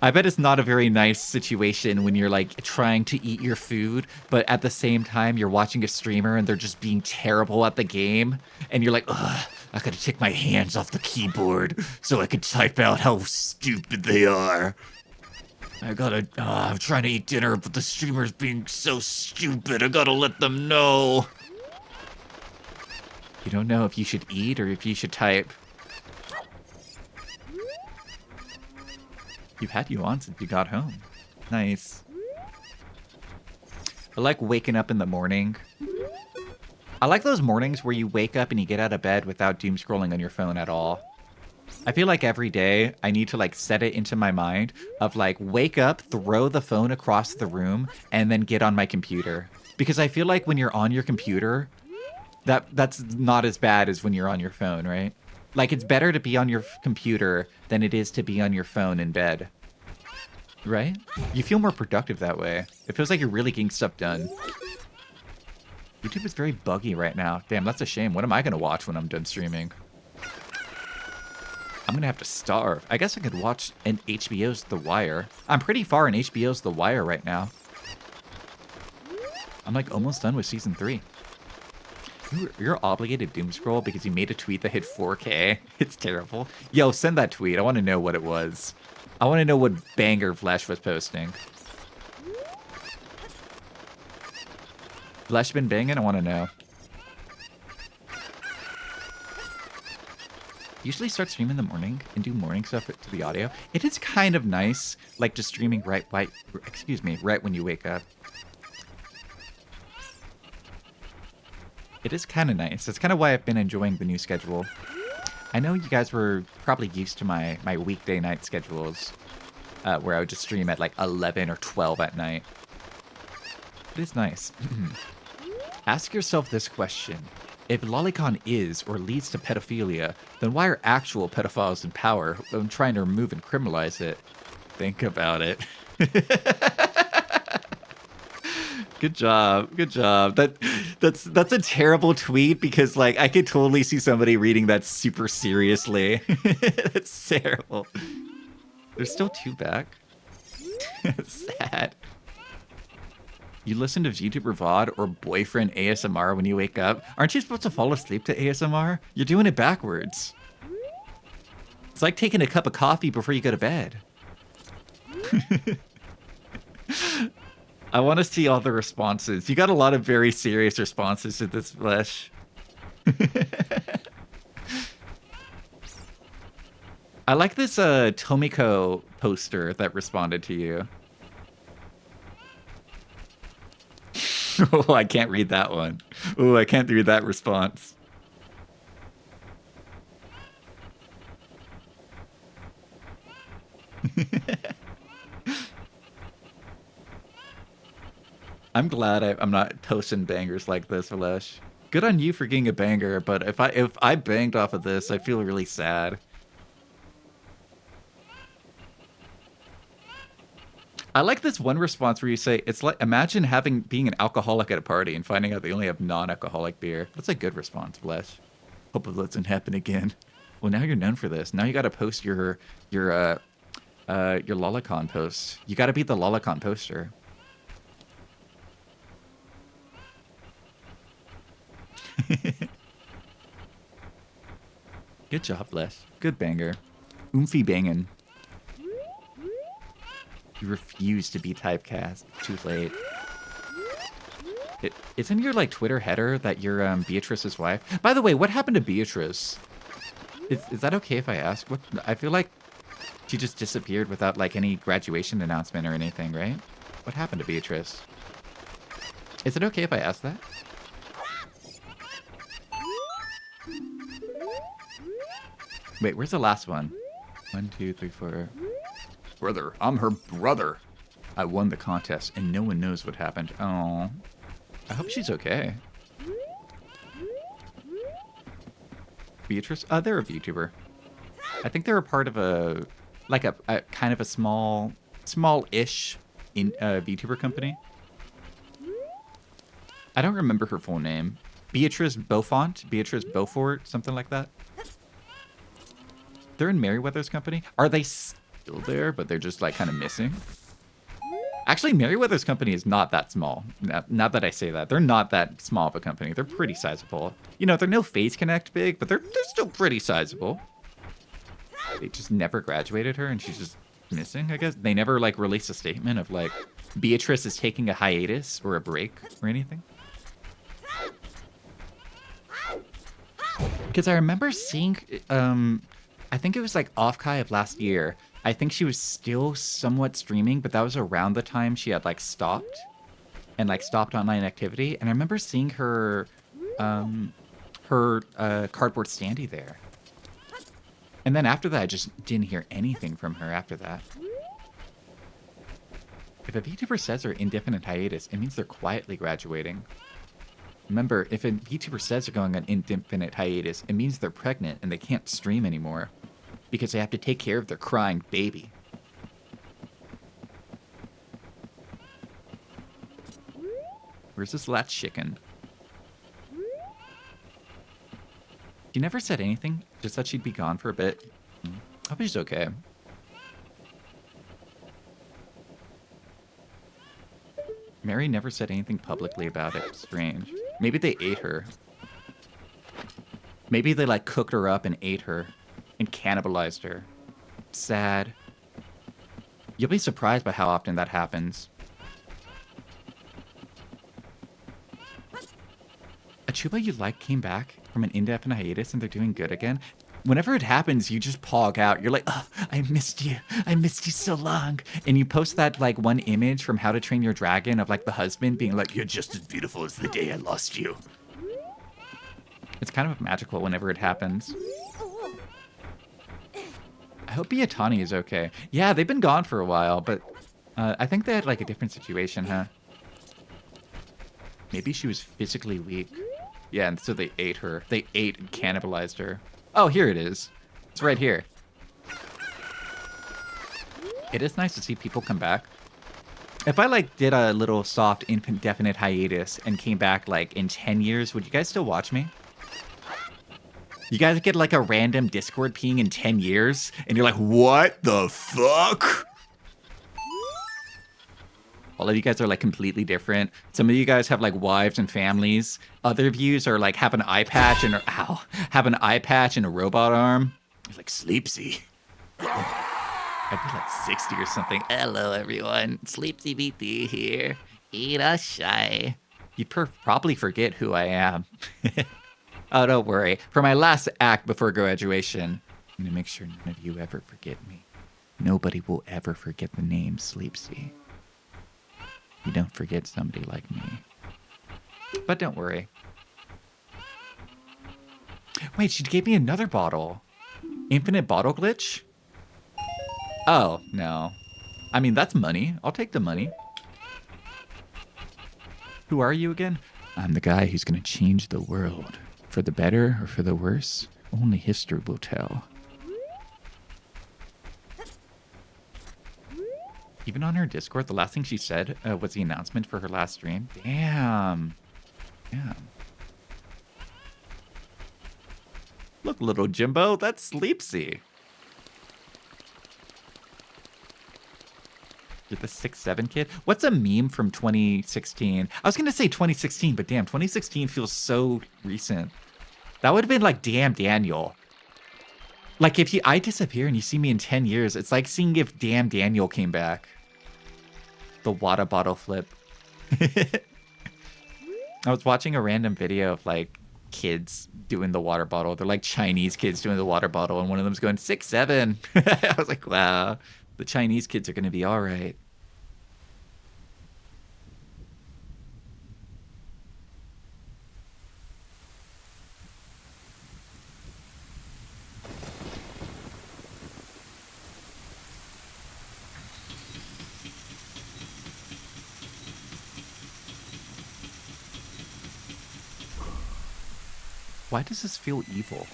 I bet it's not a very nice situation when you're like trying to eat your food, but at the same time you're watching a streamer and they're just being terrible at the game, and you're like, ugh, I gotta take my hands off the keyboard so I can type out how stupid they are. I'm trying to eat dinner, but the streamer's being so stupid. I gotta let them know. You don't know if you should eat or if you should type. You've had you on since you got home. Nice. I like waking up in the morning. I like those mornings where you wake up and you get out of bed without doom scrolling on your phone at all. I feel like every day I need to like set it into my mind of like wake up, throw the phone across the room, and then get on my computer. Because I feel like when you're on your computer, that's not as bad as when you're on your phone, right? Like it's better to be on your computer than it is to be on your phone in bed. Right? You feel more productive that way. It feels like you're really getting stuff done. YouTube is very buggy right now. Damn, that's a shame. What am I gonna watch when I'm done streaming? I'm gonna have to starve. I guess I could watch an HBO's The Wire. I'm pretty far in HBO's The Wire right now. I'm like almost done with season 3. You're obligated to doom scroll because you made a tweet that hit 4K. It's terrible. Yo, send that tweet. I want to know what it was. I want to know what banger Flesh was posting. Flesh been banging? I want to know. Usually start streaming in the morning and do morning stuff to the audio. It is kind of nice, like just streaming right when you wake up. It is kind of nice. That's kind of why I've been enjoying the new schedule. I know you guys were probably used to my weekday night schedules, where I would just stream at like 11 or 12 at night. It is nice. Ask yourself this question. If lolicon is or leads to pedophilia, then why are actual pedophiles in power when trying to remove and criminalize it? Think about it. Good job. Good job. That's a terrible tweet because like I could totally see somebody reading that super seriously. That's terrible. There's still 2 back. Sad. You listen to YouTuber VOD or boyfriend ASMR when you wake up. Aren't you supposed to fall asleep to ASMR? You're doing it backwards. It's like taking a cup of coffee before you go to bed. I want to see all the responses. You got a lot of very serious responses to this, Flesh. I like this Tomiko poster that responded to you. Oh, I can't read that one. Oh, I can't read that response. I'm glad I'm not toasting bangers like this, Alesh. Good on you for getting a banger, but if I banged off of this, I feel really sad. I like this one response where you say, it's like, imagine being an alcoholic at a party and finding out they only have non-alcoholic beer. That's a good response, Flesh. Hope it doesn't happen again. Well, now you're known for this. Now you got to post your lolicon post. You got to be the lolicon poster. Good job, Flesh. Good banger. Oomphy bangin'. You refuse to be typecast. Too late. Isn't your like Twitter header that you're Beatrice's wife? By the way, what happened to Beatrice? Is that okay if I ask? What I feel like she just disappeared without like any graduation announcement or anything, right? What happened to Beatrice? Is it okay if I ask that? Wait, where's the last one? 1, 2, 3, 4. Brother, I'm her brother. I won the contest, and no one knows what happened. Oh, I hope she's okay. Beatrice? They're a VTuber. I think they're a part of a kind of a small-ish VTuber company. I don't remember her full name. Beatrice Beaufort, something like that. They're in Merryweather's company. Are they still there, but they're just like kind of missing. Actually, Merryweather's company is not that small. Now that I say that, they're not that small of a company. They're pretty sizable. You know, they're no Phase Connect big, but they're still pretty sizable. They just never graduated her, and she's just missing, I guess. They never, like, released a statement of, like, Beatrice is taking a hiatus or a break or anything. Because I remember seeing, I think it was, like, off-Kai of last year. I think she was still somewhat streaming, but that was around the time she had, like, stopped. And, like, stopped online activity. And I remember seeing her, cardboard standee there. And then after that, I just didn't hear anything from her after that. If a VTuber says they're indefinite hiatus, it means they're quietly graduating. Remember, if a VTuber says they're going on indefinite hiatus, it means they're pregnant and they can't stream anymore. Because they have to take care of their crying baby. Where's this last chicken? She never said anything, just that she'd be gone for a bit. I hope she's okay. Mary never said anything publicly about it. Strange. Maybe they ate her. Maybe they, like, cooked her up and ate her. And cannibalized her. Sad. You'll be surprised by how often that happens. A Chuba you like came back from an indefinite hiatus and they're doing good again. Whenever it happens, you just pog out. You're like, oh, I missed you. I missed you so long. And you post that, like, one image from How to Train Your Dragon of, like, the husband being like, you're just as beautiful as the day I lost you. It's kind of magical whenever it happens. I hope Iatani is okay. Yeah, they've been gone for a while, but I think they had, like, a different situation, huh? Maybe she was physically weak. Yeah, and so they ate her. They ate and cannibalized her. Oh, here it is. It's right here. It is nice to see people come back. If I, like, did a little soft indefinite hiatus and came back, like, in 10 years, would you guys still watch me? You guys get, like, a random Discord ping in 10 years, and you're like, what the fuck? All of you guys are, like, completely different. Some of you guys have, like, wives and families. Other views are, like, have an eye patch and have an eye patch and a robot arm. It's like, Sleepsy. I'd be, like, 60 or something. Hello, everyone. Sleepsy BT here. Eat a shy. You'd probably forget who I am. Oh, don't worry. For my last act before graduation, I'm going to make sure none of you ever forget me. Nobody will ever forget the name Sleepsy. You don't forget somebody like me. But don't worry. Wait, she gave me another bottle. Infinite bottle glitch? Oh, no. I mean, that's money. I'll take the money. Who are you again? I'm the guy who's going to change the world. For the better or for the worse, only history will tell. Even on her Discord, the last thing she said was the announcement for her last stream. Damn. Damn. Look, little Jimbo, that's Sleepsy. You're the 6'7" kid? What's a meme from 2016? I was going to say 2016, but damn, 2016 feels so recent. That would have been like, damn, Daniel. Like, if I disappear and you see me in 10 years, it's like seeing if damn Daniel came back. The water bottle flip. I was watching a random video of, like, kids doing the water bottle. They're like Chinese kids doing the water bottle, and one of them's going 6'7". I was like, wow, the Chinese kids are going to be all right. Why does this feel evil?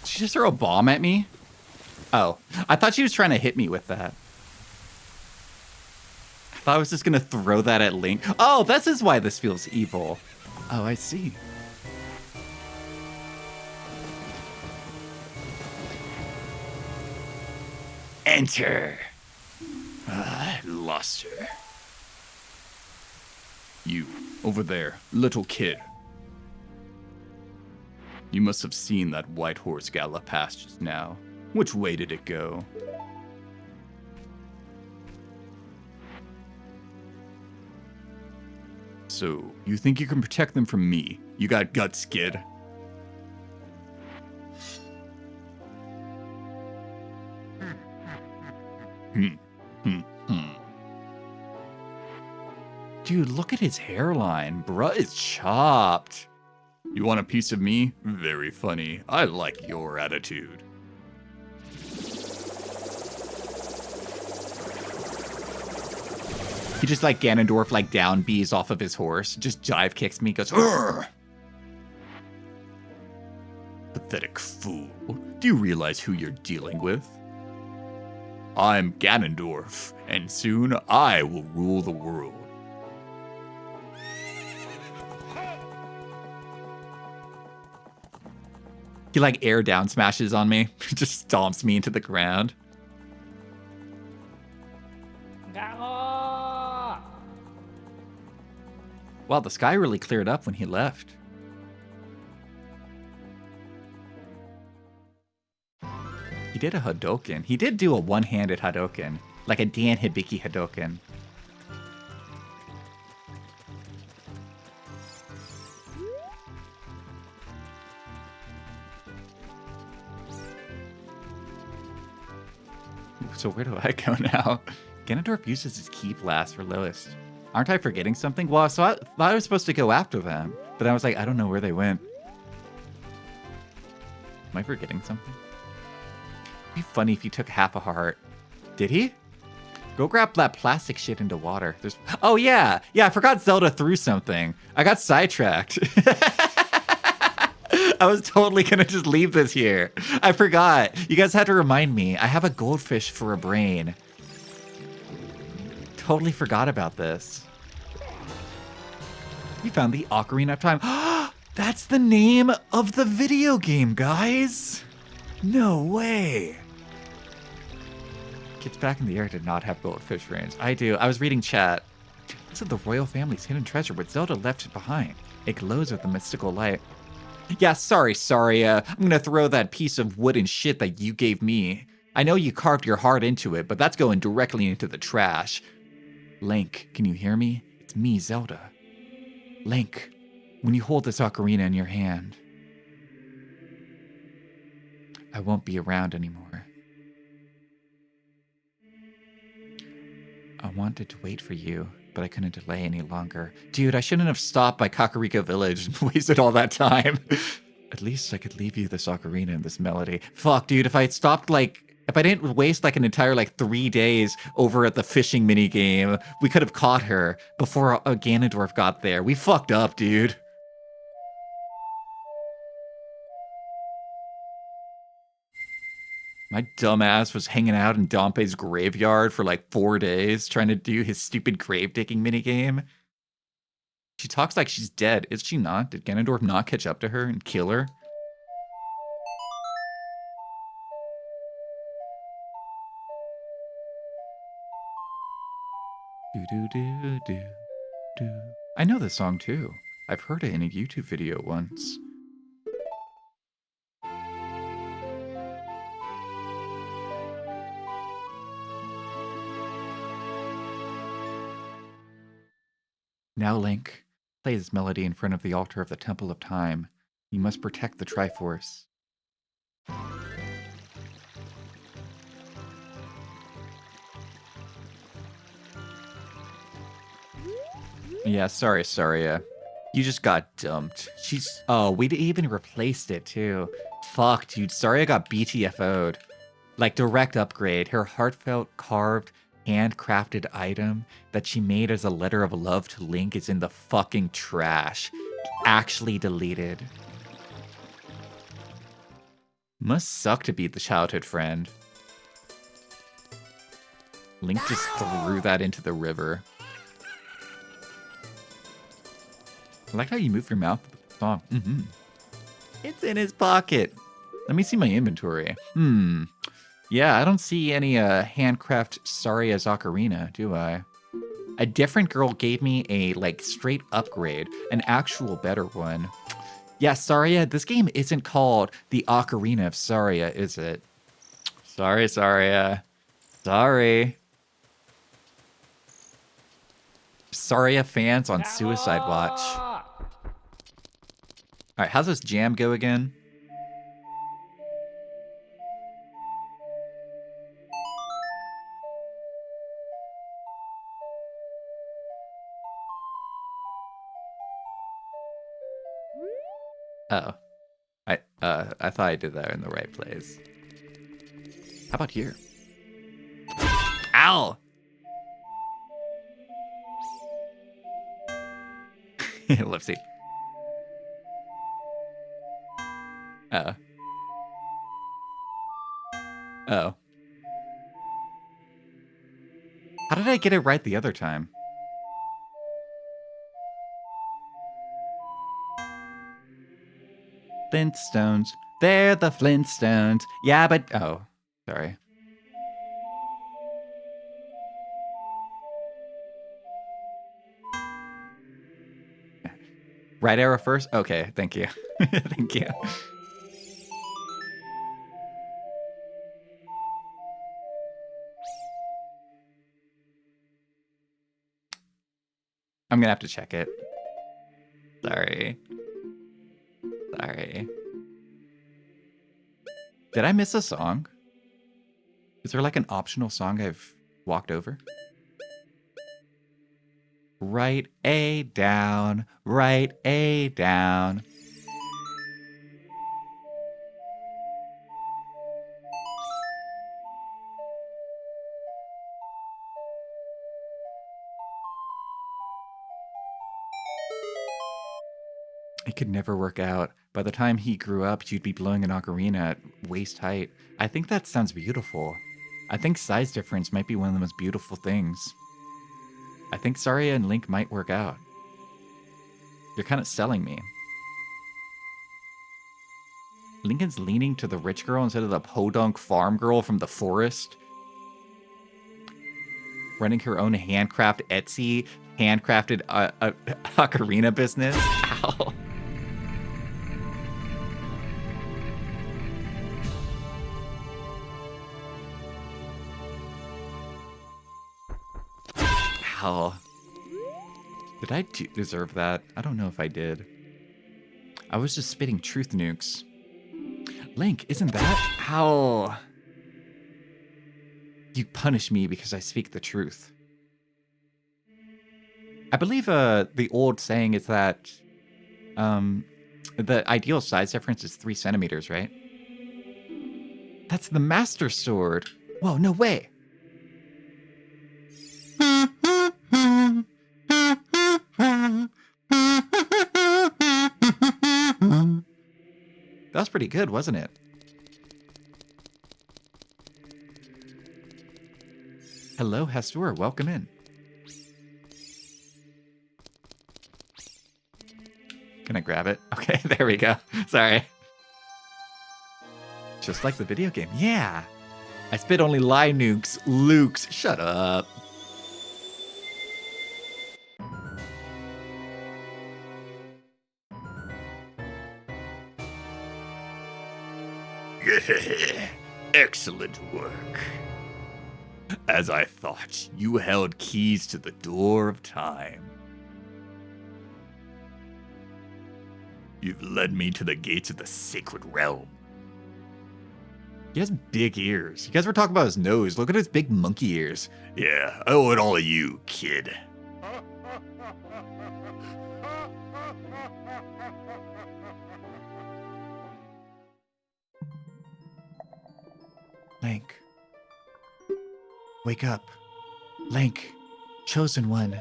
Did she just throw a bomb at me? Oh, I thought she was trying to hit me with that. thought I was just gonna throw that at Link. Oh, this is why this feels evil. Oh, I see. Enter. I lost her. You, over there, little kid. You must have seen that white horse gallop past just now. Which way did it go? So, you think you can protect them from me? You got guts, kid. Dude, look at his hairline. Bruh is chopped. You want a piece of me? Very funny. I like your attitude. He just like Ganondorf like down bees off of his horse. Just jive kicks me, goes, "Urgh!" Pathetic fool. Do you realize who you're dealing with? I'm Ganondorf, and soon I will rule the world. He like air down smashes on me. Just stomps me into the ground. Wow, the sky really cleared up when he left. He did a Hadoken. He did do a one-handed Hadoken. Like a Dan Hibiki Hadoken. So where do I go now? Ganondorf uses his Ki Blast for lowest. Aren't I forgetting something? Well, so I thought I was supposed to go after them, but I was like, I don't know where they went. Am I forgetting something? It'd be funny if he took half a heart. Did he? Go grab that plastic shit into water. Oh yeah, I forgot Zelda threw something. I got sidetracked. I was totally gonna just leave this here. I forgot. You guys had to remind me. I have a goldfish for a brain. Totally forgot about this. You found the Ocarina of Time. That's the name of the video game, guys. No way. Kids back in the air did not have goldfish brains. I do. I was reading chat. This is the royal family's hidden treasure, but Zelda left it behind. It glows with a mystical light. Yeah, sorry. I'm gonna throw that piece of wood and shit that you gave me. I know you carved your heart into it, but that's going directly into the trash. Link, can you hear me? It's me, Zelda. Link, when you hold this ocarina in your hand, I won't be around anymore. I wanted to wait for you, but I couldn't delay any longer. Dude, I shouldn't have stopped by Kakariko Village and wasted all that time. At least I could leave you this ocarina and this melody. Fuck, dude, if I had stopped if I didn't waste an entire 3 days over at the fishing minigame, we could have caught her before Ganondorf got there. We fucked up, dude. My dumbass was hanging out in Dompe's graveyard for 4 days trying to do his stupid grave digging minigame. She talks like she's dead. Is she not? Did Ganondorf not catch up to her and kill her? Do. I know this song too. I've heard it in a YouTube video once. Now, Link, play this melody in front of the altar of the Temple of Time. You must protect the Triforce. Yeah, sorry, Saria. You just got dumped. Oh, we even replaced it too. Fuck, dude, Saria got BTFO'd. Direct upgrade. Her heartfelt carved handcrafted item that she made as a letter of love to Link is in the fucking trash. Actually deleted. Must suck to be the childhood friend. Link just threw that into the river. I like how you move your mouth with the song. Mm-hmm. It's in his pocket. Let me see my inventory. Yeah, I don't see any handcraft Saria's ocarina, do I? A different girl gave me a like straight upgrade, an actual better one. Yeah, Saria, this game isn't called the Ocarina of Saria, is it? Sorry, Saria. Sorry. Saria fans on Suicide Watch. All right, how's this jam go again? Oh, I thought I did that in the right place. How about here? Ow! Whoopsie. Oh. Oh. How did I get it right the other time? Flintstones. They're the Flintstones. Yeah, but... Oh, sorry. Right arrow first? Okay, thank you. Thank you. I'm gonna have to check it. Sorry. Sorry. Did I miss a song? Is there like an optional song I've walked over? Write A down. Write A down. It could never work out. By the time he grew up, you'd be blowing an ocarina at waist height. I think that sounds beautiful. I think size difference might be one of the most beautiful things. I think Saria and Link might work out. You're kind of selling me. Lincoln's leaning to the rich girl instead of the podunk farm girl from the forest. Running her own handcraft Etsy, handcrafted ocarina business. Ow. Ow. Did I deserve that? I don't know if I did. I was just spitting truth nukes. Link, isn't that how you punish me because I speak the truth? I believe the old saying is that the ideal size difference is 3 centimeters, right? That's the Master Sword. Whoa, no way. That was pretty good, wasn't it? Hello, Hastur. Welcome in. Can I grab it? Okay, there we go. Sorry. Just like the video game. Yeah. I spit only lie nukes. Lukes. Shut up. Excellent work. As I thought, you held keys to the door of time. You've led me to the gates of the sacred realm. He has big ears. You guys were talking about his nose. Look at his big monkey ears. Yeah, I owe it all to you, kid. Link. Wake up. Link. Chosen one.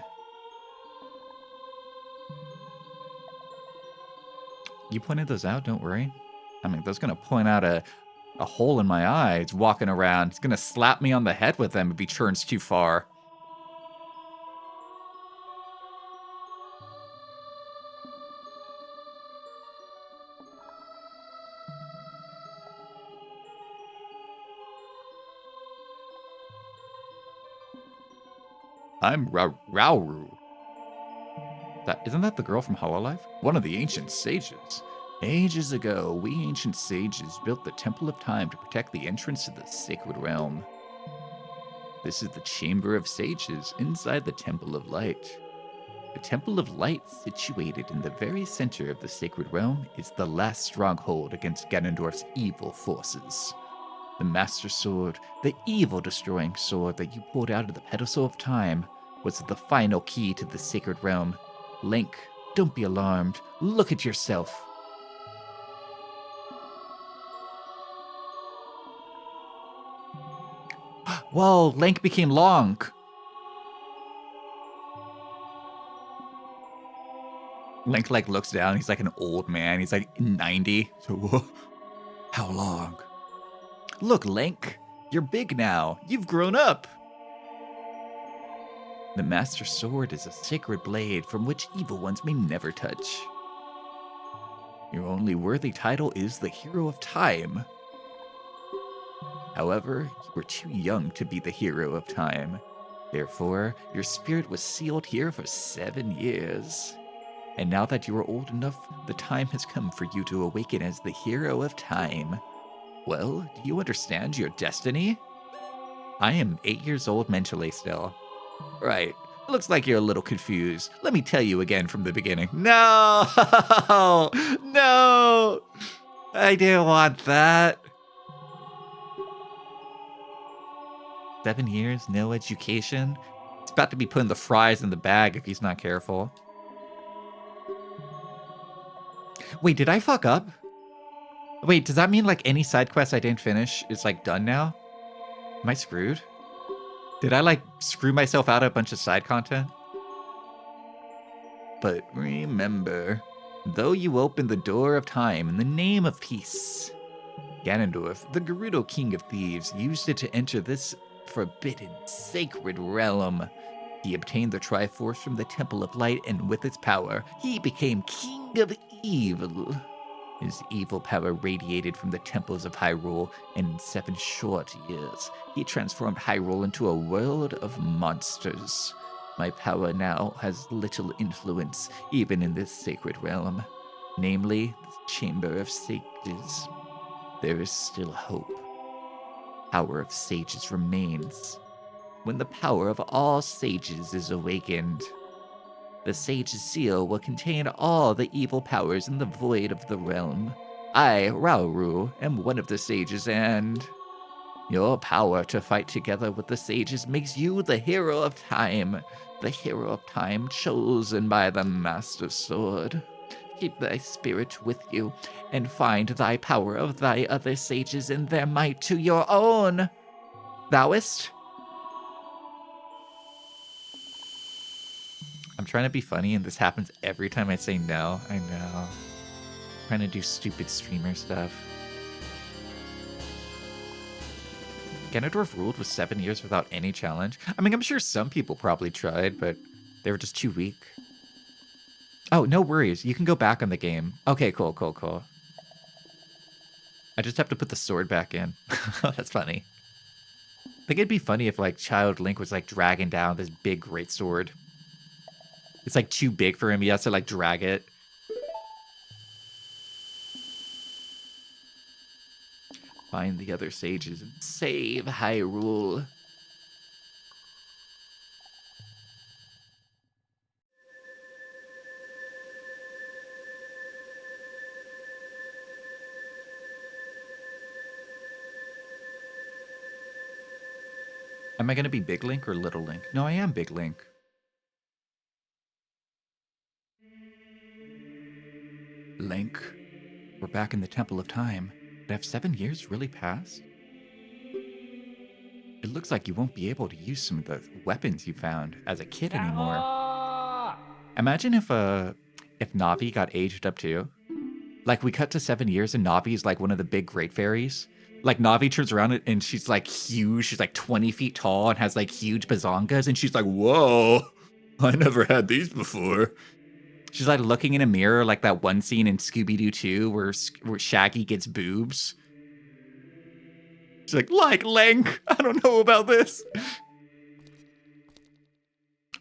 You pointed those out, don't worry. I mean, that's gonna point out a hole in my eye. It's walking around. It's gonna slap me on the head with them if he turns too far. I'm Rauru. Isn't that the girl from Hololive? One of the ancient sages. Ages ago, we ancient sages built the Temple of Time to protect the entrance to the sacred realm. This is the Chamber of Sages inside the Temple of Light. The Temple of Light, situated in the very center of the sacred realm, is the last stronghold against Ganondorf's evil forces. The Master Sword, the evil-destroying sword that you pulled out of the pedestal of time, was the final key to the sacred realm. Link, don't be alarmed. Look at yourself. Whoa, Link became long. Link like looks down. He's like an old man. He's like 90. So how long? Look, Link, you're big now. You've grown up. The Master Sword is a sacred blade from which evil ones may never touch. Your only worthy title is the Hero of Time. However, you were too young to be the Hero of Time. Therefore, your spirit was sealed here for 7 years. And now that you are old enough, the time has come for you to awaken as the Hero of Time. Well, do you understand your destiny? I am 8 years old mentally still. Right. Looks like you're a little confused. Let me tell you again from the beginning. No! No! I didn't want that. 7 years, no education? He's about to be putting the fries in the bag if he's not careful. Wait, did I fuck up? Wait, does that mean like any side quest I didn't finish is like done now? Am I screwed? Did I like screw myself out of a bunch of side content? But remember, though you open the door of time in the name of peace, Ganondorf, the Gerudo King of Thieves, used it to enter this forbidden, sacred realm. He obtained the Triforce from the Temple of Light, and with its power, he became King of Evil. His evil power radiated from the temples of Hyrule, and in 7 short years, he transformed Hyrule into a world of monsters. My power now has little influence, even in this sacred realm, namely, the Chamber of Sages. There is still hope. Power of Sages remains. When the power of all sages is awakened, the Sage's seal will contain all the evil powers in the void of the realm. I, Rauru, am one of the sages, and your power to fight together with the sages makes you the Hero of Time. The Hero of Time chosen by the Master Sword. Keep thy spirit with you, and find thy power of thy other sages and their might to your own. Thouest? I'm trying to be funny, and this happens every time I say no. I know. Trying to do stupid streamer stuff. Ganondorf ruled with 7 years without any challenge. I mean, I'm sure some people probably tried, but they were just too weak. Oh, no worries. You can go back on the game. Okay, cool. I just have to put the sword back in. That's funny. I think it'd be funny if, like, Child Link was, like, dragging down this big great sword. It's, like, too big for him. He has to, like, drag it. Find the other sages and save Hyrule. Am I going to be Big Link or Little Link? No, I am Big Link. Link, we're back in the Temple of Time. But have 7 years really passed? It looks like you won't be able to use some of the weapons you found as a kid anymore. Imagine if Navi got aged up too. Like, we cut to 7 years and Navi's like one of the big great fairies. Like, Navi turns around and she's like huge. She's like 20 feet tall and has like huge bazongas. And she's like, whoa, I never had these before. She's like looking in a mirror, like that one scene in Scooby-Doo 2 where Shaggy gets boobs. She's like Link, I don't know about this.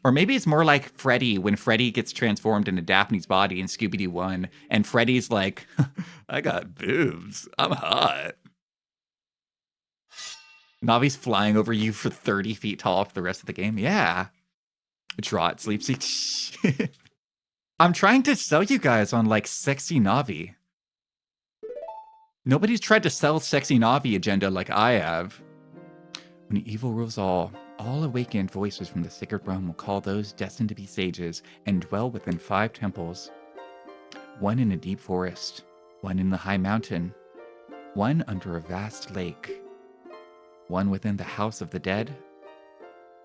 Or maybe it's more like Freddy when Freddy gets transformed into Daphne's body in Scooby-Doo 1, and Freddy's like, I got boobs. I'm hot. Navi's flying over you for 30 feet tall for the rest of the game. Yeah. Draw it, sleep seat. I'm trying to sell you guys on like sexy Navi. Nobody's tried to sell sexy Navi agenda like I have. When evil rules all awakened voices from the sacred realm will call those destined to be sages and dwell within 5 temples. One in a deep forest, one in the high mountain, one under a vast lake, one within the house of the dead,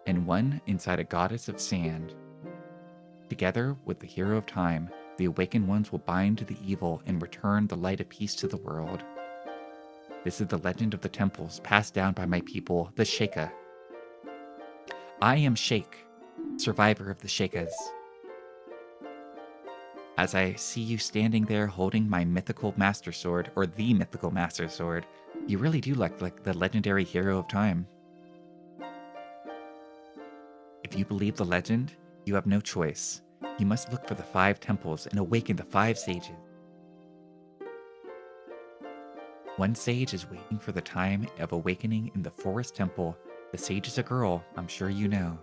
and one inside a goddess of sand. Together with the hero of time, the awakened ones will bind to the evil and return the light of peace to the world. This is the legend of the temples passed down by my people, the Sheikah. I am Sheikh, survivor of the Sheikhs. As I see you standing there holding my mythical master sword, or the mythical master sword, you really do look like the legendary hero of time. If you believe the legend, you have no choice. You must look for the 5 temples and awaken the 5 sages. One sage is waiting for the time of awakening in the forest temple. The sage is a girl, I'm sure you know.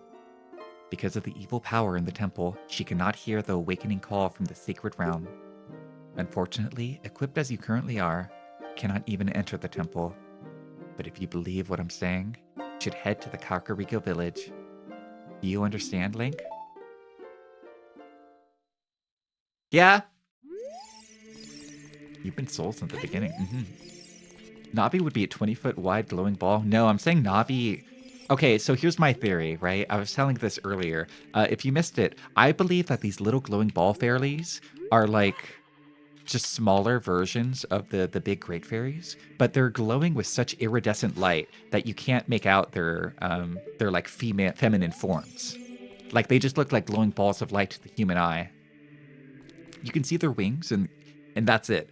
Because of the evil power in the temple, she cannot hear the awakening call from the sacred realm. Unfortunately, equipped as you currently are, you cannot even enter the temple. But if you believe what I'm saying, you should head to the Kakariko village. Do you understand, Link? Yeah? You've been sold since the beginning. Navi would be a 20-foot wide glowing ball. No, I'm saying Navi... Okay, so here's my theory, right? I was telling this earlier. If you missed it, I believe that these little glowing ball fairies are like just smaller versions of the big great fairies, but they're glowing with such iridescent light that you can't make out their like feminine forms. Like they just look like glowing balls of light to the human eye. You can see their wings and that's it.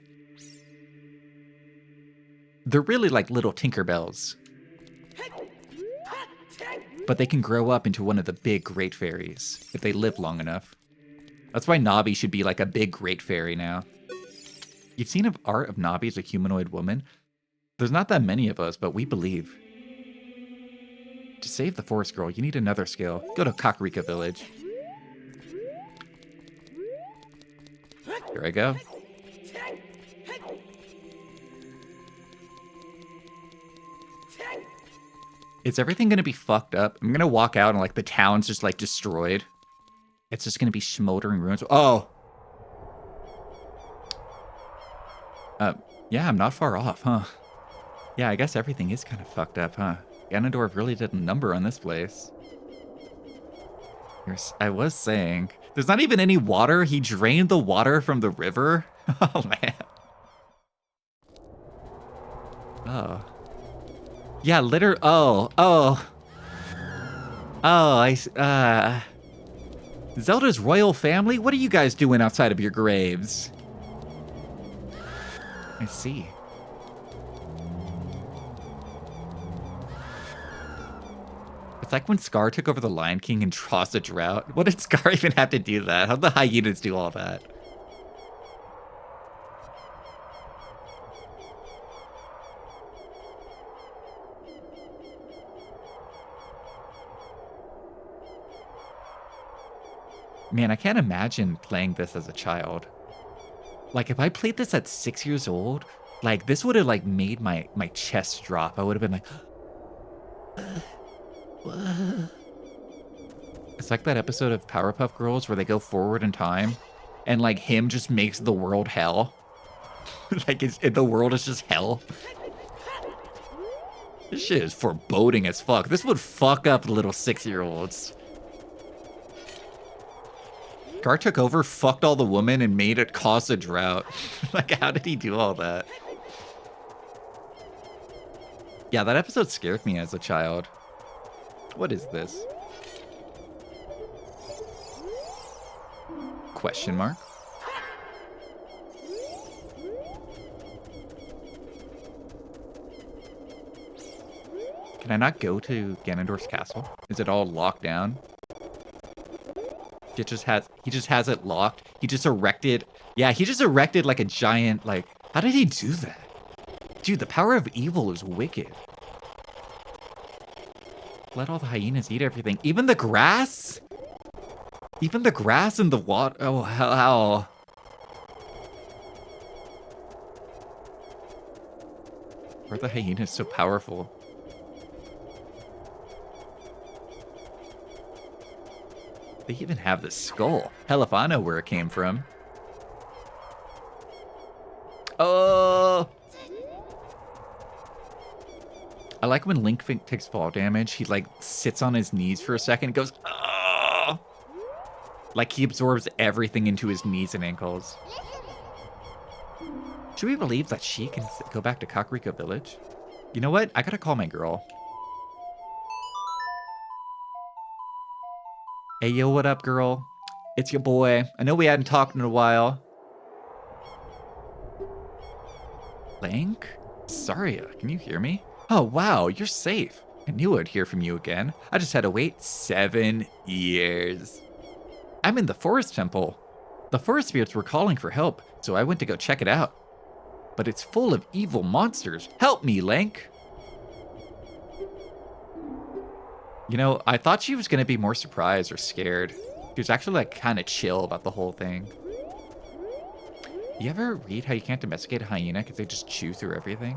They're really like little Tinkerbells. But they can grow up into one of the big great fairies if they live long enough. That's why Navi should be like a big great fairy now. You've seen an art of Navi as a humanoid woman? There's not that many of us, but we believe. To save the forest girl, you need another skill. Go to Kakariko village. Here I go. Is everything going to be fucked up? I'm going to walk out and like the town's just like destroyed. It's just going to be smoldering ruins. Oh. Yeah, I'm not far off, huh? Yeah, I guess everything is kind of fucked up, huh? Ganondorf really did a number on this place. I was saying, there's not even any water. He drained the water from the river. Oh, man. Oh. Yeah, Zelda's royal family? What are you guys doing outside of your graves? I see. It's like when Scar took over the Lion King and caused a drought. What did Scar even have to do that? How'd the hyenas do all that? Man, I can't imagine playing this as a child. Like, if I played this at 6 years old, like, this would have, like, made my chest drop. I would have been like... It's like that episode of Powerpuff Girls where they go forward in time, and, like, him just makes the world hell. Like, the world is just hell. This shit is foreboding as fuck. This would fuck up little 6-year-olds. Gar took over, fucked all the women, and made it cause a drought. Like, how did he do all that? Yeah, that episode scared me as a child. What is this? Question mark? Can I not go to Ganondorf's castle? Is it all locked down? He just has it locked. He just erected. Yeah, he just erected like a giant, like, how did he do that? Dude, the power of evil is wicked. Let all the hyenas eat everything. Even the grass? Even the grass and the water. Oh, hell. Why are the hyenas so powerful? They even have the skull. Hell if I know where it came from. Oh! I like when Link takes fall damage. He like sits on his knees for a second and goes, oh! Like he absorbs everything into his knees and ankles. Should we believe that she can go back to Kakariko Village? You know what? I gotta call my girl. Hey, yo, what up, girl? It's your boy. I know we hadn't talked in a while. Link? Saria, can you hear me? Oh, wow, you're safe. I knew I'd hear from you again. I just had to wait 7 years. I'm in the forest temple. The forest spirits were calling for help, so I went to go check it out. But it's full of evil monsters. Help me, Link. You know, I thought she was going to be more surprised or scared. She was actually like kind of chill about the whole thing. You ever read how you can't domesticate a hyena because they just chew through everything?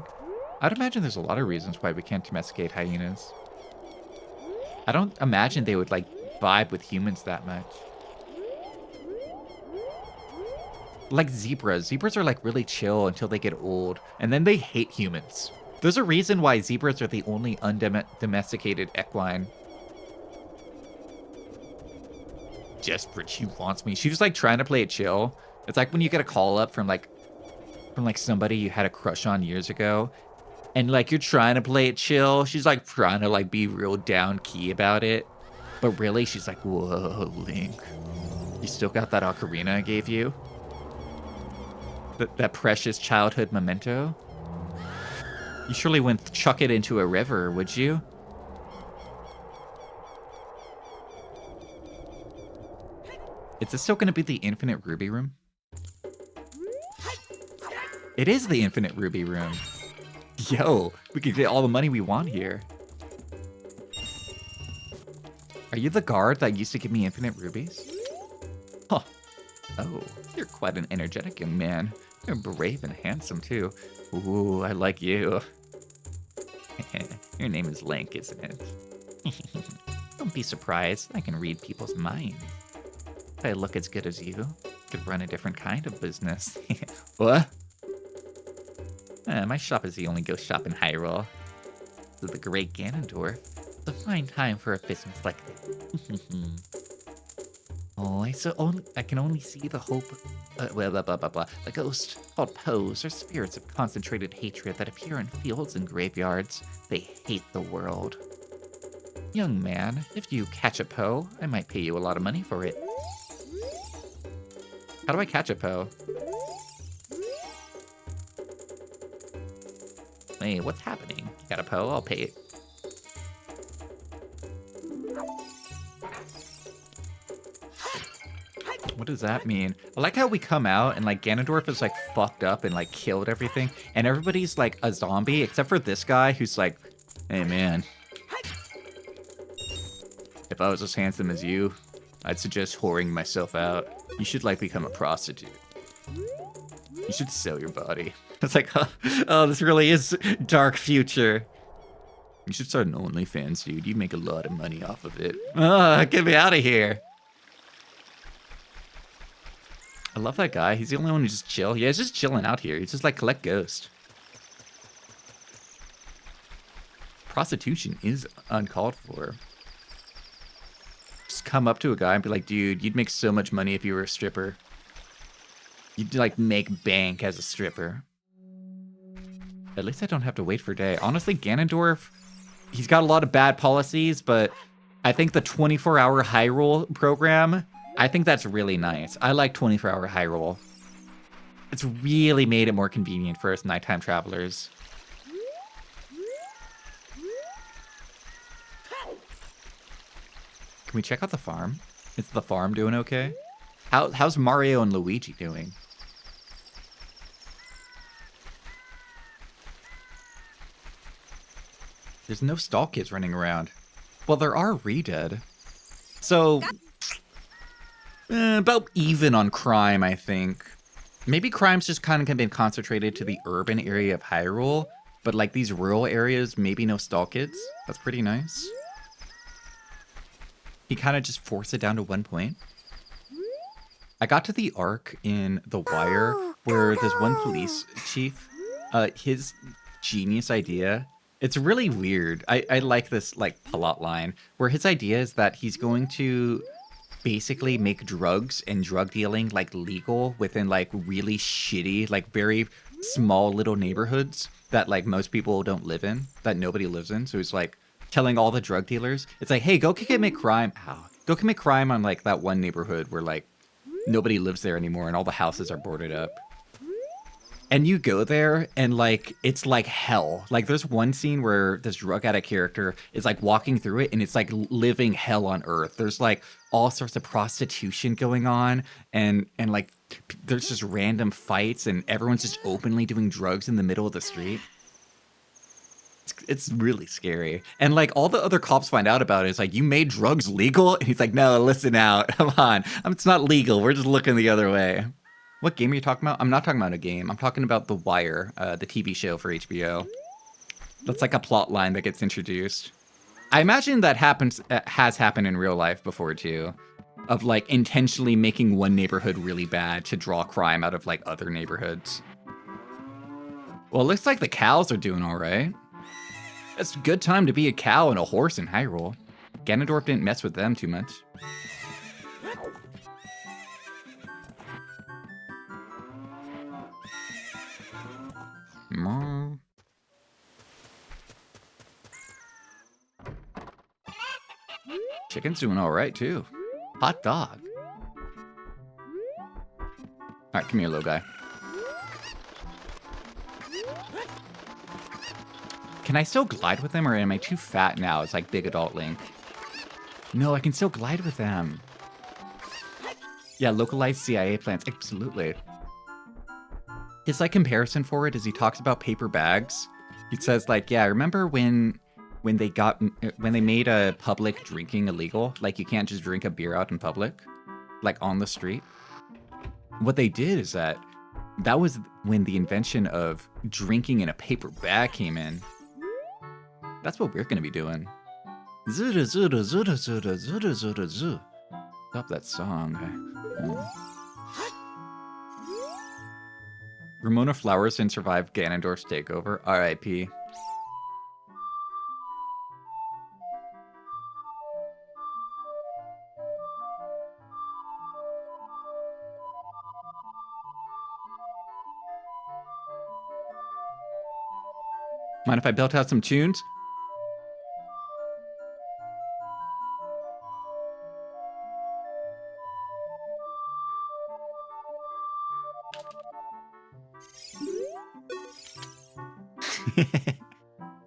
I'd imagine there's a lot of reasons why we can't domesticate hyenas. I don't imagine they would like vibe with humans that much. Like zebras. Zebras are like really chill until they get old, and then they hate humans. There's a reason why zebras are the only undomesticated equine. Desperate, she wants me. She was like trying to play it chill. It's like when you get a call up from like somebody you had a crush on years ago, and like you're trying to play it chill. She's like trying to like be real down key about it, but really she's like, whoa, Link, you still got that ocarina I gave you? That precious childhood memento? You surely wouldn't chuck it into a river, would you? Is this still going to be the Infinite Ruby Room? It is the Infinite Ruby Room. Yo, we could get all the money we want here. Are you the guard that used to give me infinite rubies? Huh. Oh, you're quite an energetic young man. You're brave and handsome, too. Ooh, I like you. Your name is Link, isn't it? Don't be surprised. I can read people's minds. If I look as good as you, I could run a different kind of business. What? My shop is the only ghost shop in Hyrule. So the Great Ganondorf. It's a fine time for a business like this. Oh, I can only see the hope. The ghost called Poes are spirits of concentrated hatred that appear in fields and graveyards. They hate the world. Young man, if you catch a Poe, I might pay you a lot of money for it. How do I catch a Poe? Hey, what's happening? You got a Poe? I'll pay it. What does that mean? I like how we come out and like Ganondorf is like fucked up and like killed everything, and everybody's like a zombie except for this guy who's like, hey man, if I was as handsome as you, I'd suggest whoring myself out. You should like become a prostitute. You should sell your body. It's like, oh, this really is dark future. You should start an OnlyFans, dude. You make a lot of money off of it. Get me out of here. I love that guy. He's the only one who just chill. Yeah, he's just chilling out here. He's just like collect ghost. Prostitution is uncalled for. Just come up to a guy and be like, dude, you'd make so much money if you were a stripper. You'd like make bank as a stripper. At least I don't have to wait for a day. Honestly, Ganondorf, he's got a lot of bad policies, but I think the 24-hour Hyrule program, I think that's really nice. I like 24-hour Hyrule. It's really made it more convenient for us nighttime travelers. Can we check out the farm? Is the farm doing okay? How's Mario and Luigi doing? There's no stall kids running around. Well, there are re-dead. So, about even on crime, I think. Maybe crime's just kind of been concentrated to the urban area of Hyrule, but like these rural areas, maybe no stall kids. That's pretty nice. He kind of just forced it down to 1 point. I got to the arc in The Wire where there's one police chief. His genius idea. It's really weird. I like this like plot line where his idea is that he's going to basically make drugs and drug dealing like legal within like really shitty, like very small little neighborhoods that like most people don't live in, that nobody lives in. So he's like telling all the drug dealers, it's like, hey, go commit crime. Go commit crime on like that one neighborhood where like nobody lives there anymore and all the houses are boarded up. And you go there and like it's like hell. Like there's one scene where this drug addict character is like walking through it and it's like living hell on earth. There's like all sorts of prostitution going on and like there's just random fights and everyone's just openly doing drugs in the middle of the street. It's really scary. And like all the other cops find out about it. It's like, you made drugs legal? And he's like, no, listen out. Come on. It's not legal. We're just looking the other way. What game are you talking about? I'm not talking about a game. I'm talking about The Wire, the TV show for HBO. That's like a plot line that gets introduced. I imagine that has happened in real life before too, of like intentionally making one neighborhood really bad to draw crime out of like other neighborhoods. Well, it looks like the cows are doing all right. It's a good time to be a cow and a horse in Hyrule. Ganondorf didn't mess with them too much. Chicken's doing all right too. Hot dog. All right, come here, little guy. Can I still glide with them, or am I too fat now? It's like big adult Link. No, I can still glide with them. Yeah, localized CIA plans, absolutely. His like comparison for it is he talks about paper bags. He says like, yeah, remember when they made a public drinking illegal? Like you can't just drink a beer out in public, like on the street. What they did is that was when the invention of drinking in a paper bag came in. That's what we're gonna be doing. Zuda, zuda, zuda, zuda, zuda, zuda, zuda. Stop that song. Ramona Flowers didn't survive Ganondorf's takeover. R.I.P. Mind if I belt out some tunes?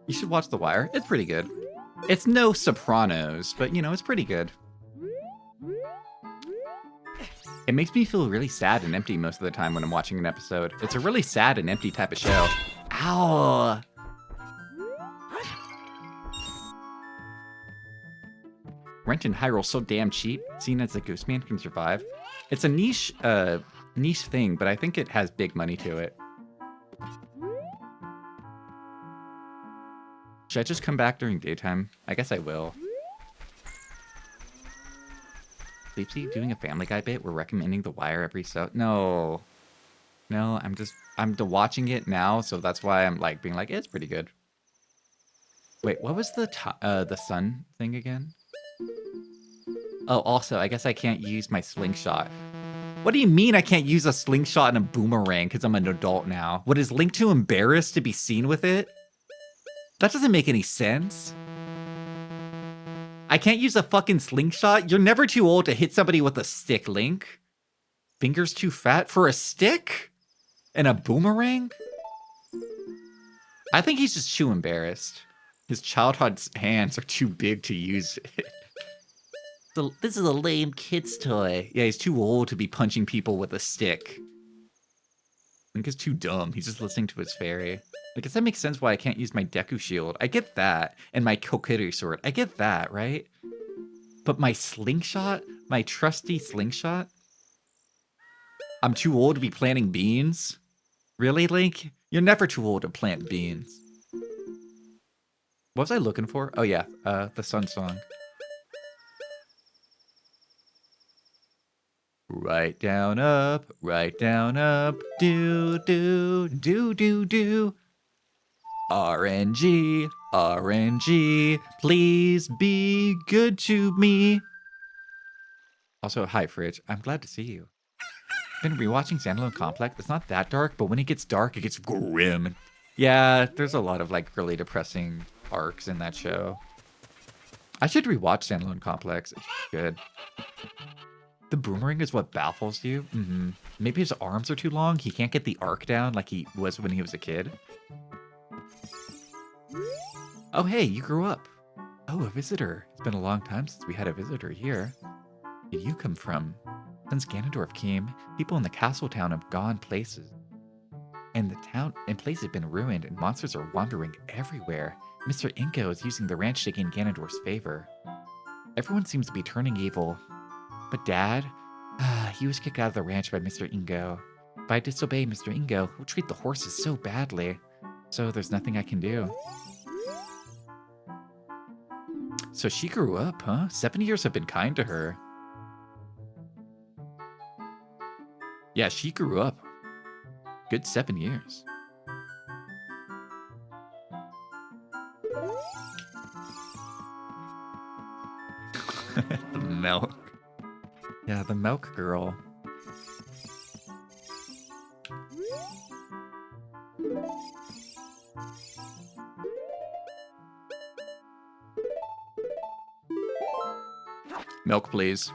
You should watch The Wire. It's pretty good. It's no Sopranos, but you know, it's pretty good. It makes me feel really sad and empty most of the time when I'm watching an episode. It's a really sad and empty type of show. Ow! Rent in Hyrule so damn cheap, seeing as the Goose Man can survive. It's a niche thing, but I think it has big money to it. Should I just come back during daytime? I guess I will. Sleepsy doing a Family Guy bit? We're recommending The Wire every No. No, I'm watching it now, so that's why I'm like being like, it's pretty good. Wait, what was the sun thing again? Oh, also, I guess I can't use my slingshot. What do you mean I can't use a slingshot and a boomerang because I'm an adult now? What, is Link too embarrassed to be seen with it? That doesn't make any sense. I can't use a fucking slingshot? You're never too old to hit somebody with a stick, Link. Fingers too fat for a stick? And a boomerang? I think he's just too embarrassed. His childhood hands are too big to use it. This is a lame kid's toy. Yeah, he's too old to be punching people with a stick. Link is too dumb. He's just listening to his fairy. I guess that makes sense why I can't use my Deku Shield. I get that. And my Kokiri Sword. I get that, right? But my slingshot? My trusty slingshot? I'm too old to be planting beans? Really, Link? You're never too old to plant beans. What was I looking for? Oh yeah, the Sun Song. Right down up, do, do, do, do, do. RNG, RNG, please be good to me. Also, hi, Fridge. I'm glad to see you. Been rewatching Standalone Complex. It's not that dark, but when it gets dark, it gets grim. Yeah, there's a lot of like really depressing arcs in that show. I should rewatch Standalone Complex. It's good. The boomerang is what baffles you? Mm-hmm. Maybe his arms are too long. He can't get the arc down like he was when he was a kid. Oh, hey, you grew up. Oh, a visitor. It's been a long time since we had a visitor here. Where did you come from? Since Ganondorf came, people in the castle town have gone places. And the town and place has been ruined, and monsters are wandering everywhere. Mr. Inko is using the ranch to gain Ganondorf's favor. Everyone seems to be turning evil. But Dad? He was kicked out of the ranch by Mr. Ingo. If I disobey Mr. Ingo, he'll treat the horses so badly. So there's nothing I can do. So she grew up, huh? 7 years have been kind to her. Yeah, she grew up. Good 7 years. The milk. Yeah, the milk girl. Milk, please.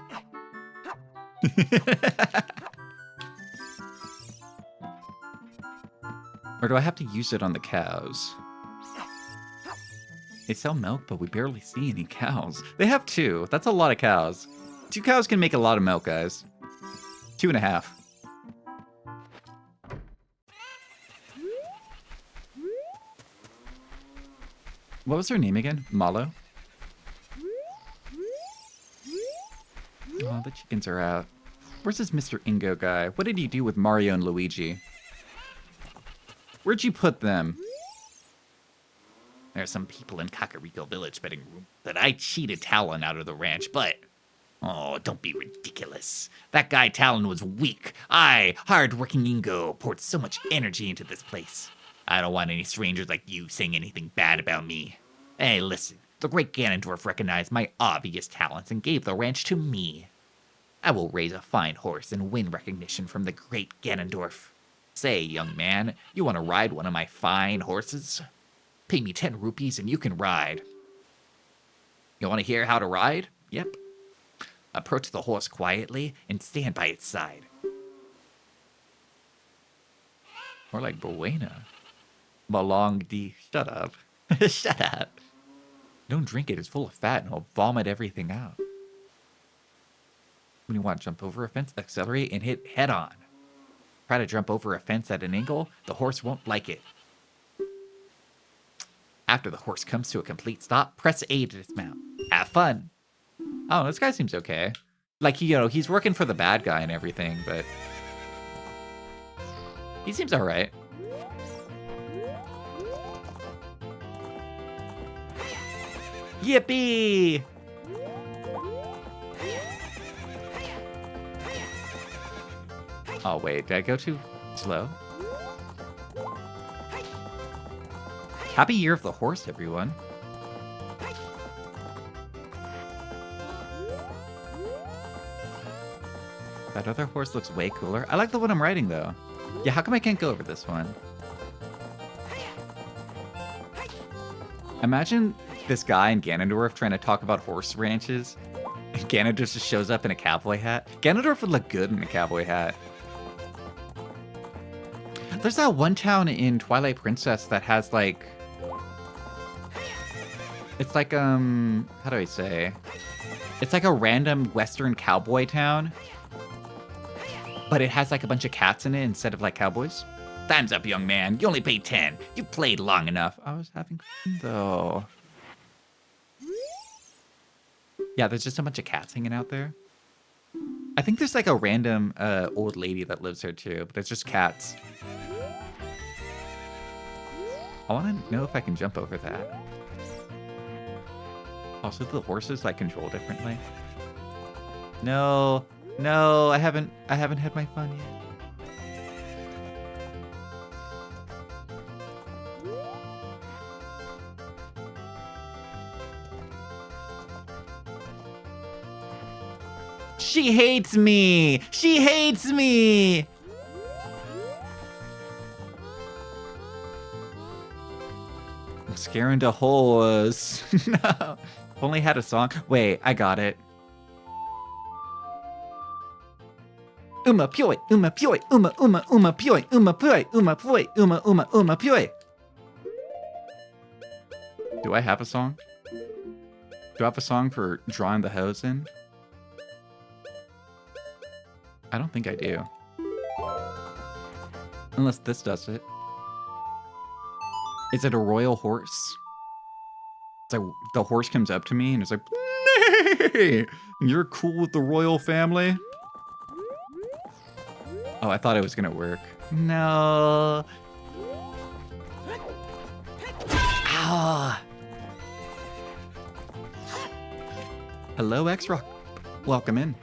Or do I have to use it on the cows? They sell milk, but we barely see any cows. They have 2. That's a lot of cows. 2 cows can make a lot of milk, guys. 2.5. What was her name again? Malo? Oh, the chickens are out. Where's this Mr. Ingo guy? What did he do with Mario and Luigi? Where'd you put them? There are some people in Kakariko Village betting that I cheated Talon out of the ranch, but... Oh, don't be ridiculous. That guy Talon was weak. I, hard-working Ingo, poured so much energy into this place. I don't want any strangers like you saying anything bad about me. Hey, listen. The great Ganondorf recognized my obvious talents and gave the ranch to me. I will raise a fine horse and win recognition from the great Ganondorf. Say, young man, you want to ride one of my fine horses? Pay me 10 rupees and you can ride. You want to hear how to ride? Yep. Approach the horse quietly and stand by its side. More like Buena. Malong di. Shut up. Shut up. Don't drink it. It's full of fat and I'll vomit everything out. When you want to jump over a fence, accelerate and hit head on. Try to jump over a fence at an angle, the horse won't like it. After the horse comes to a complete stop, press A to dismount. Have fun. Oh, this guy seems okay. Like, he's working for the bad guy and everything, but... he seems alright. Yippee! Oh, wait, did I go too slow? Happy Year of the Horse, everyone. That other horse looks way cooler. I like the one I'm riding, though. Yeah, how come I can't go over this one? Imagine this guy in Ganondorf trying to talk about horse ranches, and Ganondorf just shows up in a cowboy hat. Ganondorf would look good in a cowboy hat. There's that one town in Twilight Princess that has, like... it's like, how do I say? It's like a random Western cowboy town, but it has like a bunch of cats in it instead of like cowboys. Time's up, young man. You only paid 10. You've played long enough. I was having fun though. Yeah, there's just a bunch of cats hanging out there. I think there's like a random old lady that lives there too, but it's just cats. I want to know if I can jump over that. Also, the horses I control differently. No, no, I haven't had my fun yet. She hates me! She hates me! I'm scaring the horse. No. Only had a song. Wait, I got it. Uma pioi, pioi, pioi. Do I have a song? Do I have a song for drawing the hose in? I don't think I do. Unless this does it. Is it a royal horse? It's like the horse comes up to me and it's like, "Nay, you're cool with the royal family?" Oh, I thought it was gonna work. No. Ah. Hello, X-Rock. Welcome in.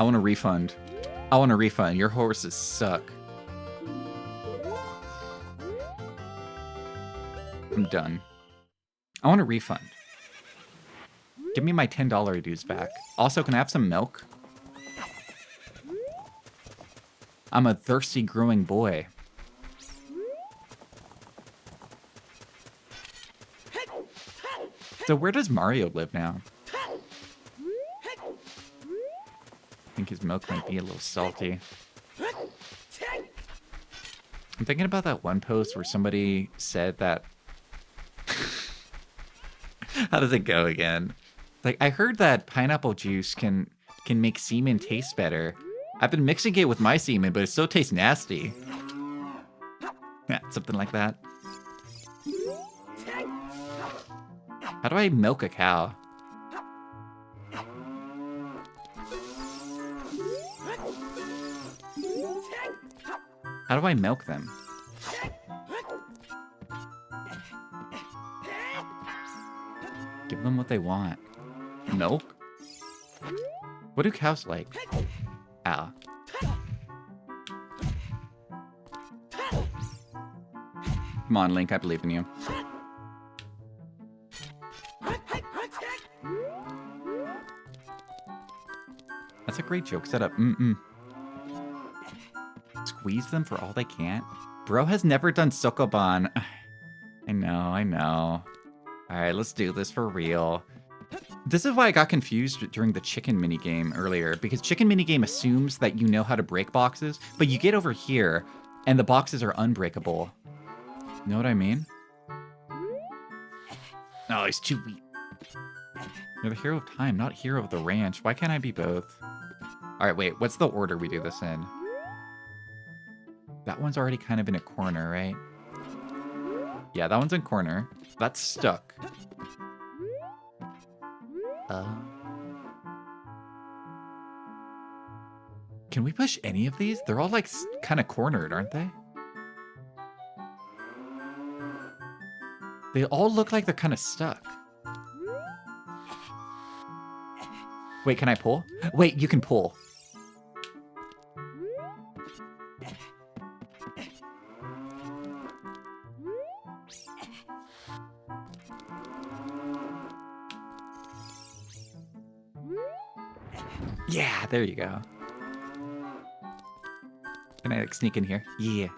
I want a refund. I want a refund. Your horses suck. I'm done. I want a refund. Give me my $10 dues back. Also, can I have some milk? I'm a thirsty growing boy. So where does Mario live now? I think his milk might be a little salty. I'm thinking about that one post where somebody said that... How does it go again? Like, I heard that pineapple juice can make semen taste better. I've been mixing it with my semen, but it still tastes nasty. Yeah, something like that. How do I milk a cow? How do I milk them? Give them what they want. Milk? What do cows like? Ow. Come on, Link, I believe in you. That's a great joke setup. Squeeze them for all they can't. Bro has never done Sokoban. I know. Alright, let's do this for real. This is why I got confused during the chicken minigame earlier, because chicken minigame assumes that you know how to break boxes, but you get over here, and the boxes are unbreakable. Know what I mean? Oh, he's too weak. You're the hero of time, not hero of the ranch. Why can't I be both? Alright, wait, what's the order we do this in? That one's already kind of in a corner, right? Yeah, that one's in corner. That's stuck. Can we push any of these? They're all like kind of cornered, aren't they? They all look like they're kind of stuck. Wait, can I pull? Wait, you can pull. Yeah, there you go. Can I like sneak in here? Yeah.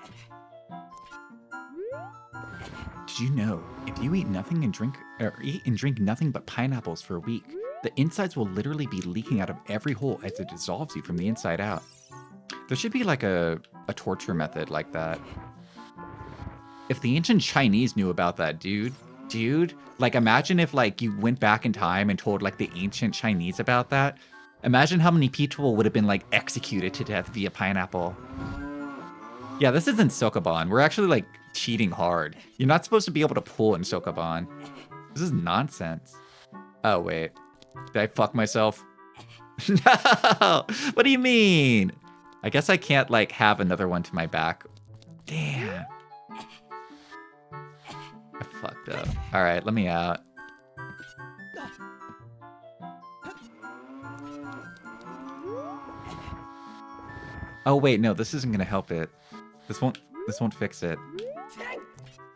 Did you know if you eat nothing and drink nothing but pineapples for a week, the insides will literally be leaking out of every hole as it dissolves you from the inside out? There should be like a torture method like that. If the ancient Chinese knew about that, dude, dude. Like, imagine if, like, you went back in time and told, like, the ancient Chinese about that. Imagine how many people would have been, like, executed to death via pineapple. Yeah, this isn't Sokoban. We're actually, like, cheating hard. You're not supposed to be able to pull in Sokoban. This is nonsense. Oh, wait. Did I fuck myself? No! What do you mean? I guess I can't, like, have another one to my back. Damn. I fucked up. All right, let me out. Oh, wait, no, this isn't going to help it. This won't fix it.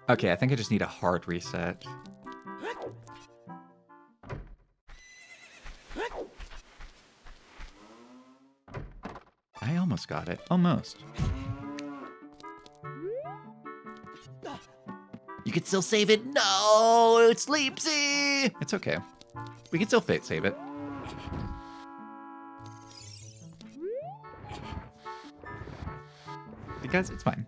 Okay, I think I just need a hard reset. I almost got it. Almost. You can still save it. No, it's Leapsy. It's okay. We can still save it. Because it's fine.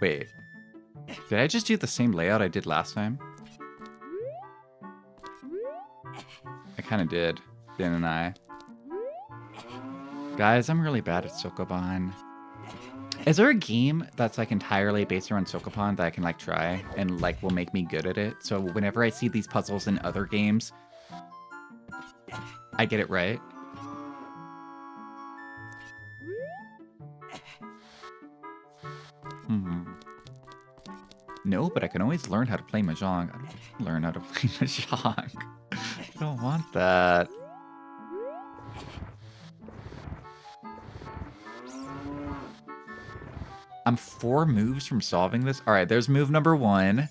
Wait. Did I just do the same layout I did last time? I kind of did, didn't I? Guys, I'm really bad at Sokoban. Is there a game that's like entirely based around Sokoban that I can like try and like will make me good at it? So whenever I see these puzzles in other games, I get it right. No, but I can always learn how to play Mahjong. I don't want to learn how to play Mahjong. I don't want that. I'm 4 moves from solving this. All right, there's move number 1.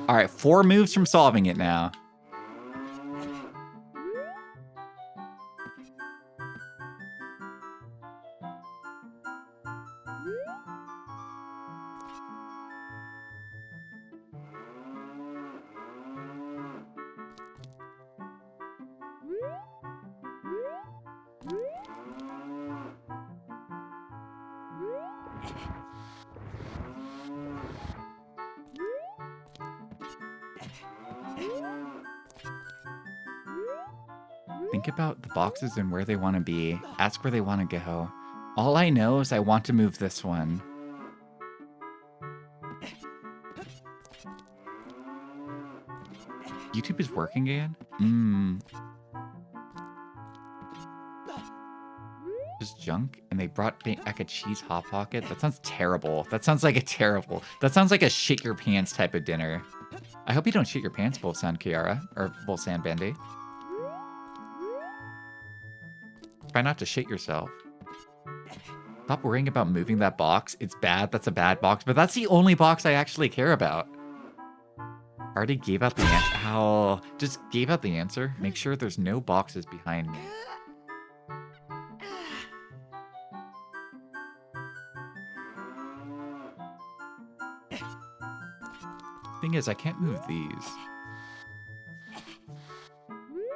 All right, 4 moves from solving it now. Think about the boxes and where they want to be. Ask where they want to go. All I know is I want to move this one. YouTube is working again? Just junk, and they brought back a cheese hot pocket? That sounds terrible. That sounds like a shit your pants type of dinner. I hope you don't shit your pants, Volsan Kiara, or Volsan Bendy. Try not to shit yourself. Stop worrying about moving that box. It's bad. That's a bad box. But that's the only box I actually care about. I already gave out the answer. Ow. Just gave out the answer. Make sure there's no boxes behind me. Thing is, I can't move these.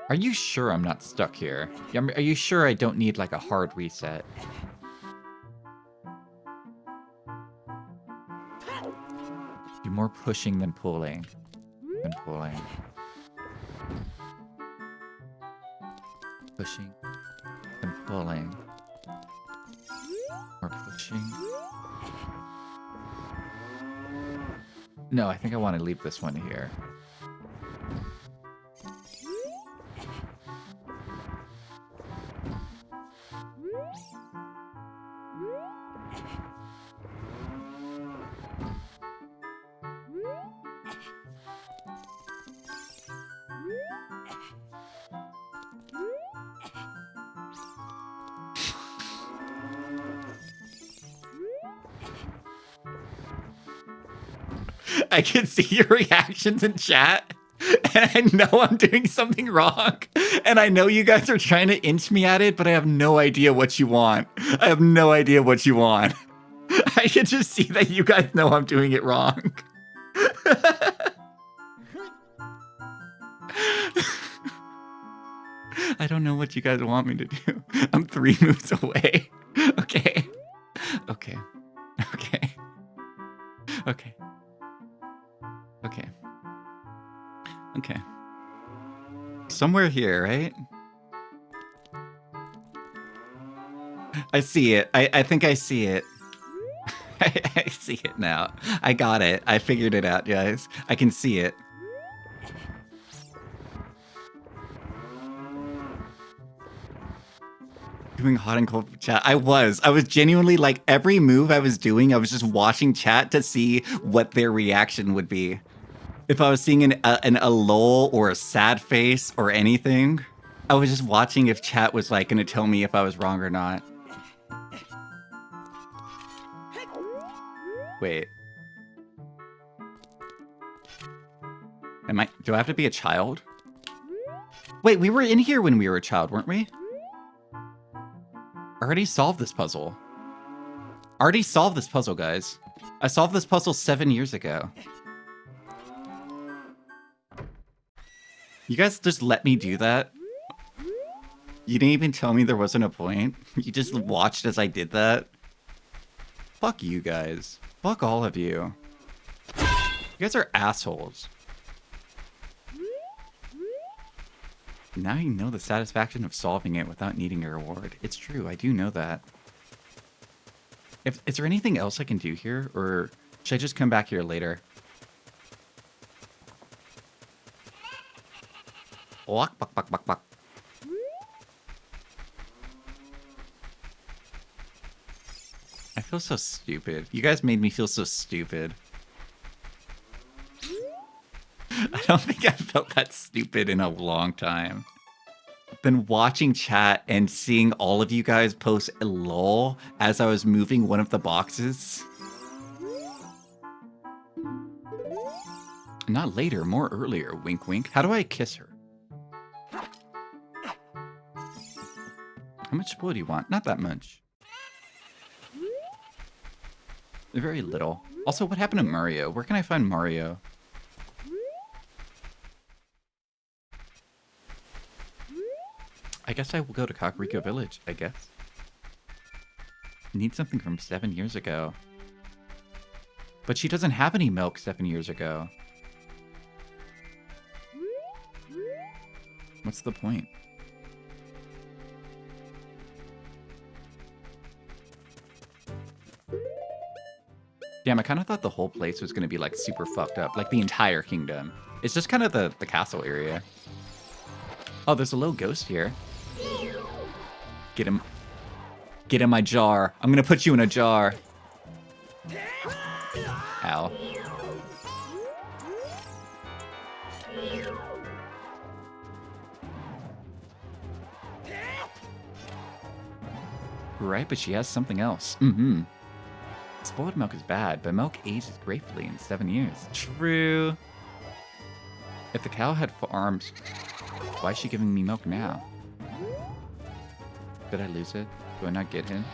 Are you sure I'm not stuck here? Are you sure I don't need like a hard reset? Do more pushing than pulling. Pushing than pulling. More pushing. No, I think I want to leave this one here. I can see your reactions in chat, and I know I'm doing something wrong, And I know you guys are trying to inch me at it, but I have no idea what you want. I have no idea what you want. I should just see that you guys know I'm doing it wrong. I don't know what you guys want me to do. I'm 3 moves away. Okay. Okay. Okay. Okay. Okay. Okay. Somewhere here, right? I see it. I think I see it. I see it now. I got it. I figured it out, guys. I can see it. Doing hot and cold chat. I was genuinely like every move I was doing, I was just watching chat to see what their reaction would be. If I was seeing a lull or a sad face or anything, I was just watching if chat was like gonna tell me if I was wrong or not. Wait. Do I have to be a child? Wait, we were in here when we were a child, weren't we? I already solved this puzzle. Guys. I solved this puzzle 7 years ago. You guys just let me do that? You didn't even tell me there wasn't a point? You just watched as I did that? Fuck you guys. Fuck all of you. You guys are assholes. Now you know the satisfaction of solving it without needing a reward. It's true, I do know that. Is there anything else I can do here? Or should I just come back here later? Walk, buck, buck, buck, buck. I feel so stupid. You guys made me feel so stupid. I don't think I've felt that stupid in a long time. Been watching chat and seeing all of you guys post a lol as I was moving one of the boxes. Not later, more earlier, wink wink. How do I kiss her? How much spoil do you want? Not that much. Very little. Also, what happened to Mario? Where can I find Mario? I guess I will go to Kakariko Village, I guess. Need something from 7 years ago. But she doesn't have any milk 7 years ago. What's the point? Damn, I kind of thought the whole place was going to be like super fucked up. Like the entire kingdom. It's just kind of the castle area. Oh, there's a little ghost here. Get him. Get in my jar. I'm going to put you in a jar. Ow. Right, but she has something else. Mm-hmm. Spoiled milk is bad, but milk ages gratefully in 7 years. True. If the cow had arms, why is she giving me milk now? Did I lose it? Do I not get him?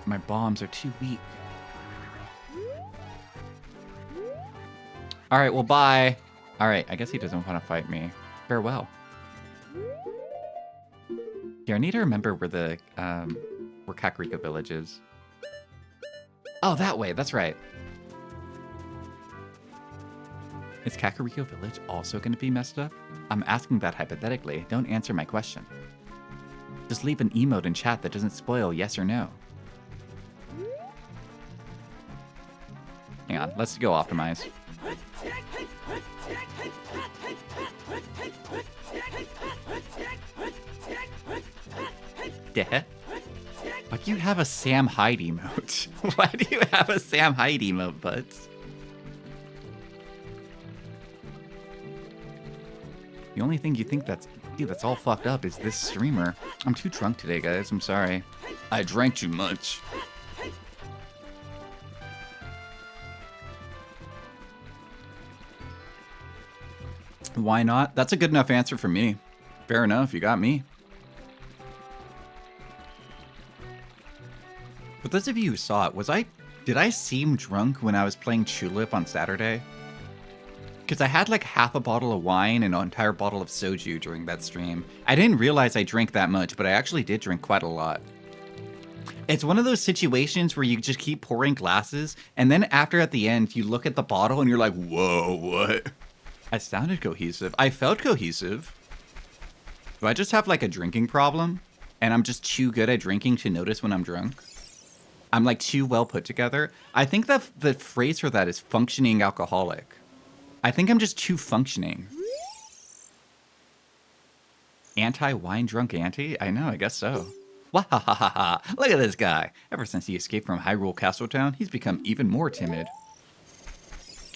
My bombs are too weak. Alright, well, bye. Alright, I guess he doesn't want to fight me. Farewell. Here, I need to remember where Kakariko Village is. Oh, that way. That's right. Is Kakariko Village also going to be messed up? I'm asking that hypothetically. Don't answer my question. Just leave an emote in chat that doesn't spoil yes or no. Hang on. Let's go optimize. Yeah. Why do you have a Sam Hyde emote? Why do you have a Sam Hyde emote, Butts? The only thing you think that's all fucked up is this streamer. I'm too drunk today, guys. I'm sorry. I drank too much. Why not? That's a good enough answer for me. Fair enough, you got me. For those of you who saw it, did I seem drunk when I was playing Tulip on Saturday? Because I had like half a bottle of wine and an entire bottle of soju during that stream. I didn't realize I drank that much, but I actually did drink quite a lot. It's one of those situations where you just keep pouring glasses, and then after at the end, you look at the bottle and you're like, whoa, what? I sounded cohesive. I felt cohesive. Do I just have like a drinking problem? And I'm just too good at drinking to notice when I'm drunk? I'm like too well put together? I think that the phrase for that is functioning alcoholic. I think I'm just too functioning. Anti-wine drunk auntie? I know, I guess so. Wahahaha! Look at this guy! Ever since he escaped from Hyrule Castletown, he's become even more timid.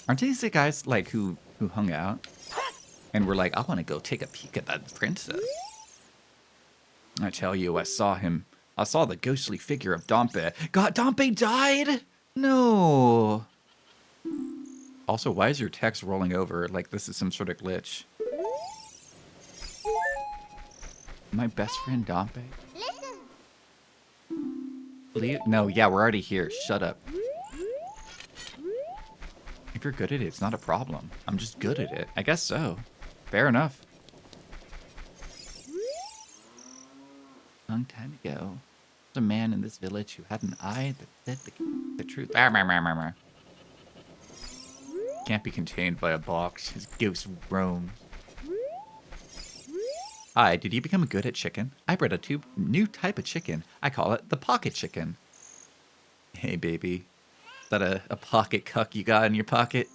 Aren't these the guys like who hung out? And were like, I want to go take a peek at that princess. I tell you, I saw him. I saw the ghostly figure of Dompe. God, Dompe died? No. Also, why is your text rolling over like this is some sort of glitch? My best friend Dompe? No, yeah, we're already here. Shut up. If you're good at it, it's not a problem. I'm just good at it. I guess so. Fair enough. Long time ago, there was a man in this village who had an eye that said the truth. Can't be contained by a box. His ghost roams. Hi, did you become good at chicken? I bred a new type of chicken. I call it the pocket chicken. Hey, baby. Is that a pocket cuck you got in your pocket?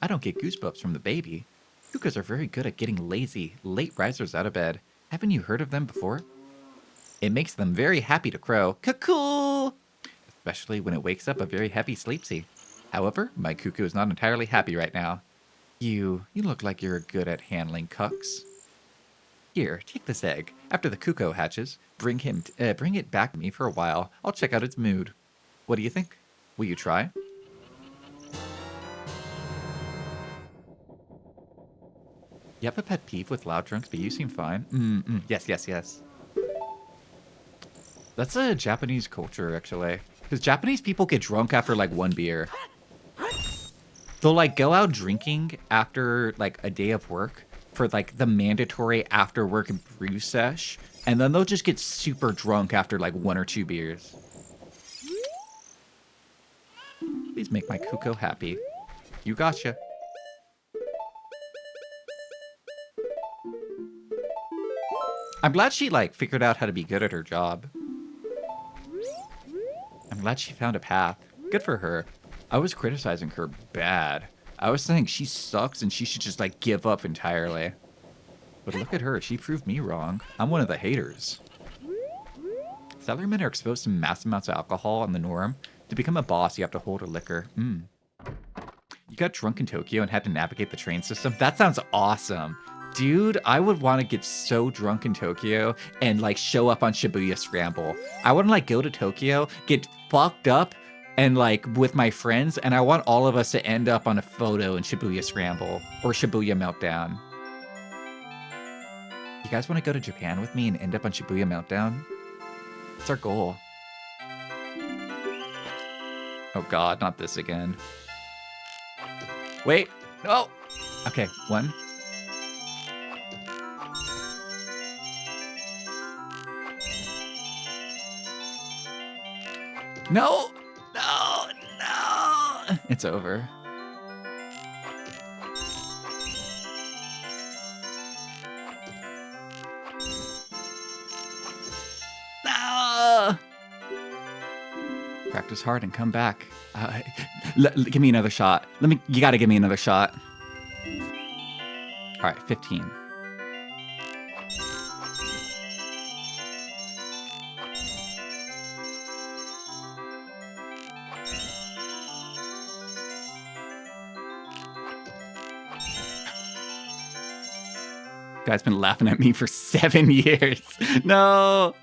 I don't get goosebumps from the baby. Cuckoos are very good at getting lazy, late risers out of bed. Haven't you heard of them before? It makes them very happy to crow, cuckoo! Especially when it wakes up a very heavy sleepsy. However, my cuckoo is not entirely happy right now. You look like you're good at handling cucks. Here, take this egg. After the cuckoo hatches, bring it back to me for a while. I'll check out its mood. What do you think? Will you try? You have a pet peeve with loud drunks, but you seem fine. Yes. That's a Japanese culture, actually. Because Japanese people get drunk after, like, one beer. They'll, like, go out drinking after, like, a day of work for, like, the mandatory after-work brew sesh. And then they'll just get super drunk after, like, 1 or 2 beers. Please make my Kuko happy. You gotcha. I'm glad she, like, figured out how to be good at her job. I'm glad she found a path. Good for her. I was criticizing her bad. I was saying she sucks and she should just, like, give up entirely. But look at her. She proved me wrong. I'm one of the haters. Salarymen are exposed to mass amounts of alcohol on the norm. To become a boss, you have to hold a liquor. You got drunk in Tokyo and had to navigate the train system? That sounds awesome. Dude, I would want to get so drunk in Tokyo and, like, show up on Shibuya Scramble. I want to, like, go to Tokyo, get fucked up, and, like, with my friends, and I want all of us to end up on a photo in Shibuya Scramble or Shibuya Meltdown. You guys want to go to Japan with me and end up on Shibuya Meltdown? That's our goal. Oh god, not this again. Wait, no! Okay, 1. No! No! No! It's over. No! Practice hard and come back. Give me another shot. You gotta give me another shot. All right, 15. Guy's been laughing at me for 7 years. No.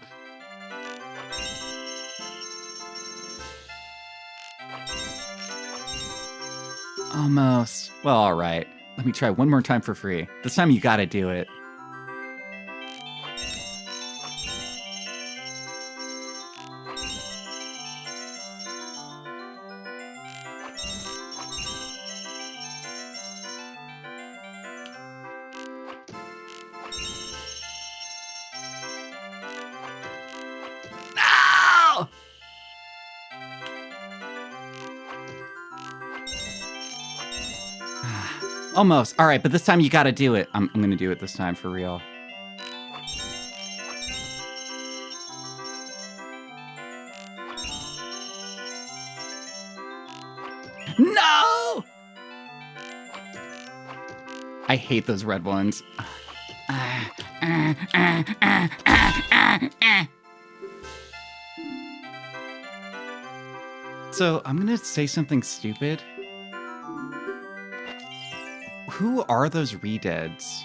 Almost. Well, all right. Let me try one more time for free. This time you gotta do it. No! Almost. All right, but this time you gotta do it. I'm gonna do it this time for real. No! I hate those red ones. So I'm gonna say something stupid. Who are those re-deads?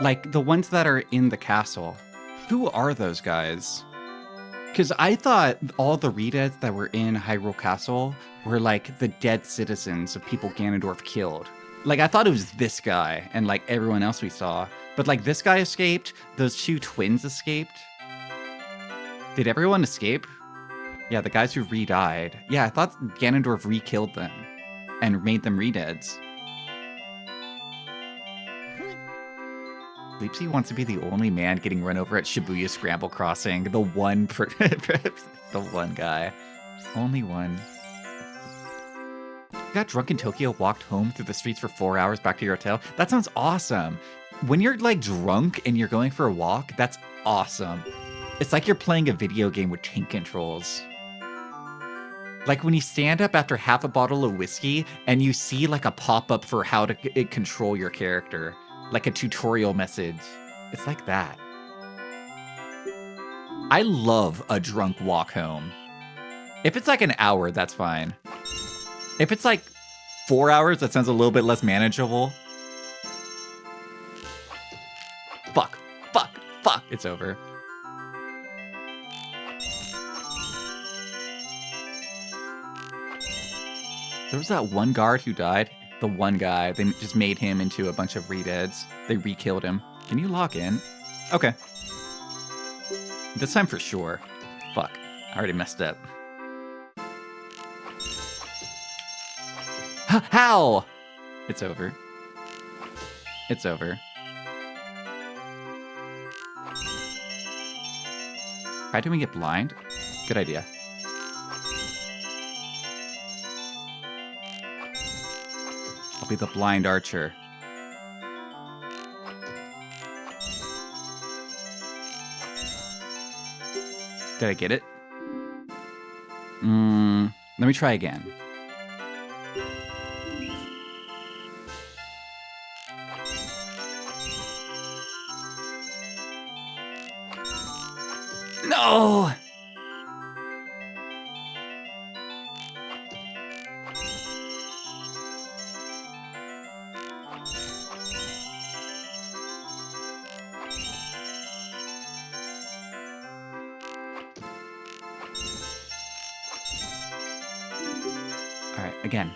Like the ones that are in the castle. Who are those guys? Because I thought all the re-deads that were in Hyrule Castle were like the dead citizens of people Ganondorf killed. Like I thought it was this guy and like everyone else we saw. But like this guy escaped, those two twins escaped. Did everyone escape? Yeah, the guys who re-died. Yeah, I thought Ganondorf re-killed them and made them re-deads. Leapsy wants to be the only man getting run over at Shibuya Scramble Crossing. The one, the one guy. Only one. Got drunk in Tokyo, walked home through the streets for 4 hours back to your hotel. That sounds awesome. When you're like drunk and you're going for a walk, that's awesome. It's like you're playing a video game with tank controls. Like when you stand up after half a bottle of whiskey and you see like a pop-up for how to control your character. Like a tutorial message. It's like that. I love a drunk walk home. If it's like an hour, that's fine. If it's like 4 hours, that sounds a little bit less manageable. Fuck, fuck, fuck, it's over. There was that one guard who died. The one guy, they just made him into a bunch of re-deads. They re-killed him. Can you log in? Okay. This time for sure. Fuck, I already messed up. How? It's over. It's over. Try doing it blind? Good idea. I'll be the blind archer. Did I get it? Let me try again. No! All right, again.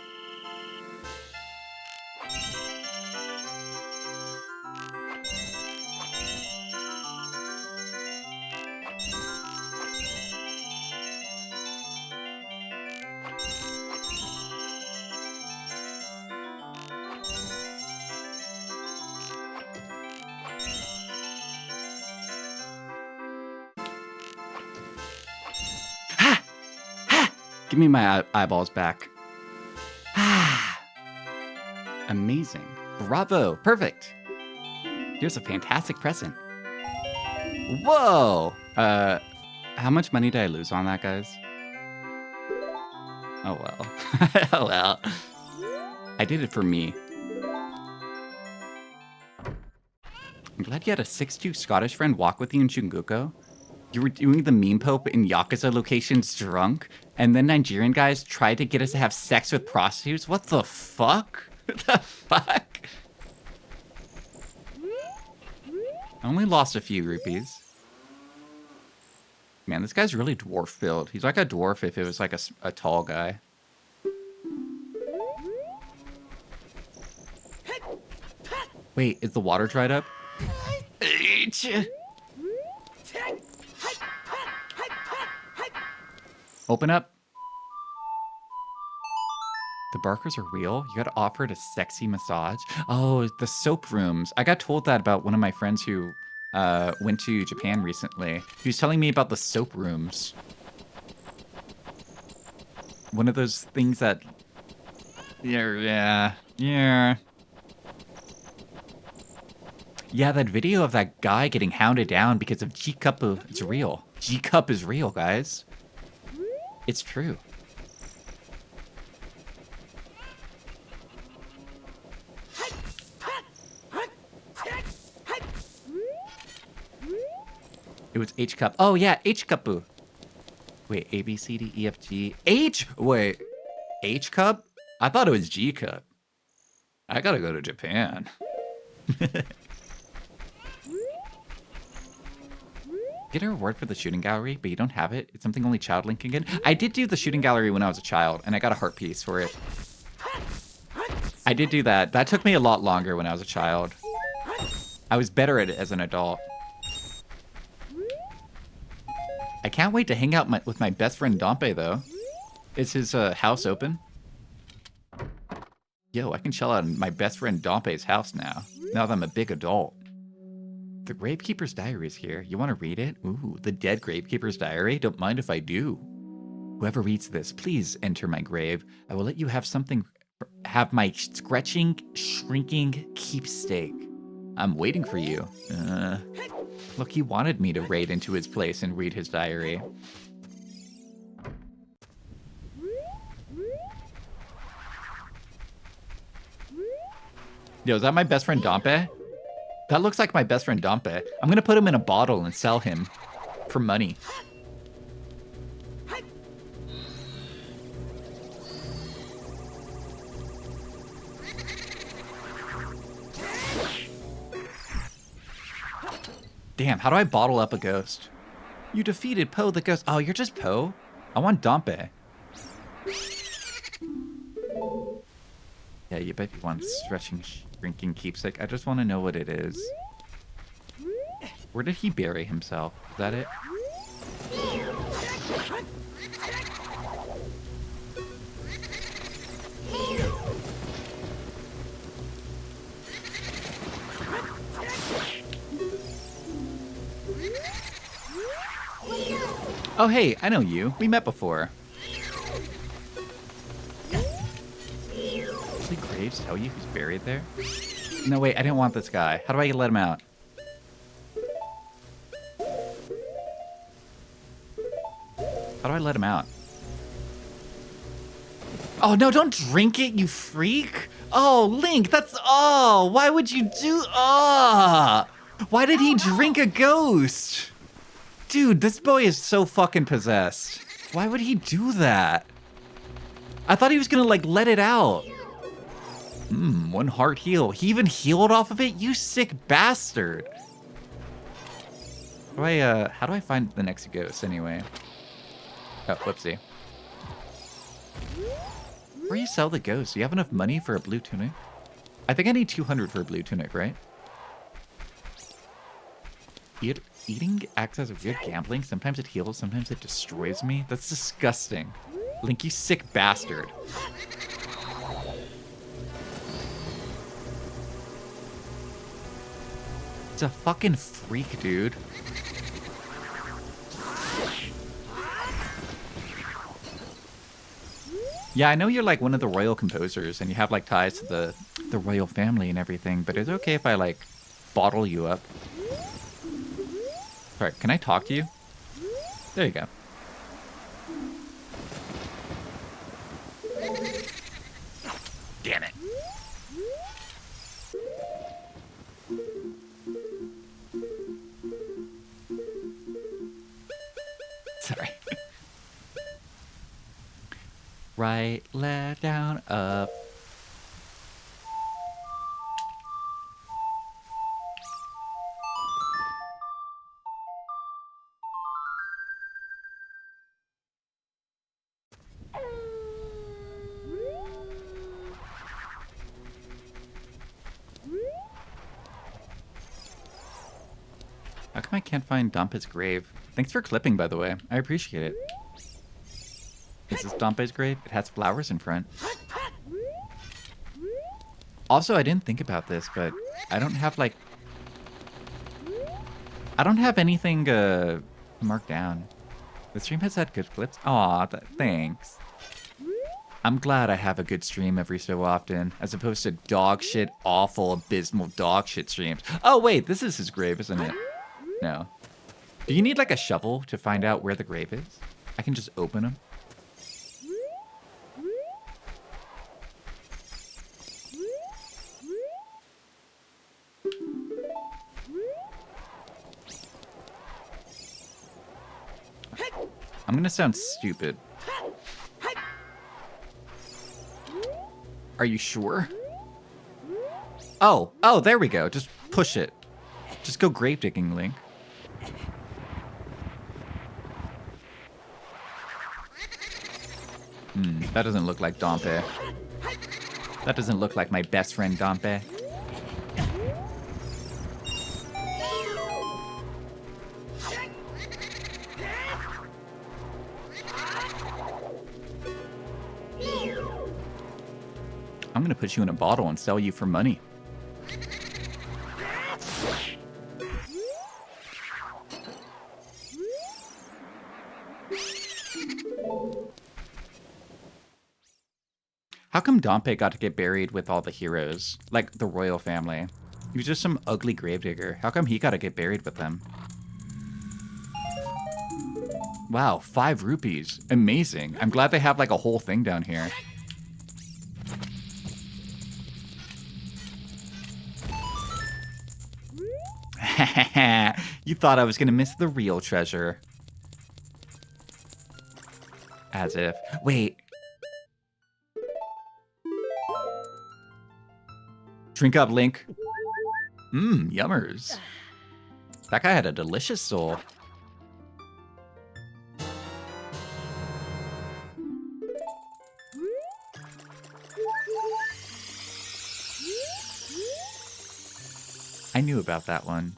Give me my eyeballs back. Amazing. Bravo. Perfect. Here's a fantastic present. Whoa. How much money did I lose on that, guys? Oh, well. Oh, well. I did it for me. I'm glad you had a 6'2" Scottish friend walk with you in Shinjuku. You were doing the meme pope in Yakuza locations drunk, and then Nigerian guys tried to get us to have sex with prostitutes? What the fuck? What the fuck? I only lost a few rupees. Man, this guy's really dwarf build. He's like a dwarf if it was like a tall guy. Wait, is the water dried up? H. Open up. The Barkers are real? You got offered a sexy massage? Oh, the soap rooms. I got told that about one of my friends who went to Japan recently. He was telling me about the soap rooms. One of those things that... Yeah. Yeah, that video of that guy getting hounded down because of G-Cup, it's real. G-Cup is real, guys. It's true. It was H-Cup. Oh, yeah, H-Cup. Wait, A, B, C, D, E, F, G. H? Wait, H-Cup? I thought it was G-Cup. I gotta go to Japan. Get a reward for the shooting gallery, but you don't have it. It's something only Child Link can get. I did do the shooting gallery when I was a child, and I got a heart piece for it. I did do that. That took me a lot longer when I was a child. I was better at it as an adult. I can't wait to hang out with my best friend Dompe, though. Is his house open? Yo, I can chill out in my best friend Dompe's house now that I'm a big adult. The Gravekeeper's Diary is here. You want to read it? Ooh, the dead Gravekeeper's Diary? Don't mind if I do. Whoever reads this, please enter my grave. I will let you have my scratching, shrinking keepsake. I'm waiting for you. Look, he wanted me to raid into his place and read his diary. Yo, is that my best friend Dompe? That looks like my best friend Dompe. I'm gonna put him in a bottle and sell him for money. Damn, how do I bottle up a ghost? You defeated Poe the ghost. Oh, you're just Poe? I want Dompe. Yeah, you bet you want stretching, shrinking keepsake. I just want to know what it is. Where did he bury himself? Is that it? Oh, hey, I know you. We met before. Does the graves tell you who's buried there? No, wait, I didn't want this guy. How do I let him out? How do I let him out? Oh, no, don't drink it, you freak. Oh, Link, that's... Oh, why would you do... Oh, why did he drink a ghost? Dude, this boy is so fucking possessed. Why would he do that? I thought he was gonna, like, let it out. One heart heal. He even healed off of it? You sick bastard. How do I find the next ghost anyway? Oh, whoopsie. Where do you sell the ghost? Do you have enough money for a blue tunic? I think I need 200 for a blue tunic, right? Eating acts as a weird gambling. Sometimes it heals, sometimes it destroys me. That's disgusting. Link, you sick bastard. It's a fucking freak, dude. Yeah, I know you're like one of the royal composers and you have like ties to the royal family and everything, but it's okay if I like bottle you up. Alright, can I talk to you? There you go. Damn it. Sorry. Right, left, down, up. I can't find Dompe's grave. Thanks for clipping, by the way. I appreciate it. Is this Dompe's grave? It has flowers in front. Also, I didn't think about this, but I don't have, like... I don't have anything marked down. The stream has had good clips. Aw, thanks. I'm glad I have a good stream every so often, as opposed to dog shit, awful, abysmal dog shit streams. Oh, wait, this is his grave, isn't it? No. Do you need, like, a shovel to find out where the grave is? I can just open them. I'm gonna sound stupid. Are you sure? Oh, there we go. Just push it. Just go grave digging, Link. That doesn't look like Dompe. That doesn't look like my best friend Dompe. I'm gonna put you in a bottle and sell you for money. How come Dompe got to get buried with all the heroes? Like the royal family. He was just some ugly gravedigger. How come he got to get buried with them? Wow, 5 rupees. Amazing. I'm glad they have like a whole thing down here. You thought I was gonna miss the real treasure. As if. Wait. Drink up, Link. Yummers. That guy had a delicious soul. I knew about that one.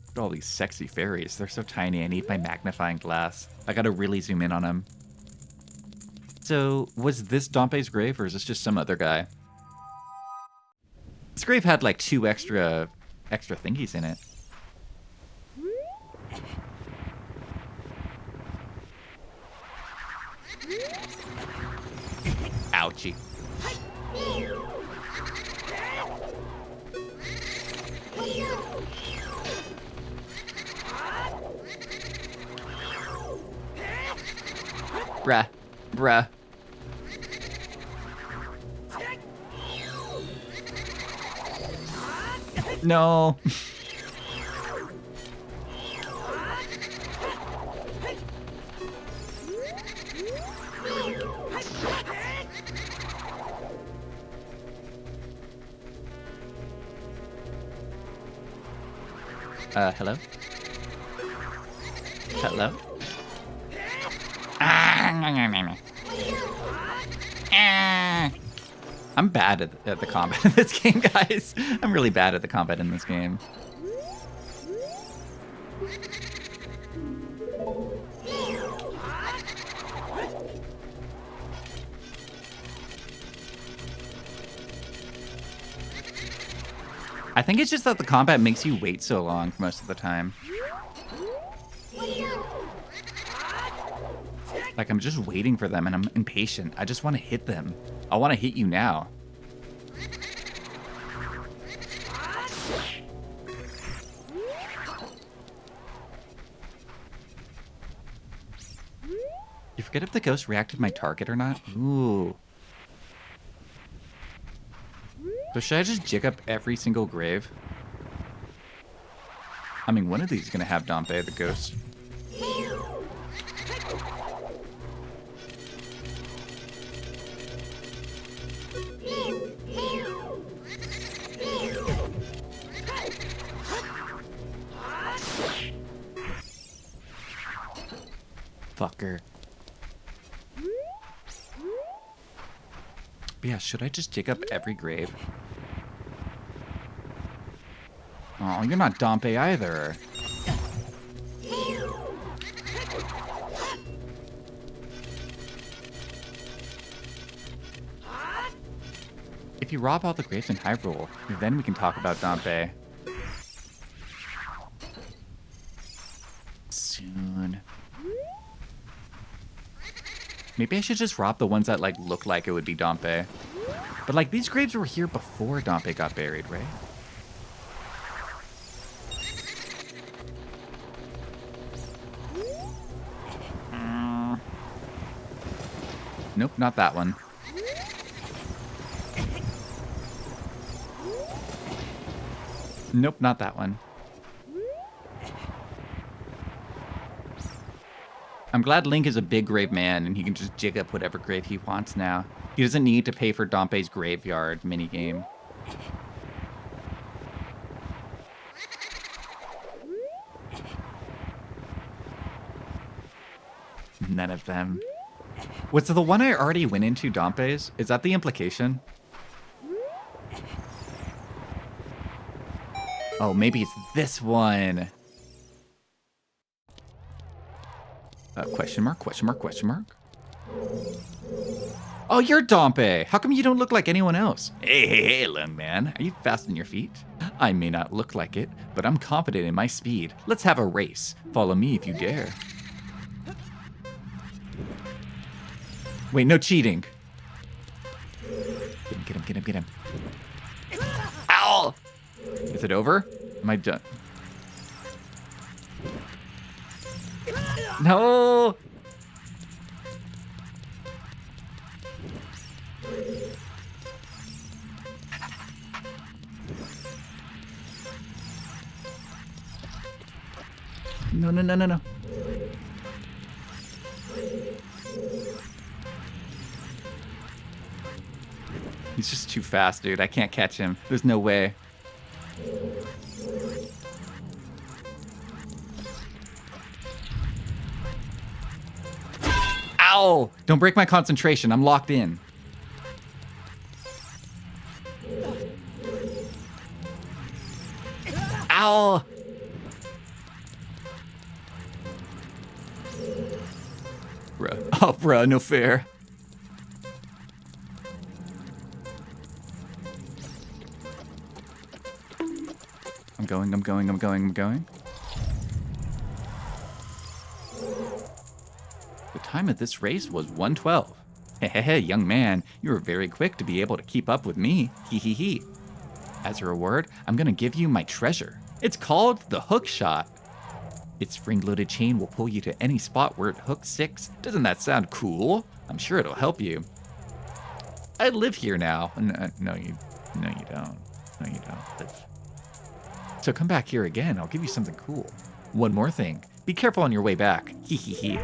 Look at all these sexy fairies. They're so tiny. I need my magnifying glass. I gotta really zoom in on them. So, was this Dompe's grave, or is this just some other guy? This grave had like 2 extra thingies in it. Ouchie. Bruh. No. Hello? Hello? I'm bad at the combat in this game, guys. I'm really bad at the combat in this game. I think it's just that the combat makes you wait so long for most of the time. Like, I'm just waiting for them and I'm impatient. I just want to hit them. I want to hit you now. You forget if the ghost reacted to my target or not? Ooh. So should I just jig up every single grave? I mean, one of these is going to have Dompe, the ghost. Fucker. But yeah, should I just dig up every grave? Oh, you're not Dompe either. If you rob all the graves in Hyrule, then we can talk about Dompe. Soon. Maybe I should just rob the ones that like look like it would be Dompe. But like these graves were here before Dompe got buried, right? Nope, not that one. Nope, not that one. I'm glad Link is a big grave man and he can just jig up whatever grave he wants now. He doesn't need to pay for Dompe's graveyard minigame. None of them. Was the one I already went into Dompe's? Is that the implication? Oh, maybe it's this one. Question mark, question mark, question mark. Oh, you're Dompe. How come you don't look like anyone else? Hey, young man. Are you fast on your feet? I may not look like it, but I'm confident in my speed. Let's have a race. Follow me if you dare. Wait, no cheating. Get him, get him, get him, get him. Ow! Is it over? Am I done? No! No, no, no, no, no. He's just too fast, dude. I can't catch him. There's no way. Ow! Don't break my concentration. I'm locked in. Ow! Bruh. Oh, bruh, no fair. I'm going, I'm going, I'm going, I'm going. The time of this race was 1:12. Hehehe, young man, you were very quick to be able to keep up with me. Hee hee hee. As a reward, I'm gonna give you my treasure. It's called the hook shot. Its spring-loaded chain will pull you to any spot where it hook sticks. Doesn't that sound cool? I'm sure it'll help you. I live here now. No, you don't. No, you don't. So come back here again. I'll give you something cool. One more thing. Be careful on your way back. Hee hee hee.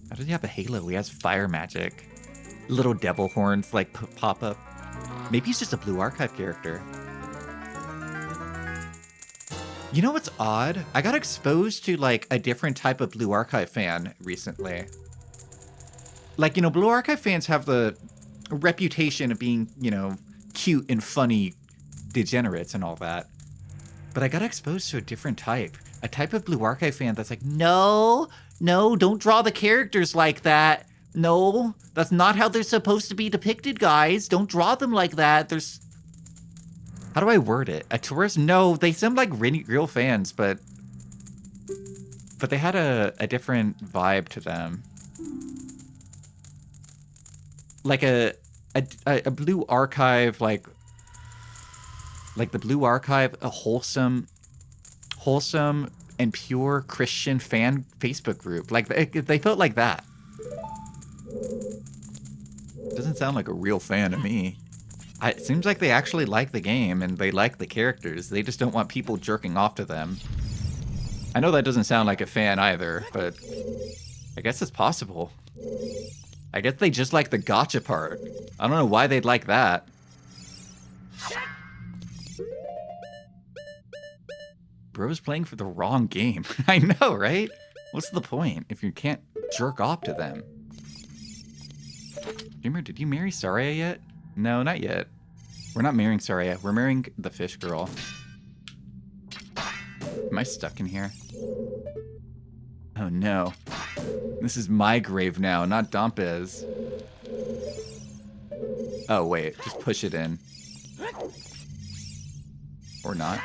How does he have a halo? He has fire magic. Little devil horns like pop up. Maybe he's just a Blue Archive character. You know what's odd? I got exposed to like a different type of Blue Archive fan recently. Like, you know, Blue Archive fans have the reputation of being, you know, cute and funny degenerates and all that. But I got exposed to a different type. A type of Blue Archive fan that's like, no, don't draw the characters like that. No, that's not how they're supposed to be depicted, guys. Don't draw them like that. There's... How do I word it? A tourist? No, they sound like real fans, but they had a different vibe to them. Like a Blue Archive, like the Blue Archive, a wholesome and pure Christian fan Facebook group. Like they felt like that. Doesn't sound like a real fan to me. It seems like they actually like the game and they like the characters. They just don't want people jerking off to them. I know that doesn't sound like a fan either, but I guess it's possible. I guess they just like the gotcha part. I don't know why they'd like that. Bro's playing for the wrong game. I know, right? What's the point if you can't jerk off to them? Gamer, did you marry Saria yet? No, not yet. We're not marrying Saria. We're marrying the fish girl. Am I stuck in here? Oh no. This is my grave now, not Dampez. Oh wait, just push it in. Or not.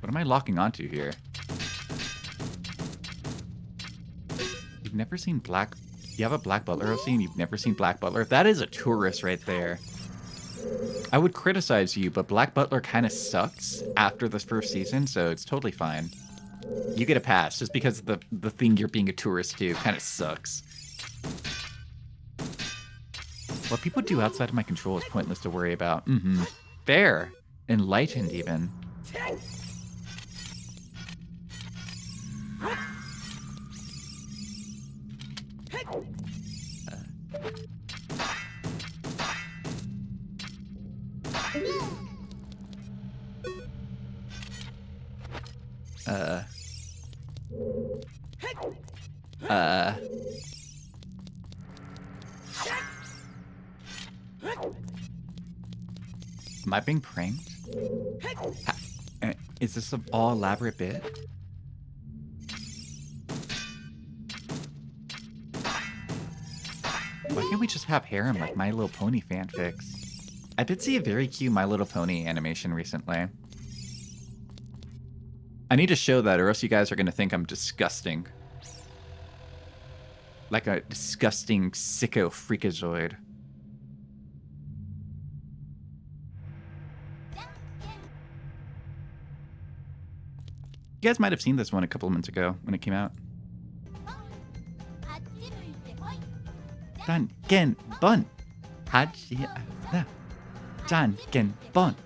What am I locking onto here? You've never seen Black... You have a Black Butler OC and you've never seen Black Butler? That is a tourist right there. I would criticize you, but Black Butler kind of sucks after this first season, so it's totally fine. You get a pass just because the thing you're being a tourist to kind of sucks. What people do outside of my control is pointless to worry about. Mm-hmm. Fair. Enlightened, even. Am I being pranked? Is this an all elaborate bit? Why can't we just have harem like My Little Pony fanfics? I did see a very cute My Little Pony animation recently. I need to show that or else you guys are going to think I'm disgusting. Like a disgusting sicko freakazoid. You guys might have seen this one a couple of months ago when it came out. Danken bon. Haji. Danken bon.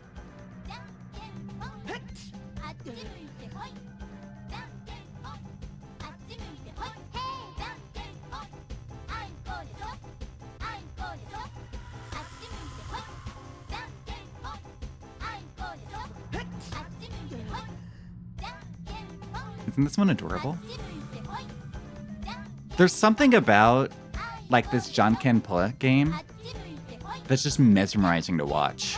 Isn't this one adorable? There's something about like this Janken Pla game that's just mesmerizing to watch.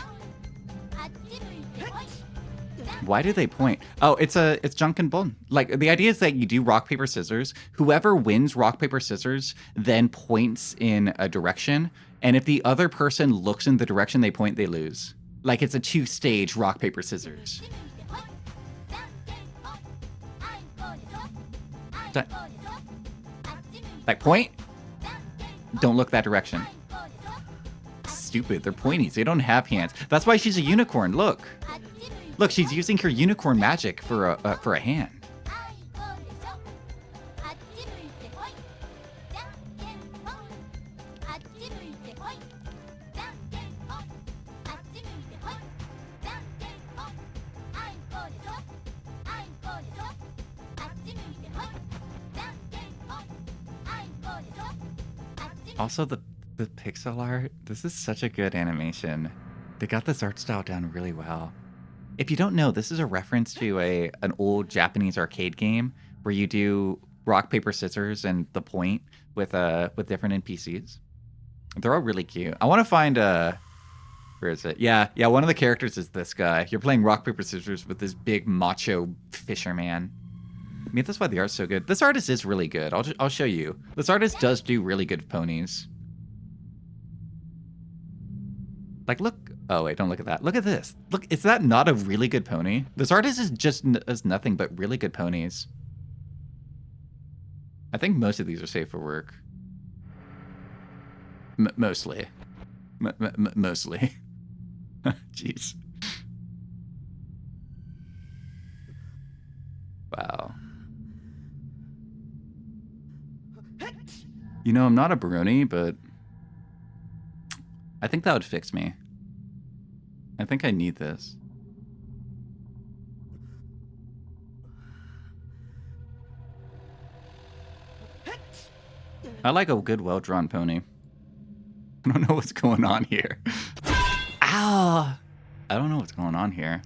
Why do they point? Oh, it's Janken Bon. Like the idea is that you do rock paper scissors. Whoever wins rock paper scissors then points in a direction, and if the other person looks in the direction they point, they lose. Like it's a 2-stage rock paper scissors. Like point, don't look that direction. Stupid, they're pointies, they don't have hands. That's why she's a unicorn, look. Look, she's using her unicorn magic for a hand. Also, the pixel art, this is such a good animation. They got this art style down really well. If you don't know, this is a reference to an old Japanese arcade game where you do rock, paper, scissors, and the point with different NPCs. They're all really cute. I want to find where is it? Yeah, one of the characters is this guy. You're playing rock, paper, scissors with this big macho fisherman. I mean, that's why the art's so good. This artist is really good. I'll show you. This artist does do really good ponies. Like, look. Oh, wait, don't look at that. Look at this. Look, is that not a really good pony? This artist is just does nothing but really good ponies. I think most of these are safe for work. Mostly. Mostly. Jeez. Wow. You know, I'm not a brony, but I think that would fix me. I think I need this. I like a good, well-drawn pony. I don't know what's going on here. Ow! I don't know what's going on here.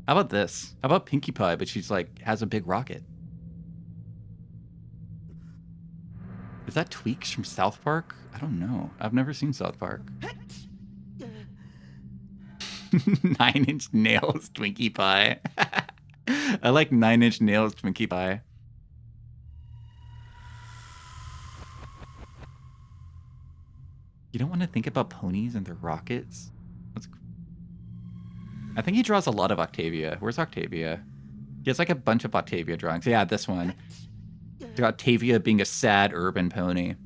How about this? How about Pinkie Pie, but she's like, has a big rocket? Is that Tweaks from South Park? I don't know. I've never seen South Park. 9-inch nails, Twinkie Pie. I like 9-inch nails, Twinkie Pie. You don't want to think about ponies and their rockets? I think he draws a lot of Octavia. Where's Octavia? He has like a bunch of Octavia drawings. Yeah, this one. Octavia being a sad urban pony.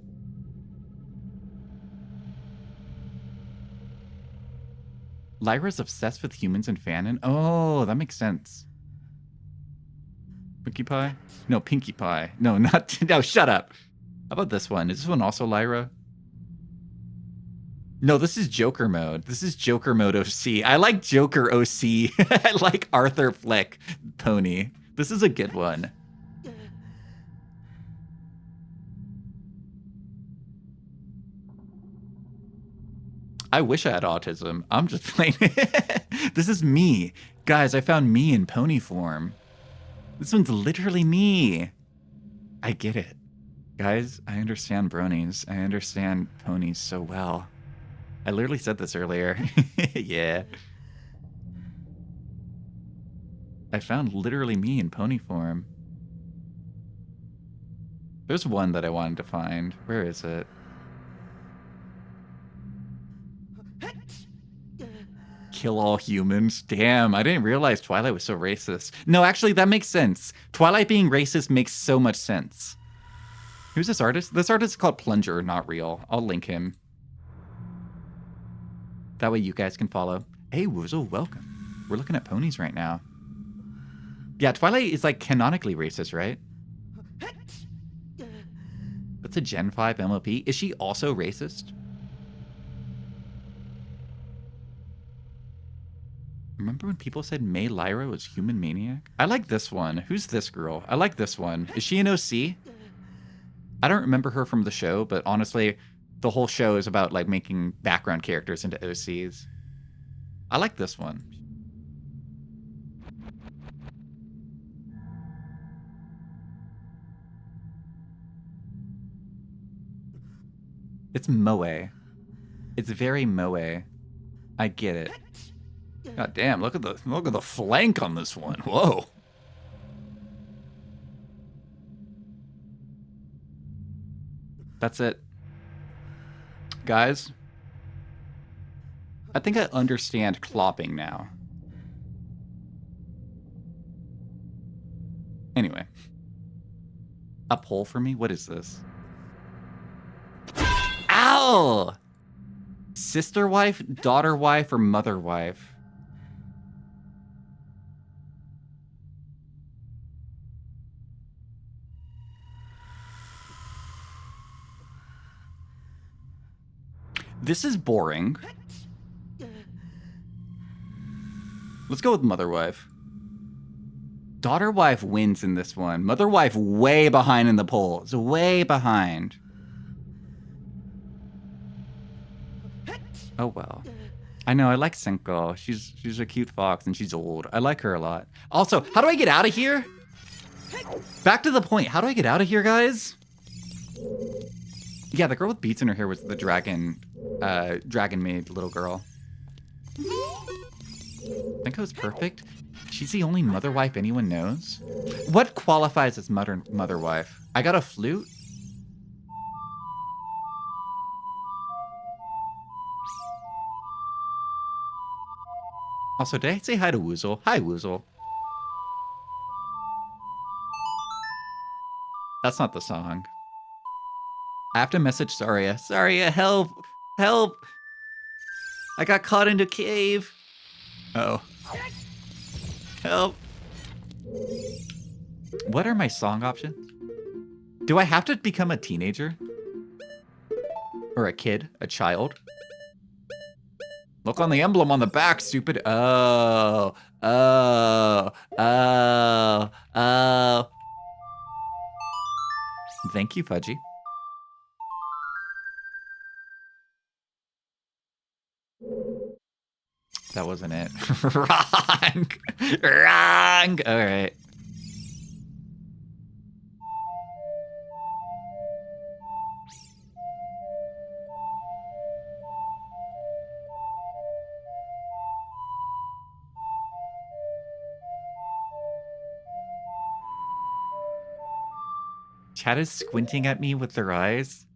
Lyra's obsessed with humans and Fanon. Oh, that makes sense. Pinkie Pie? No, Pinkie Pie. No, not... No, shut up. How about this one? Is this one also Lyra? No, this is Joker mode. This is Joker mode OC. I like Joker OC. I like Arthur Fleck pony. This is a good one. I wish I had autism. I'm just playing. This is me. Guys, I found me in pony form. This one's literally me. I get it. Guys, I understand bronies. I understand ponies so well. I literally said this earlier. Yeah. I found literally me in pony form. There's one that I wanted to find. Where is it? Kill all humans. Damn, I didn't realize Twilight was so racist. No, actually, that makes sense. Twilight being racist makes so much sense. Who's this artist? This artist is called Plunger, not real. I'll link him. That way you guys can follow. Hey, Woozle, welcome. We're looking at ponies right now. Yeah, Twilight is like canonically racist, right? That's a Gen 5 MLP. Is she also racist? Remember when people said May Lyra was human maniac? I like this one. Who's this girl? I like this one. Is she an OC? I don't remember her from the show, but honestly, the whole show is about like making background characters into OCs. I like this one. It's moe. It's very moe. I get it. God damn, look at the flank on this one. Whoa. That's it. Guys, I think I understand clopping now. Anyway. A poll for me? What is this? Ow! Sister wife, daughter wife, or mother wife? This is boring. Let's go with mother wife. Daughter wife wins in this one. Mother wife way behind in the poll. It's way behind. Oh well. I know, I like Senko. She's a cute fox and she's old. I like her a lot. Also, how do I get out of here? Back to the point. How do I get out of here, guys? Yeah, the girl with beads in her hair was the dragon maid little girl. Senko's perfect. She's the only mother wife anyone knows. What qualifies as mother wife? I got a flute? Also, did I say hi to Woozle? Hi, Woozle. That's not the song. I have to message Saria. Saria, help! Help! I got caught in a cave. Uh-oh. Help. What are my song options? Do I have to become a teenager? Or a kid? A child? Look on the emblem on the back, stupid. Oh. Oh. Oh. Oh. Thank you, Fudgy. That wasn't it. Wrong! Wrong! Alright. Chat is squinting at me with their eyes.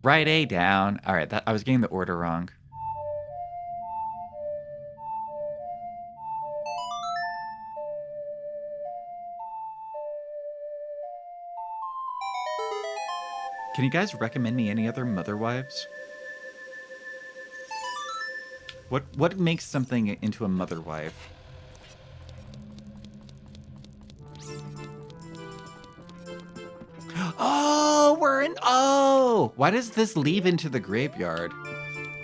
Right A down. Alright, I was getting the order wrong. Can you guys recommend me any other mother wives? What makes something into a mother wife? Oh, we're in. Oh, why does this lead into the graveyard?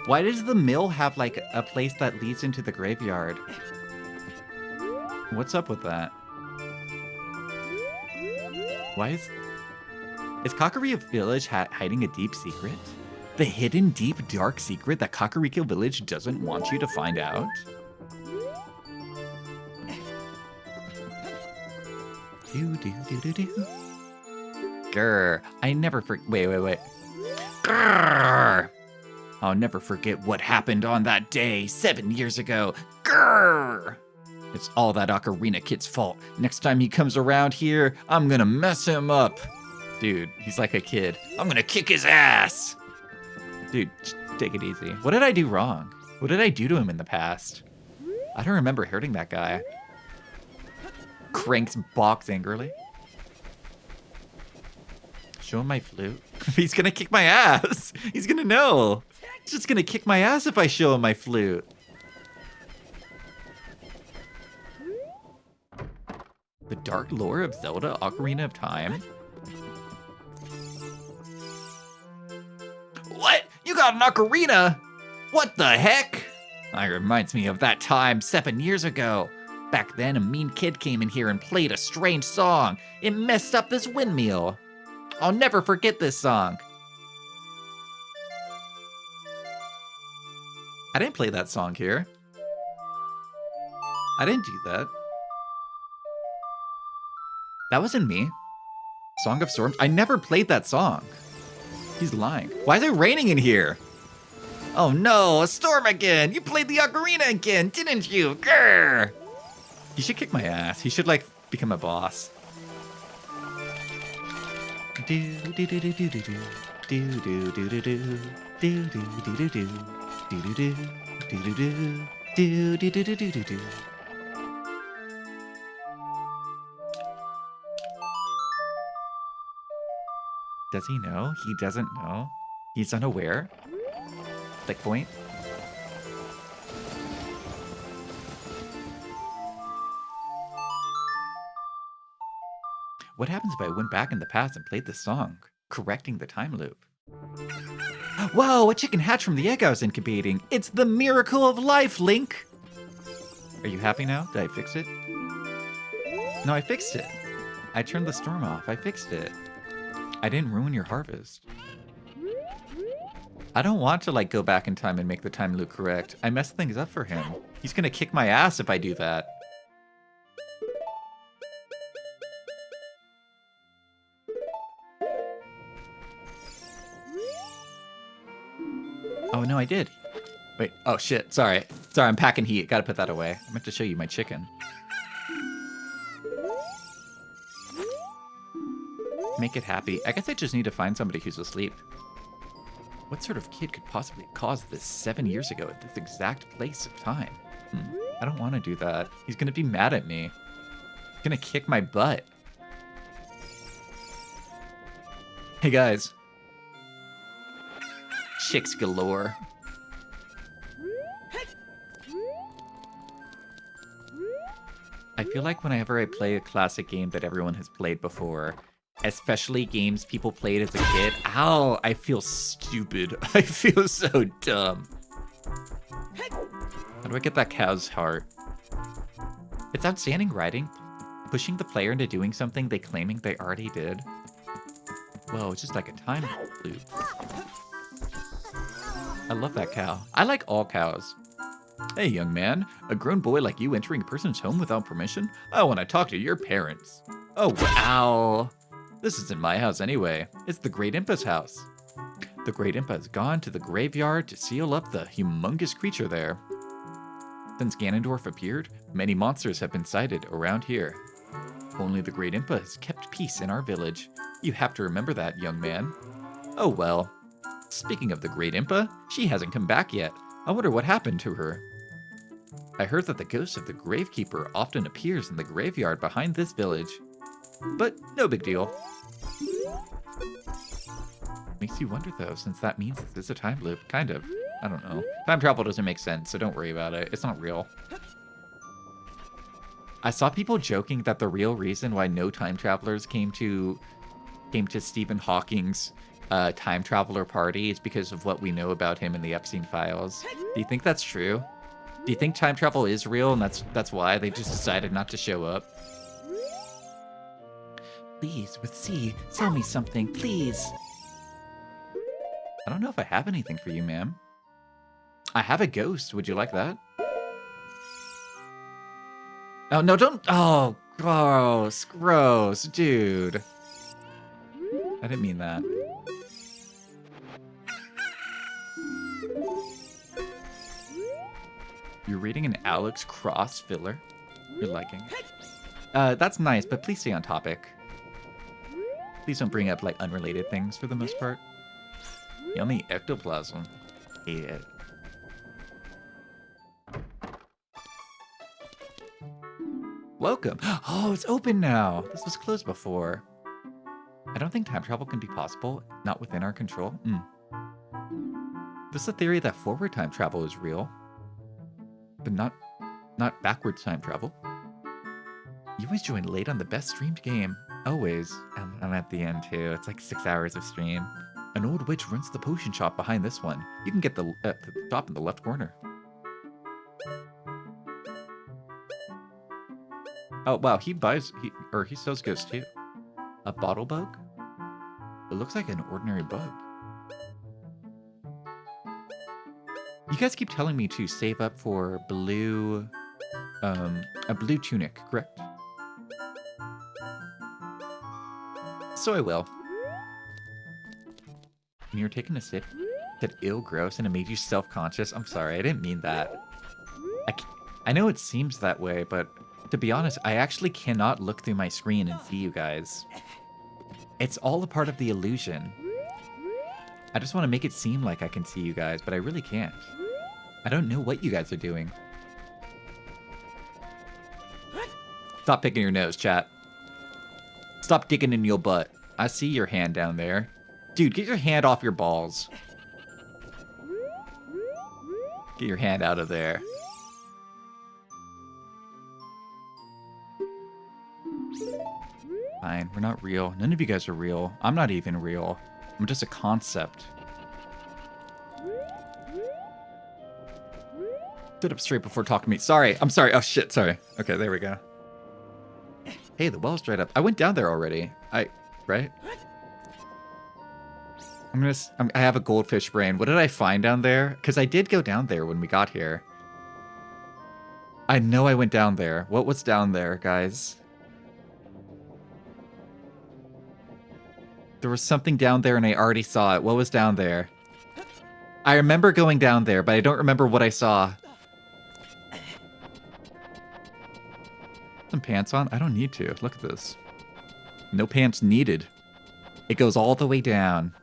Why does the mill have like a place that leads into the graveyard? What's up with that? Why is Kakariko Village hiding a deep secret? The hidden, deep, dark secret that Kakariko Village doesn't want you to find out? Do. Grr. I never wait. Grr. I'll never forget what happened on that day 7 years ago. Grr. It's all that Ocarina Kid's fault. Next time he comes around here, I'm gonna mess him up. Dude, he's like a kid. I'm gonna kick his ass. Dude, take it easy. What did I do wrong? What did I do to him in the past? I don't remember hurting that guy. Cranks box angrily. Show him my flute. He's gonna kick my ass. He's gonna know. He's just gonna kick my ass if I show him my flute. The dark lore of Zelda Ocarina of Time? What? You got an ocarina? What the heck? That reminds me of that time 7 years ago. Back then, a mean kid came in here and played a strange song. It messed up this windmill. I'll never forget this song. I didn't play that song here. I didn't do that. That wasn't me. Song of Storms? I never played that song. He's lying. Why is it raining in here? Oh no, a storm again! You played the ocarina again, didn't you? Grr! He should kick my ass. He should, like, become a boss. Does he know? He doesn't know. He's unaware. Like point. What happens if I went back in the past and played this song, correcting the time loop? Whoa, a chicken hatched from the egg I was incubating. It's the miracle of life, Link. Are you happy now? Did I fix it? No, I fixed it. I turned the storm off. I fixed it. I didn't ruin your harvest. I don't want to like go back in time and make the time loop correct. I messed things up for him. He's gonna kick my ass if I do that. Oh no, I did. Wait, oh shit, sorry. Sorry, I'm packing heat. Gotta put that away. I meant to show you my chicken. Make it happy. I guess I just need to find somebody who's asleep. What sort of kid could possibly cause this 7 years ago at this exact place of time? I don't want to do that. He's gonna be mad at me. He's gonna kick my butt. Hey guys. Chicks galore. I feel like whenever I play a classic game that everyone has played before, especially games people played as a kid, ow, I feel stupid. I feel so dumb. How do I get that cow's heart? It's outstanding writing, pushing the player into doing something they claiming they already did. Whoa, it's just like a time loop. I love that cow. I like all cows. Hey, young man. A grown boy like you entering a person's home without permission? I want to talk to your parents. Oh, wow. This isn't my house anyway. It's the Great Impa's house. The Great Impa has gone to the graveyard to seal up the humongous creature there. Since Ganondorf appeared, many monsters have been sighted around here. Only the Great Impa has kept peace in our village. You have to remember that, young man. Oh well. Speaking of the Great Impa, she hasn't come back yet. I wonder what happened to her. I heard that the ghost of the Gravekeeper often appears in the graveyard behind this village. But no big deal. Makes you wonder though, since that means this is a time loop. Kind of. I don't know. Time travel doesn't make sense, so don't worry about it. It's not real. I saw people joking that the real reason why no time travelers came to Stephen Hawking's time traveler party is because of what we know about him in the Epstein files. Do you think that's true? Do you think time travel is real and that's why they just decided not to show up? Please, with C, tell me something, please. I don't know if I have anything for you, ma'am. I have a ghost. Would you like that? Oh, no, don't. Oh, gross. Gross, dude. I didn't mean that. You're reading an Alex Cross filler. You're liking it. That's nice, but please stay on topic. Please don't bring up, like, unrelated things for the most part. Yummy ectoplasm. Hate it. Welcome. Oh, it's open now. This was closed before. I don't think time travel can be possible, not within our control. There's a theory that forward time travel is real, but not backwards time travel. You always join late on the best streamed game. Always. I'm at the end too. It's like 6 hours of stream. An old witch runs the potion shop behind this one. You can get the shop in the left corner. Oh wow, he sells ghosts too. A bottle bug? It looks like an ordinary bug. You guys keep telling me to save up for a blue tunic, correct? So I will. And you're taking a sip, said ill, gross, and it made you self-conscious. I'm sorry, I didn't mean that. I know it seems that way, but to be honest, I actually cannot look through my screen and see you guys. It's all a part of the illusion. I just want to make it seem like I can see you guys, but I really can't. I don't know what you guys are doing. Stop picking your nose, chat. Stop digging in your butt. I see your hand down there. Dude, get your hand off your balls. Get your hand out of there. Fine, we're not real. None of you guys are real. I'm not even real. I'm just a concept. Sit up straight before talking to me. Sorry, I'm sorry. Oh shit, sorry. Okay, there we go. Hey, the well's dried up. I went down there already. Right? I have a goldfish brain. What did I find down there? Because I did go down there when we got here. I know I went down there. What was down there, guys? There was something down there and I already saw it. What was down there? I remember going down there, but I don't remember what I saw. Some pants on? I don't need to. Look at this. No pants needed. It goes all the way down.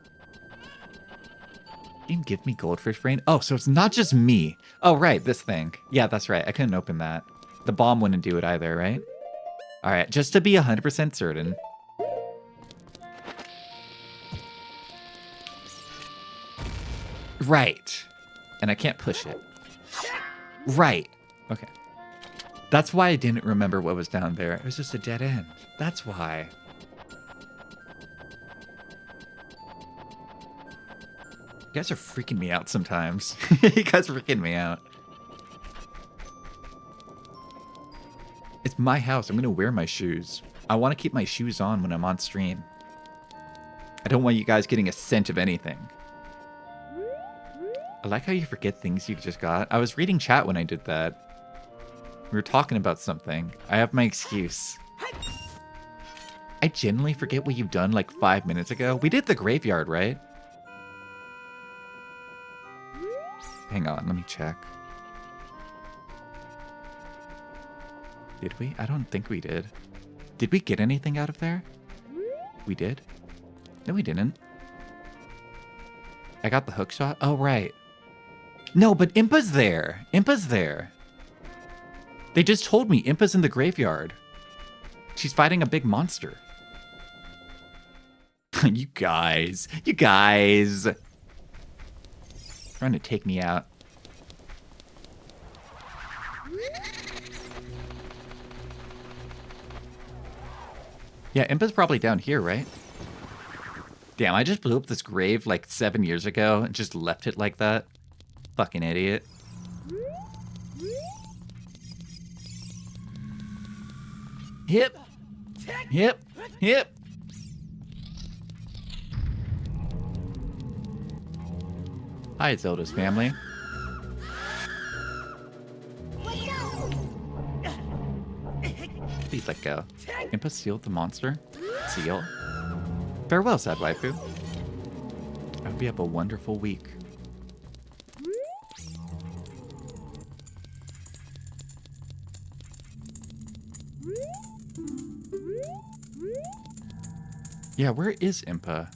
Game give me goldfish brain? Oh, so it's not just me. Oh, right, this thing. Yeah, that's right. I couldn't open that. The bomb wouldn't do it either, right? All right, just to be 100% certain. Right. And I can't push it. Right. Okay. That's why I didn't remember what was down there. It was just a dead end. That's why. You guys are freaking me out sometimes. You guys are freaking me out. It's my house. I'm going to wear my shoes. I want to keep my shoes on when I'm on stream. I don't want you guys getting a scent of anything. I like how you forget things you just got. I was reading chat when I did that. We were talking about something. I have my excuse. I genuinely forget what you've done like 5 minutes ago. We did the graveyard, right? Hang on, let me check. Did we? I don't think we did. Did we get anything out of there? We did? No, we didn't. I got the hook shot? Oh, right. No, but Impa's there. Impa's there. They just told me Impa's in the graveyard. She's fighting a big monster. You guys. You guys. Trying to take me out. Yeah, Impa's probably down here, right? Damn, I just blew up this grave like 7 years ago and just left it like that. Fucking idiot. Hip. Hip. Hip. Hi, Zelda's family. Please let go. Impa sealed the monster? Seal? Farewell, sad waifu. I hope you have a wonderful week. Yeah, where is Impa?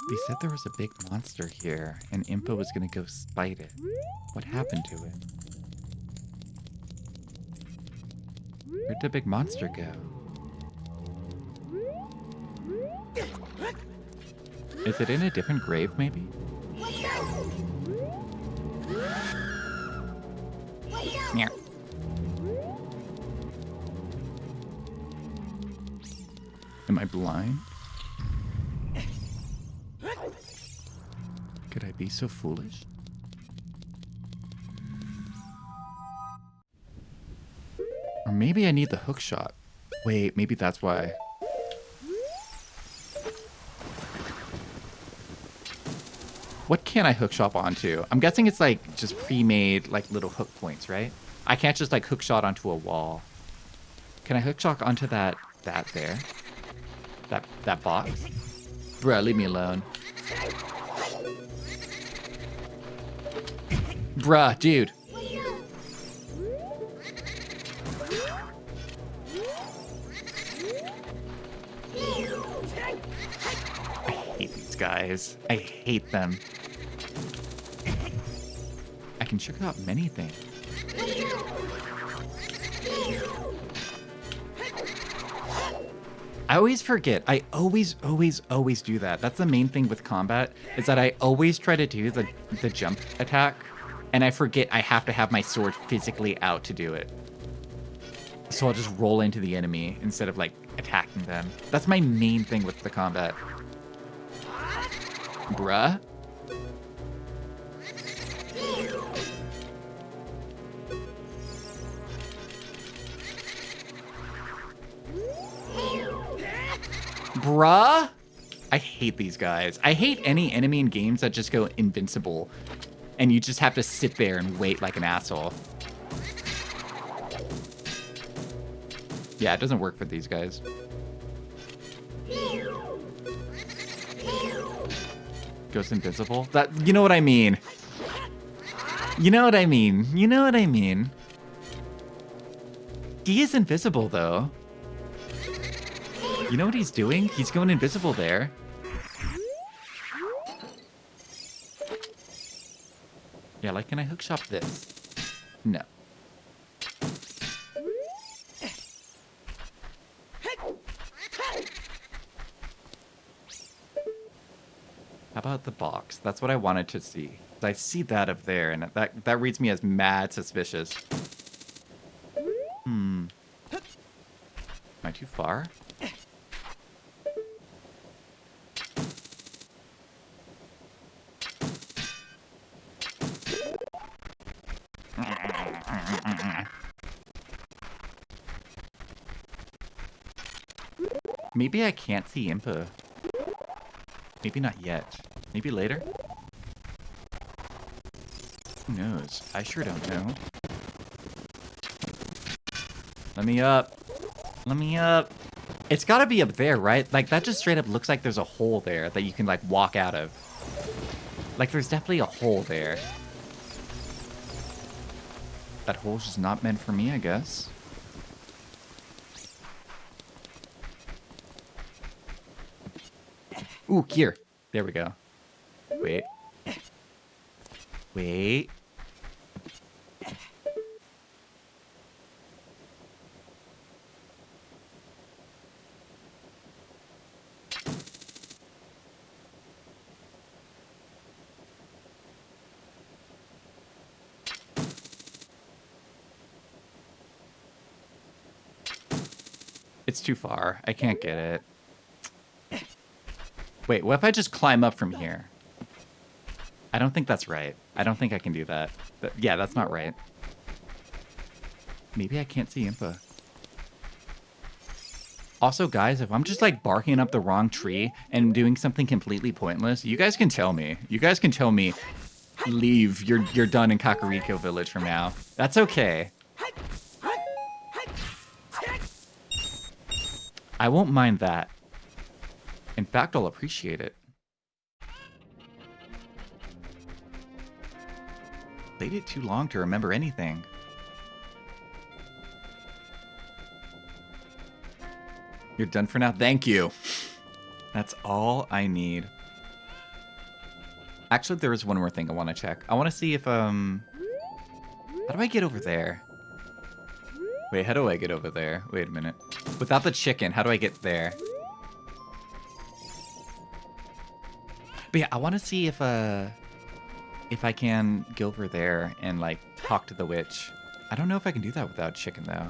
They said there was a big monster here, and Impa was gonna go fight it. What happened to it? Where'd the big monster go? Is it in a different grave, maybe? Yeah. Am I blind? Could I be so foolish? Or maybe I need the hook shot. Wait, maybe that's why. What can I hook shot onto? I'm guessing it's like just pre-made like little hook points, right? I can't just like hook shot onto a wall. Can I hook shot onto that there? That box? Bruh, leave me alone. Bruh, dude. I hate these guys. I hate them. I can check out many things. I always forget. I always do that. That's the main thing with combat, is that I always try to do the jump attack, and I forget I have to have my sword physically out to do it. So I'll just roll into the enemy instead of like attacking them. That's my main thing with the combat. Bruh. Bruh? I hate these guys. I hate any enemy in games that just go invincible and you just have to sit there and wait like an asshole. Yeah, it doesn't work for these guys. Goes invincible? That, you know what I mean. You know what I mean. You know what I mean. He is invisible though. You know what he's doing? He's going invisible there. Yeah, like, can I hookshot this? No. How about the box? That's what I wanted to see. I see that up there, and that reads me as mad suspicious. Am I too far? Maybe I can't see Impa. Maybe not yet. Maybe later? Who knows? I sure don't know. Let me up. Let me up. It's gotta be up there, right? Like, that just straight up looks like there's a hole there that you can, like, walk out of. Like, there's definitely a hole there. That hole's just not meant for me, I guess. Ooh, here. There we go. Wait. Wait. It's too far. I can't get it. Wait, what if I just climb up from here? I don't think that's right. I don't think I can do that. Yeah, that's not right. Maybe I can't see Impa. Also, guys, if I'm just like barking up the wrong tree and doing something completely pointless, you guys can tell me. You guys can tell me, leave. You're done in Kakariko Village from now. That's okay. I won't mind that. In fact, I'll appreciate it. Played it too long to remember anything. You're done for now? Thank you. That's all I need. Actually, there is one more thing I want to check. I want to see if, how do I get over there? Wait, how do I get over there? Wait a minute. Without the chicken, how do I get there? But yeah, I want to see if I can go over there and, like, talk to the witch. I don't know if I can do that without chicken, though.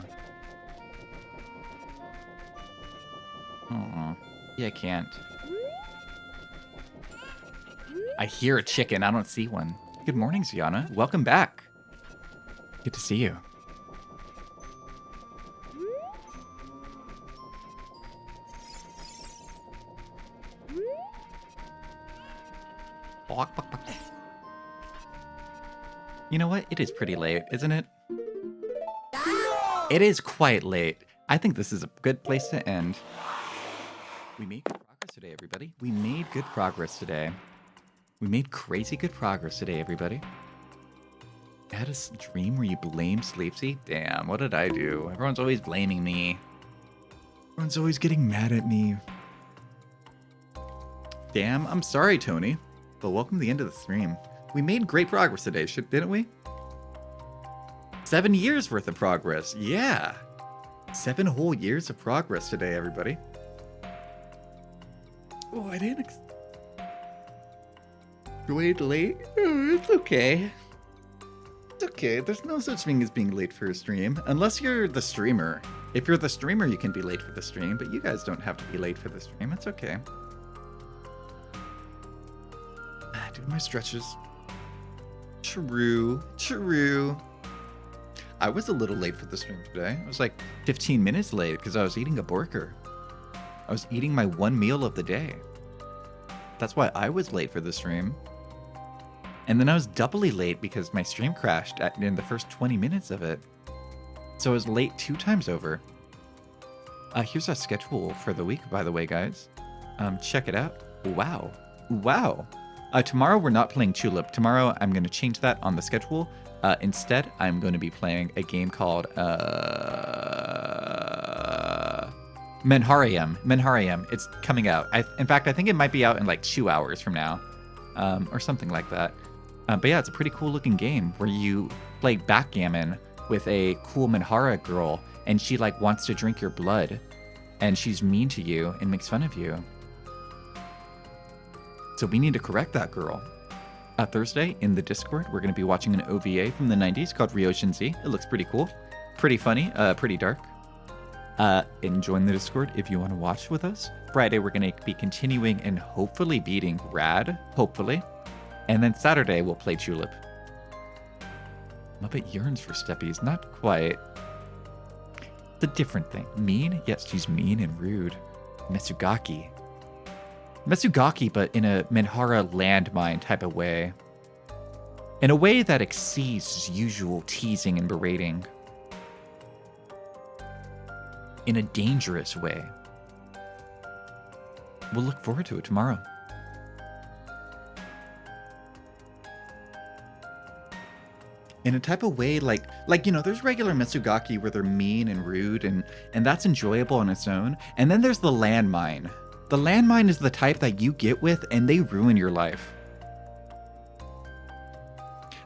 Oh, yeah, I can't. I hear a chicken. I don't see one. Good morning, Ziana. Welcome back. Good to see you. You know what? It is pretty late, isn't it? It is quite late. I think this is a good place to end. We made good progress today, everybody. We made good progress today. We made crazy good progress today, everybody. I had a dream where you blamed Sleepsy? Damn, what did I do? Everyone's always blaming me. Everyone's always getting mad at me. Damn, I'm sorry, Tony. But welcome to the end of the stream. We made great progress today, didn't we? 7 years worth of progress. Yeah. 7 whole years of progress today, everybody. Oh, I didn't. Wait, late? Oh, it's okay. It's okay. There's no such thing as being late for a stream. Unless you're the streamer. If you're the streamer, you can be late for the stream. But you guys don't have to be late for the stream. It's okay. Doing my stretches. True. I was a little late for the stream today. I was like 15 minutes late because I was eating a burger. I was eating my one meal of the day. That's why I was late for the stream. And then I was doubly late because my stream crashed in the first 20 minutes of it. So I was late 2 times over. Here's our schedule for the week, by the way, guys. Check it out. Wow. Tomorrow we're not playing Tulip. Tomorrow I'm going to change that on the schedule. Instead, I'm going to be playing a game called Menharium. It's coming out. In fact, I think it might be out in like 2 hours from now, or something like that. But yeah, it's a pretty cool looking game where you play backgammon with a cool Menhara girl, and she like wants to drink your blood, and she's mean to you and makes fun of you. So we need to correct that girl. Thursday in the Discord, we're going to be watching an OVA from the 90s called Ryoshin Z. It looks pretty cool, pretty funny, pretty dark. And join the Discord if you want to watch with us. Friday, we're going to be continuing and hopefully beating Rad, hopefully. And then Saturday, we'll play Tulip. Muppet yearns for Steppies. Not quite. It's a different thing. Mean? Yes, she's mean and rude. Metsugaki. Metsugaki, but in a Minhara landmine type of way. In a way that exceeds usual teasing and berating. In a dangerous way. We'll look forward to it tomorrow. In a type of way like there's regular Metsugaki where they're mean and rude and that's enjoyable on its own. And then there's the landmine. The landmine is the type that you get with and they ruin your life.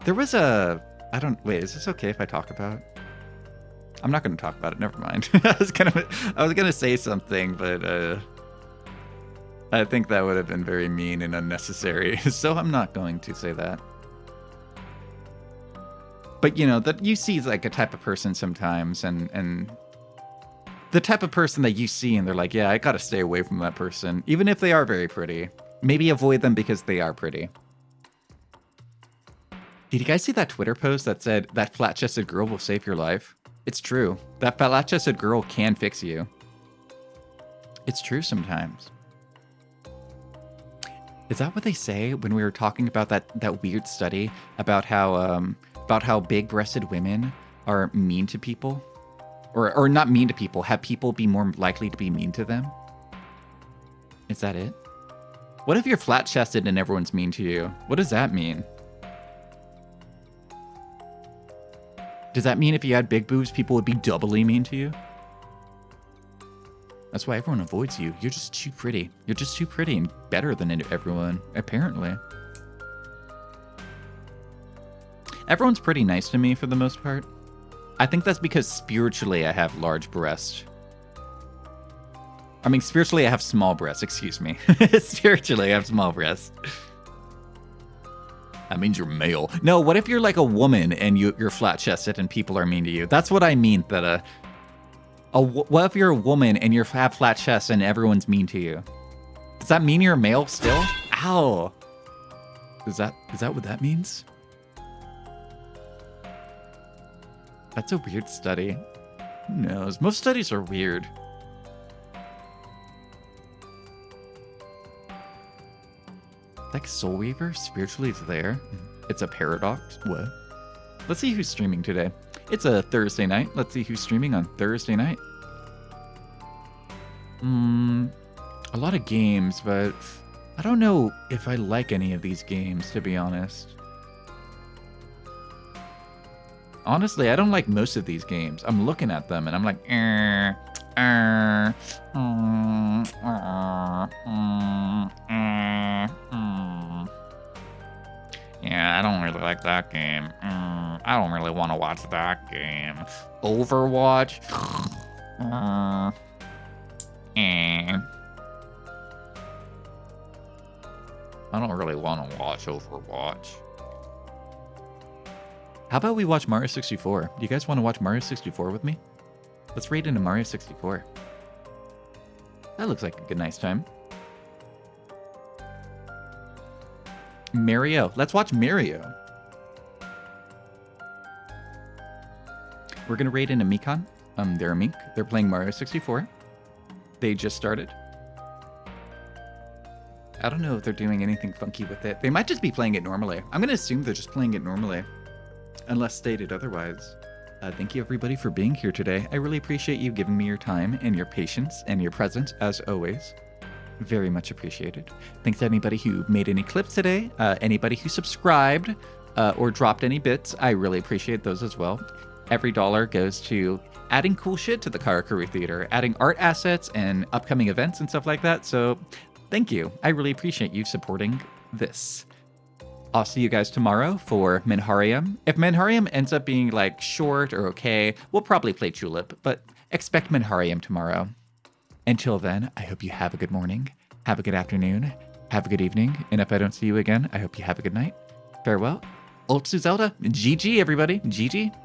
There was wait, is this okay if I talk about it? I'm not going to talk about it. Never mind. I was gonna say something, but I think that would have been very mean and unnecessary. So I'm not going to say that. But that you see like a type of person sometimes, and the type of person that you see, and they're like, yeah, I gotta stay away from that person, even if they are very pretty. Maybe avoid them because they are pretty. Did you guys see that Twitter post that said that flat-chested girl will save your life? It's true. That flat-chested girl can fix you. It's true sometimes. Is that what they say when we were talking about that weird study about how big-breasted women are mean to people? Or not mean to people, have people be more likely to be mean to them? Is that it? What if you're flat-chested and everyone's mean to you? What does that mean? Does that mean if you had big boobs, people would be doubly mean to you? That's why everyone avoids you. You're just too pretty. You're just too pretty and better than everyone, apparently. Everyone's pretty nice to me for the most part. I think that's because spiritually I have large breasts. I mean, spiritually I have small breasts, excuse me. Spiritually I have small breasts. That means you're male. No, what if you're like a woman and you're flat-chested and people are mean to you? That's what I mean. What if you're a woman and you have flat chest and everyone's mean to you? Does that mean you're a male still? Ow. Is that what that means? That's a weird study. Who knows? Most studies are weird. Like Soul Weaver, spiritually it's there. It's a paradox. What? Let's see who's streaming today. It's a Thursday night. Let's see who's streaming on Thursday night. A lot of games, but I don't know if I like any of these games, to be honest. Honestly, I don't like most of these games. I'm looking at them and I'm like, yeah, I don't really like that game. I don't really want to watch that game. Overwatch? I don't really want to watch Overwatch. How about we watch Mario 64? Do you guys want to watch Mario 64 with me? Let's raid into Mario 64. That looks like a good nice time. Mario. Let's watch Mario. We're going to raid into Mikan. They're a mink. They're playing Mario 64. They just started. I don't know if they're doing anything funky with it. They might just be playing it normally. I'm going to assume they're just playing it normally. Unless stated otherwise. Thank you everybody for being here today. I really appreciate you giving me your time and your patience and your presence as always. Very much appreciated. Thanks to anybody who made any clips today, anybody who subscribed or dropped any bits. I really appreciate those as well. Every dollar goes to adding cool shit to the Karakuri Theater, adding art assets and upcoming events and stuff like that. So thank you. I really appreciate you supporting this. I'll see you guys tomorrow for Minharium. If Minharium ends up being like short or okay, we'll probably play Tulip, but expect Minharium tomorrow. Until then, I hope you have a good morning, have a good afternoon, have a good evening, and if I don't see you again, I hope you have a good night. Farewell. Ultsu Zelda. GG, everybody. GG.